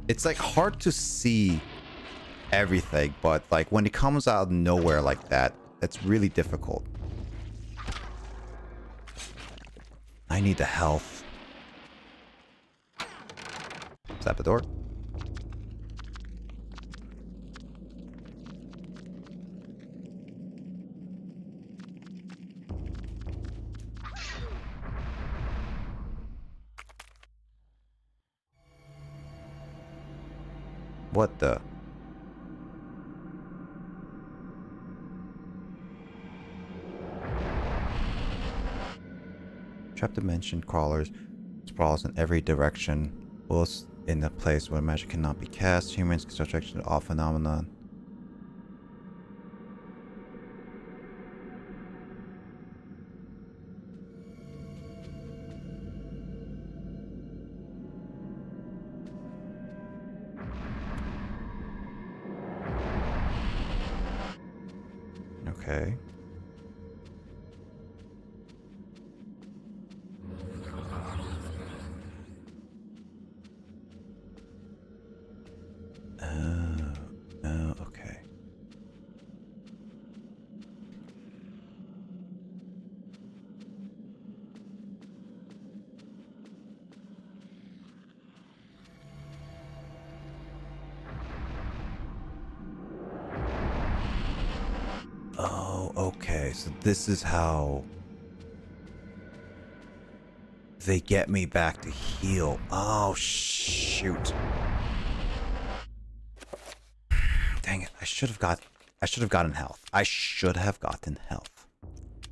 It's like hard to see everything, but like when it comes out of nowhere like that, that's really difficult. I need the health. Is that the door? What the? Trap dimension crawlers sprawls in every direction. Both in a place where magic cannot be cast. Humans can subject to all phenomenon. Okay. Oh, okay. Oh, okay. So this is how they get me back to heal. Oh, shoot. Dang it. I should have gotten health. I should have gotten health.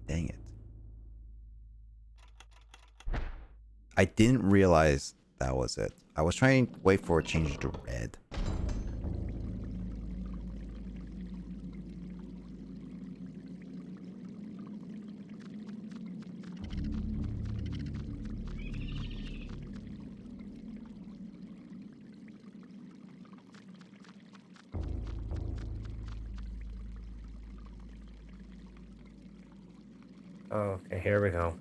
Dang it. I didn't realize that was it. I was trying to wait for it to change to red. Okay, here we go.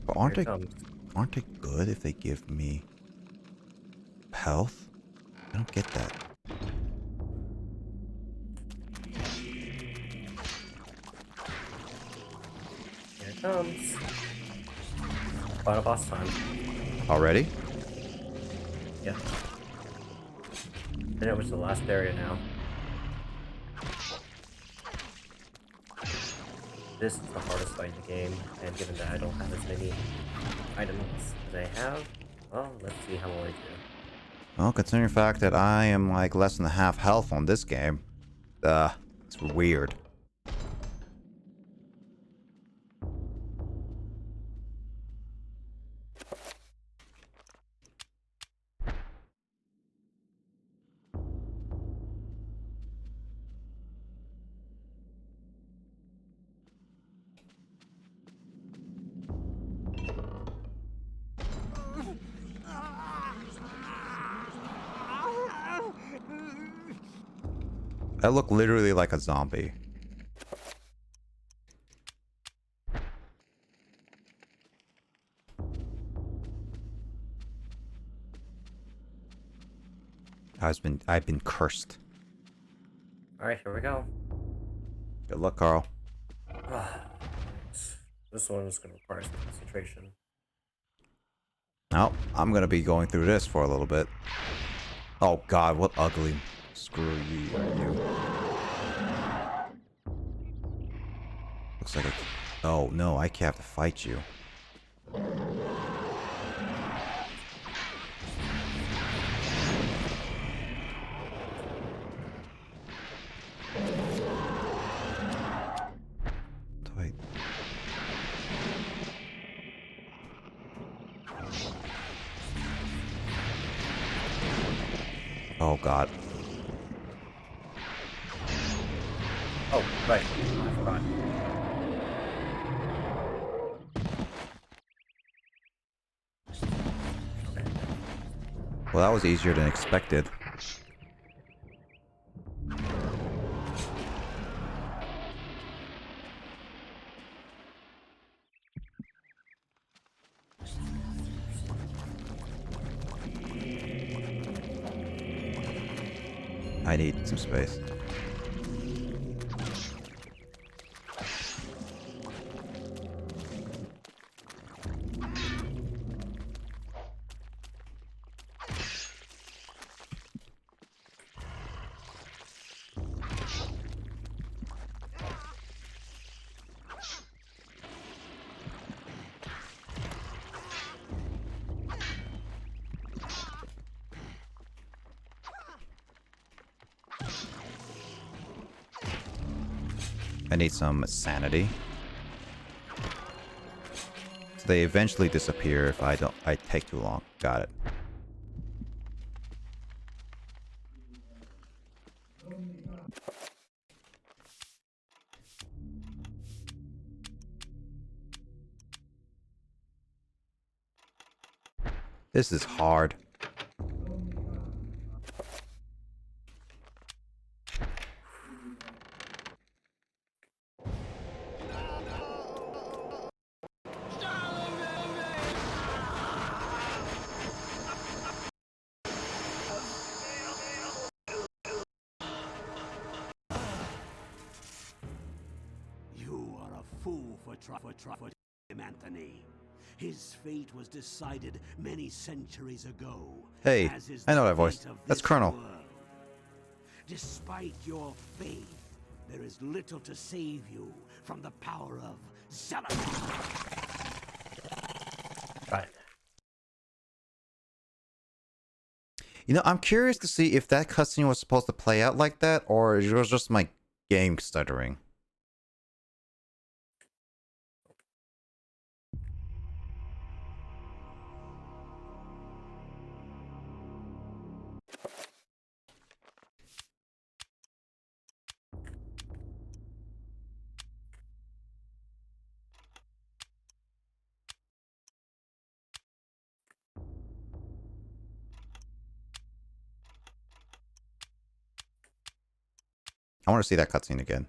But aren't Here they it comes. aren't they good if they give me health? I don't get that. Here it comes. Final boss time. Already? Yeah. And it was the last area now. This is the hardest fight in the game, and given that I don't have as many items as I have, well, let's see how well I do. Well, considering the fact that I am like less than half health on this game, it's weird. I look literally like a zombie. I've been cursed. Alright, here we go. Good luck, Carl. This one is going to require some concentration. Now, I'm gonna be going through this for a little bit. Oh god, what ugly screw you are you. Looks like a... Oh no, I can't have to fight you. Wait. Oh god. Oh, right. I forgot. Well, that was easier than expected. I need some space. I need some sanity. So they eventually disappear if I take too long. Got it. This is hard. You are a fool for him, Anthony. His fate was decided many centuries ago. Hey, as is I know the that voice. fate of That's this Colonel. world. Despite your faith, there is little to save you from the power of Sanity. Right. You know, I'm curious to see if that cutscene was supposed to play out like that, or it was just my game stuttering. I want to see that cutscene again.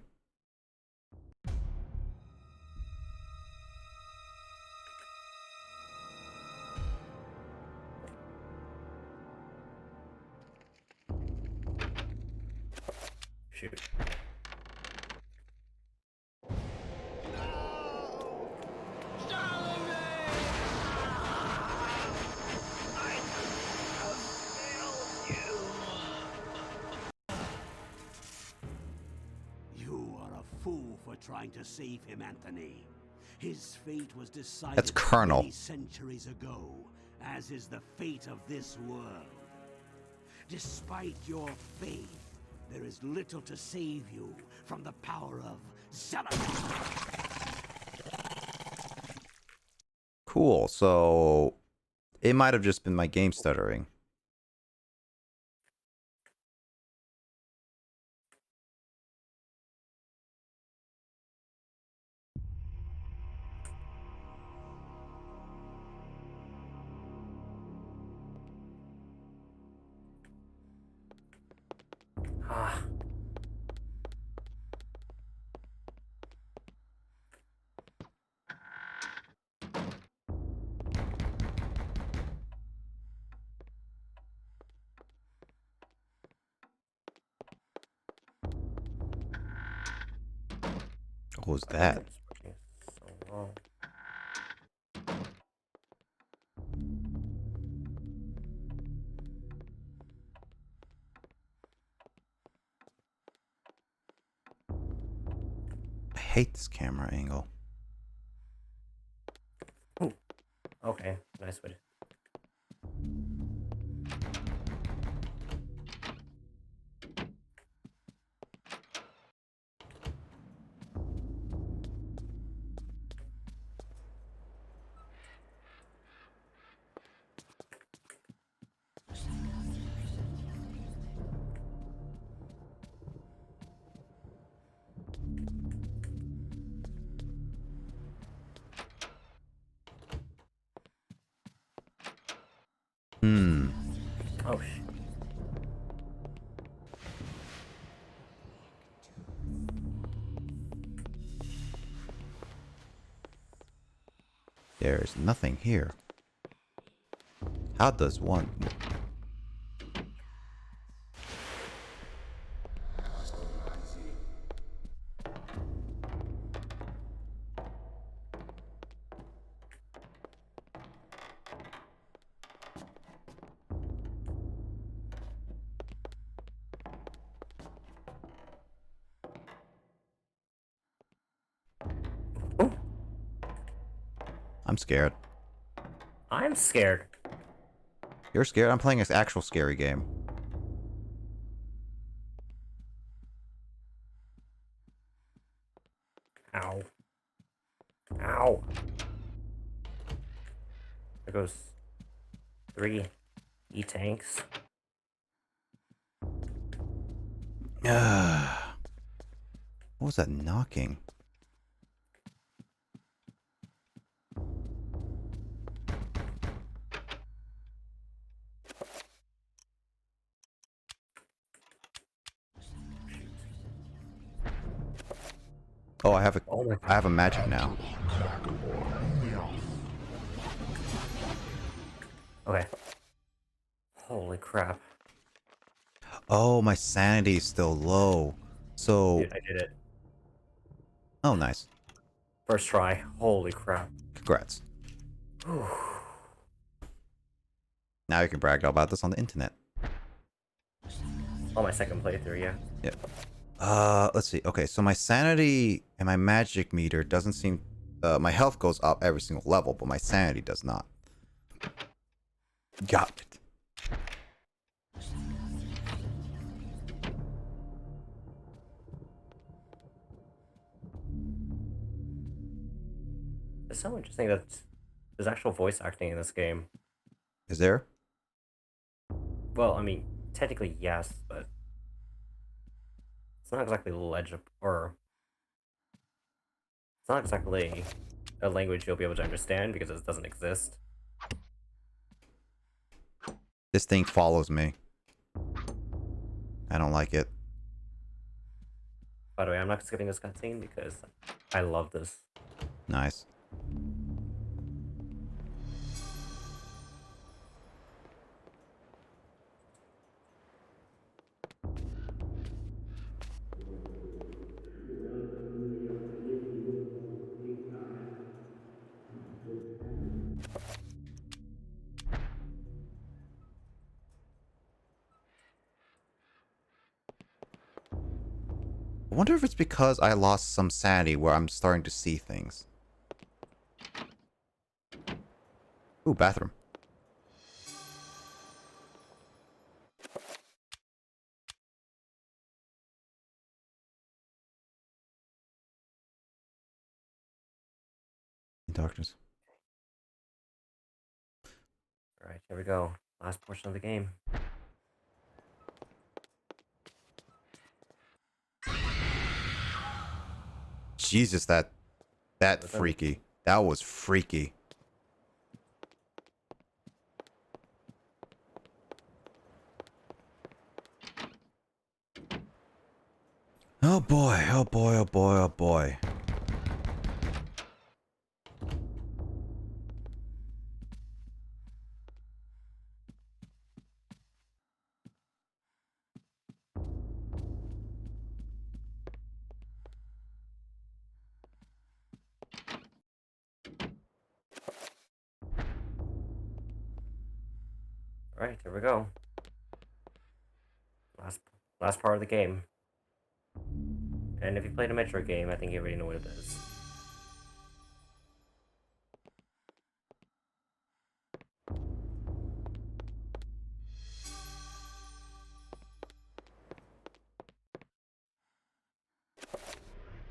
Shoot. You are a fool for trying to save him, Anthony. His fate was decided That's Colonel. many centuries ago, as is the fate of this world. Despite your faith, there is little to save you from the power of Sanity. Cool, so it might have just been my game stuttering. Ah. What was that? It's working so long. I hate this camera angle. Ooh. Okay, nice way. Oh shit. There's nothing here. How does one... I'm scared. I'm scared. You're scared? I'm playing an actual scary game. Ow. Ow. There goes 3 E-tanks. What was that knocking? Oh, I have a magic now. Okay. Holy crap. Oh, my sanity is still low. So, Dude, I did it. oh, nice. First try. Holy crap. Congrats. Now you can brag about this on the internet. Oh, my second playthrough, yeah. Yep. Let's see. Okay, so my sanity and my magic meter doesn't seem... my health goes up every single level, but my sanity does not. Got it. It's so interesting that there's actual voice acting in this game. Is there? Well, I mean, technically yes, but it's not exactly legible, or it's not exactly a language you'll be able to understand because it doesn't exist. This thing follows me. I don't like it. By the way, I'm not skipping this cutscene because I love this. Nice. I wonder if it's because I lost some sanity where I'm starting to see things. Ooh, bathroom. In darkness. Alright, here we go. Last portion of the game. Jesus, that freaky. That was freaky. Oh boy, oh boy, oh boy, oh boy. Alright, here we go. Last part of the game. And if you played a Metro game, I think you already know what it is.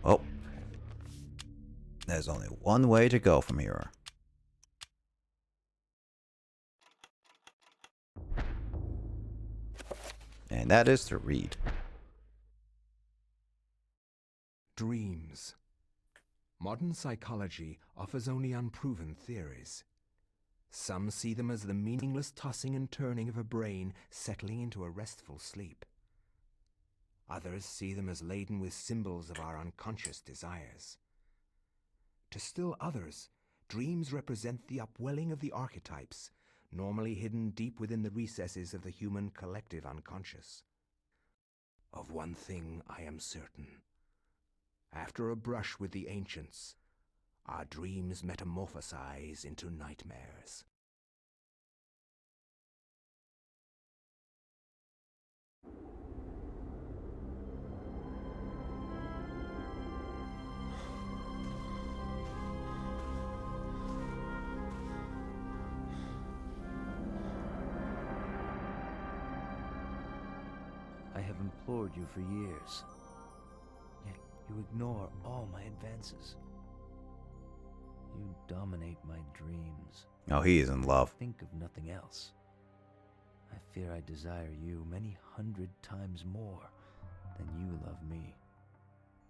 Well, there's only one way to go from here. And that is to read. Dreams. Modern psychology offers only unproven theories. Some see them as the meaningless tossing and turning of a brain settling into a restful sleep. Others see them as laden with symbols of our unconscious desires. To still others, dreams represent the upwelling of the archetypes, normally hidden deep within the recesses of the human collective unconscious. Of one thing I am certain. After a brush with the ancients, our dreams metamorphosize into nightmares. I have implored you for years, yet you ignore all my advances. You dominate my dreams. Oh, he is in love. Think of nothing else. I fear I desire you many 100 times more than you love me.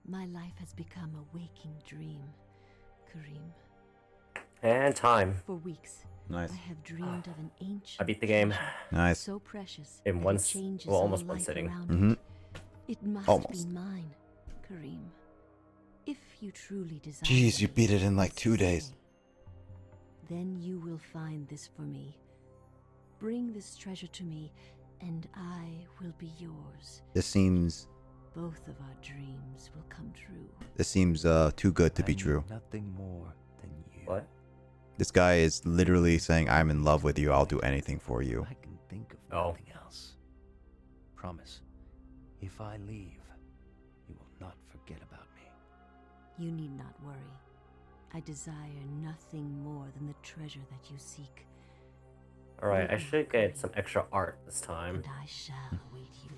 My life has become a waking dream, Kareem. And time. For weeks, Nice. I have dreamed of an ancient I beat the game. treasure, Nice. so precious In that one it changes well, almost all one life sitting. around Mm-hmm. It must Almost. be mine, Kareem. If you truly desire Jeez, you it, beat it in like as 2 you days. say, then you will find this for me. Bring this treasure to me, and I will be yours. This seems Both of our dreams will come true. too good to be I need true. nothing more than you. What? This guy is literally saying, I'm in love with you. I'll do anything for you. I can think of Oh. nothing else. Promise, if I leave, you will not forget about me. You need not worry. I desire nothing more than the treasure that you seek, Alright, I should get some extra art this time. and I shall await you.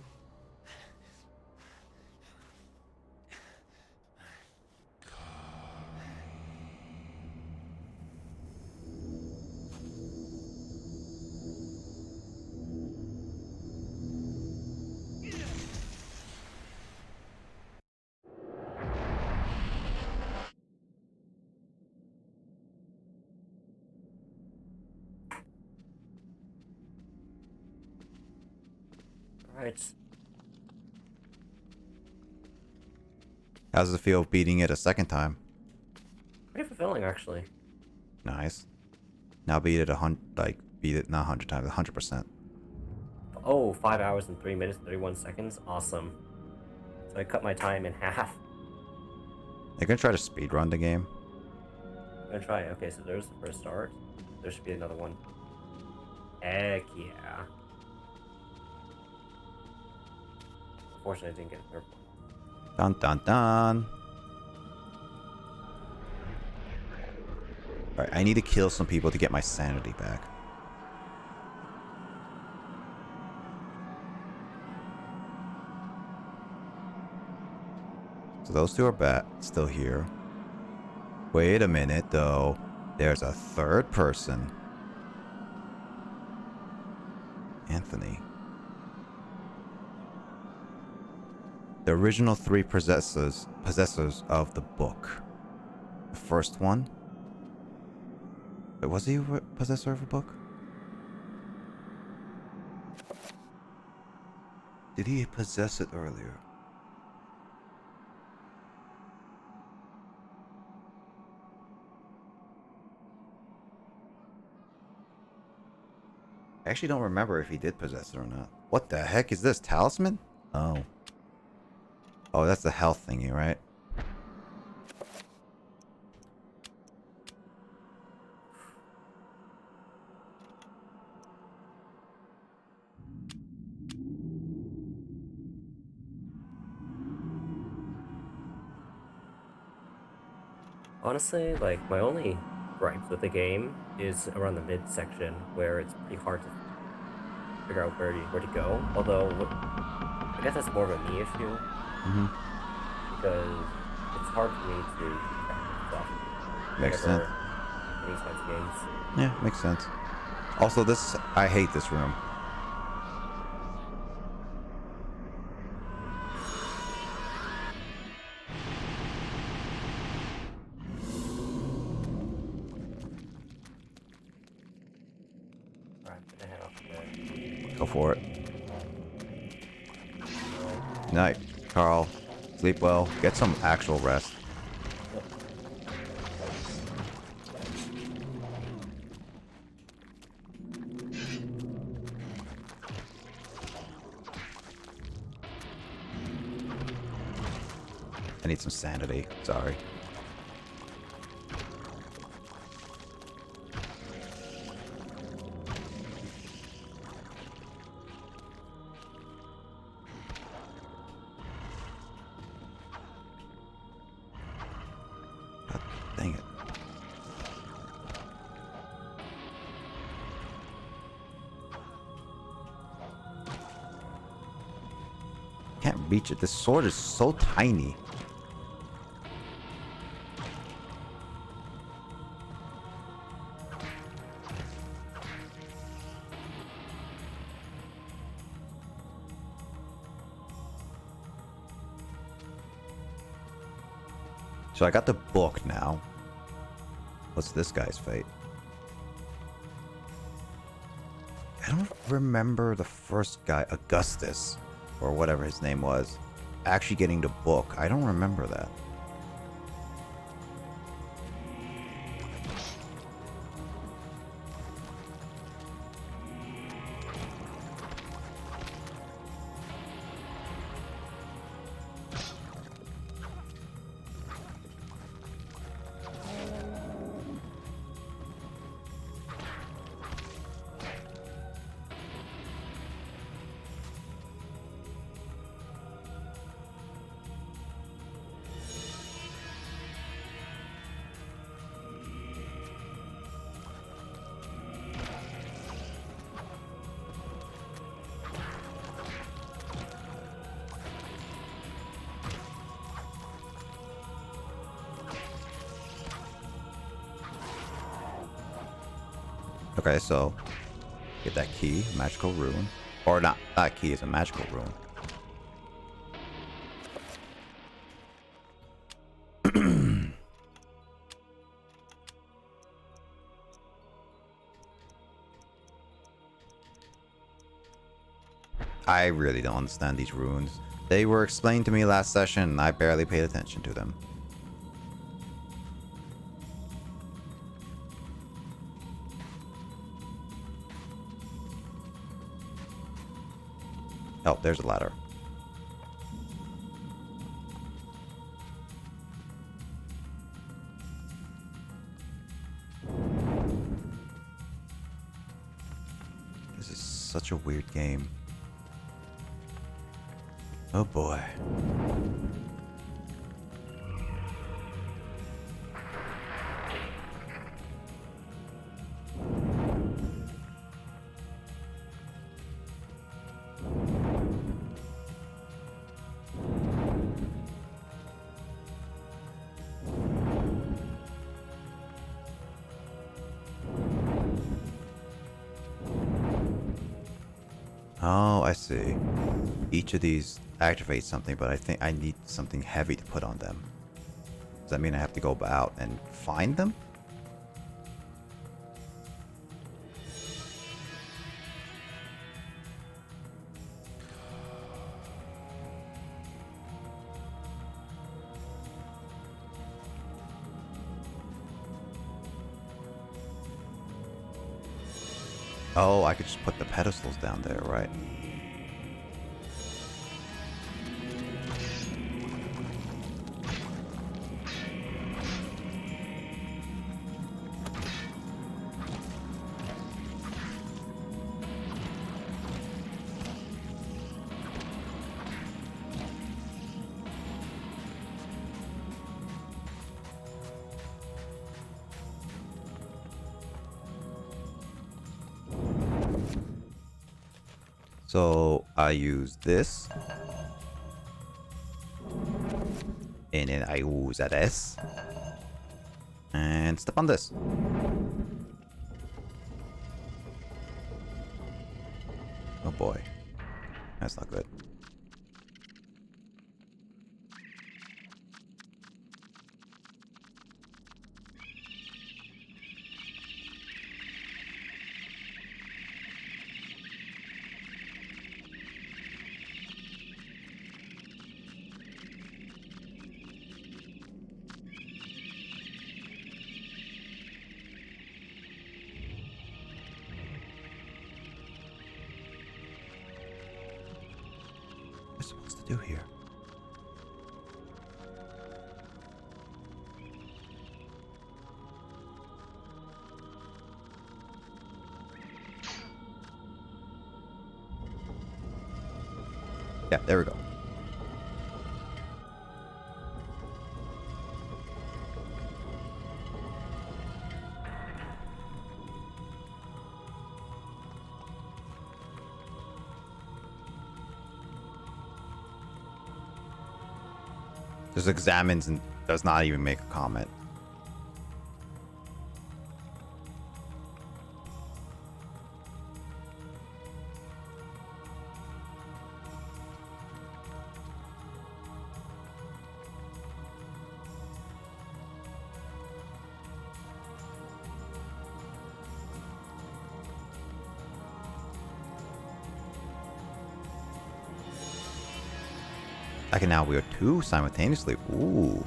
Alright. How does it feel beating it a second time? Pretty fulfilling, actually. Nice. Now beat it beat it not 100 times, 100%. Oh, 5 hours and 3 minutes, 31 seconds. Awesome. So I cut my time in half. You're gonna try to speedrun the game? I'm gonna try. Okay, so there's the first start. There should be another one. Heck yeah. Unfortunately, I didn't get a third one. Dun dun dun. Alright, I need to kill some people to get my sanity back. So those two are still here. Wait a minute though. There's a third person. Anthony. The original 3 possessors of the book. The first one. Wait, was he a possessor of a book? Did he possess it earlier? I actually don't remember if he did possess it or not. What the heck is this? Talisman? Oh. Oh, that's the health thingy, right? Honestly, like, my only gripes with the game is around the mid-section, where it's pretty hard to figure out where to go. Although, I guess that's more of a me issue. Mm-hmm. Because it's hard for me to keep track of stuff. Makes whenever sense. in these kinds of games. Yeah, makes sense. Also, I hate this room. Alright, I'm gonna head off there. Go for it. Night, Carl. Sleep well. Get some actual rest. I need some sanity. Sorry. God dang it. Can't reach it. This sword is so tiny. So I got the book now. What's this guy's fate? I don't remember the first guy, Augustus, or whatever his name was, actually getting the book. I don't remember that. Okay, so get that key, magical rune. Or not key, is a magical rune. I really don't understand these runes. They were explained to me last session and I barely paid attention to them. Oh, there's a ladder. This is such a weird game. Oh boy. Oh, I see. Each of these activates something, but I think I need something heavy to put on them. Does that mean I have to go out and find them? Oh, I could just put the pedestals down there, right? So I use this, and then I use this, and step on this. Oh boy, that's not good. do here? Yeah, there we go. Just examines and does not even make a comment. I can now wield two simultaneously. Ooh.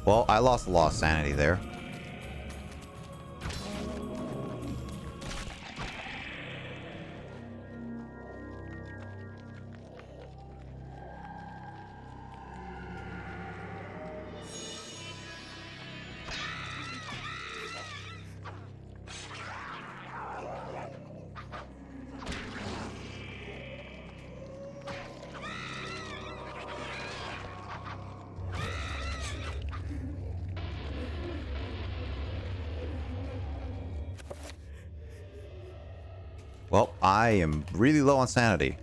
Well, I lost a lot of sanity there. Well, I am really low on sanity.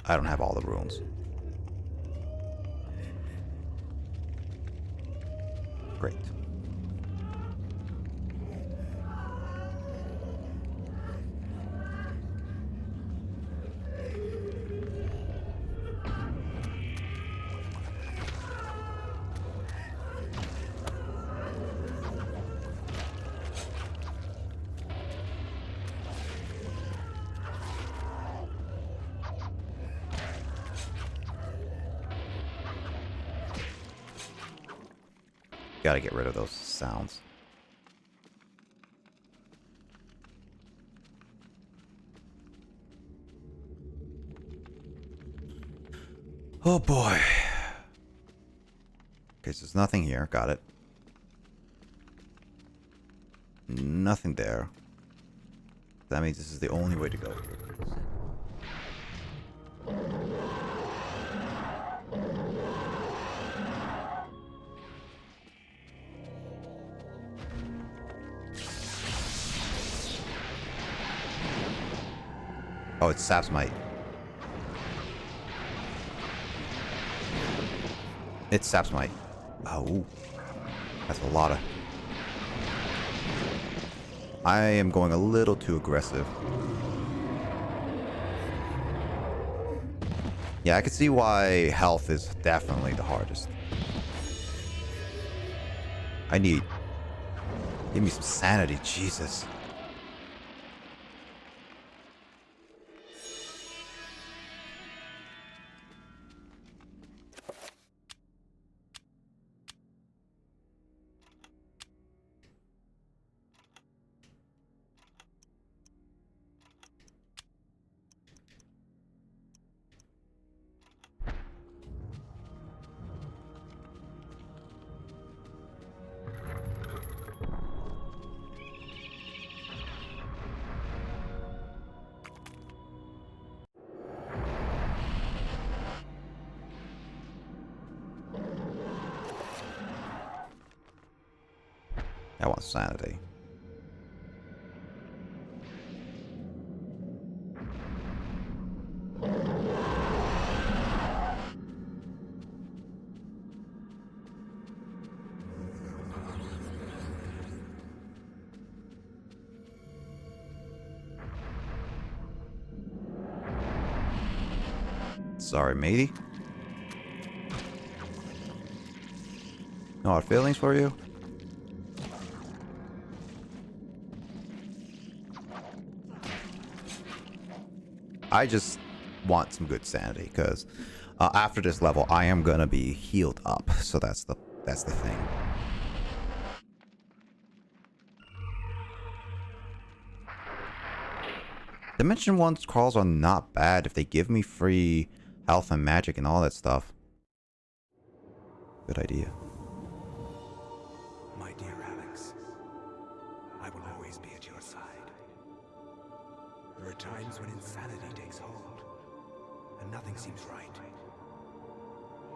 I don't have all the runes. Great. Gotta get rid of those sounds. Oh boy. Okay, so there's nothing here. Got it. Nothing there. That means this is the only way to go. Oh, it's Sap's Might. It's Sap's Might. Oh, ooh. That's a lot of... I am going a little too aggressive. Yeah, I can see why health is definitely the hardest. I need... Give me some sanity, Jesus. I want sanity. Sorry, matey. No hard feelings for you? I just want some good sanity, because after this level, I am gonna be healed up. So that's the thing. Dimension 1's crawls are not bad if they give me free health and magic and all that stuff. Good idea. My dear Alex, I will always be at your side. There are times when insanity takes hold, and nothing seems right.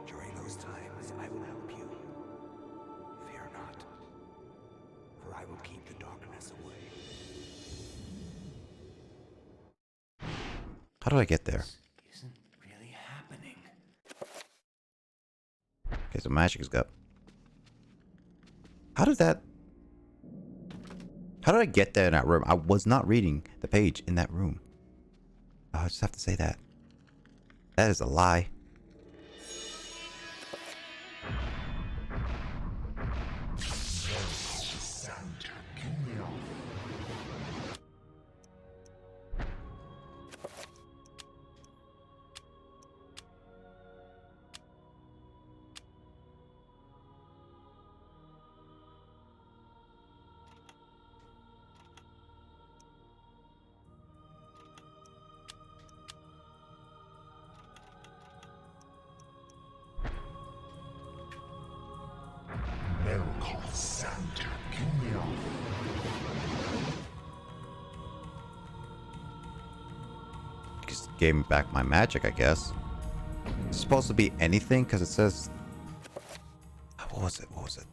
During those times, I will help you. Fear not, for I will keep the darkness away. How did I get there? Isn't really happening. Okay, so magic is up. How did I get there in that room? I was not reading the page in that room. I just have to say that. That is a lie. Just gave me back my magic, I guess. It's supposed to be anything because it says. What was it? What was it?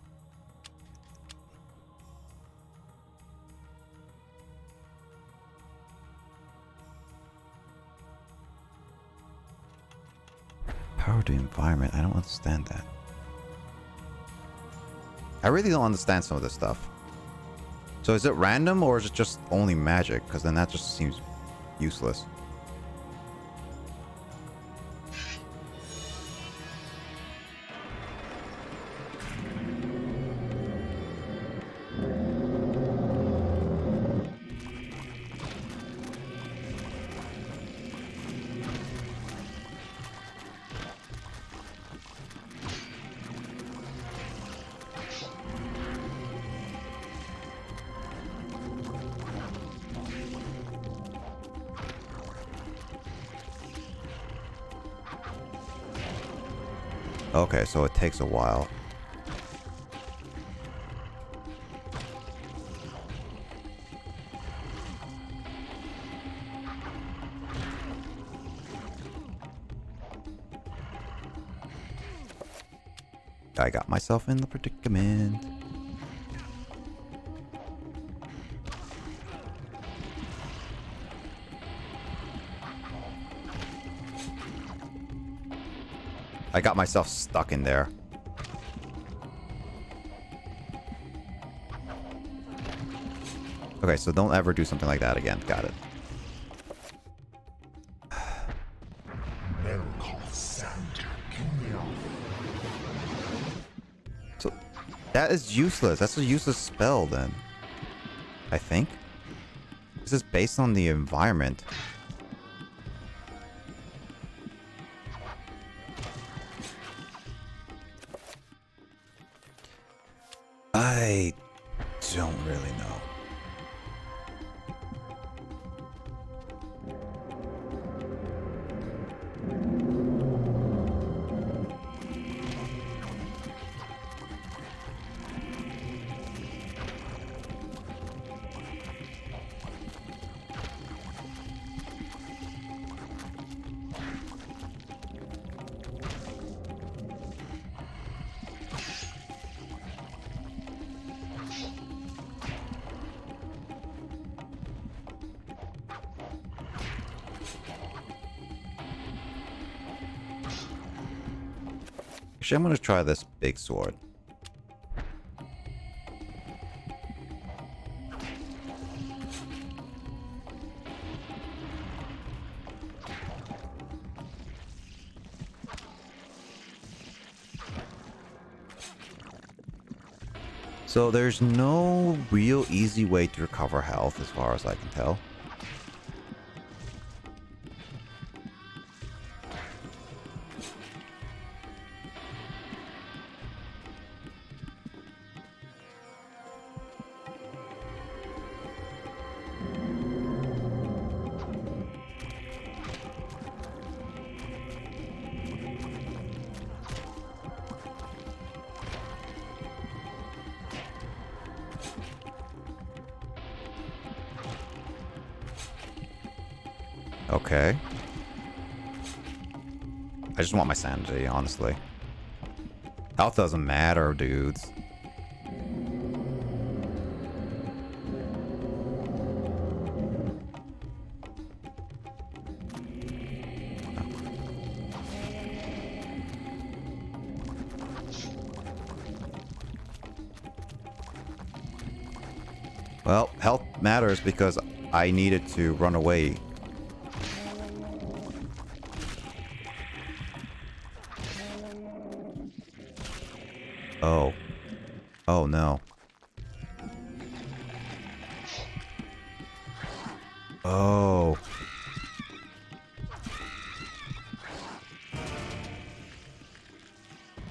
Power to environment. I don't understand that. I really don't understand some of this stuff. So is it random or is it just only magic? Because then that just seems useless. Okay, so it takes a while. I got myself in the predicament. I got myself stuck in there. Okay, so don't ever do something like that again. Got it. So that is useless. That's a useless spell then. I think. This is based on the environment. I don't really know. Actually, I'm gonna try this big sword. So there's no real easy way to recover health as far as I can tell. Okay. I just want my sanity, honestly. Health doesn't matter, dudes. Well, health matters because I needed to run away. Oh. Oh no. Oh.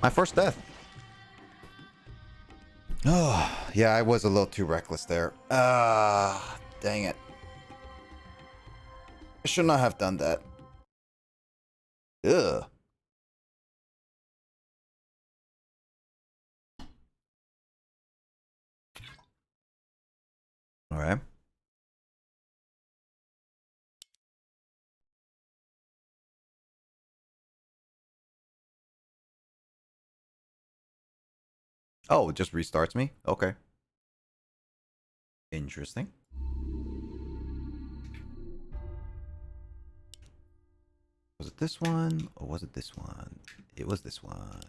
My first death. Oh, yeah, I was a little too reckless there. Ah, dang it. I should not have done that. Ugh. All right. Oh, it just restarts me? Okay. Interesting. Was it this one or was it this one? It was this one.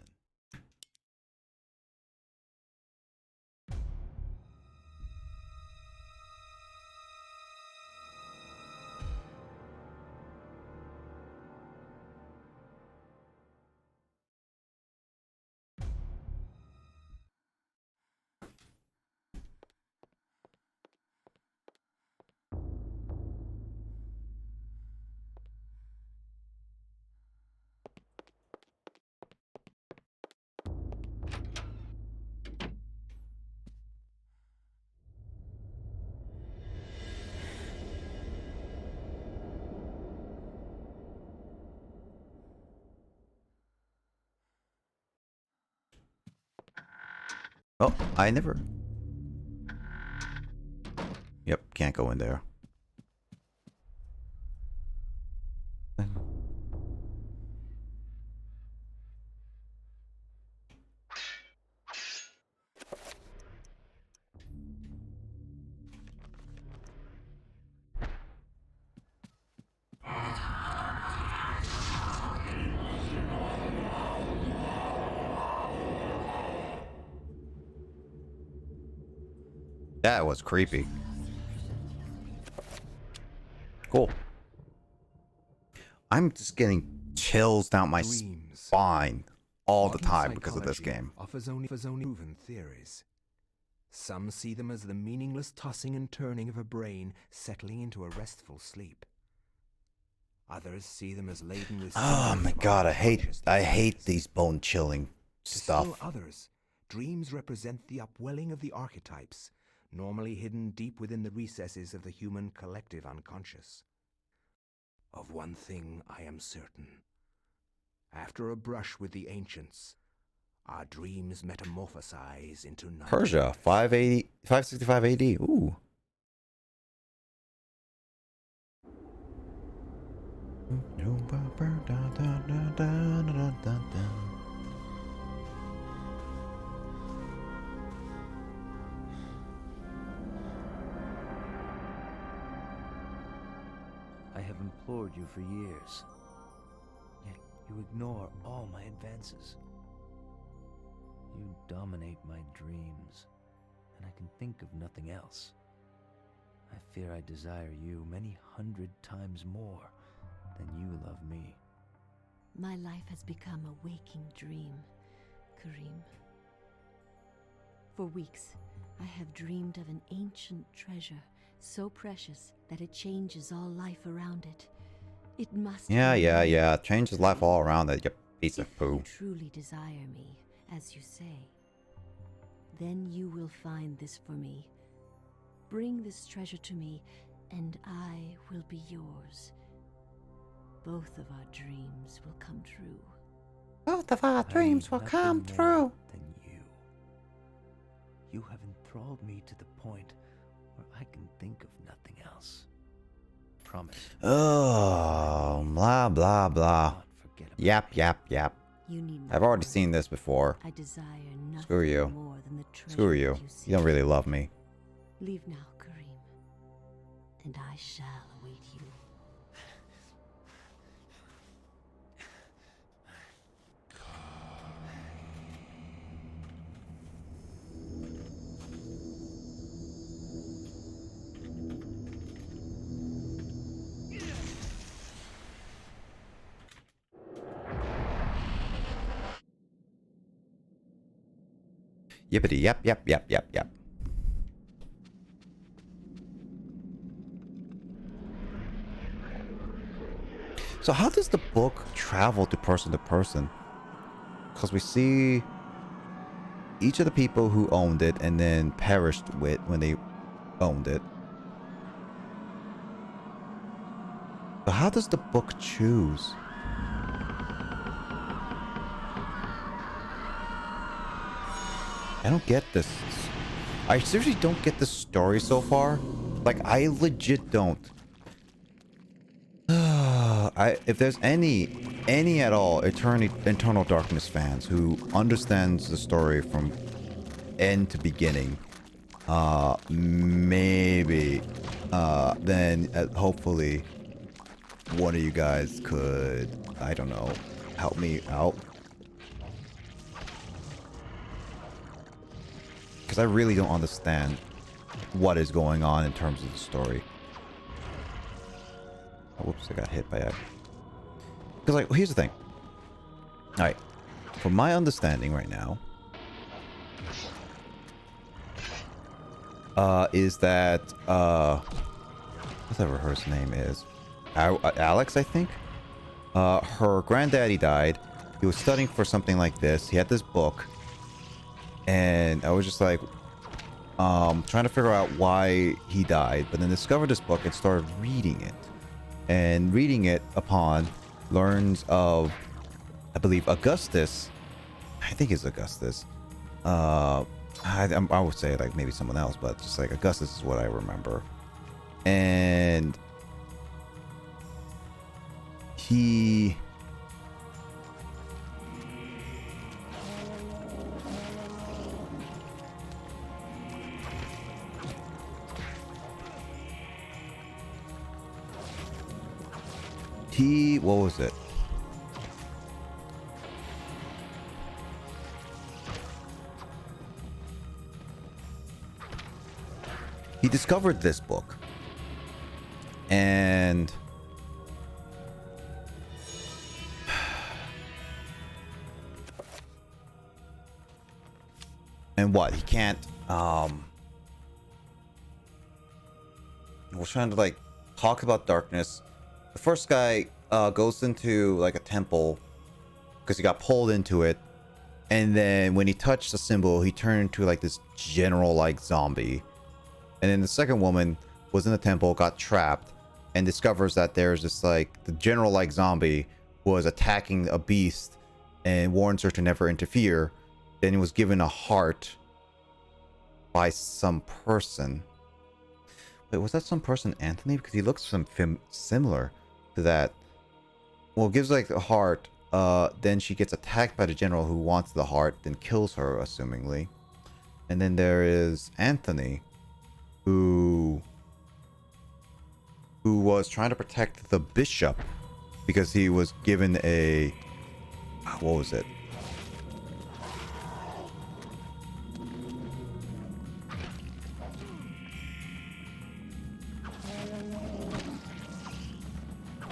Oh, I never... Yep, can't go in there. That was creepy. Cool. I'm just getting chills down my spine all the time because of this game. Offers only proven theories. Some see them as the meaningless tossing and turning of a brain settling into a restful sleep. Others see them as laden with... Oh my god, I hate these bone chilling stuff. To still others, dreams represent the upwelling of the archetypes, normally hidden deep within the recesses of the human collective unconscious. Of one thing I am certain. After a brush with the ancients, our dreams metamorphosize into nightmares. Persia, 565 AD. Ooh. I have implored you for years, yet you ignore all my advances. You dominate my dreams, and I can think of nothing else. I fear I desire you many 100 times more than you love me. My life has become a waking dream, Karim. For weeks, I have dreamed of an ancient treasure, so precious that it changes all life around it. It must Yeah. Changes life all around it, you piece of If poo. you truly desire me, as you say, then you will find this for me. Bring this treasure to me, and I will be yours. Both of our dreams will come true. Both of our dreams will come true. Than you. You have enthralled me to the point where I can think of nothing else. Promise. Oh, blah, blah, blah. Not forget about Yap. You need I've already seen this before. I desire nothing Screw you. more than the treasure Screw you. that You don't seek. really love me. Leave now, Kareem, and I shall await you. Yippity yap. So how does the book travel to person? Because we see each of the people who owned it and then perished with when they owned it. But how does the book choose? I don't get this. I seriously don't get the story so far. Like, I legit don't. If there's any at all Eternal Darkness fans who understands the story from end to beginning, maybe, then hopefully one of you guys could, I don't know, help me out. Because I really don't understand what is going on in terms of the story. Oh, whoops, I got hit by a... Because, like, here's the thing. Alright. From my understanding right now... is that, whatever her name is. Alex, I think? Her granddaddy died. He was studying for something like this. He had this book. And I was just like... trying to figure out why he died. But then discovered this book and started reading it. And reading it upon learns of, I believe, Augustus. I think it's Augustus. I would say like maybe someone else, but just like Augustus is what I remember. And he what was it? He discovered this book. And what? He can't we're trying to like talk about darkness. The first guy goes into like a temple because he got pulled into it, and then when he touched the symbol, he turned into like this general like zombie. And then the second woman was in the temple, got trapped, and discovers that there's this like the general like zombie was attacking a beast and warns her to never interfere. Then he was given a heart by some person. Wait, was that some person Anthony? Because he looks similar to that. Well, gives like a heart. Then she gets attacked by the general who wants the heart, then kills her, assumingly. And then there is Anthony, who was trying to protect the bishop because he was given a... What was it?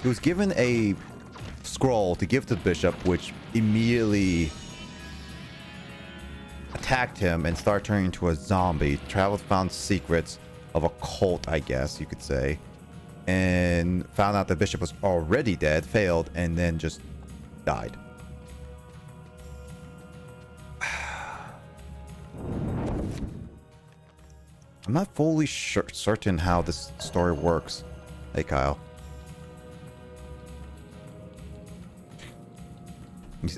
He was given a scroll to give to the bishop, which immediately attacked him and started turning into a zombie. Traveled, found secrets of a cult, I guess you could say, and found out the bishop was already dead, failed, and then just died. I'm not fully certain how this story works. Hey, Kyle.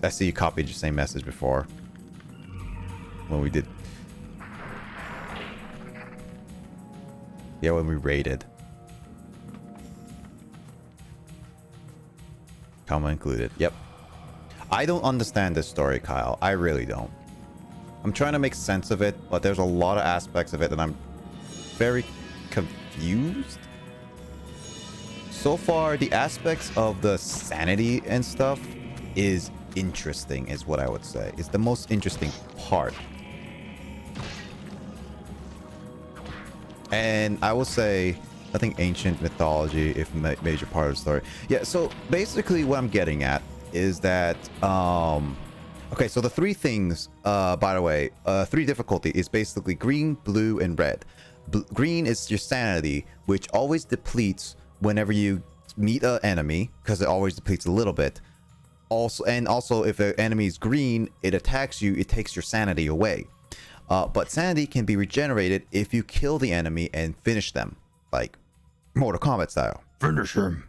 I see you copied your same message before. When we did. Yeah, when we raided. Comma included. Yep. I don't understand this story, Kyle. I really don't. I'm trying to make sense of it, but there's a lot of aspects of it that I'm very confused. So far, the aspects of the sanity and stuff is interesting, is what I would say. It's the most interesting part. And I will say, I think ancient mythology, if major part of the story. Yeah, so basically what I'm getting at is that, okay, so the three things, by the way, three difficulty is basically green, blue, and red. Green is your sanity, which always depletes whenever you meet an enemy, because it always depletes a little bit. Also, if the enemy is green, it attacks you, it takes your sanity away. But sanity can be regenerated if you kill the enemy and finish them, like Mortal Kombat style. Finish him.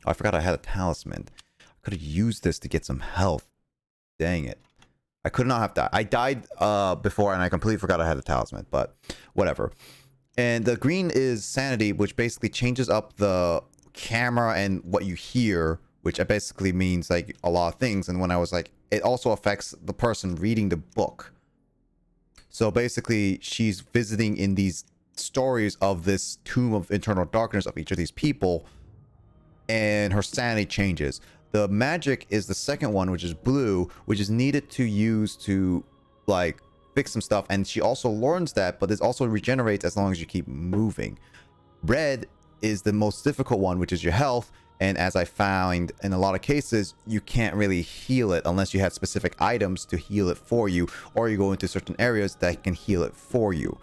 I forgot I had a talisman. I could have used this to get some health. Dang it. I could not have died. I died before and I completely forgot I had a talisman, but whatever. And the green is sanity, which basically changes up the camera and what you hear, which basically means like a lot of things. And when I was like, it also affects the person reading the book. So basically she's visiting in these stories of this tomb of internal darkness of each of these people, and her sanity changes. The magic is the second one, which is blue, which is needed to use to like fix some stuff, and she also learns that, but it also regenerates as long as you keep moving. Red is the most difficult one, which is your health, and as I found in a lot of cases, you can't really heal it unless you have specific items to heal it for you, or you go into certain areas that can heal it for you.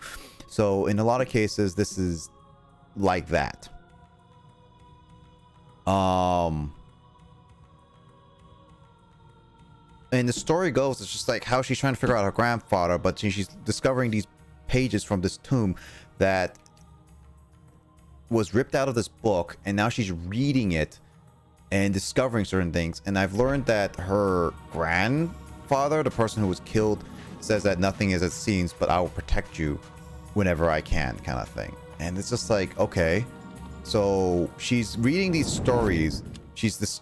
So in a lot of cases, this is like that. And the story goes, it's just like how she's trying to figure out her grandfather, but she's discovering these pages from this tomb that was ripped out of this book, and now she's reading it and discovering certain things. And I've learned that her grandfather, the person who was killed, says that nothing is as it seems, but I will protect you whenever I can, kind of thing. And it's just like, okay, so she's reading these stories, she's this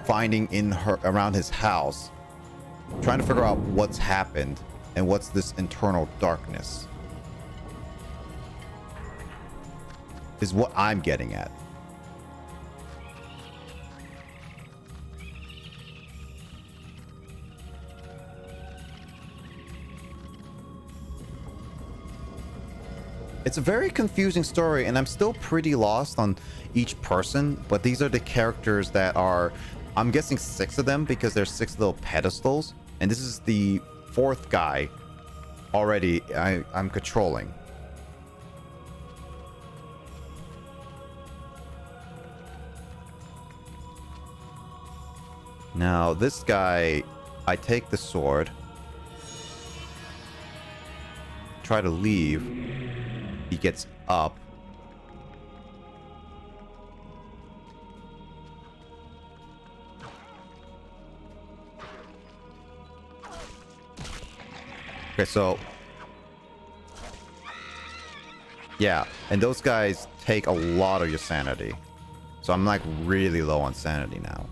finding in her around his house, trying to figure out what's happened and what's this internal darkness, is what I'm getting at. It's a very confusing story, and I'm still pretty lost on each person, but these are the characters that are, I'm guessing 6 of them, because there's 6 little pedestals, and this is the 4th guy already I'm controlling. Now this guy, I take the sword, try to leave, he gets up. Okay, so yeah, and those guys take a lot of your sanity, so I'm like really low on sanity now.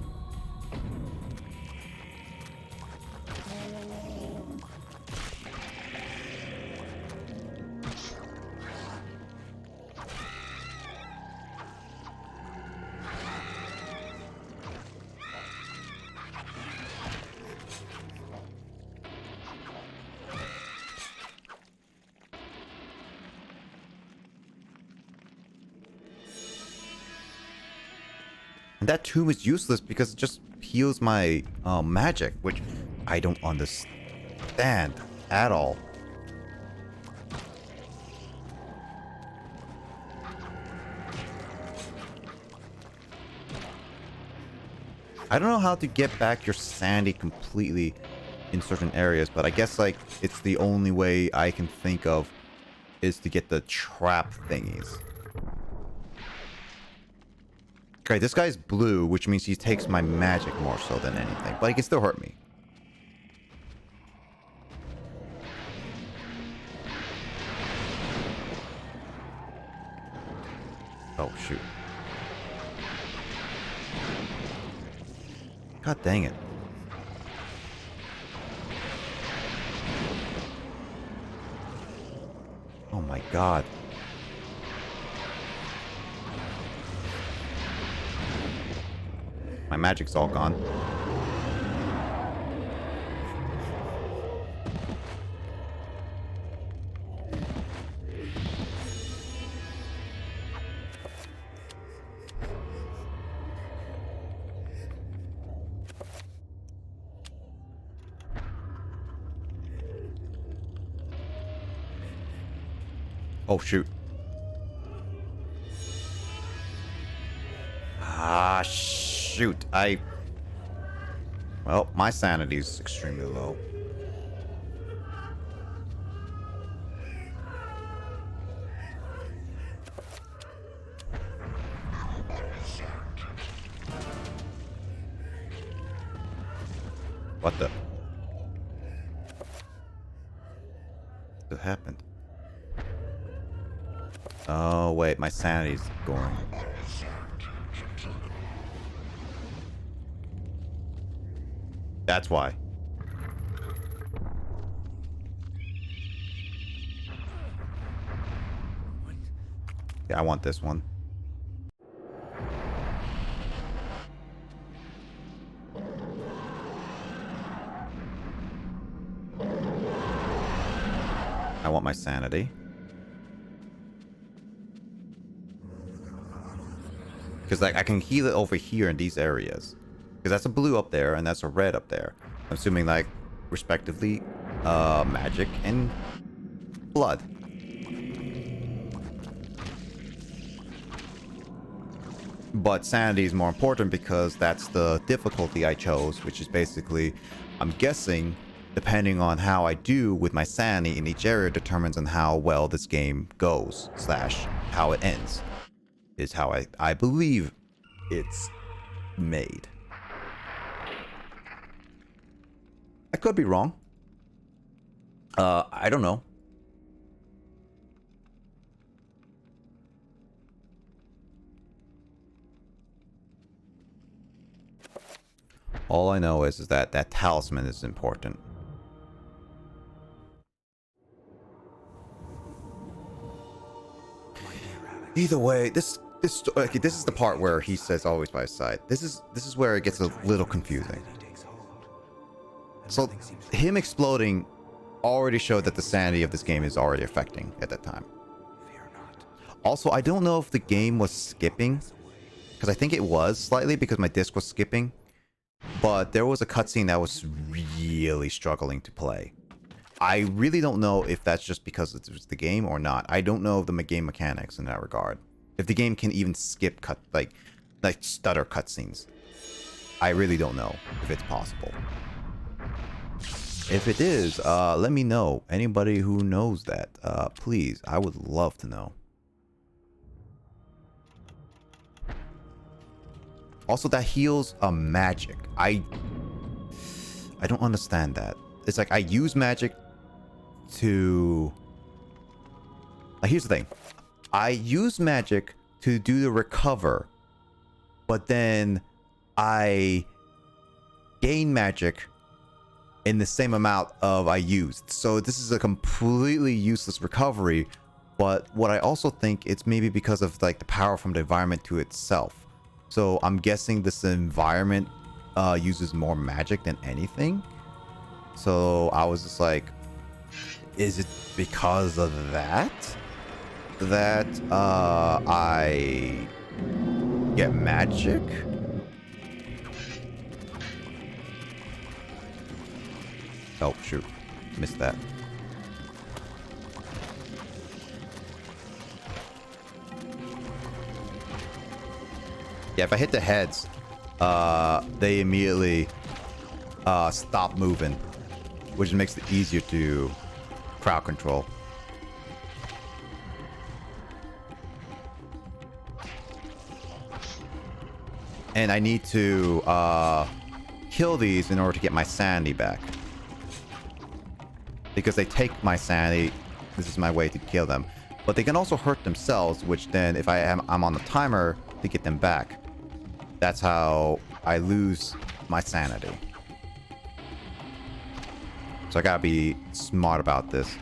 And that tomb is useless because it just heals my magic, which I don't understand. at all. I don't know how to get back your sanity completely in certain areas, but I guess like it's the only way I can think of is to get the trap thingies. Okay, this guy's blue, which means he takes my magic more so than anything, but he can still hurt me. Oh, shoot. God dang it. Oh my god. My magic's all gone. Oh, shoot. Ah, shoot. Well, my sanity's extremely low. What the? What happened? Oh, wait, my sanity's going. That's why. Yeah, I want this one. I want my sanity. Because like I can heal it over here in these areas. Because that's a blue up there and that's a red up there. I'm assuming like respectively magic and blood. But sanity is more important because that's the difficulty I chose, which is basically, I'm guessing, depending on how I do with my sanity in each area determines on how well this game goes, / how it ends. Is how I believe it's made. I could be wrong. I don't know. All I know is that that talisman is important. Either way, this is the part where he says always by his side. This is where it gets a little confusing. So him exploding already showed that the sanity of this game is already affecting at that time. Also, I don't know if the game was skipping, because I think it was slightly because my disc was skipping, but there was a cutscene that was really struggling to play. I really don't know if that's just because it was the game or not. I don't know the game mechanics in that regard. If the game can even skip like stutter cutscenes. I really don't know if it's possible. If it is, let me know. Anybody who knows that, please, I would love to know. Also, that heals a magic. I don't understand that. It's like I use magic to... here's the thing. I use magic to do the recover, but then I gain magic in the same amount of I used. So this is a completely useless recovery, but what I also think it's maybe because of like the power from the environment to itself. So I'm guessing this environment uses more magic than anything. So I was just like, is it because of that I get magic? Oh shoot, missed that. Yeah, if I hit the heads, they immediately stop moving, which makes it easier to crowd control. And I need to kill these in order to get my sanity back. Because they take my sanity, this is my way to kill them. But they can also hurt themselves, which then if I'm on the timer to get them back. That's how I lose my sanity. So I gotta be smart about this.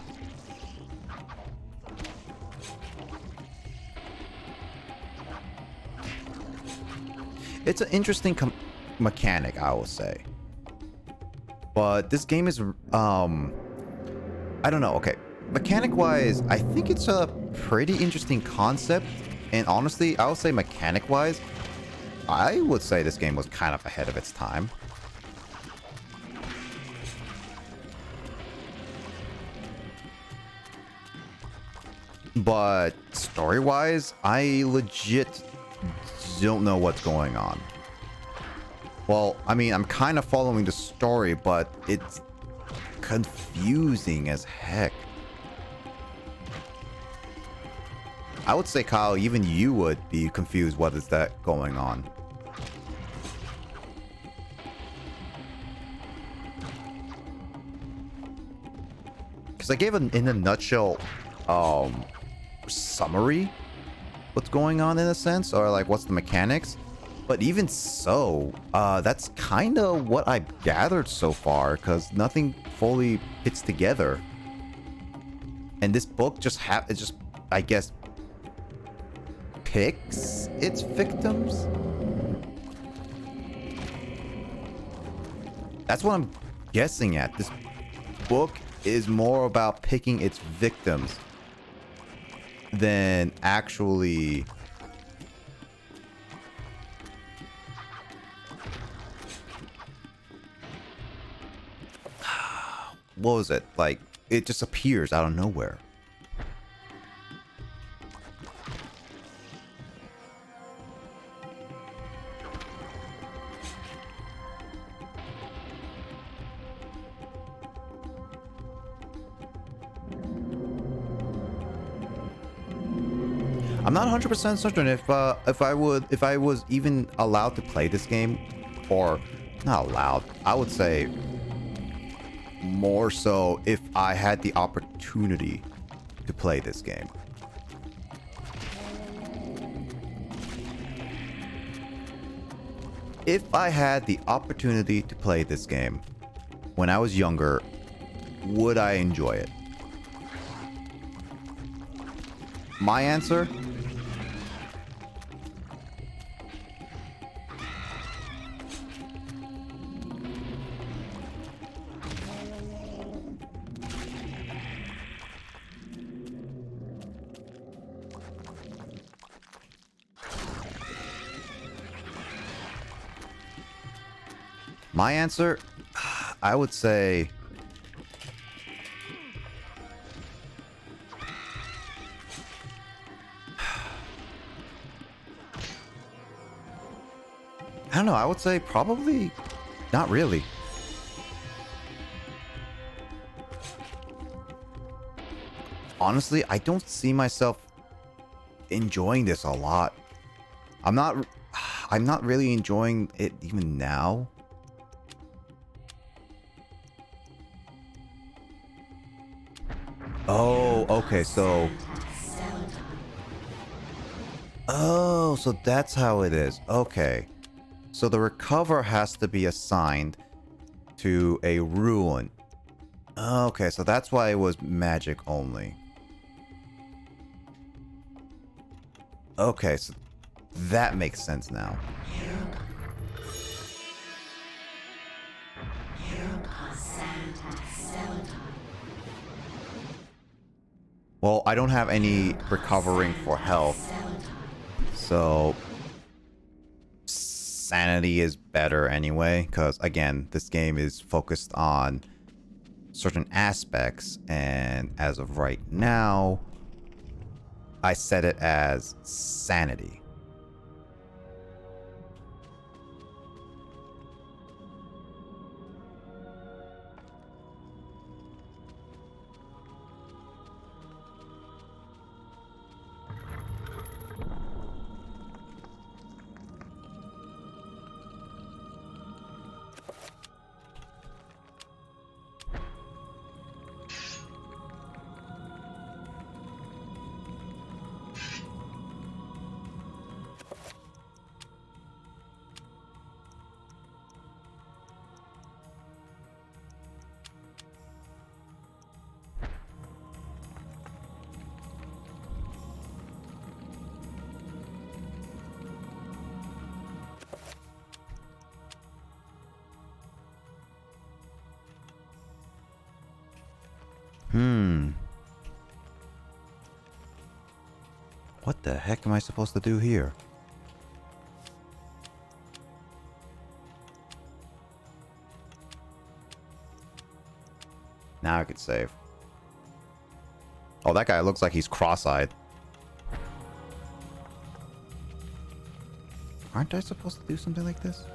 It's an interesting mechanic, I will say. But this game is, I don't know. Okay, mechanic-wise, I think it's a pretty interesting concept. And honestly, I would say mechanic-wise, I would say this game was kind of ahead of its time. But story-wise, I legit don't know what's going on. Well, I mean, I'm kind of following the story, but it's confusing as heck. I would say, Kyle, even you would be confused. What is that going on? Because I gave in a nutshell summary what's going on in a sense, or like what's the mechanics. But even so, that's kind of what I've gathered so far, because nothing fully fits together. And this book just I guess, picks its victims? That's what I'm guessing at. This book is more about picking its victims than actually what was it? Like, it just appears out of nowhere. I'm not 100% certain if I was even allowed to play this game, or not allowed. I would say more so if I had the opportunity to play this game. If I had the opportunity to play this game when I was younger, would I enjoy it? My answer? My answer, I would say I don't know, I would say probably not really. Honestly, I don't see myself enjoying this a lot. I'm not really enjoying it even now. Oh, okay, so... Oh, so that's how it is. Okay. So the recover has to be assigned to a ruin. Okay, so that's why it was magic only. Okay, so that makes sense now. Well, I don't have any recovering for health, so sanity is better anyway, because again, this game is focused on certain aspects, and as of right now, I set it as sanity. What the heck am I supposed to do here? Now I could save. Oh, that guy looks like he's cross-eyed. Aren't I supposed to do something like this?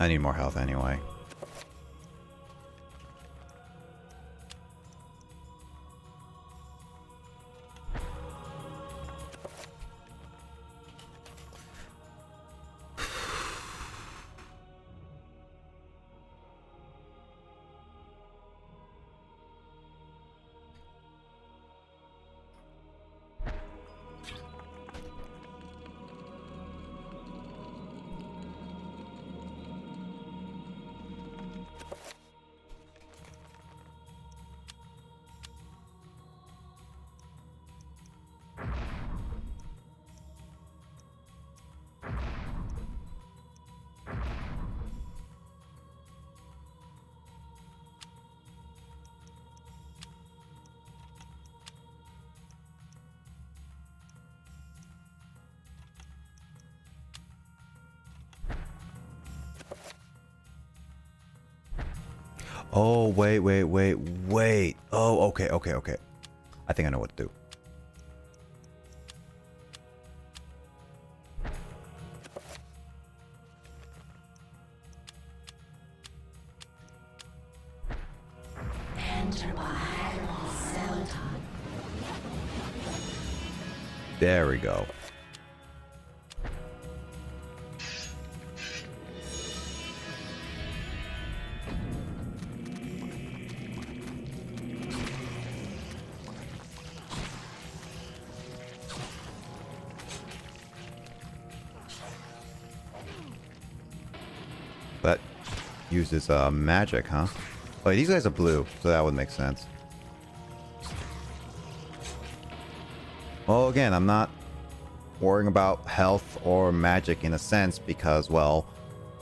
I need more health anyway. Oh, wait. Oh, okay. I think I know what to do. There we go. That uses magic, huh? Oh, these guys are blue, so that would make sense. Well, again, I'm not worrying about health or magic in a sense because, well,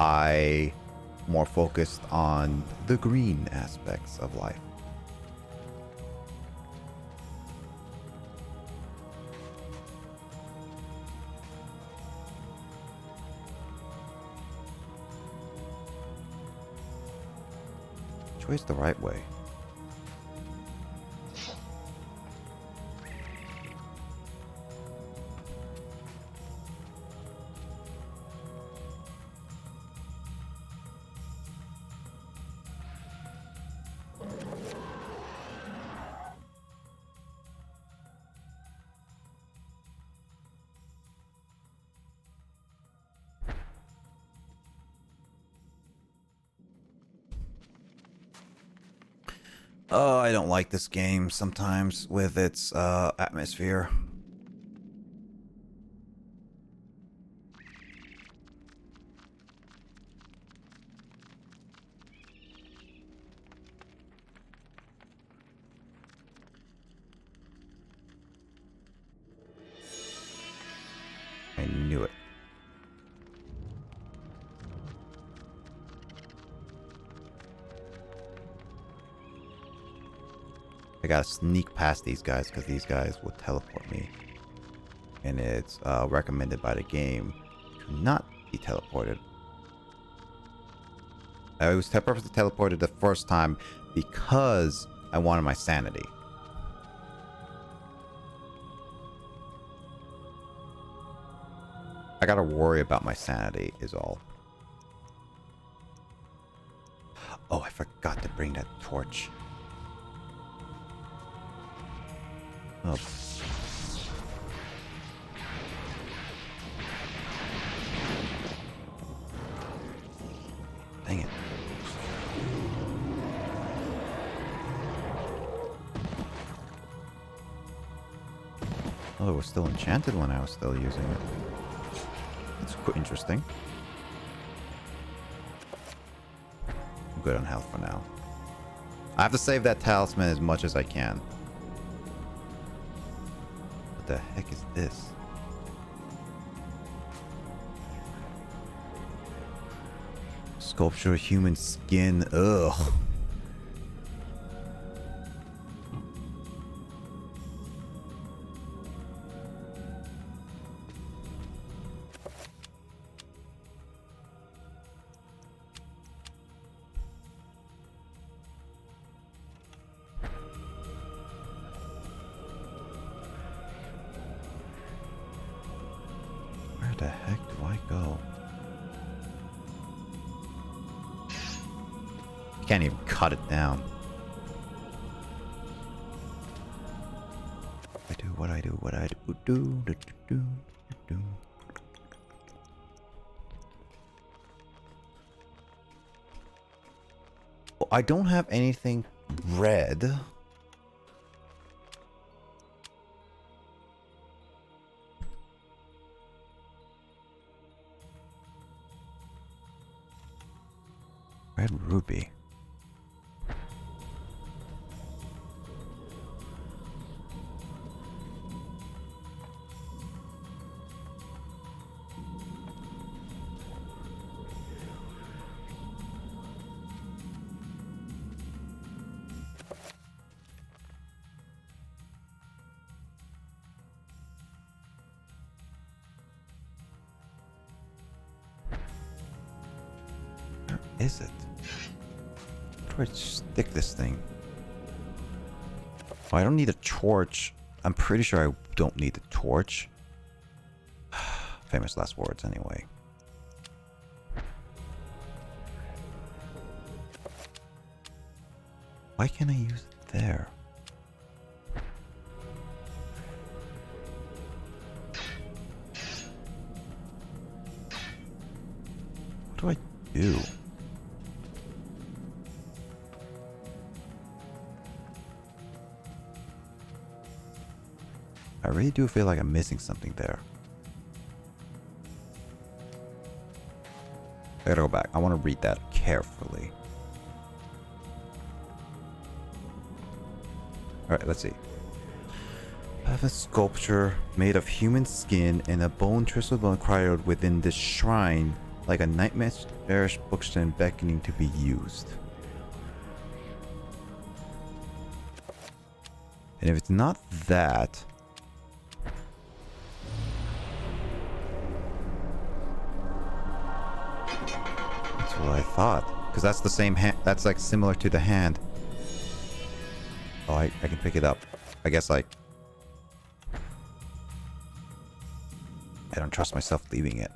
I more focused on the green aspects of life. Which way's the right way? Oh, I don't like this game sometimes with its atmosphere. I knew it. I gotta sneak past these guys because these guys will teleport me. And it's recommended by the game to not be teleported. I was purposely teleported the first time because I wanted my sanity. I gotta worry about my sanity is all. Oh, I forgot to bring that torch. Oh. Dang it. Oh, it was still enchanted when I was still using it. That's interesting. good on health for now. I have to save that talisman as much as I can. What the heck is this? Sculpture human skin. Ugh. Where the heck do I go? Can't even cut it down. I do what I do, what I do. Well, I don't have anything red. Red ruby. Where is it? Where do I stick this thing? Oh, I don't need a torch. I'm pretty sure I don't need the torch. Famous last words, anyway. Why can't I use it there? What do I do? I really do feel like I'm missing something there. I gotta go back. I want to read that carefully. Alright, let's see. I have a sculpture made of human skin and a bone twisted bone cryoed within this shrine, like a nightmarish bookstone beckoning to be used. And if it's not that... That's what I thought. Because that's the same hand. That's like similar to the hand. Oh, I can pick it up. I guess like... I don't trust myself leaving it.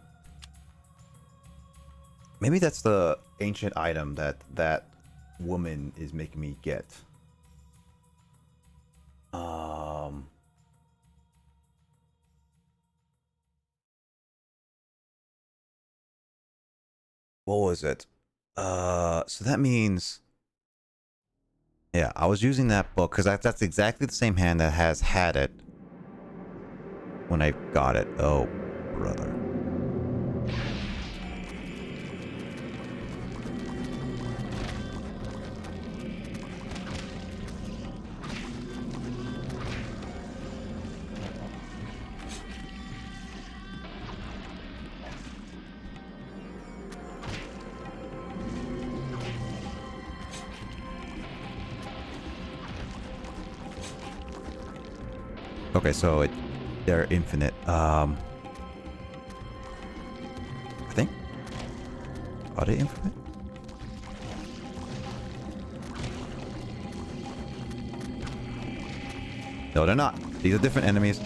Maybe that's the ancient item that woman is making me get. What was it? So that means... Yeah, I was using that book because that's exactly the same hand that has had it when I got it. Oh, brother. Okay, so they're infinite. I think. Are they infinite? No, they're not. These are different enemies.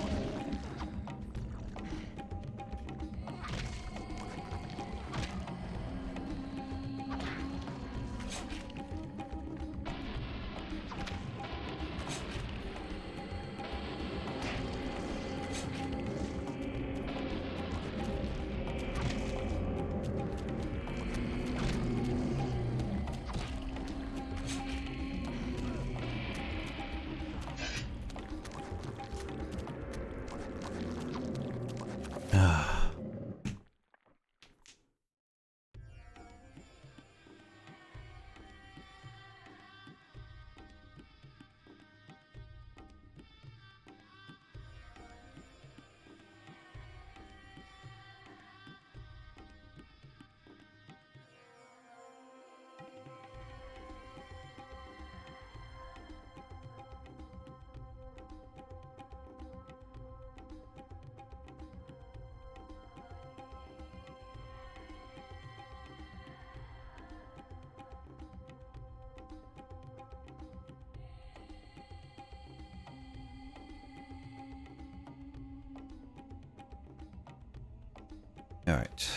Alright.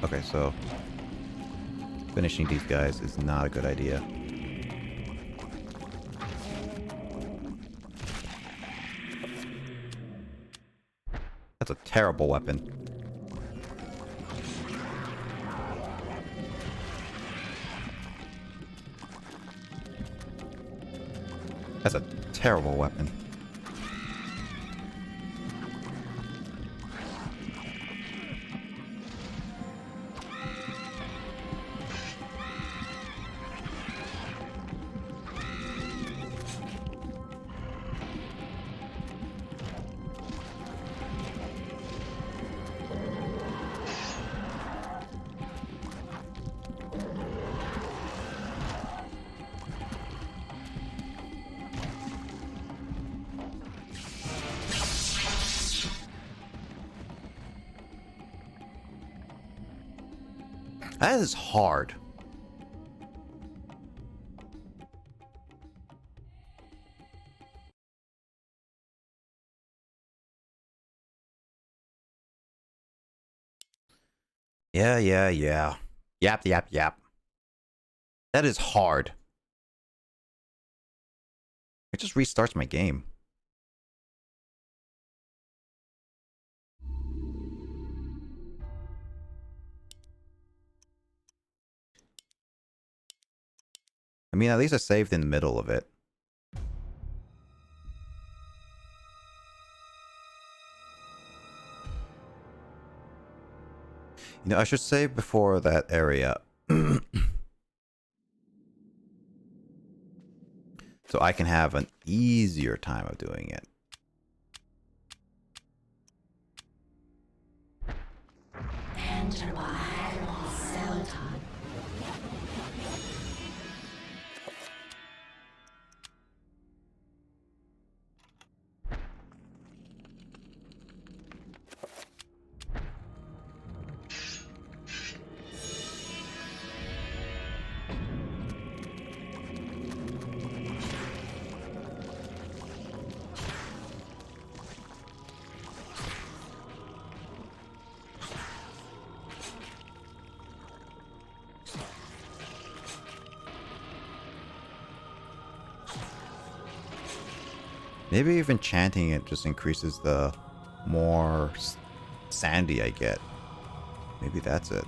Okay, so finishing these guys is not a good idea. That's a terrible weapon. That's a terrible weapon. That is hard. Yeah. Yap. That is hard. It just restarts my game. I mean, at least I saved in the middle of it. You know, I should save before that area. So I can have an easier time of doing it. Maybe even chanting it just increases the more sanity I get. Maybe that's it.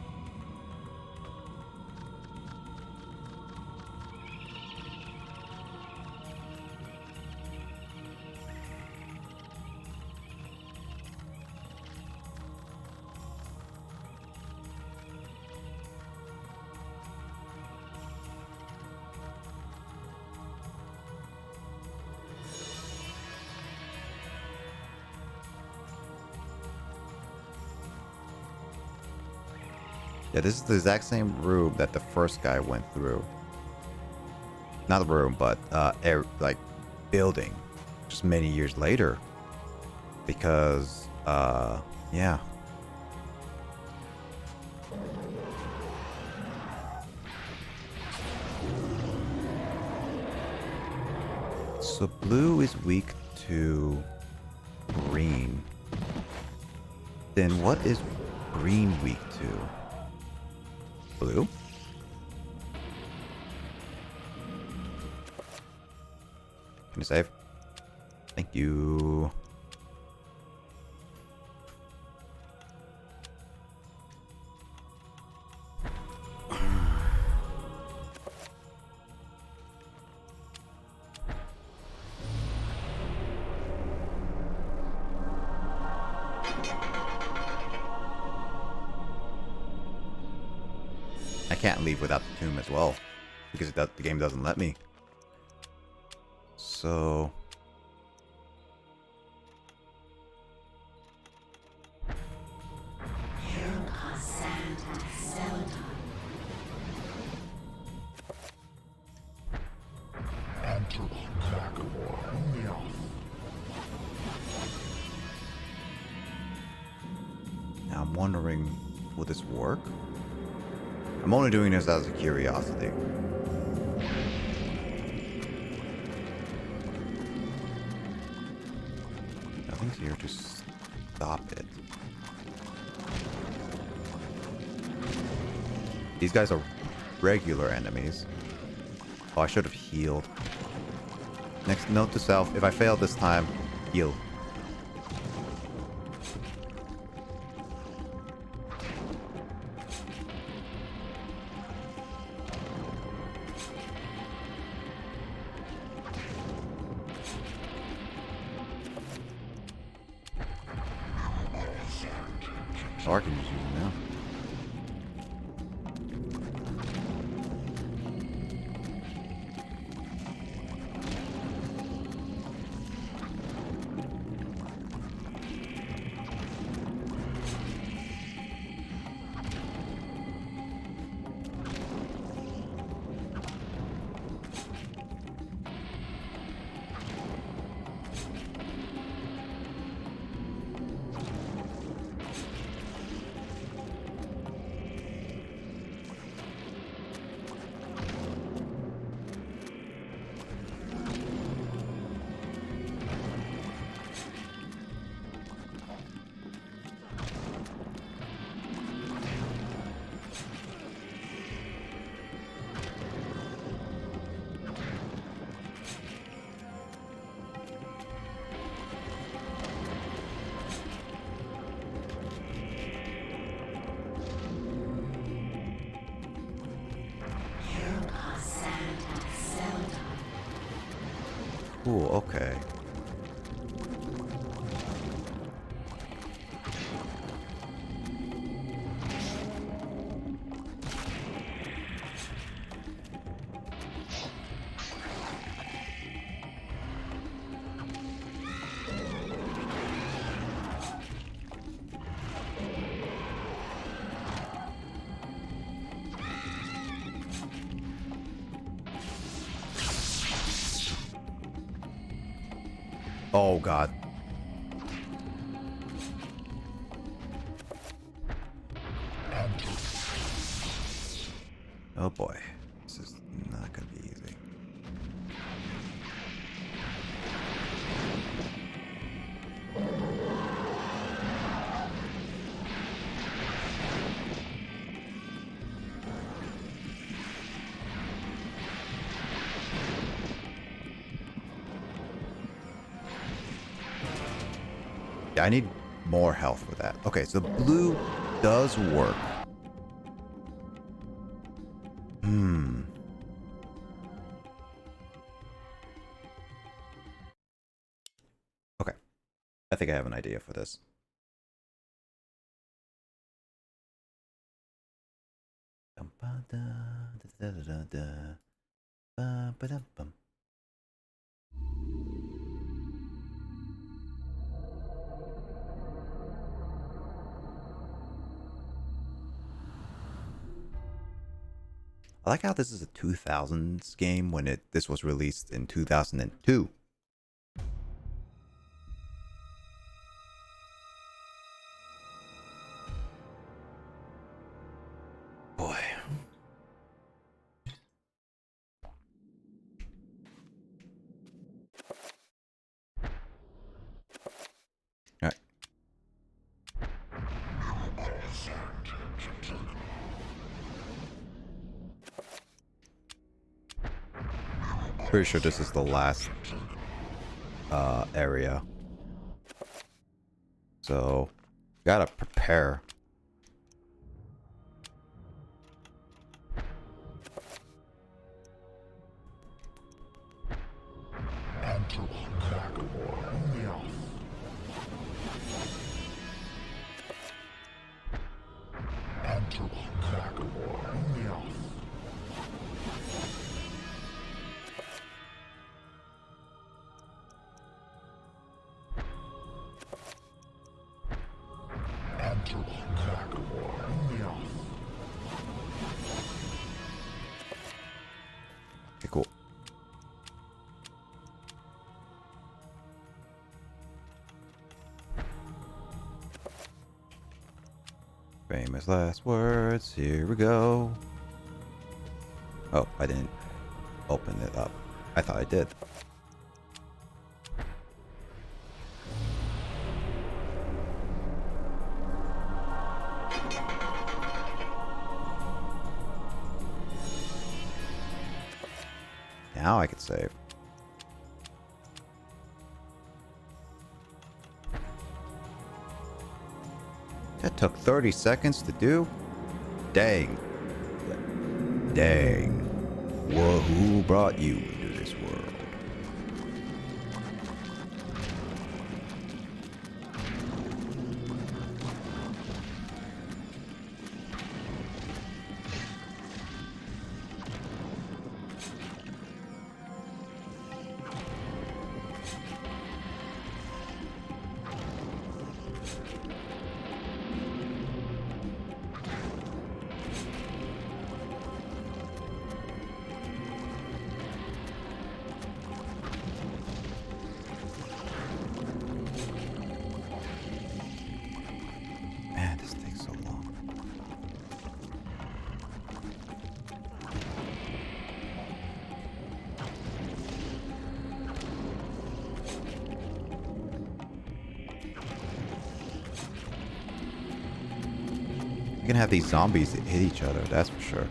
Yeah, this is the exact same room that the first guy went through. Not the room, but like building, just many years later. Because yeah. So blue is weak to green. Then what is green weak to? Blue? Can you save? Thank you. I can't leave without the tomb as well, because the game doesn't let me. So... Now I'm wondering, will this work? I'm only doing this as a curiosity. Nothing's here to stop it. These guys are regular enemies. Oh, I should have healed. Next note to self, if I fail this time, heal. Oh, I can just use it now. Ooh, okay. Oh god. Oh boy. This is not gonna be easy. I need more health for that. Okay, so blue does work. Okay. I think I have an idea for this. I like how this is a 2000s game when this was released in 2002. Boy. All right. Pretty sure this is the last area. So, gotta prepare. Okay, cool. Famous last words. Here we go. Oh, I didn't open it up. I thought I did. Now I can save. That took 30 seconds to do? Dang. Dang. Well, who brought you into this world? Man, this takes so long. You can have these zombies that hit each other, that's for sure.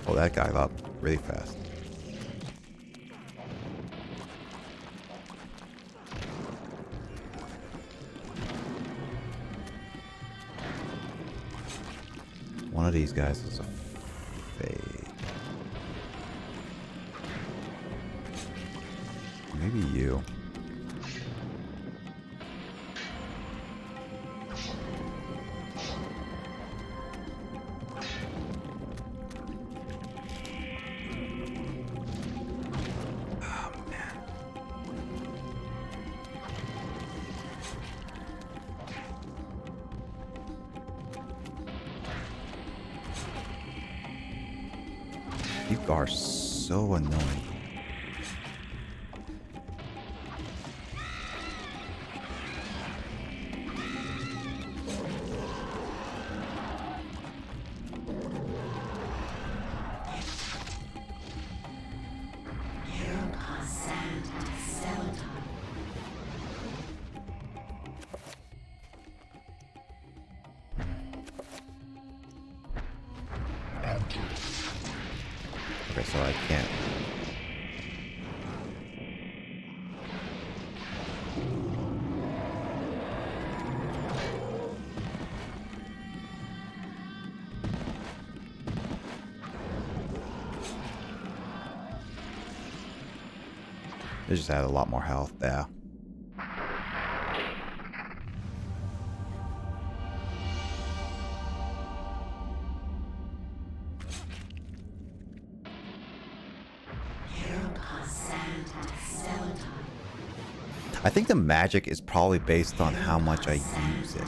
Oh, that guy up really fast. One of these guys is a fake. Maybe you. You are so annoying. Okay, so I can't. They just had a lot more health there. I think the magic is probably based on how much I use it.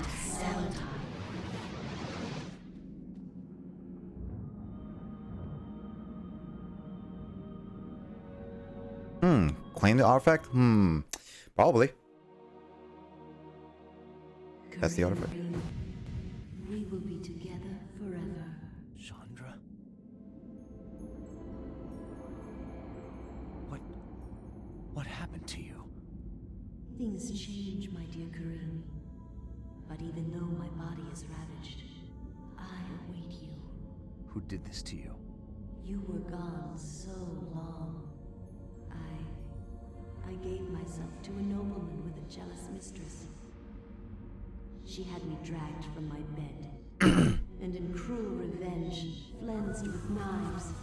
Claim the artifact? Probably. That's the artifact. We will be together forever. Chandra? What happened to you? Things change, my dear Kareem. But even though my body is ravaged, I await you. Who did this to you? You were gone so long. I gave myself to a nobleman with a jealous mistress. She had me dragged from my bed, and in cruel revenge, flensed with knives.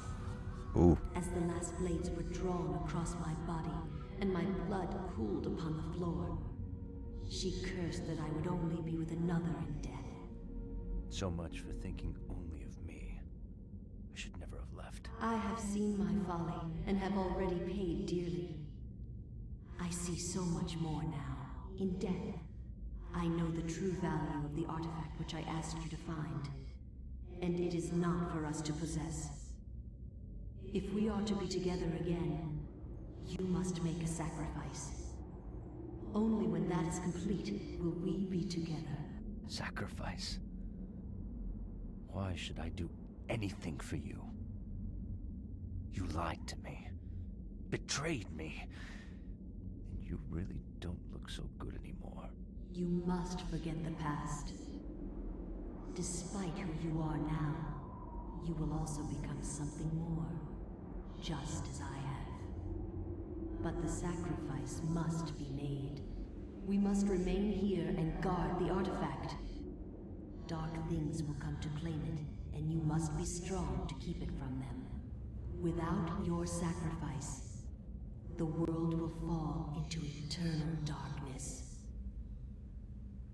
Ooh. As the last blades were drawn across my body, and my blood cooled upon the floor, she cursed that I would only be with another in death. So much for thinking only of me. I should never have left. I have seen my folly, and have already paid dearly. I see so much more now. In death, I know the true value of the artifact which I asked you to find. And it is not for us to possess. If we are to be together again, you must make a sacrifice. Only when that is complete will we be together. Sacrifice? Why should I do anything for you? You lied to me, betrayed me, and you really don't look so good anymore. You must forget the past. Despite who you are now, you will also become something more, just as I have. But the sacrifice must be made. We must remain here and guard the artifact. Dark things will come to claim it, and you must be strong to keep it from them. Without your sacrifice, the world will fall into eternal darkness.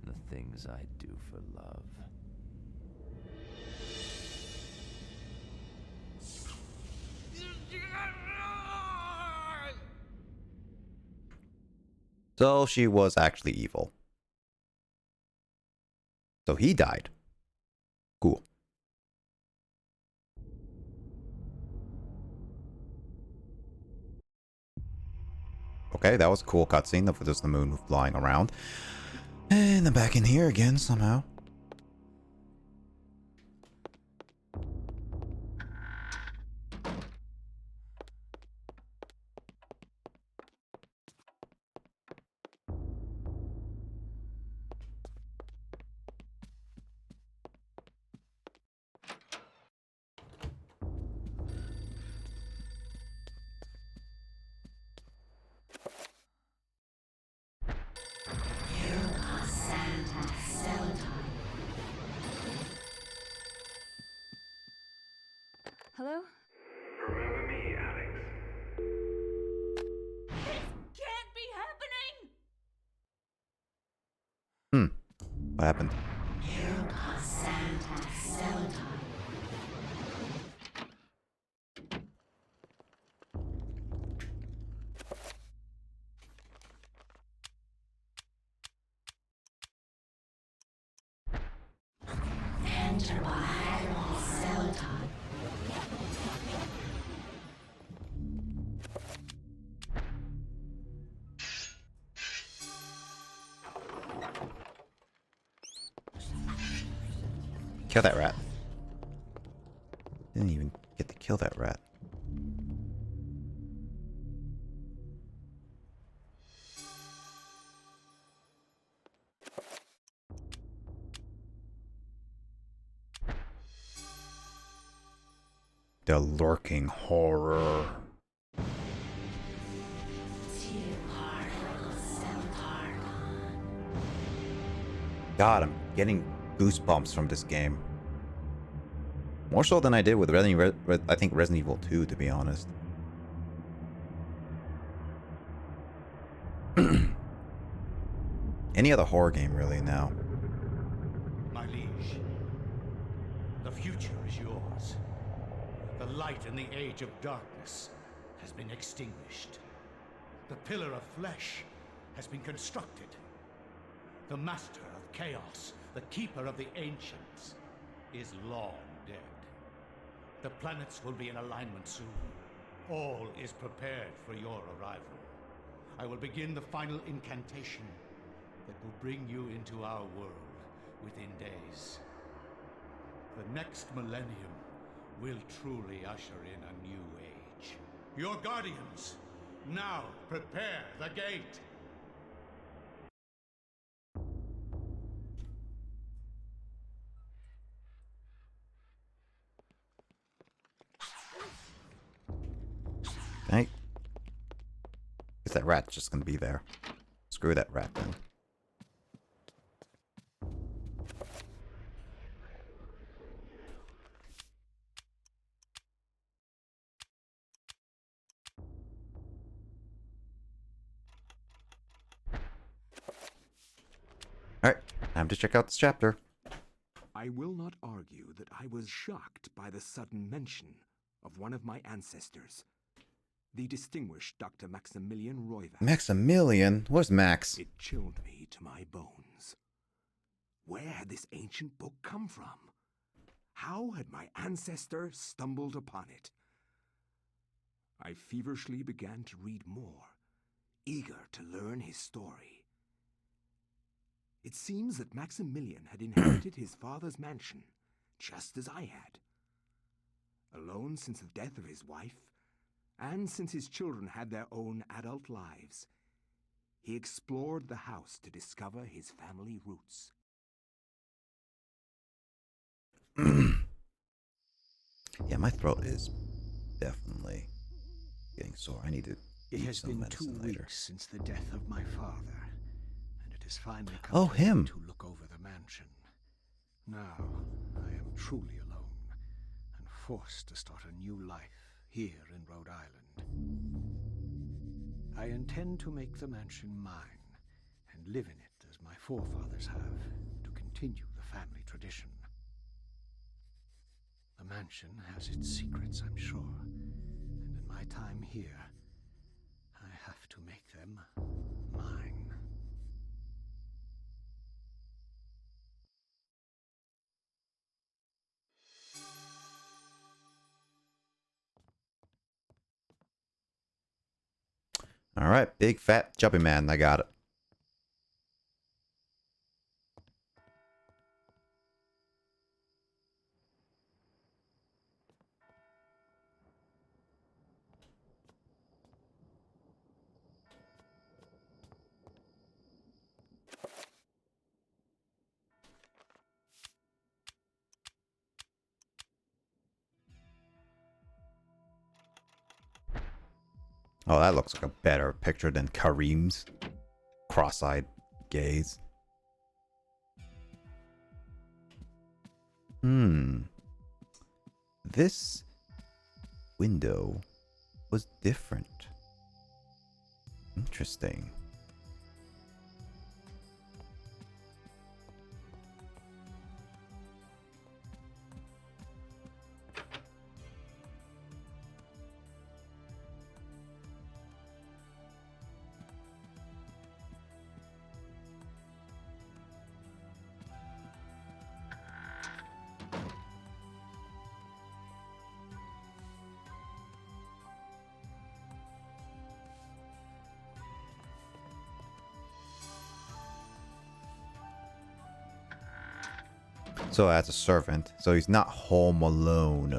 The things I do for love. So she was actually evil. So he died. Cool. Okay, that was a cool cutscene of just the moon flying around. And I'm back in here again somehow. Hello? Remember me, Alex? Can't be happening! What happened? Kill that rat. Didn't even get to kill that rat. The lurking horror. God, I'm getting goosebumps from this game. More so than I did with I think Resident Evil 2, to be honest. Any other horror game, really, now. My liege, the future is yours. The light in the age of darkness has been extinguished. The pillar of flesh has been constructed. The master of chaos, the keeper of the ancients, is long dead. The planets will be in alignment soon. All is prepared for your arrival. I will begin the final incantation that will bring you into our world within days. The next millennium will truly usher in a new age. Your guardians, now prepare the gate! Right? Guess that rat's just gonna be there. Screw that rat then. Alright, time to check out this chapter. I will not argue that I was shocked by the sudden mention of one of my ancestors, the distinguished Dr. Maximilian Royvac. Maximilian? Where's Max? It chilled me to my bones. Where had this ancient book come from? How had my ancestor stumbled upon it? I feverishly began to read more, eager to learn his story. It seems that Maximilian had inherited his father's mansion, just as I had. Alone since the death of his wife, and since his children had their own adult lives, he explored the house to discover his family roots. Yeah, my throat is definitely getting sore. I need to It eat has some been medicine 2 later. weeks since the death of my father, and it has finally come to him. me to look over the mansion. Now, I am truly alone, and forced to start a new life here in Rhode Island. I intend to make the mansion mine, and live in it as my forefathers have, to continue the family tradition. The mansion has its secrets, I'm sure, and in my time here, I have to make them mine. All right, big fat chubby man. I got it. Oh, that looks like a better picture than Kareem's cross-eyed gaze. This window was different. Interesting. So as a servant, so he's not home alone.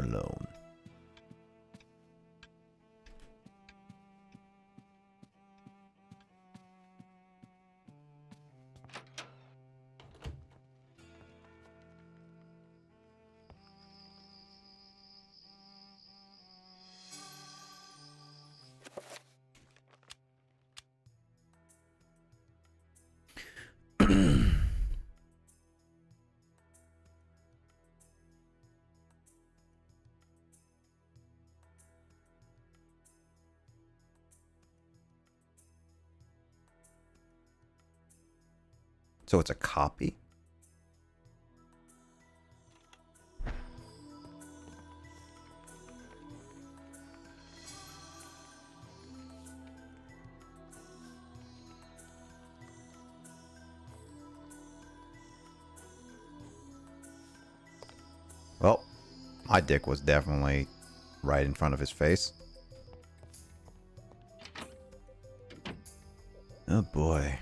So it's a copy? Well, my dick was definitely right in front of his face. Oh boy.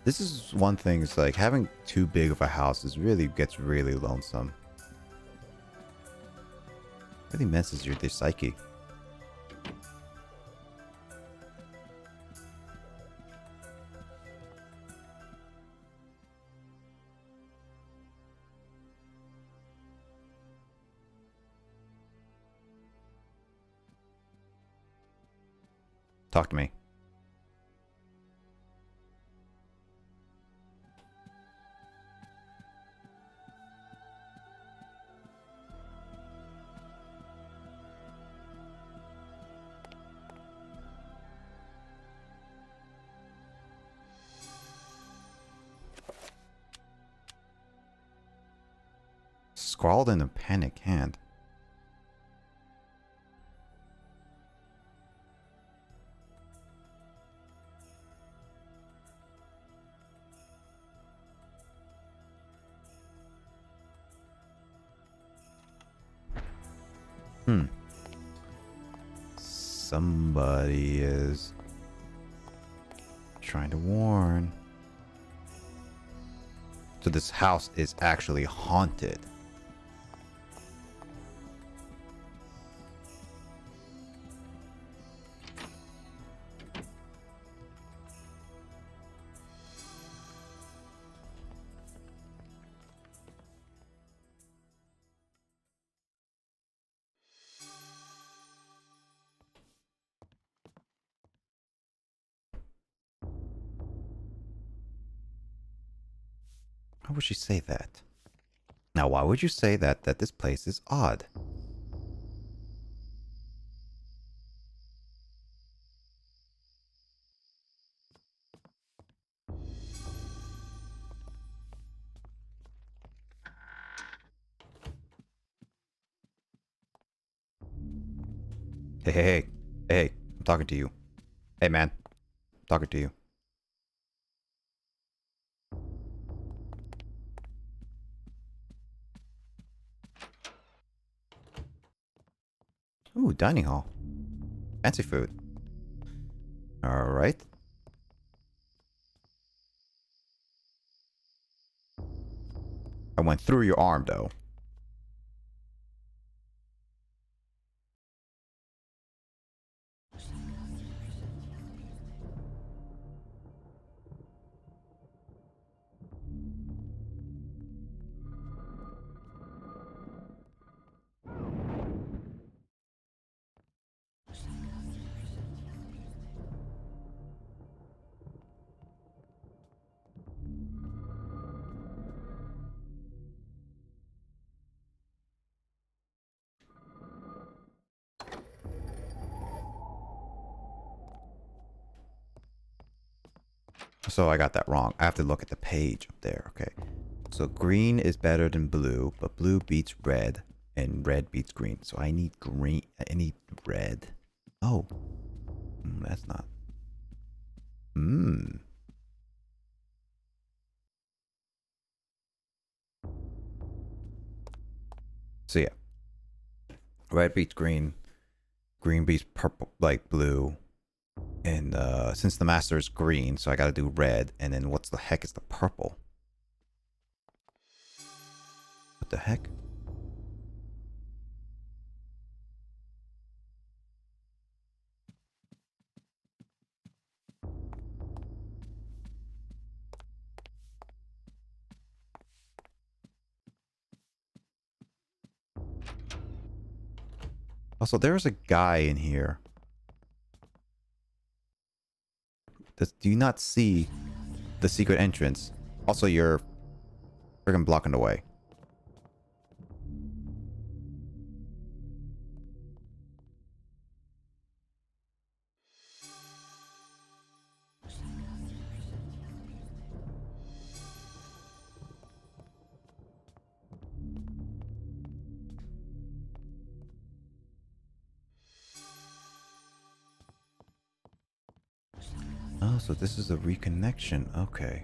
This is one thing, it's like having too big of a house gets really lonesome. Really messes your psyche. Talk to me. Scrawled in a panic hand. Somebody is trying to warn. So this house is actually haunted. How would she say that? Now, why would you say that this place is odd? Hey, hey, hey. Hey, I'm talking to you. Hey, man. I'm talking to you. Ooh, dining hall. Fancy food. Alright. I went through your arm, though. So I got that wrong. I have to look at the page up there. Okay. So green is better than blue, but blue beats red, and red beats green. So I need green. I need red. Oh. That's not. So yeah. Red beats green. Green beats purple, like blue. And since the master is green, so I gotta do red. And then what's the heck is the purple? What the heck? Also, there's a guy in here. Do you not see the secret entrance? Also, you're friggin' blocking the way. Oh, so this is a reconnection. Okay.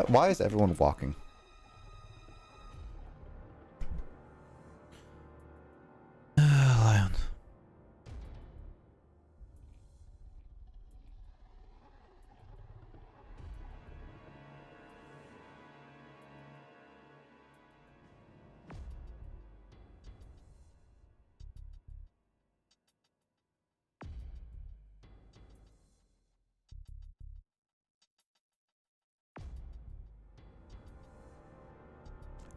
Why is everyone walking? Lion.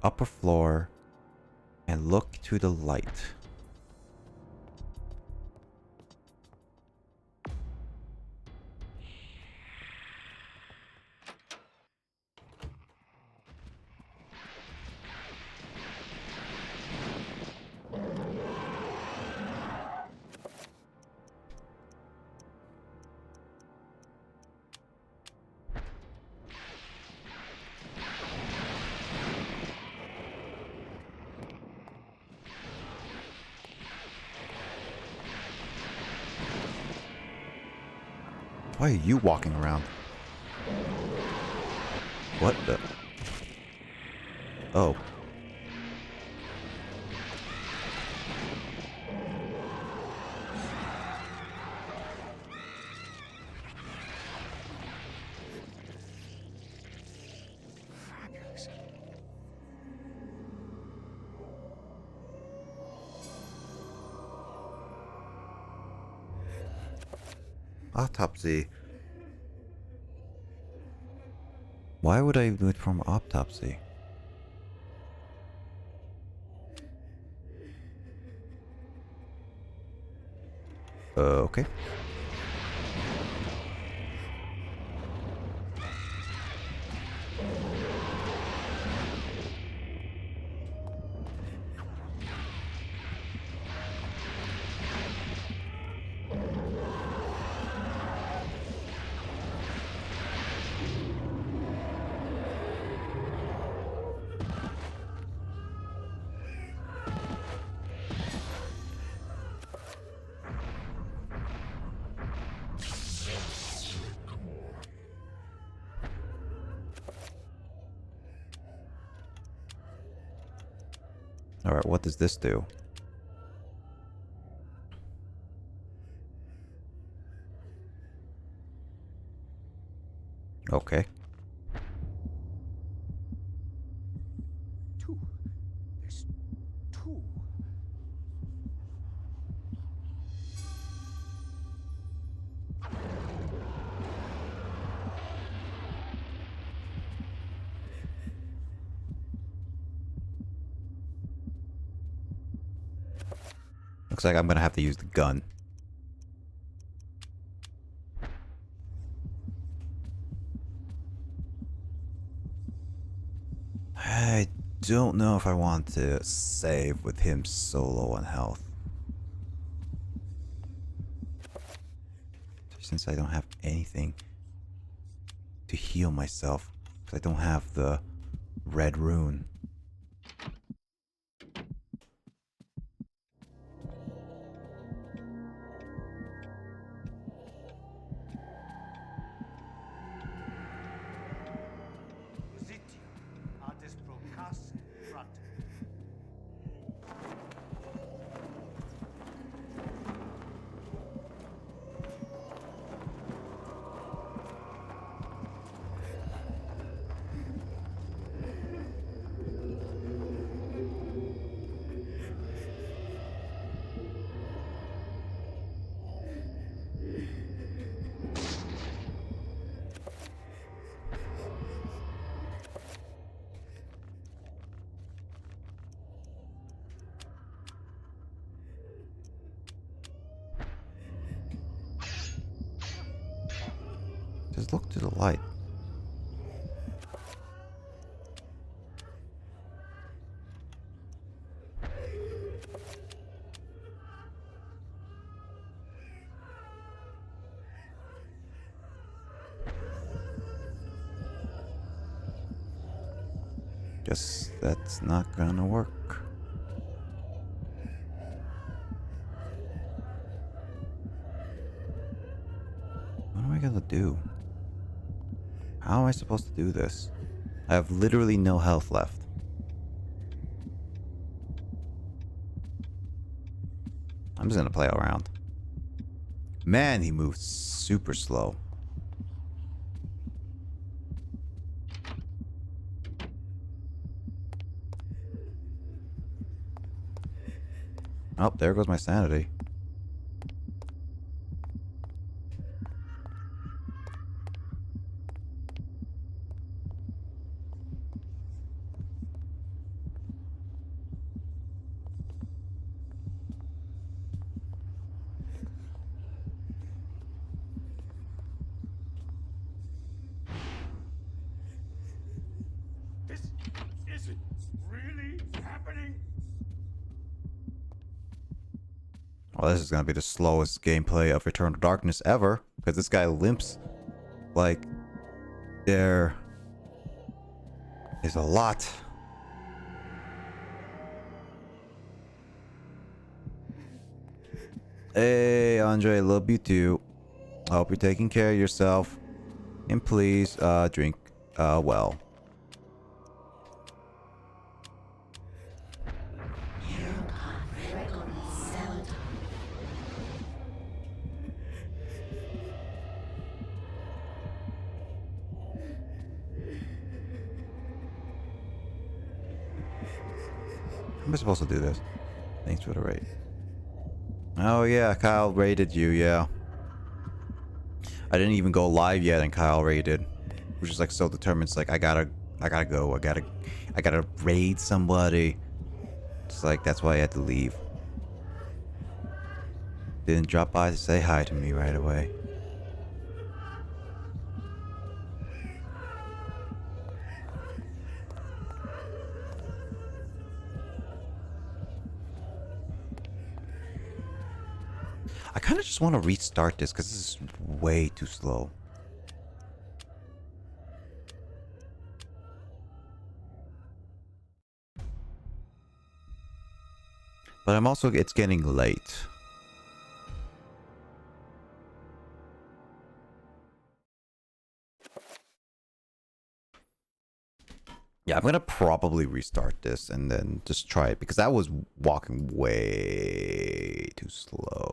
Upper floor and look to the light. Why are you walking around? What the? Oh. Fabulous. Autopsy. Why would I do it from autopsy? Okay. Alright, what does this do? Okay. Two. There's two. Looks like I'm gonna have to use the gun. I don't know if I want to save with him so low on health. Since I don't have anything to heal myself, because I don't have the red rune. Just look to the light. Guess that's not gonna work. What am I gonna do? How am I supposed to do this? I have literally no health left. I'm just gonna play around. Man, he moves super slow. Oh, there goes my sanity. This isn't really happening. Well, this is gonna be the slowest gameplay of Eternal Darkness ever, because this guy limps like there is a lot. Hey, Andre, love you too. I hope you're taking care of yourself. And please, drink, well. How am I supposed to do this? Thanks for the rate. Oh yeah, Kyle rated you, yeah. I didn't even go live yet and Kyle rated. Which is like so determined. It's like I gotta go. I gotta raid somebody. It's like that's why I had to leave. Didn't drop by to say hi to me right away. I kind of just want to restart this because this is way too slow. But I'm also, it's getting late. Yeah, I'm gonna probably restart this and then just try it because that was walking way too slow.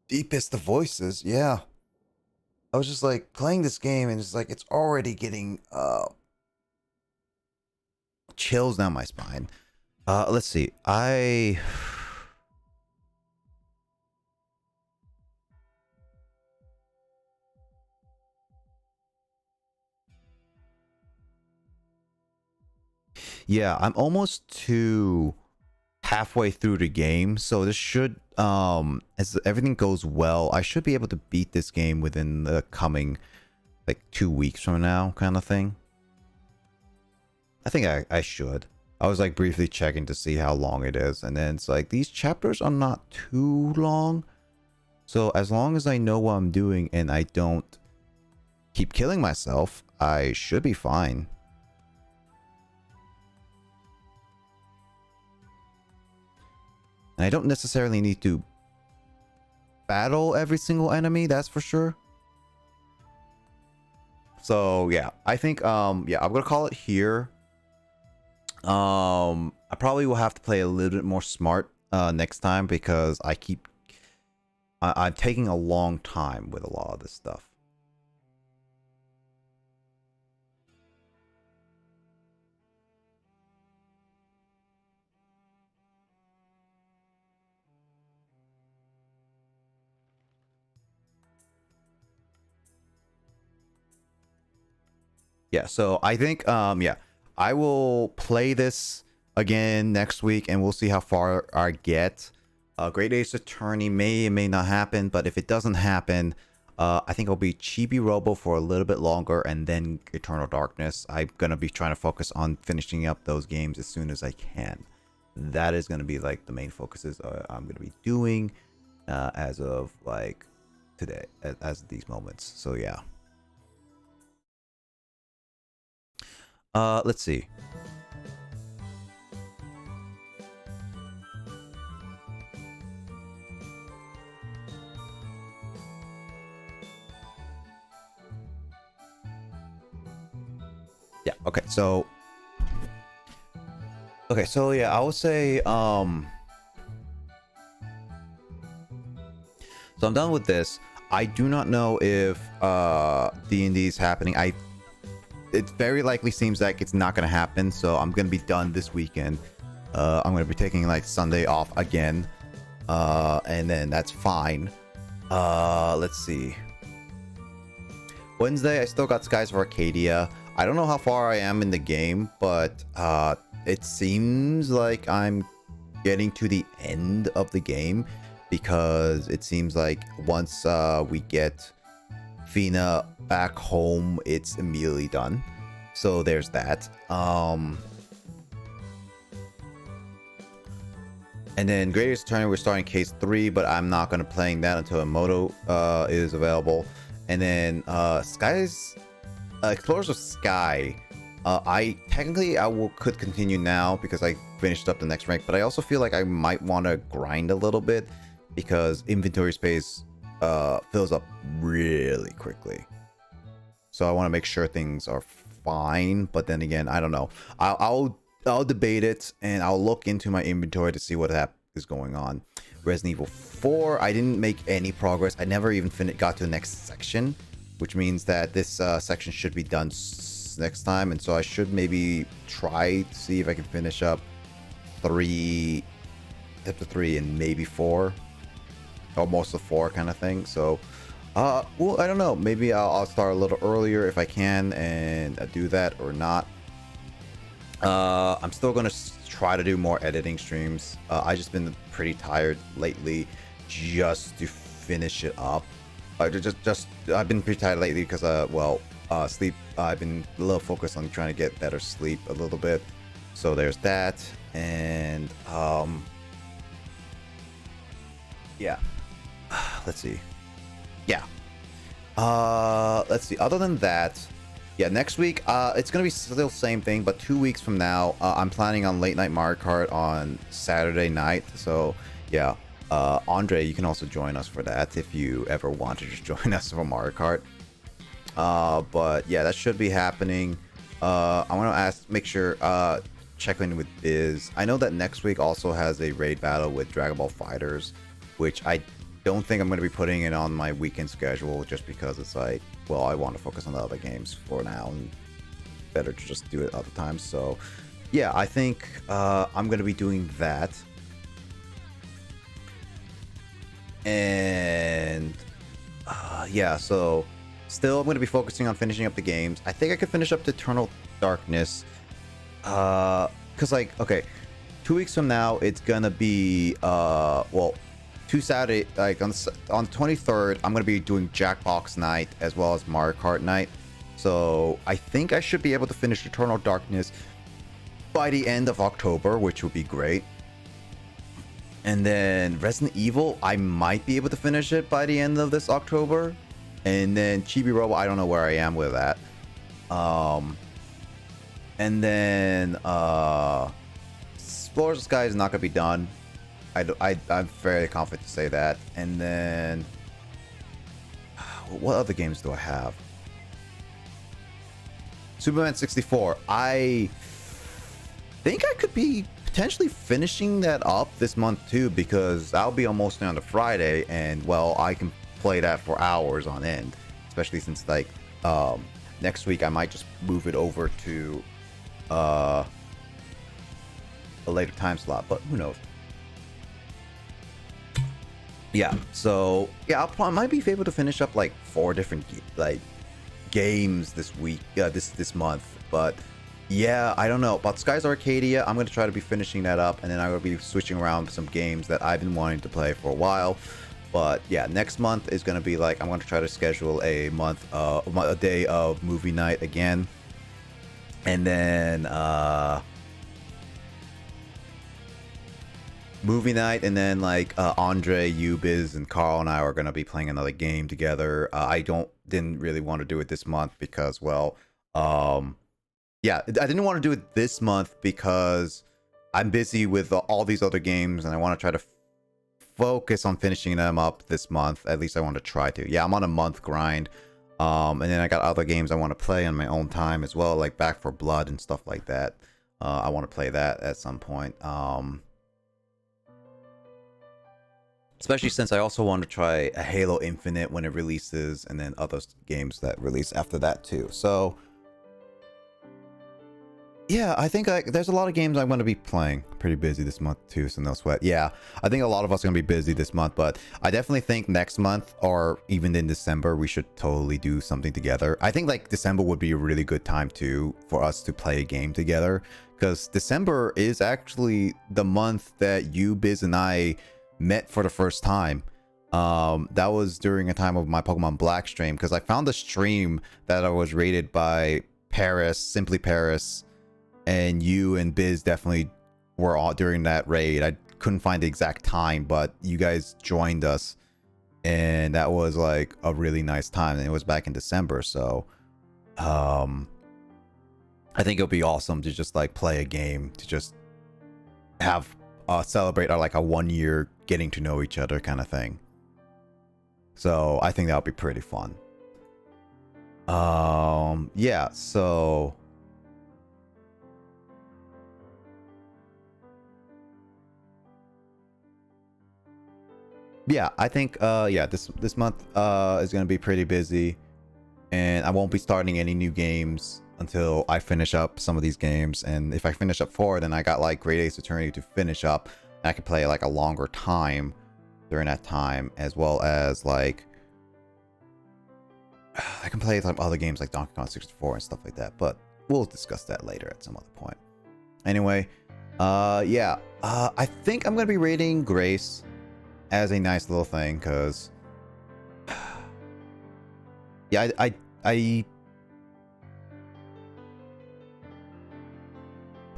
Deepest the voices, yeah. I was just like playing this game and it's like it's already getting chills down my spine. Let's see. Yeah, I'm almost to halfway through the game, so this should as everything goes well, I should be able to beat this game within the coming like 2 weeks from now kind of thing. I think I should. I was like briefly checking to see how long it is, and then it's like these chapters are not too long. So as long as I know what I'm doing and I don't keep killing myself, I should be fine. And I don't necessarily need to battle every single enemy, that's for sure. So yeah, I think yeah, I'm gonna call it here. I probably will have to play a little bit more smart next time because I'm taking a long time with a lot of this stuff. Yeah, so I think yeah, I will play this again next week and we'll see how far I get. Great Ace Attorney may or may not happen, but if it doesn't happen, I think I'll be Chibi-Robo for a little bit longer and then Eternal Darkness. I'm gonna be trying to focus on finishing up those games as soon as I can. That is gonna be like the main focuses I'm gonna be doing as of like today, as these moments. So yeah. Let's see. Yeah, okay, so yeah, I would say so I'm done with this. I do not know if D&D is happening. It very likely seems like it's not gonna happen, so I'm gonna be done this weekend. I'm gonna be taking like Sunday off again, and then that's fine. Let's see. Wednesday, I still got Skies of Arcadia. I don't know how far I am in the game, but it seems like I'm getting to the end of the game because it seems like once we get Fina back home, it's immediately done. So there's that. And then Great Ace Attorney, we're starting case 3, but I'm not going to playing that until Emoto is available. And then Skies Explorers of Sky. I could continue now because I finished up the next rank, but I also feel like I might want to grind a little bit because inventory space fills up really quickly. So I want to make sure things are fine. But then again, I don't know. I'll debate it and I'll look into my inventory to see what is going on. Resident Evil 4, I didn't make any progress. I never even got to the next section, which means that this section should be done next time, and so I should maybe try to see if I can finish up chapter 3 and maybe 4, or most of 4 kind of thing. So well, I don't know, maybe I'll start a little earlier if I can and do that or not. I'm still gonna try to do more editing streams. I just been pretty tired lately just to finish it up. I've been pretty tired lately because sleep. I've been a little focused on trying to get better sleep a little bit. So there's that. And yeah. Let's see. Yeah. Let's see. Other than that, yeah, next week it's gonna be still same thing, but 2 weeks from now, I'm planning on late night Mario Kart on Saturday night. So yeah, Andre, you can also join us for that if you ever want to just join us for Mario Kart. But yeah, that should be happening. I want to make sure, check in with Biz. I know that next week also has a raid battle with Dragon Ball Fighters, which I don't think I'm going to be putting it on my weekend schedule just because it's like, well, I want to focus on the other games for now and better to just do it other times. So yeah, I think I'm going to be doing that. And yeah, so still, I'm going to be focusing on finishing up the games. I think I could finish up to Eternal Darkness. Because, like, okay, 2 weeks from now, it's going to be, well, 2 Saturday, like, on the 23rd, I'm going to be doing Jackbox Night as well as Mario Kart Night. So, I think I should be able to finish Eternal Darkness by the end of October, which would be great. And then Resident Evil, I might be able to finish it by the end of this October. And then Chibi-Robo, I don't know where I am with that. And then Explorers of Sky is not going to be done. I'm fairly confident to say that. And then what other games do I have? Superman 64. I think I could be potentially finishing that up this month too, because I'll be almost on the Friday, and well, I can play that for hours on end, especially since like next week I might just move it over to a later time slot, but who knows. Yeah, so yeah, I might be able to finish up like 4 different games this week, this month. But yeah, I don't know about Skies Arcadia. I'm gonna try to be finishing that up, and then I'm gonna be switching around some games that I've been wanting to play for a while. But yeah, next month is gonna be like, I'm gonna try to schedule a day of movie night again, and then movie night, and then like Andre, you, Biz, and Carl and I are gonna be playing another game together. I didn't really want to do it this month because, well, yeah, I didn't want to do it this month because I'm busy with all these other games, and I want to try to focus on finishing them up this month. At least I want to try to. Yeah, I'm on a month grind. And then I got other games I want to play on my own time as well, like Back 4 Blood and stuff like that. I want to play that at some point. Especially since I also want to try a Halo Infinite when it releases, and then other games that release after that too. So yeah, I think there's a lot of games I'm going to be playing. Pretty busy this month too, so no sweat. Yeah, I think a lot of us are going to be busy this month, but I definitely think next month or even in December we should totally do something together. I think like December would be a really good time too for us to play a game together, because December is actually the month that you, Biz, and I met for the first time. That was during a time of my Pokemon Black stream, because I found a stream that I was rated by Paris, Simply Paris, and you and Biz definitely were all during that raid. I couldn't find the exact time, but you guys joined us, and that was like a really nice time, and it was back in December. So I think it'll be awesome to just like play a game to just have celebrate like a 1 year getting to know each other kind of thing. So I think that'll be pretty fun. Yeah, so yeah, I think yeah, this month is gonna be pretty busy, and I won't be starting any new games until I finish up some of these games. And if I finish up 4, then I got like Great Ace Attorney to finish up, and I can play like a longer time during that time, as well as like I can play some other games like Donkey Kong 64 and stuff like that, but we'll discuss that later at some other point. Anyway, yeah, I think I'm gonna be rating Grace as a nice little thing, because yeah, I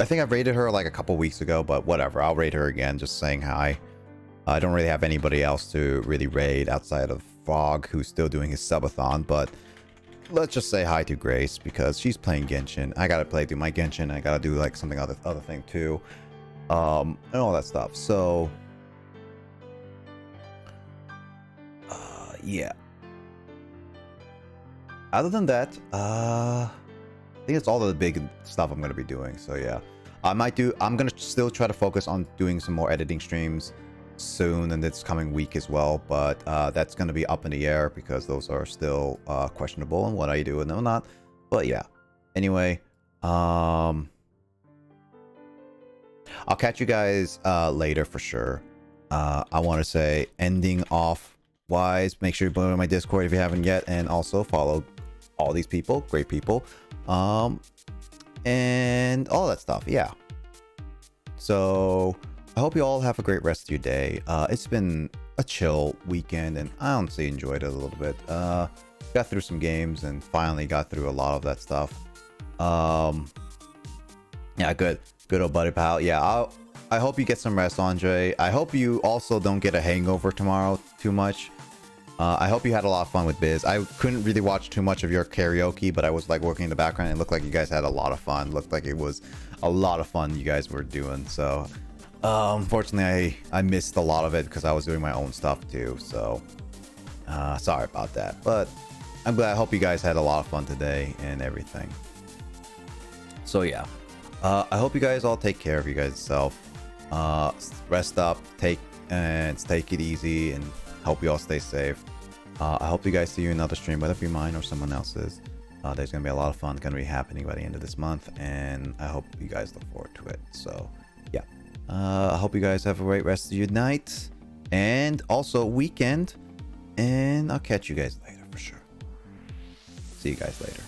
think I've rated her like a couple weeks ago, but whatever, I'll rate her again, just saying hi. I don't really have anybody else to really raid outside of Frog, who's still doing his subathon, but let's just say hi to Grace because she's playing Genshin. I gotta do my Genshin. I gotta do like something other thing too, and all that stuff. So yeah. Other than that, I think it's all the big stuff I'm gonna be doing. So yeah, I'm gonna still try to focus on doing some more editing streams soon and this coming week as well, but that's going to be up in the air because those are still questionable on what I do and not. But yeah, anyway, I'll catch you guys later for sure. I want to say, ending off wise, make sure you join my Discord if you haven't yet, and also follow all these people, great people, and all that stuff. Yeah, so I hope you all have a great rest of your day. It's been a chill weekend, and I honestly enjoyed it a little bit. Got through some games and finally got through a lot of that stuff. Yeah, good old buddy pal. Yeah, I hope you get some rest, Andre. I hope you also don't get a hangover tomorrow too much. I hope you had a lot of fun with Biz. I couldn't really watch too much of your karaoke, but I was like working in the background, and it looked like you guys had a lot of fun. Looked like it was a lot of fun you guys were doing. So unfortunately, I missed a lot of it because I was doing my own stuff too. So sorry about that, but I'm glad. I hope you guys had a lot of fun today and everything. So yeah, I hope you guys all take care of you guys yourself. Rest up, take it easy, and hope you all stay safe. I hope you guys see you in another stream, whether it be mine or someone else's. There's gonna be a lot of fun gonna be happening by the end of this month, and I hope you guys look forward to it. So yeah, I hope you guys have a great rest of your night and also weekend, and I'll catch you guys later for sure. See you guys later.